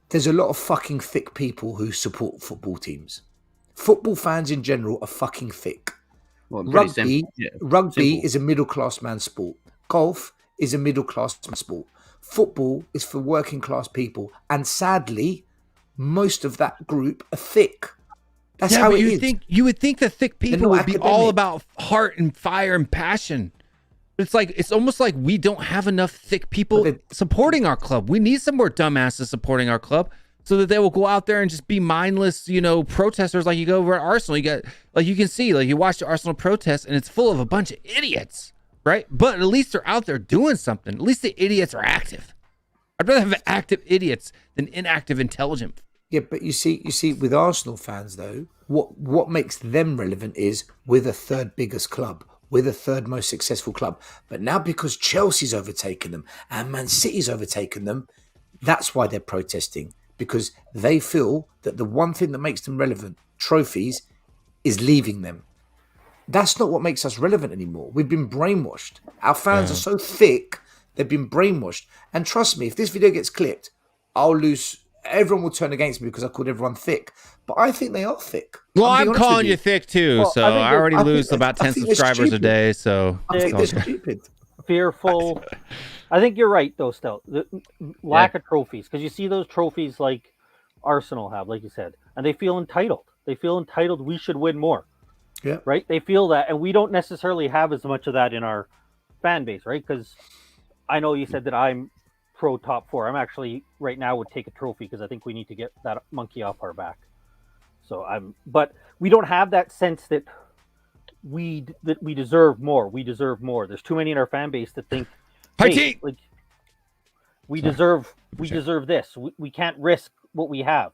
F: There's a lot of fucking thick people who support football teams. Football fans in general are fucking thick.
L: Well,
F: rugby is a middle-class man's sport. Golf is a middle-class man's sport. Football is for working-class people. And sadly, most of that group are thick. That's how it is.
B: You would think the thick people would be all about heart and fire and passion. It's almost like we don't have enough thick people supporting our club. We need some more dumbasses supporting our club so that they will go out there and just be mindless, protesters like you go over at Arsenal. You can see, you watch the Arsenal protest and it's full of a bunch of idiots, right? But at least they're out there doing something. At least the idiots are active. I'd rather have active idiots than inactive intelligent.
F: Yeah, but you see, with Arsenal fans though, what makes them relevant is we're the third biggest club. We're the third most successful club. But now because Chelsea's overtaken them and Man City's overtaken them, that's why they're protesting. Because they feel that the one thing that makes them relevant, trophies, is leaving them. That's not what makes us relevant anymore. We've been brainwashed. Our fans are so thick, they've been brainwashed. And trust me, if this video gets clipped, I'll lose. Everyone will turn against me because I called everyone thick. But I think they are thick.
B: Well, I'm calling you thick too, so I already lose about 10 subscribers a day. So
F: I think they're stupid.
J: Fearful. I think you're right, though, Stout. The lack of trophies, because you see those trophies like Arsenal have, like you said, and they feel entitled. They feel entitled. We should win more.
F: Yeah.
J: Right? They feel that, and we don't necessarily have as much of that in our fan base, right? Because I know you said that I'm pro top four. I'm actually right now would take a trophy because I think we need to get that monkey off our back. But we don't have that sense that we deserve more. We deserve more. There's too many in our fan base that think, hey, we deserve this. We can't risk what we have.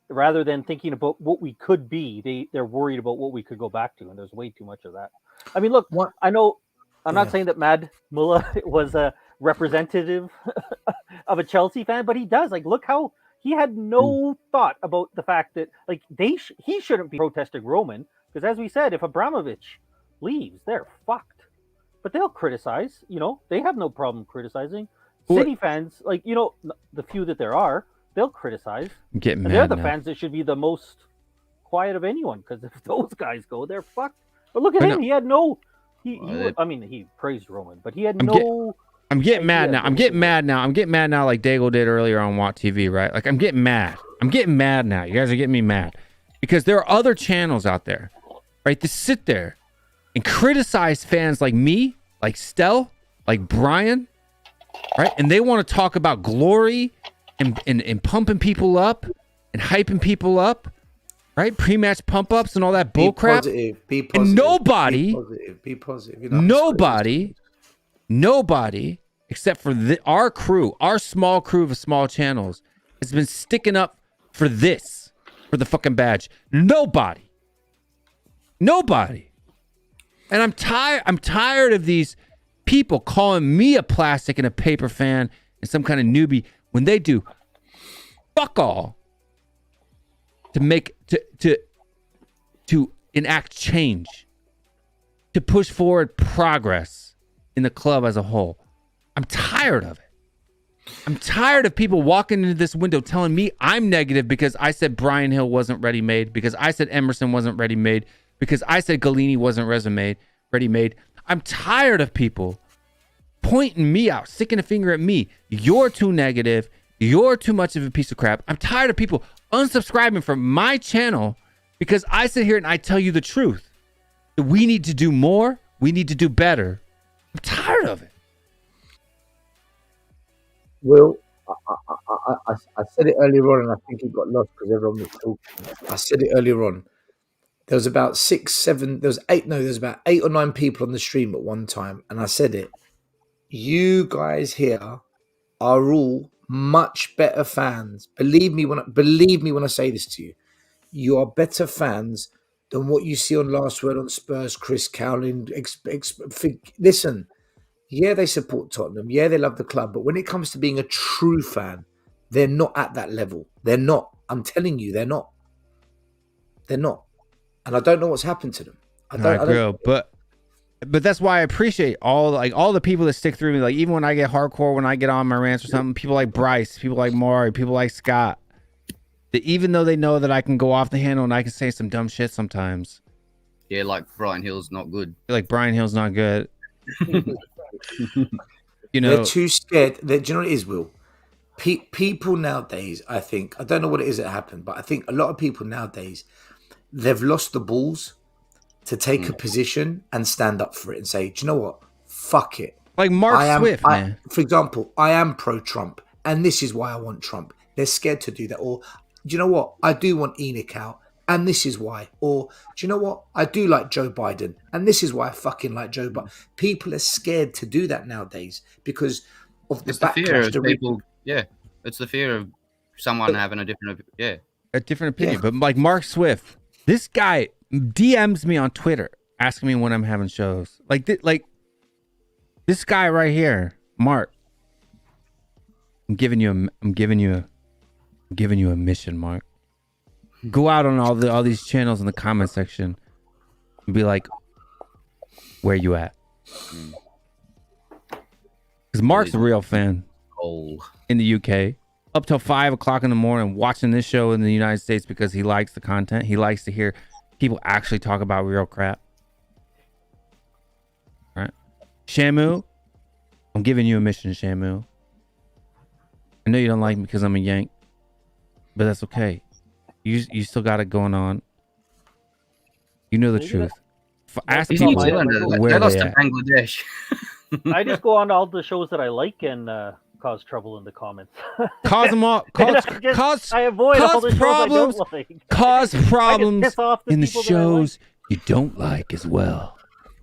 J: Rather than thinking about what we could be, they're worried about what we could go back to, and there's way too much of that. I mean, look, I know I'm not saying that Mad Mullah was a representative of a Chelsea fan, but he does. Look how he had no thought about the fact that like he shouldn't be protesting Roman because, as we said, if Abramovich leaves, they're fucked. But they'll criticize. You know, they have no problem criticizing. City fans, like, you know, the few that there are, they'll criticize.
B: Get mad.
J: They're the fans that should be the most quiet of anyone because if those guys go, they're fucked. But look at him. He had no. I mean, he praised Roman, but he had no.
B: I'm getting mad now. I'm getting mad now. I'm getting mad now, like Daigle did earlier on Watt TV, right? Like I'm getting mad. I'm getting mad now. You guys are getting me mad because there are other channels out there, right? To sit there and criticize fans like me, like Stell, like Brian, right? And they want to talk about glory and pumping people up and hyping people up, right? Pre-match pump ups and all that bullcrap.
F: Be positive.
B: And nobody,
F: be positive.
B: Nobody except for our crew, our small crew of small channels, has been sticking up for this, for the fucking badge. Nobody. And I'm tired of these people calling me a plastic and a paper fan and some kind of newbie when they do fuck all to enact change, to push forward progress in the club as a whole. I'm tired of it. I'm tired of people walking into this window telling me I'm negative because I said Brian Hill wasn't ready-made, because I said Emerson wasn't ready-made, because I said Galini wasn't ready-made. I'm tired of people pointing me out, sticking a finger at me. You're too negative. You're too much of a piece of crap. I'm tired of people unsubscribing from my channel because I sit here and I tell you the truth. We need to do more. We need to do better. I'm tired of it.
F: Will, I said it earlier on, and I think it got lost because everyone was talking. I said it earlier on. There was about 8 or 9 people on the stream at one time, and I said it. You guys here are all much better fans. Believe me when I say this to you. You are better fans than what you see on Last Word on Spurs, Chris Cowling. Listen. Yeah, they support Tottenham. Yeah, they love the club. But when it comes to being a true fan, they're not at that level. They're not. I'm telling you, they're not. They're not. And I don't know what's happened to them. I don't.
B: But that's why I appreciate all the people that stick through me. Like even when I get hardcore, when I get on my rants or something, people like Bryce, people like Maury, people like Scott, that even though they know that I can go off the handle and I can say some dumb shit sometimes.
L: Yeah, like Brian Hill's not good.
B: Like Brian Hill's not good. You know,
F: they're too scared. Do you know what it is, Will? People nowadays, I think, I don't know what it is that happened, but I think a lot of people nowadays, they've lost the balls to take a position and stand up for it and say, do you know what? Fuck it.
B: Like Mark Swift, man.
F: For example, I am pro-Trump, and this is why I want Trump. They're scared to do that. Or, do you know what? I do want Enoch out, and this is why. Or, do you know what? I do like Joe Biden, and this is why I fucking like Joe Biden. People are scared to do that nowadays because of the backlash.
L: It's the fear of someone having a different
B: opinion. But like Mark Swift, this guy DMs me on Twitter asking me when I'm having shows. Like this guy right here, Mark. I'm giving you a mission, Mark. Go out on all these channels in the comment section and be like, where you at? Because Mark's a real fan in the UK. Up till 5 o'clock in the morning watching this show in the United States because he likes the content. He likes to hear people actually talk about real crap. All right. Shamu, I'm giving you a mission, Shamu. I know you don't like me because I'm a Yank, but that's okay. You still got it going on. You know the truth. Ask people where they at.
L: Bangladesh.
J: I just go on to all the shows that I like and cause trouble in the comments.
B: Cause them all.
J: I avoid all the
B: problems.
J: Shows I don't like.
B: Cause problems in the shows you don't like as well.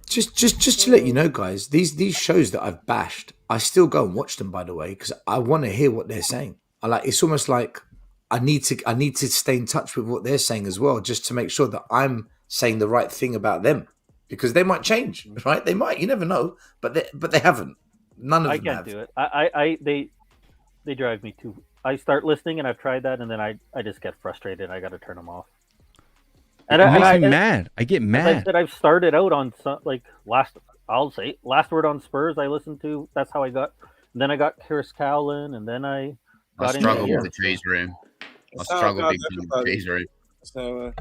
F: Just to let you know, guys, these shows that I've bashed, I still go and watch them. By the way, because I want to hear what they're saying. It's almost like I need to stay in touch with what they're saying as well, just to make sure that I'm saying the right thing about them, because they might change, right? They might. You never know, but they haven't. None of them have.
J: I can't do it. They drive me I start listening, and I've tried that, and then I just get frustrated. I got to turn them off. And
B: it makes me mad. I get mad.
J: I said I've started out on last word on Spurs. I listened to. That's how I got. And then I got Chris Cowlin, and then I got
L: struggle with the cheese room. I struggle big with the cheese room.
F: So,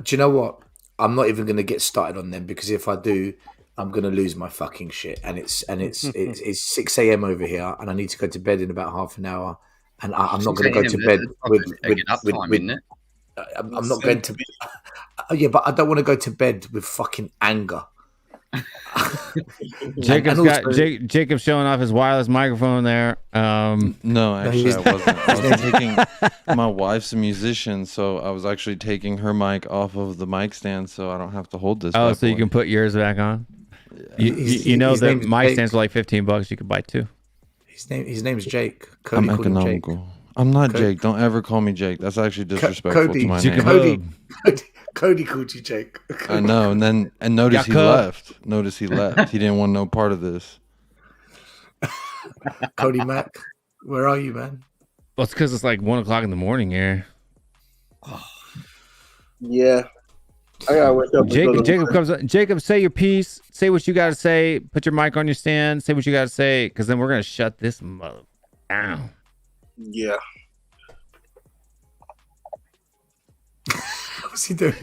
F: do you know what? I'm not even going to get started on them because if I do, I'm going to lose my fucking shit. And it's 6 a.m. over here, and I need to go to bed in about half an hour. And I'm not going to go to bed with I'm not going to be. Yeah, but I don't want to go to bed with fucking anger.
B: Jacob's showing off his wireless microphone there.
M: No, actually, I wasn't. I was taking my wife's a musician, so I was actually taking her mic off of the mic stand, so I don't have to hold this.
B: Oh, so you can put yours back on. You know that mic stands for like $15. You could buy two.
F: His name's Jake.
M: I'm economical. I'm not Jake. Don't ever call me Jake. That's actually disrespectful to my name.
F: Cody called you Jake.
M: I know, and notice he left. Notice he left. He didn't want no part of this.
F: Cody Mack, where are you, man?
B: Well, it's because it's like 1 o'clock in the morning here.
D: Yeah. I gotta wake up.
B: Jacob comes up. Jacob, say your piece. Say what you got to say. Put your mic on your stand. Say what you got to say, because then we're gonna shut this mother down.
D: Yeah.
F: What's he doing?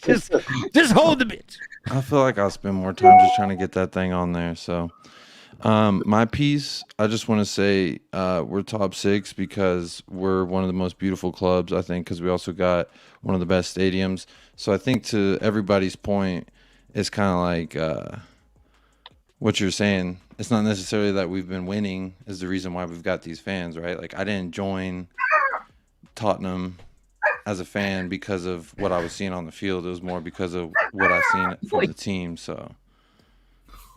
B: just hold the bitch.
M: I feel like I'll spend more time just trying to get that thing on there. So, my piece, I just want to say we're top 6 because we're one of the most beautiful clubs, I think, because we also got one of the best stadiums. So I think to everybody's point, it's kind of like what you're saying. It's not necessarily that we've been winning is the reason why we've got these fans, right? Like I didn't join Tottenham as a fan because of what I was seeing on the field. It was more because of what I seen from the team. So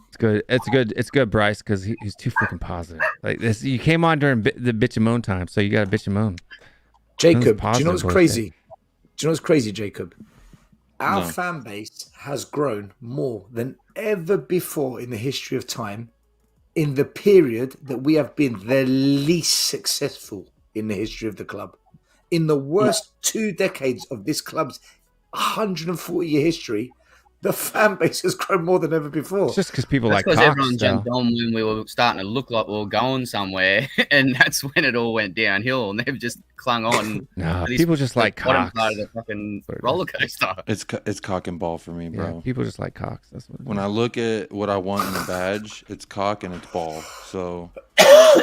B: it's good. It's good, Bryce, because he's too freaking positive. Like this, you came on during the bitch and moan time, so you got to bitch and moan.
F: Jacob, do you know what's crazy? Do you know what's crazy, Jacob? Our fan base has grown more than ever before in the history of time. In the period that we have been the least successful in the history of the club. In the worst 2 decades of this club's 140-year history, the fan base has grown more than ever before.
B: It's just because people like
L: because
B: Cox,
L: everyone jumped on when we were starting to look like we were going somewhere, and that's when it all went downhill, and they've just clung on.
B: No, people just like Cox.
L: Part of the fucking roller coaster.
M: It's cock and ball for me, bro.
B: Yeah, people just like Cox. That's what.
M: When I look at what I want in a badge, it's cock and it's ball. So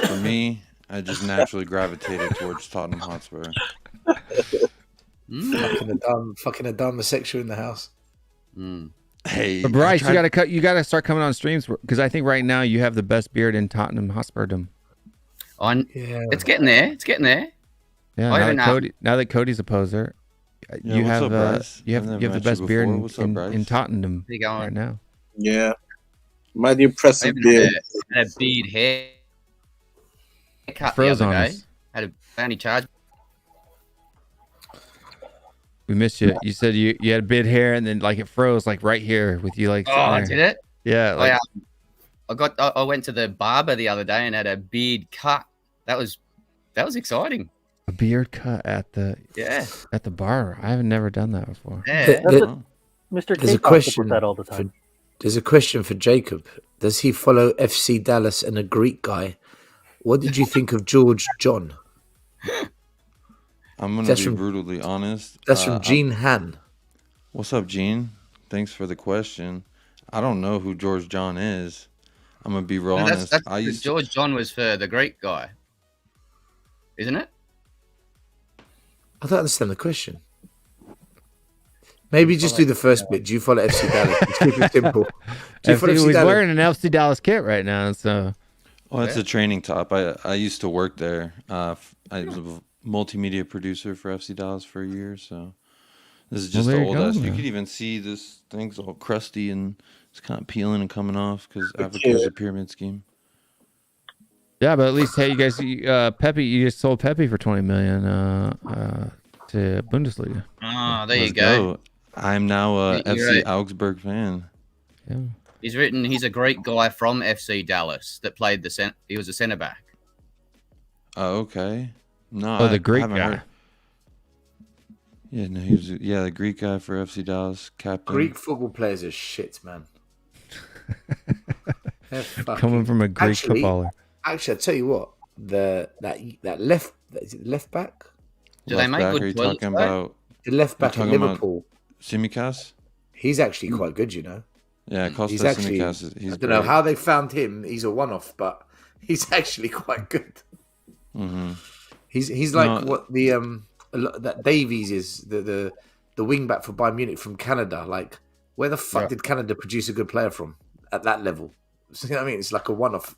M: for me, I just naturally gravitated towards Tottenham Hotspur.
F: Fucking a dumb sexual in the house.
M: Hey,
B: but Bryce, you gotta start coming on streams because I think right now you have the best beard in Tottenham Hotspurdom.
L: It's getting there. It's getting there.
B: Yeah, now that Cody's a poser, you have the best beard in Tottenham right now.
D: Yeah, mighty impressive beard.
L: Had a beard hair cut
B: Froze
L: the other
B: on
L: day.
B: us.
L: Had a bounty charge.
B: We missed you. You said you had a bit hair and then like it froze like right here with you like.
L: Did it?
B: Yeah. Like,
L: I went to the barber the other day and had a beard cut. That was exciting.
B: A beard cut at the bar. I haven't never done that before.
L: Yeah.
J: Mr. K talks about that all the time.
F: There's a question for Jacob. Does he follow FC Dallas and a Greek guy? What did you think of George John?
M: I'm going to be brutally honest.
F: That's from Gene Han.
M: What's up, Gene? Thanks for the question. I don't know who George John is. I'm going to be real honest.
L: George John was for the Greek guy. Isn't it?
F: I don't understand the question. Maybe just do the first bit. Do you follow FC Dallas? Just keep it simple.
B: He's wearing an FC Dallas kit right now. So,
M: well, it's a training top. I used to work there. I was a multimedia producer for FC Dallas for a year. So this is just the old ass. You could even see this thing's all crusty and it's kind of peeling and coming off because Africa is a pyramid scheme.
B: Yeah, but at least hey, you guys, Pepe, you just sold Pepe for $20 million to Bundesliga.
L: Oh, there you go.
M: I'm now a FC Augsburg fan.
B: Yeah.
L: He's written he's a Greek guy from FC Dallas that played he was a centre back.
M: Oh, okay. No,
B: Oh, the Greek
M: haven't
B: guy.
M: heard. Yeah, no, he was the Greek guy for FC Dallas, captain.
F: Greek football players are shit, man.
B: Coming from a Greek footballer.
F: Actually, I tell you what, that left back.
L: Do they make good
M: Are you
L: toilets,
M: talking
L: though?
M: about
F: The left back at Liverpool?
M: Tsimikas?
F: He's actually quite good, you know.
M: Yeah, Kostas
F: He's actually.
M: Tsimikas. He's
F: I don't know how they found him. He's a one-off, but he's actually quite good.
M: Mm-hmm.
F: He's like what the that Davies is, the wing back for Bayern Munich from Canada. Like, where the fuck did Canada produce a good player from at that level? So, you know what I mean? It's like a one-off.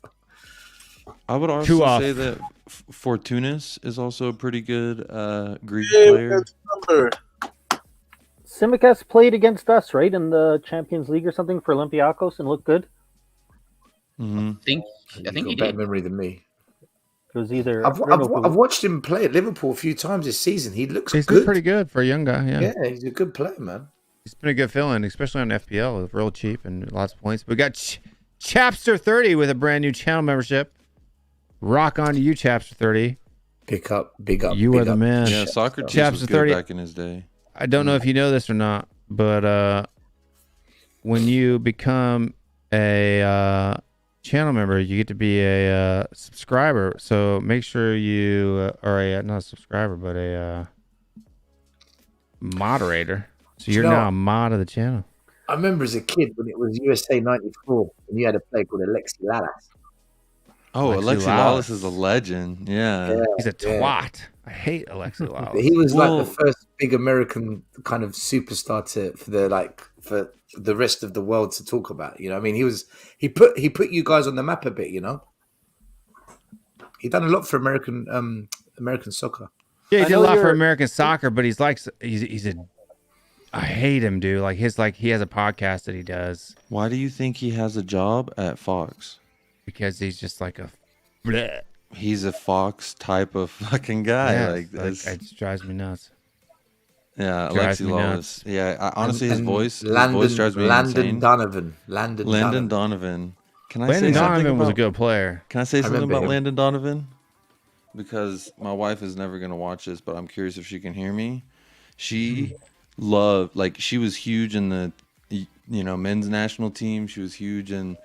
M: I would also say that Fortounis is also a pretty good Greek player.
J: Tsimikas played against us, right, in the Champions League or something for Olympiacos and looked good.
M: Mm-hmm.
L: I think he
F: better
L: did.
F: memory than me.
J: It was either
F: I've watched him play at Liverpool a few times this season. He looks
B: He's
F: good.
B: been pretty good for a young guy. Yeah,
F: he's a good player, man.
B: He's been a good fill-in, especially on FPL. It's real cheap and lots of points. We got Chapster30 with a brand new channel membership. Rock on to you, Chapster30.
F: Big up.
B: You are the man.
M: Yeah, Socrates was good back in his day.
B: I don't know if you know this or not, but when you become a channel member, you get to be a subscriber. So make sure you are not a subscriber, but a moderator. So you're now a mod of the channel.
F: I remember as a kid when it was USA 94 and you had a player called Alexi Lalas.
M: Oh, Alexi Lalas is a legend. Yeah.
B: He's a twat. I hate Alexi Lalas.
F: He was like the first big American kind of superstar for the rest of the world to talk about. You know, I mean, he put you guys on the map a bit. You know, he done a lot for American soccer.
B: Yeah, he did a lot for American soccer, but he's I hate him, dude. Like he has a podcast that he does.
M: Why do you think he has a job at Fox?
B: Because he's just like a bleh.
M: He's a Fox type of fucking guy.
B: Yeah,
M: like this.
B: It just drives me nuts.
M: Yeah,
B: Drives
M: Alexi
B: me
M: Lalas.
B: nuts.
M: Yeah, honestly, his voice drives me
F: Landon
M: insane.
F: Donovan.
M: Landon Donovan. Can I
B: Landon
M: say something
B: Donovan was a
M: about-
B: good player.
M: Can I say something about
F: him.
M: Landon Donovan? Because my wife is never going to watch this, but I'm curious if she can hear me. She loved, she was huge in the, men's national team. She was huge into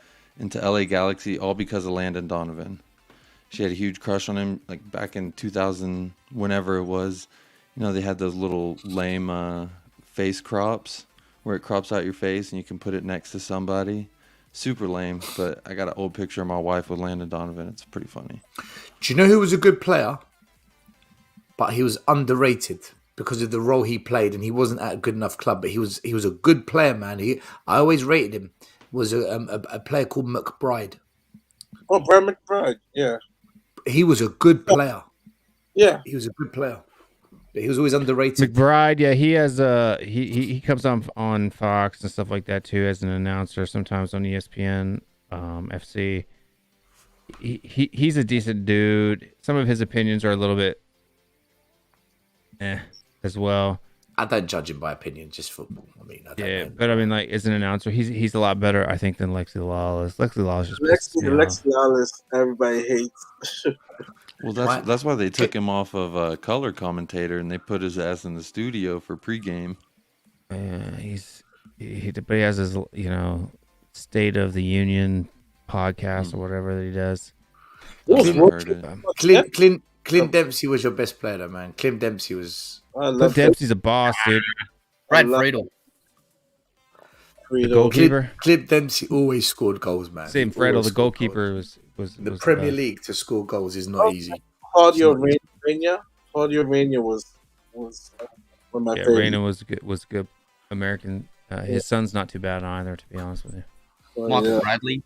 M: LA Galaxy, all because of Landon Donovan. She had a huge crush on him, like back in 2000, whenever it was. They had those little lame face crops where it crops out your face and you can put it next to somebody. Super lame, but I got an old picture of my wife with Landon Donovan. It's pretty funny.
F: Do you know who was a good player? But he was underrated because of the role he played, and he wasn't at a good enough club. But he was a good player, man. I always rated him. Was a player called McBride.
D: Oh, Brad McBride. Yeah,
F: he was a good player.
D: Yeah,
F: he was a good player. But he was always underrated.
B: McBride, yeah, he has he comes on Fox and stuff like that too as an announcer. Sometimes on ESPN, FC. He's a decent dude. Some of his opinions are a little bit, as well.
F: I don't judge him by opinion, just football. I mean,
B: but I mean, like as an announcer, he's a lot better, I think, than Lexi Lawless. Lexi Lawless just
D: Lexi Lawless, everybody hates.
M: Well, that's why they took him off of color commentator and they put his ass in the studio for pregame.
B: But he has his State of the Union podcast or whatever that he does.
F: Clint Dempsey was your best player, though, man. Clint Dempsey was.
B: Clint Dempsey's a boss, dude.
L: Brad Friedel.
B: The goalkeeper.
F: Clint Dempsey always scored goals, man.
B: Same Friedel, the goalkeeper was
F: the Premier League to score goals is not easy.
D: Claudio Reyna was one of my favorites.
B: Reyna was good American. His son's not too bad either, to be honest with you.
L: Michael Bradley.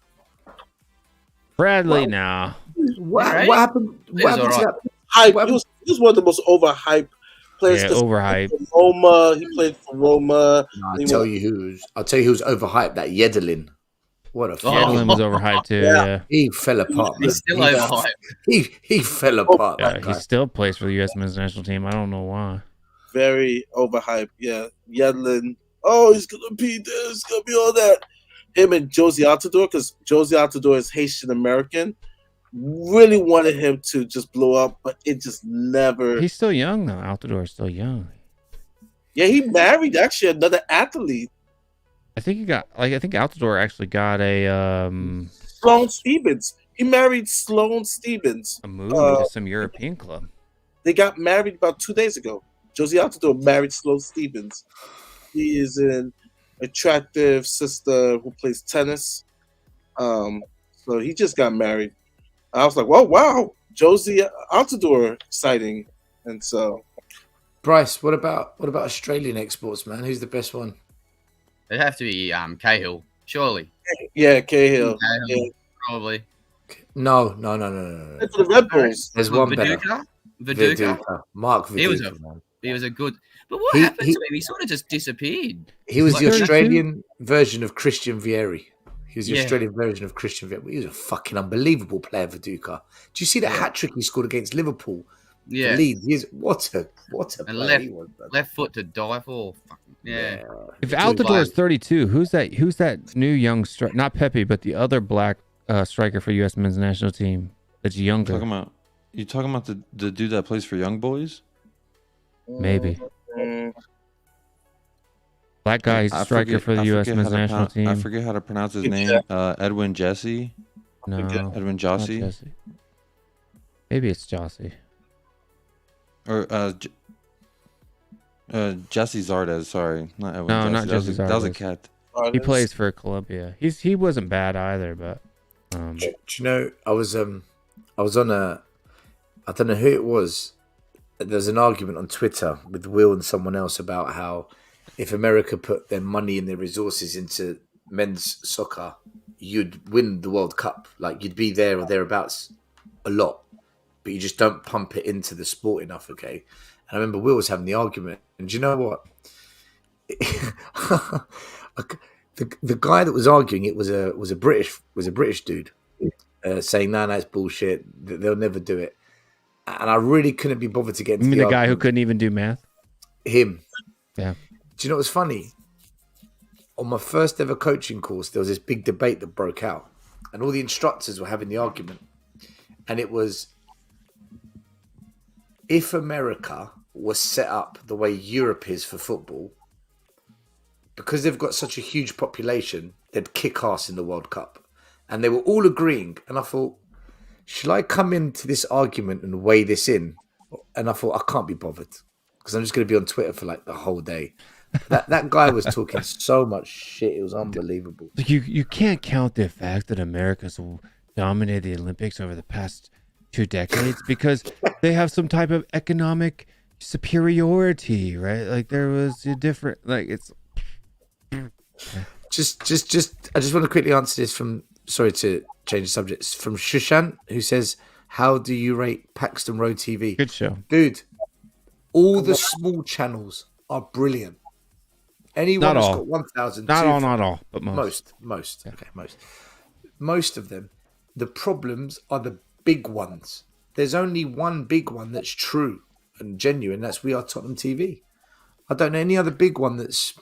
B: Bradley now.
F: What happened? What happened to that?
D: Hype. He was one of the most overhyped players.
B: Yeah, overhyped.
D: Roma. He played for Roma.
F: I'll tell you who's overhyped. That Yedelin. What a
B: Yedelin was overhyped too. Yeah.
F: He fell apart.
L: He's still overhyped.
F: He fell apart.
B: Yeah, he still plays for the U.S. men's national team. I don't know why.
D: Very overhyped. Yeah, Yedelin. Oh, he's gonna be this. He's gonna be all that. him and Josie Altidore, because Josie Altidore is Haitian American. Really wanted him to just blow up, but it just never.
B: He's still young though. Altidore is still young.
D: Yeah, he married actually another athlete.
B: I think I think Altidore actually got a
D: Sloane Stevens. He married Sloane Stevens.
B: A move to some European club.
D: They got married about 2 days ago. Josie Altidore married Sloane Stevens. He is an attractive sister who plays tennis. So he just got married. I was like, well, wow, Josie Altidore sighting. And so,
F: Bryce, what about Australian exports, man? Who's the best one?
N: It'd have to be Cahill, surely.
D: Yeah, Cahill. Yeah.
N: Probably.
F: No.
D: It's the Red Bulls.
F: There's one
N: Viduka?
F: better.
N: Viduka?
F: Mark Viduka.
N: He was a good. But what happened to him? He sort of just disappeared.
F: He was
N: Like,
F: the Australian version of Christian Vieri. He was the
N: Yeah.
F: Australian version of Christian Vieri. He was a fucking unbelievable player, Viduka. Do you see that hat trick he scored against Liverpool?
N: Yeah.
F: Leeds. What a
N: And
F: player he was.
N: left foot to die for. Fucking, yeah.
B: If Altidore is 32, who's that new young striker? Not Pepe, but the other black striker for U.S. men's national team that's younger.
M: You talking about the dude that plays for Young Boys?
B: Maybe. Black guy, he's a striker for the U.S. men's national team.
M: I forget how to pronounce his name. Edwin Jesse?
B: No.
M: Edwin Jossie?
B: Not Jesse. Maybe it's Jossie.
M: Or Jesse Zardes, sorry. Not Edwin
B: No,
M: Jesse.
B: not Jesse Zardes.
M: That was a cat.
B: He plays for Columbia. He wasn't bad either, but
F: Do you know, I was on I don't know who it was. There was an argument on Twitter with Will and someone else about how if America put their money and their resources into men's soccer, you'd win the World Cup. Like, you'd be there or thereabouts a lot, but you just don't pump it into the sport enough, okay? And I remember Will was having the argument, and do you know what? the guy that was arguing it was a British dude saying, no, it's bullshit. They'll never do it. And I really couldn't be bothered to get into
B: you mean the guy who
F: argument.
B: couldn't even do math?
F: Him.
B: Yeah.
F: Do you know what's funny? On my first ever coaching course, there was this big debate that broke out, and all the instructors were having the argument. And it was, if America was set up the way Europe is for football, because they've got such a huge population, they'd kick ass in the World Cup. And they were all agreeing. And I thought, should I come into this argument and weigh this in? And I thought, I can't be bothered, because I'm just going to be on Twitter for like the whole day. That guy was talking so much shit. It was unbelievable.
B: You can't count the fact that America's dominated the Olympics over the past 2 decades because they have some type of economic superiority, right? Like there was a different, like it's.
F: Just. I just want to quickly answer this from. Sorry to change the subject. From Shushant, who says, "How do you rate Paxton Road TV?"
B: Good show,
F: dude. All the small channels are brilliant. Anyone that's got 1,000.
B: Not all, but most.
F: Yeah. Okay, most of them. The problems are the big ones. There's only one big one that's true and genuine. That's We Are Tottenham TV. I don't know any other big one that's.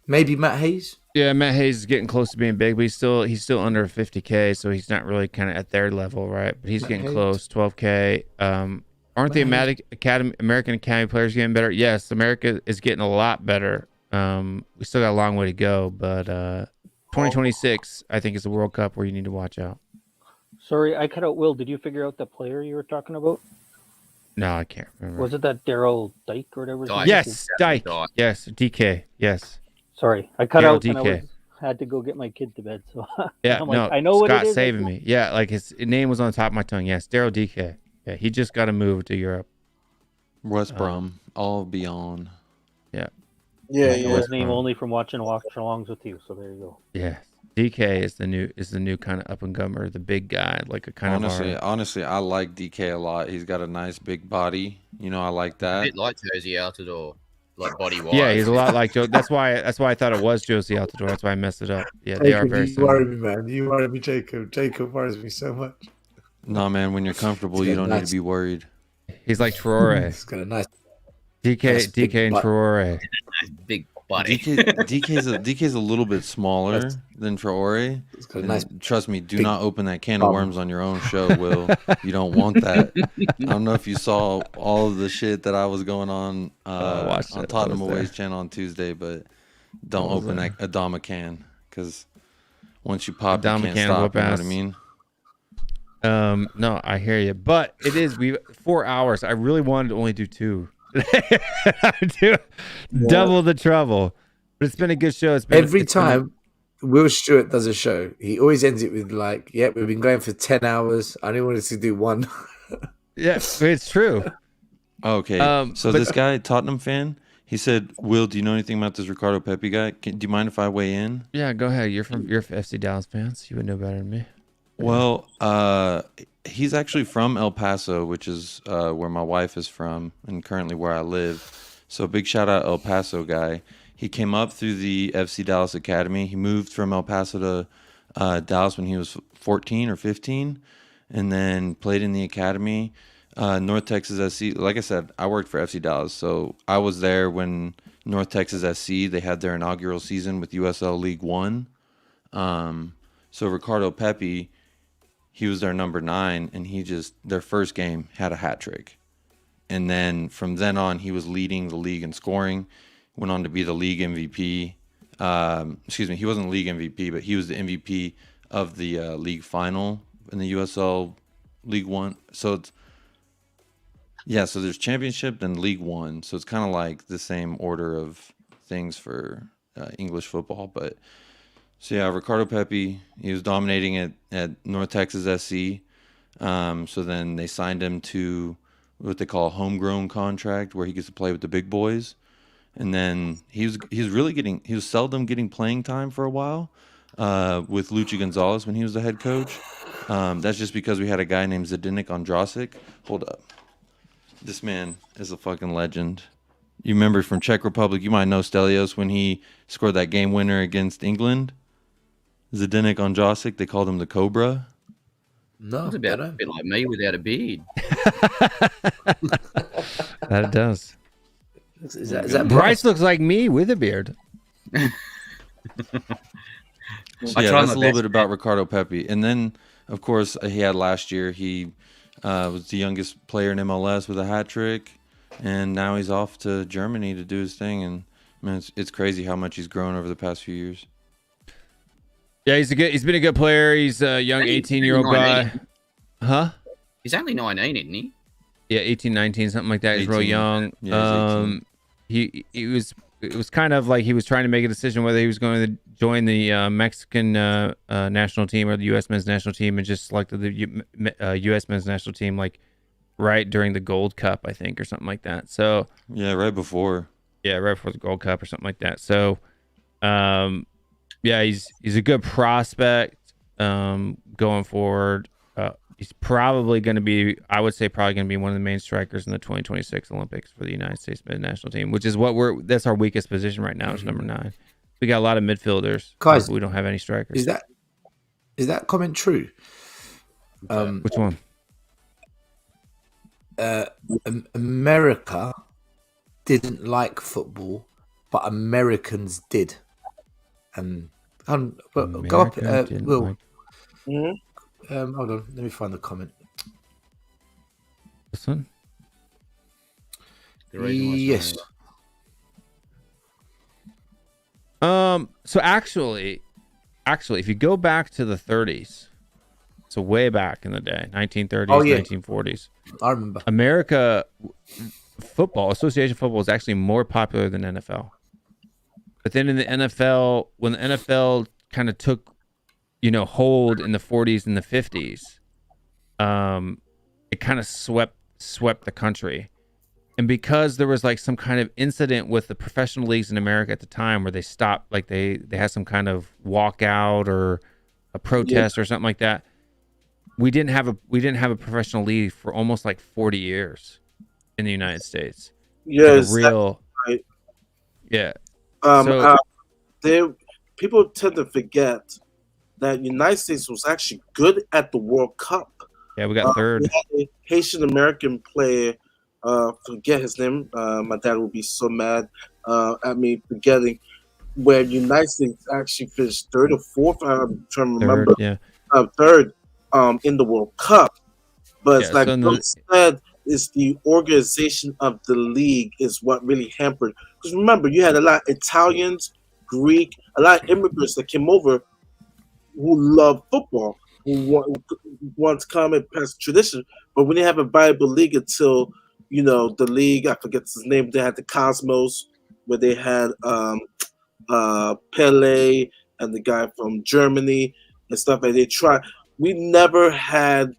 F: Maybe Matt Hayes.
B: Yeah, Matt Hayes is getting close to being big, but he's still under 50K, so he's not really kind of at their level, right? But he's
F: Matt
B: getting
F: Hayes.
B: close, 12K. Aren't the American Academy players getting better? Yes, America is getting a lot better. We still got a long way to go, but 2026, I think, is the World Cup where you need to watch out.
J: Sorry, I cut out. Will, did you figure out the player you were talking about?
B: No, I can't remember.
J: Was it that Daryl Dyke or whatever? his name
B: Yes,
J: is?
B: Dyke. Yes, DK. Yes.
J: Sorry, I cut
B: Daryl
J: out
B: DK.
J: and I had to go get my kid to bed. So
B: Yeah,
J: I'm
B: no,
J: like, I know what it
B: Scott's
J: is.
B: saving me. Yeah, like his name was on the top of my tongue. Yes, Daryl DK. Yeah, he just got to move to Europe.
M: West Brom, all beyond.
B: Yeah.
J: I know his name only from watching watch-alongs with you. So there you go.
B: Yeah, DK is the new kind of up and comer, the big guy, like a kind
M: Honestly, I like DK a lot. He's got a nice big body. You know, I like
N: A
M: that.
N: bit like Josie Altidore, like body wise.
B: Yeah, he's a lot like Joe. That's why I thought it was Josie Altidore. That's why I messed it up. Yeah, they are very
F: You
B: similar.
F: worry me, man. You worry me, Jacob. Jacob worries me so much.
M: No, man, when you're comfortable, you don't need to be worried.
B: He's like Traore.
F: He's got a nice
B: DK and
F: big butt.
B: Traore.
N: Big buddy.
M: DK's a little bit smaller than Traore.
F: Nice.
M: Trust me, do not open that can of worms on your own show, Will. You don't want that. I don't know if you saw all of the shit that I was going on Tottenham Away's channel on Tuesday, but don't open that Adama can, because once you pop, you can't stop. You know what I mean?
B: No, I hear you, but it is 4 hours. I really wanted to only do 2. Double the trouble, but it's been a good show.
F: Every time Will Stewart does a show, he always ends it with like, "Yep, we've been going for 10 hours. I only wanted to do 1."
B: Yeah, it's true.
M: Okay, so this guy, Tottenham fan, he said, "Will, do you know anything about this Ricardo Pepi guy? Do you mind if I weigh in?"
B: Yeah, go ahead. You're FC Dallas fans. You would know better than me.
M: Well, he's actually from El Paso, which is where my wife is from and currently where I live. So big shout out El Paso guy. He came up through the FC Dallas Academy. He moved from El Paso to Dallas when he was 14 or 15 and then played in the academy. North Texas SC, like I said, I worked for FC Dallas. So I was there when North Texas SC, they had their inaugural season with USL League One. So Ricardo Pepi, he was their number 9, and their first game had a hat trick. And then from then on, he was leading the league in scoring, went on to be the league MVP. He wasn't league MVP, but he was the MVP of the league final in the USL League One. So so there's championship and League One. So it's kind of like the same order of things for English football, but so yeah, Ricardo Pepi, he was dominating at North Texas SC. So then they signed him to what they call a homegrown contract, where he gets to play with the big boys. And then he was seldom getting playing time for a while with Luchi Gonzalez when he was the head coach. That's just because we had a guy named Zdeněk Ondráček. Hold up, this man is a fucking legend. You remember from Czech Republic? You might know Stelios when he scored that game winner against England. Zdeněk Ondráček, they called him the Cobra.
F: No,
N: it's a bit like me without a beard.
B: That it does.
F: Is that
B: Bryce looks like me with a beard.
M: So yeah, that's a little bit about Ricardo Pepi. And then, of course, he had last year, he was the youngest player in MLS with a hat trick. And now he's off to Germany to do his thing. And man, it's crazy how much he's grown over the past few years.
B: Yeah, he's been a good player. He's a young 18-year-old guy. Huh?
N: He's only 19, isn't he?
B: Yeah, 18, 19, something like that. He's real young.
M: Yeah,
B: it was kind of like he was trying to make a decision whether he was going to join the Mexican national team or the U.S. men's national team, and just selected the U.S. men's national team like right during the Gold Cup, I think, or something like that. So
M: yeah, right before
B: the Gold Cup or something like that. So yeah, he's a good prospect going forward. He's probably going to be, I would say, one of the main strikers in the 2026 Olympics for the United States men's national team, which is that's our weakest position right now. Is number 9. We got a lot of midfielders,
F: guys.
B: We don't have any strikers.
F: Is that comment true?
B: Which one?
F: America didn't like football, but Americans did. Go up, Will. Hold on, let me find the comment.
B: This one?
F: Yes.
B: So actually, if you go back to the 30s, so way back in the day, 1930s, 1940s,
F: I remember.
B: America association football was actually more popular than NFL. But then in the NFL, when the NFL kind of took, hold in the 40s and the 50s, it kind of swept the country. And because there was like some kind of incident with the professional leagues in America at the time where they stopped, like they had some kind of walkout or a protest or something like that, we didn't have a professional league for almost like 40 years in the United States.
D: Yeah,
B: real.
D: Right.
B: Yeah.
D: People tend to forget that United States was actually good at the World Cup.
B: Yeah, we got third.
D: We had a Haitian American player, forget his name. My dad would be so mad. Forgetting where United States actually finished third or fourth. I'm trying to remember. Third in the World Cup. But it's like Bill said, it's the organization of the league is what really hampered. Because remember, you had a lot of Italians, Greek, a lot of immigrants that came over who love football, who want to come and pass tradition. But when they have a viable league until, the league, I forget his name, they had the Cosmos, where they had Pele and the guy from Germany and stuff like they tried. We never had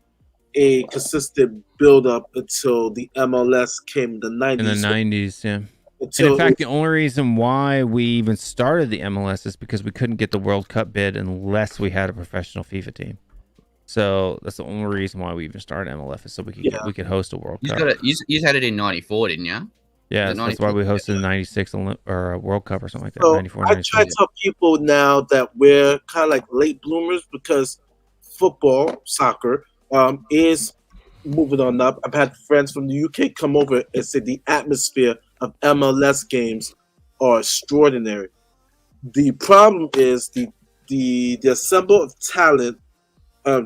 D: a consistent build up until the MLS came in the 90s.
B: In the 90s, yeah. And in fact, the only reason why we even started the MLS is because we couldn't get the World Cup bid unless we had a professional FIFA team. So that's the only reason why we even started MLF is so we could host a World Cup.
N: You had it in '94, didn't you?
B: Yeah, that's why we hosted the '96 or World Cup or something like that.
D: So
B: 94,
D: I try to tell people now that we're kind of like late bloomers because football, soccer, is moving on up. I've had friends from the UK come over and say the atmosphere of MLS games are extraordinary. The problem is the assemble of talent.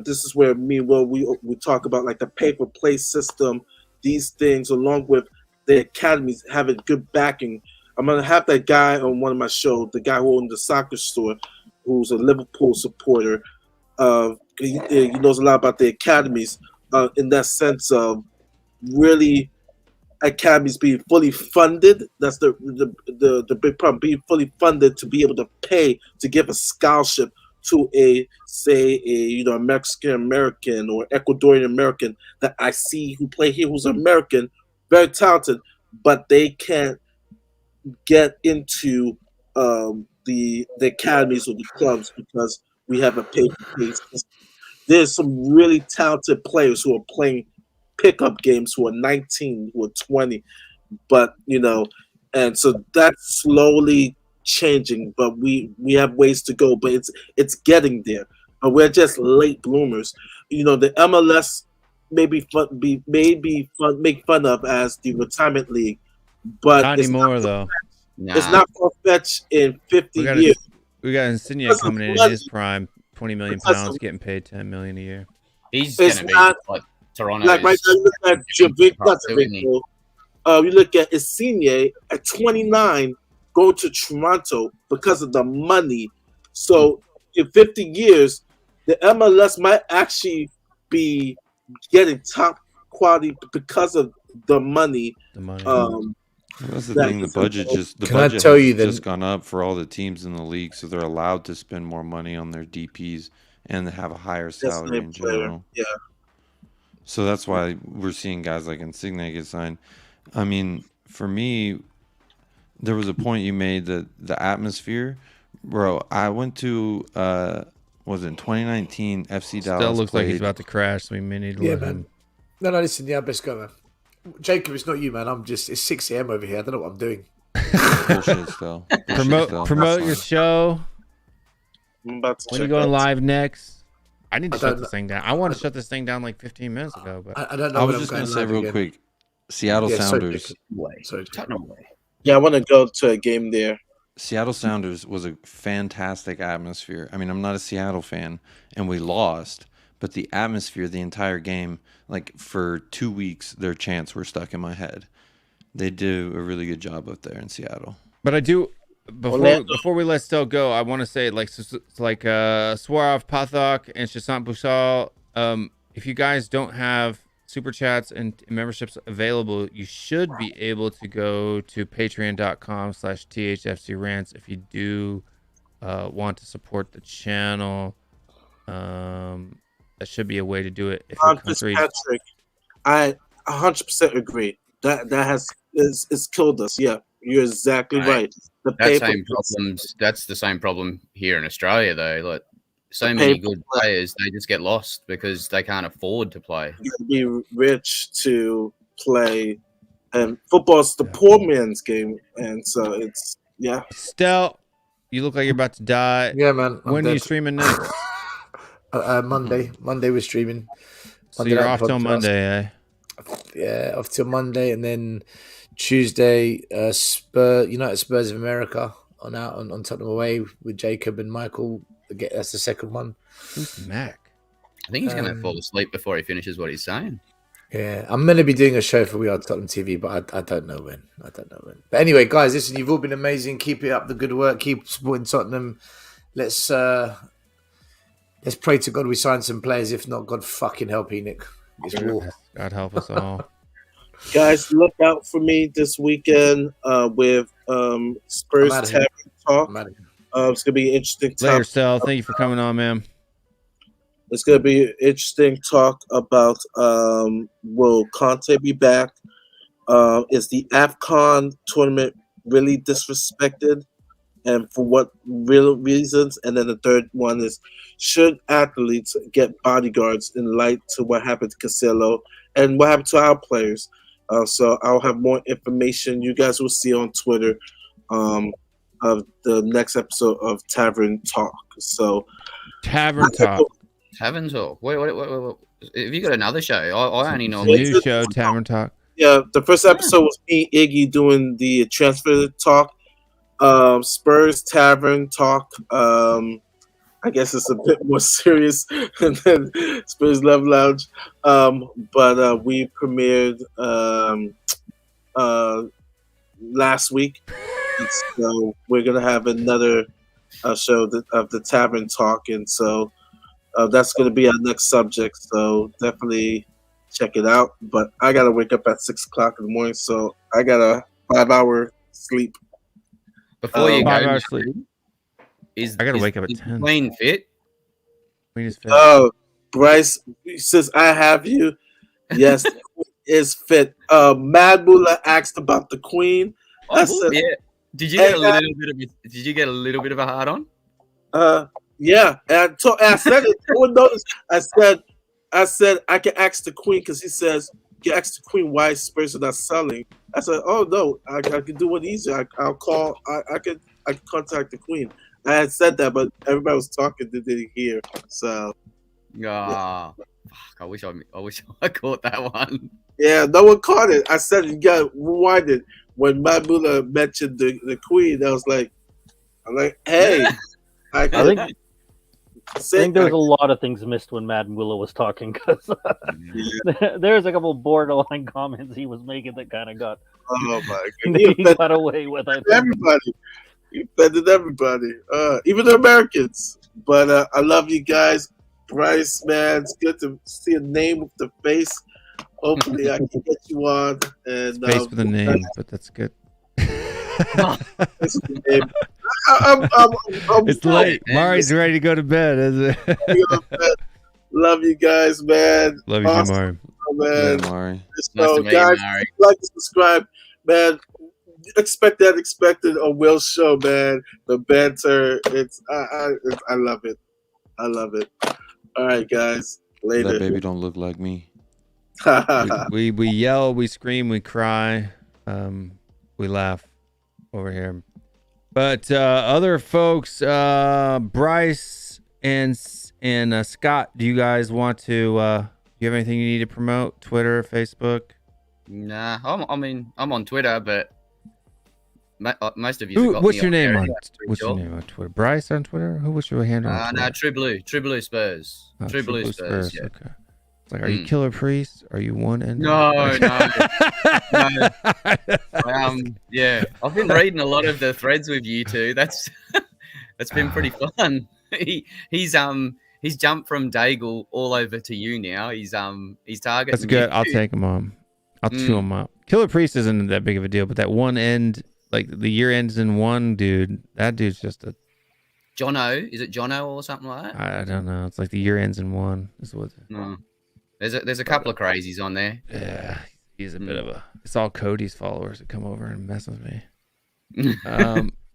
D: This is where me and Will we talk about like the pay-for-play system, these things, along with the academies having good backing. I'm gonna have that guy on one of my shows, the guy who owned the soccer store, who's a Liverpool supporter. He knows a lot about the academies in that sense of really academies being fully funded. That's the big problem, being fully funded to be able to pay to give a scholarship to a Mexican American or Ecuadorian American that I see who play here who's American, very talented, but they can't get into the academies or the clubs because we have a pay-for-play system. There's some really talented players who are playing pickup games who are 19, who are 20, but and so that's slowly changing, but we have ways to go, but it's getting there. But we're just late bloomers. The MLS make fun of as the retirement league, but
B: not anymore though.
D: It's not far-fetched in 50 years.
B: We got Insigne coming in his prime, 20 million pounds, getting paid 10 million a year.
N: He's going to be like Toronto.
D: Like right now, you look at Javier. You look at Insigne at 29, going to Toronto because of the money. So in 50 years, the MLS might actually be getting top quality because of the money.
M: That's the thing. The budget just gone up for all the teams in the league, so they're allowed to spend more money on their DPs and have a higher salary in general.
D: Yeah.
M: So that's why we're seeing guys like Insigne get signed. I mean, for me, there was a point you made that the atmosphere, bro. I went to was it 2019 FC Dallas?
B: Still looks like he's about to crash. So we may need to let him.
F: No, listen, let's go, man. Jacob, it's not you, man. It's 6 a.m. over here. I don't know what I'm doing.
M: Bullshit still.
B: Promote your show.
D: I'm about to
B: when you going live next? I need to shut this thing down. I want to shut this thing down like 15 minutes ago, but
F: I don't know.
M: I was just going to say real quick, Seattle Sounders.
D: Yeah, I want to go to a game there.
M: Seattle Sounders was a fantastic atmosphere. I mean, I'm not a Seattle fan, and we lost, but the atmosphere, the entire game, like for 2 weeks, their chants were stuck in my head. They do a really good job up there in Seattle.
B: But I do, before we let Stel go, I want to say Swarov, Pathok, and Shasant Bouchal, if you guys don't have super chats and memberships available, you should be able to go to patreon.com/THFCRants if you do want to support the channel. That should be a way to do it. If
D: Patrick, I 100% agree. It's killed us. Yeah, you're exactly right.
N: That's the same problem here in Australia, though. Like so many good players, they just get lost because they can't afford to play.
D: You gotta be rich to play, and football's the poor man's game, and so it's
B: Stel, you look like you're about to die.
F: Yeah, man.
B: When are you streaming next?
F: Monday. Monday we're streaming.
B: So you're off till Monday, eh?
F: Yeah, off till Monday, and then Tuesday, United Spurs of America on Tottenham away with Jacob and Michael. That's the second one.
B: Who's Mac?
N: I think he's going to fall asleep before he finishes what he's saying.
F: Yeah, I'm going to be doing a show for We Are Tottenham TV, but I don't know when. But anyway, guys, listen, you've all been amazing. Keep it up, the good work. Keep supporting Tottenham. Let's pray to God we sign some players. If not, God fucking help Enoch. It's war.
B: God help us all.
D: Guys, look out for me this weekend with Spurs Tavern Talk. It's gonna be an interesting talk.
B: Later, Sal. Thank you for coming on, man.
D: It's gonna be an interesting talk about will Conte be back? Is the AFCON tournament really disrespected? And for what real reasons? And then the third one is, should athletes get bodyguards in light to what happened to Cancelo and what happened to our players? So I'll have more information. You guys will see on Twitter of the next episode of Tavern Talk. So
B: Tavern Talk.
N: Tavern Talk. Wait. Have you got another show? I only know
B: new show, Tavern Talk.
D: Yeah, the first episode was me, Iggy, doing the transfer talk. Spurs Tavern Talk. I guess it's a bit more serious than Spurs Love Lounge. But we premiered last week. So we're going to have another show of the Tavern Talk. And so that's going to be our next subject. So definitely check it out. But I got to wake up at 6 o'clock in the morning. So I got a 5-hour sleep.
N: Before you go,
B: 5 hours sleep. I gotta
N: is-
B: wake up at
N: is
B: 10.
N: Queen fit?
B: Queen is fit.
D: Oh, Bryce says, I have you. Yes, the Queen is fit. Mad Mullah asked about the Queen. I said,
N: Yeah. Did you get a little bit of a hard on?
D: yeah. And I said it. No one noticed. I said I can ask the Queen because he says you ask the Queen why Spurs are not selling. I said, oh no, I can do it easier. I'll call. I can contact the Queen. I had said that, but everybody was talking. They didn't hear. So
N: Fuck, I wish I caught that one.
D: yeah, no one caught it. I said you got to rewind it. When Mabula mentioned the Queen, I was like, hey, I
J: think there was a lot of things missed when Mad Willow was talking because there's a couple borderline comments he was making that kind of got he got away with. I think.
D: Everybody, you offended everybody, even the Americans. But I love you guys, Bryce. Man, it's good to see a name with the face. Hopefully, I can get you on and
B: Face with a name, but that's good. It's late. Mari's ready to go to bed, isn't it?
D: Love you guys, man.
B: Love you,
D: awesome.
B: Mari.
F: Man,
D: man.
F: Mari.
D: So, guys, like and subscribe, man. Expect that expected on Will's show, man. The banter, I love it. I love it. All right, guys. Later.
M: That baby don't look like me.
B: we yell, we scream, we cry, we laugh over here. But other folks, Bryce and Scott, do you guys want to? You have anything you need to promote? Twitter, Facebook?
N: Nah, I'm on Twitter, but most of you.
B: What's your name on? What's your name on Twitter? Bryce on Twitter. What's your handle? On Twitter?
N: No, True Blue Spurs.
B: Oh,
N: True Blue Spurs. Yeah.
B: Okay. It's like, are you Killer Priest? Are you one end?
N: No. Yeah, I've been reading a lot of the threads with you two. That's been pretty fun. He's jumped from Daigle all over to you now. He's targeting.
B: That's good. I'll take him on. I'll chew him up. Killer Priest isn't that big of a deal, but that one end, like the year ends in one, dude. That dude's just a
N: Jono. Is it Jono or something like that?
B: I don't know. It's like the year ends in one. Is what.
N: No. There's a couple of crazies on there.
B: Yeah, he's a bit of a. It's all Cody's followers that come over and mess with me.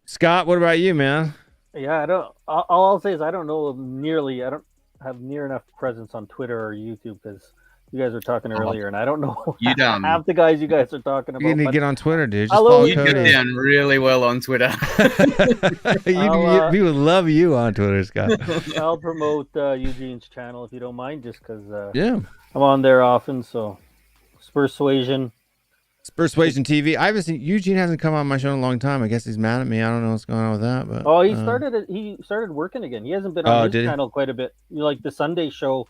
B: Scott, what about you, man?
J: Yeah, I don't. All I'll say is I don't know nearly. I don't have near enough presence on Twitter or YouTube because you guys were talking earlier, and I don't know half the guys you guys are talking about.
B: You need to get on Twitter, dude. Just follow
N: You
B: Cody.
N: get down really well on Twitter.
B: We would love you on Twitter, Scott.
J: I'll promote Eugene's channel if you don't mind, just because
B: yeah,
J: I'm on there often. So, Spursuasion,
B: Persuasion TV. I haven't seen Eugene hasn't come on my show in a long time. I guess he's mad at me. I don't know what's going on with that. But
J: he started working again. He hasn't been on his channel quite a bit. Like the Sunday show,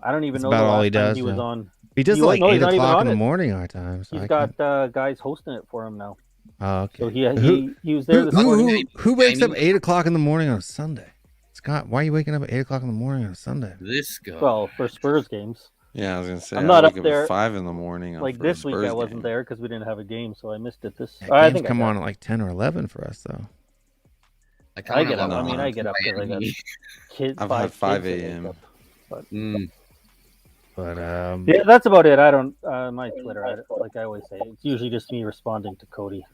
J: I don't even know the last time he was on.
B: He does it like 8 o'clock in the morning our time. So
J: he's got guys hosting it for him now.
B: Oh, okay.
J: So he was there this morning.
B: Who wakes up 8 o'clock in the morning on a Sunday? Scott, why are you waking up at 8 o'clock in the morning on a Sunday?
N: This guy.
J: Well, for Spurs games.
M: Yeah, I was gonna say
J: I'm not
M: I
J: up
M: wake
J: there
M: at 5 in the morning.
J: Like this week, I wasn't there because we didn't have a game, so I missed it.
B: I think come on at like 10 or 11 for us though.
J: I get up. I mean, I get up because I got kids.
M: I've had 5 a.m.
J: But yeah, that's about it. I don't my Twitter. Like I always say, it's usually just me responding to Cody.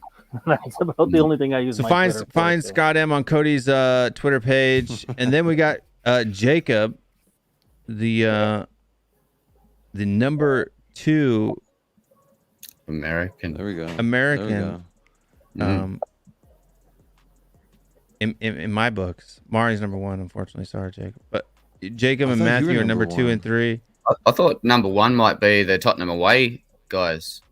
J: That's about the only thing I use.
B: So
J: my
B: find Scott M on Cody's Twitter page, and then we got Jacob, the number 2
N: American.
M: There we go.
B: American. In my books, Mari's number 1. Unfortunately, sorry, Jacob. But Jacob and Matthew are number 2 and 3.
N: I thought number 1 might be the Tottenham away guys.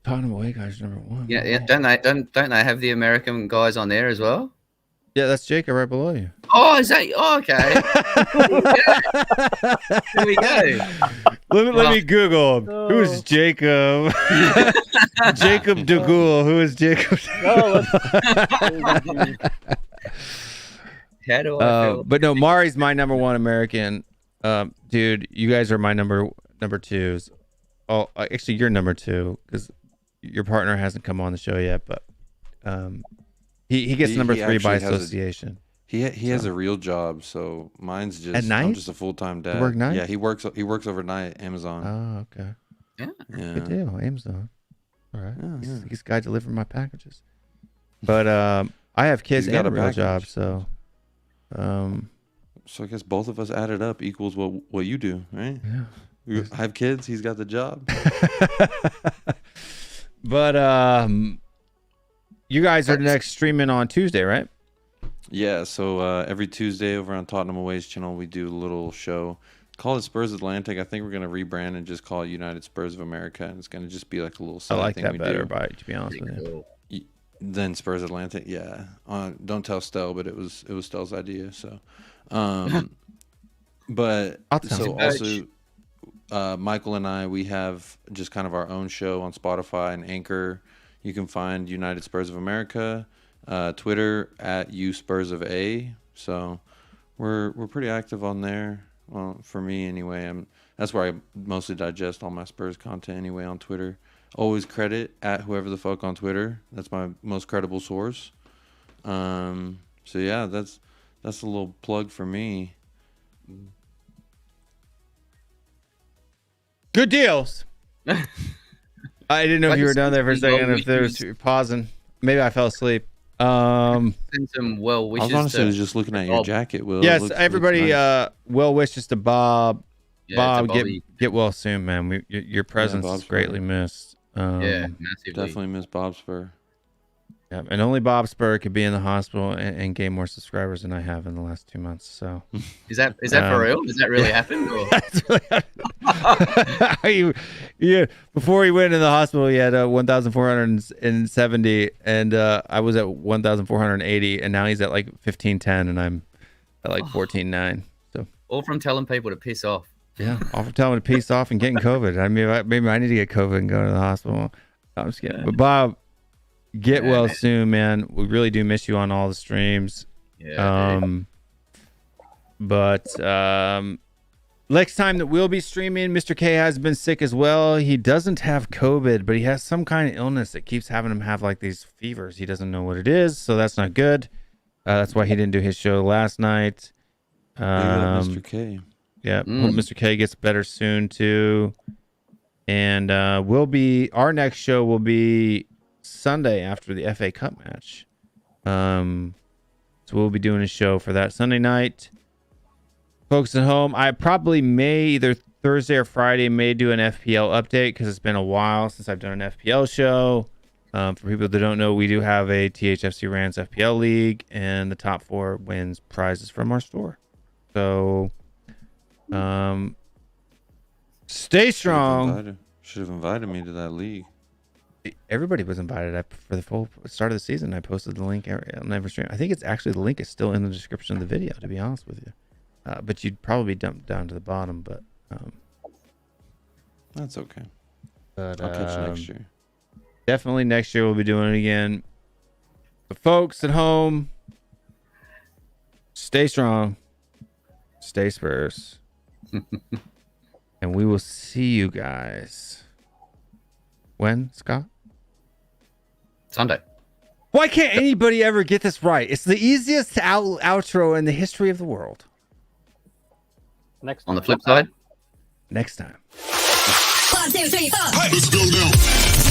B: Tottenham away guys number 1.
N: Yeah. Don't they have the American guys on there as well?
B: Yeah, that's Jacob right below you.
N: Oh, is that? Oh, okay. Here we go.
B: Let me Google him. Who's Jacob? Jacob DeGoul. Who is Jacob?
N: How do I feel?
B: But no, Mari's my number 1 American. Dude, you guys are my number 2s. Oh, actually, you're number 2 because your partner hasn't come on the show yet, but he gets number 3 by association.
M: He has a real job, so mine's just
B: at night.
M: I'm just a full-time dad.
B: You work night?
M: Yeah, he works overnight at Amazon.
B: Oh, okay.
N: Yeah.
B: Good deal, Amazon. All right. He's guy delivering my packages. But I have kids
M: He's got
B: and a real
M: package.
B: job, so
M: So I guess both of us added up equals what you do, right?
B: Yeah.
M: I have kids. He's got the job.
B: But you guys are next streaming on Tuesday, right?
M: Yeah. So every Tuesday over on Tottenham Away's channel, we do a little show. Call it Spurs Atlantic. I think we're gonna rebrand and just call it United Spurs of America, and it's gonna just be like a little.
B: I like
M: thing
B: that
M: we
B: better,
M: do.
B: to be honest with you.
M: Then Spurs Atlantic, yeah. Don't tell Stell, but it was Stell's idea. So, but so also, Michael and I, we have just kind of our own show on Spotify and Anchor. You can find United Spurs of America, Twitter at @USpursOfA. So we're pretty active on there. Well, for me anyway. That's where I mostly digest all my Spurs content anyway on Twitter. Always credit at whoever the fuck on Twitter. That's my most credible source. So yeah, that's a little plug for me.
B: Good deals. I didn't know if you were down there for a second. If there was pausing, maybe I fell asleep.
N: Send some well wishes.
M: I was honestly just looking at your jacket, Will.
B: Yes, everybody.
M: Nice.
B: Well wishes to Bob.
N: Yeah,
B: Bob,
N: to
B: get well soon, man. Your presence is greatly missed.
N: Massively.
M: Definitely miss Bob Spur.
B: Yeah, and only Bob Spur could be in the hospital and gain more subscribers than I have in the last 2 months. So,
N: is that for real? Does that really happen? Or?
B: That's really happened. Before he went in the hospital, he had 1,470, and I was at 1,480, and now he's at like 1,510, and I'm at like 14.9. So
N: all from telling people to piss off.
B: Yeah, all from telling him to piss off and getting COVID. I mean, maybe I need to get COVID and go to the hospital. I'm just kidding. But Bob, get well soon, man. We really do miss you on all the streams.
N: Yeah.
B: But next time that we'll be streaming, Mr. K has been sick as well. He doesn't have COVID, but he has some kind of illness that keeps having him have like these fevers. He doesn't know what it is, so that's not good. That's why he didn't do his show last night.
M: Mr. K.
B: Yeah, hope Mr. K gets better soon too. And our next show will be Sunday after the FA Cup match. So we'll be doing a show for that Sunday night. Folks at home, I probably may either Thursday or Friday may do an FPL update because it's been a while since I've done an FPL show. For people that don't know, we do have a THFCRants FPL League, and the top 4 wins prizes from our store. So stay strong.
M: Should have invited me to that league.
B: Everybody was invited for the full start of the season. I posted the link on every stream. I think it's actually the link is still in the description of the video, to be honest with you. But you'd probably dump down to the bottom. But
M: that's okay.
B: But
M: I'll catch you next year.
B: Definitely next year we'll be doing it again. But folks at home, stay strong, stay Spurs, and we will see you guys. When, Scott?
N: Sunday.
B: Why can't anybody ever get this right? It's the easiest outro in the history of the world.
J: Next
N: on the flip side.
B: Next time.
A: 1, 2, 3, 4. Let's go now.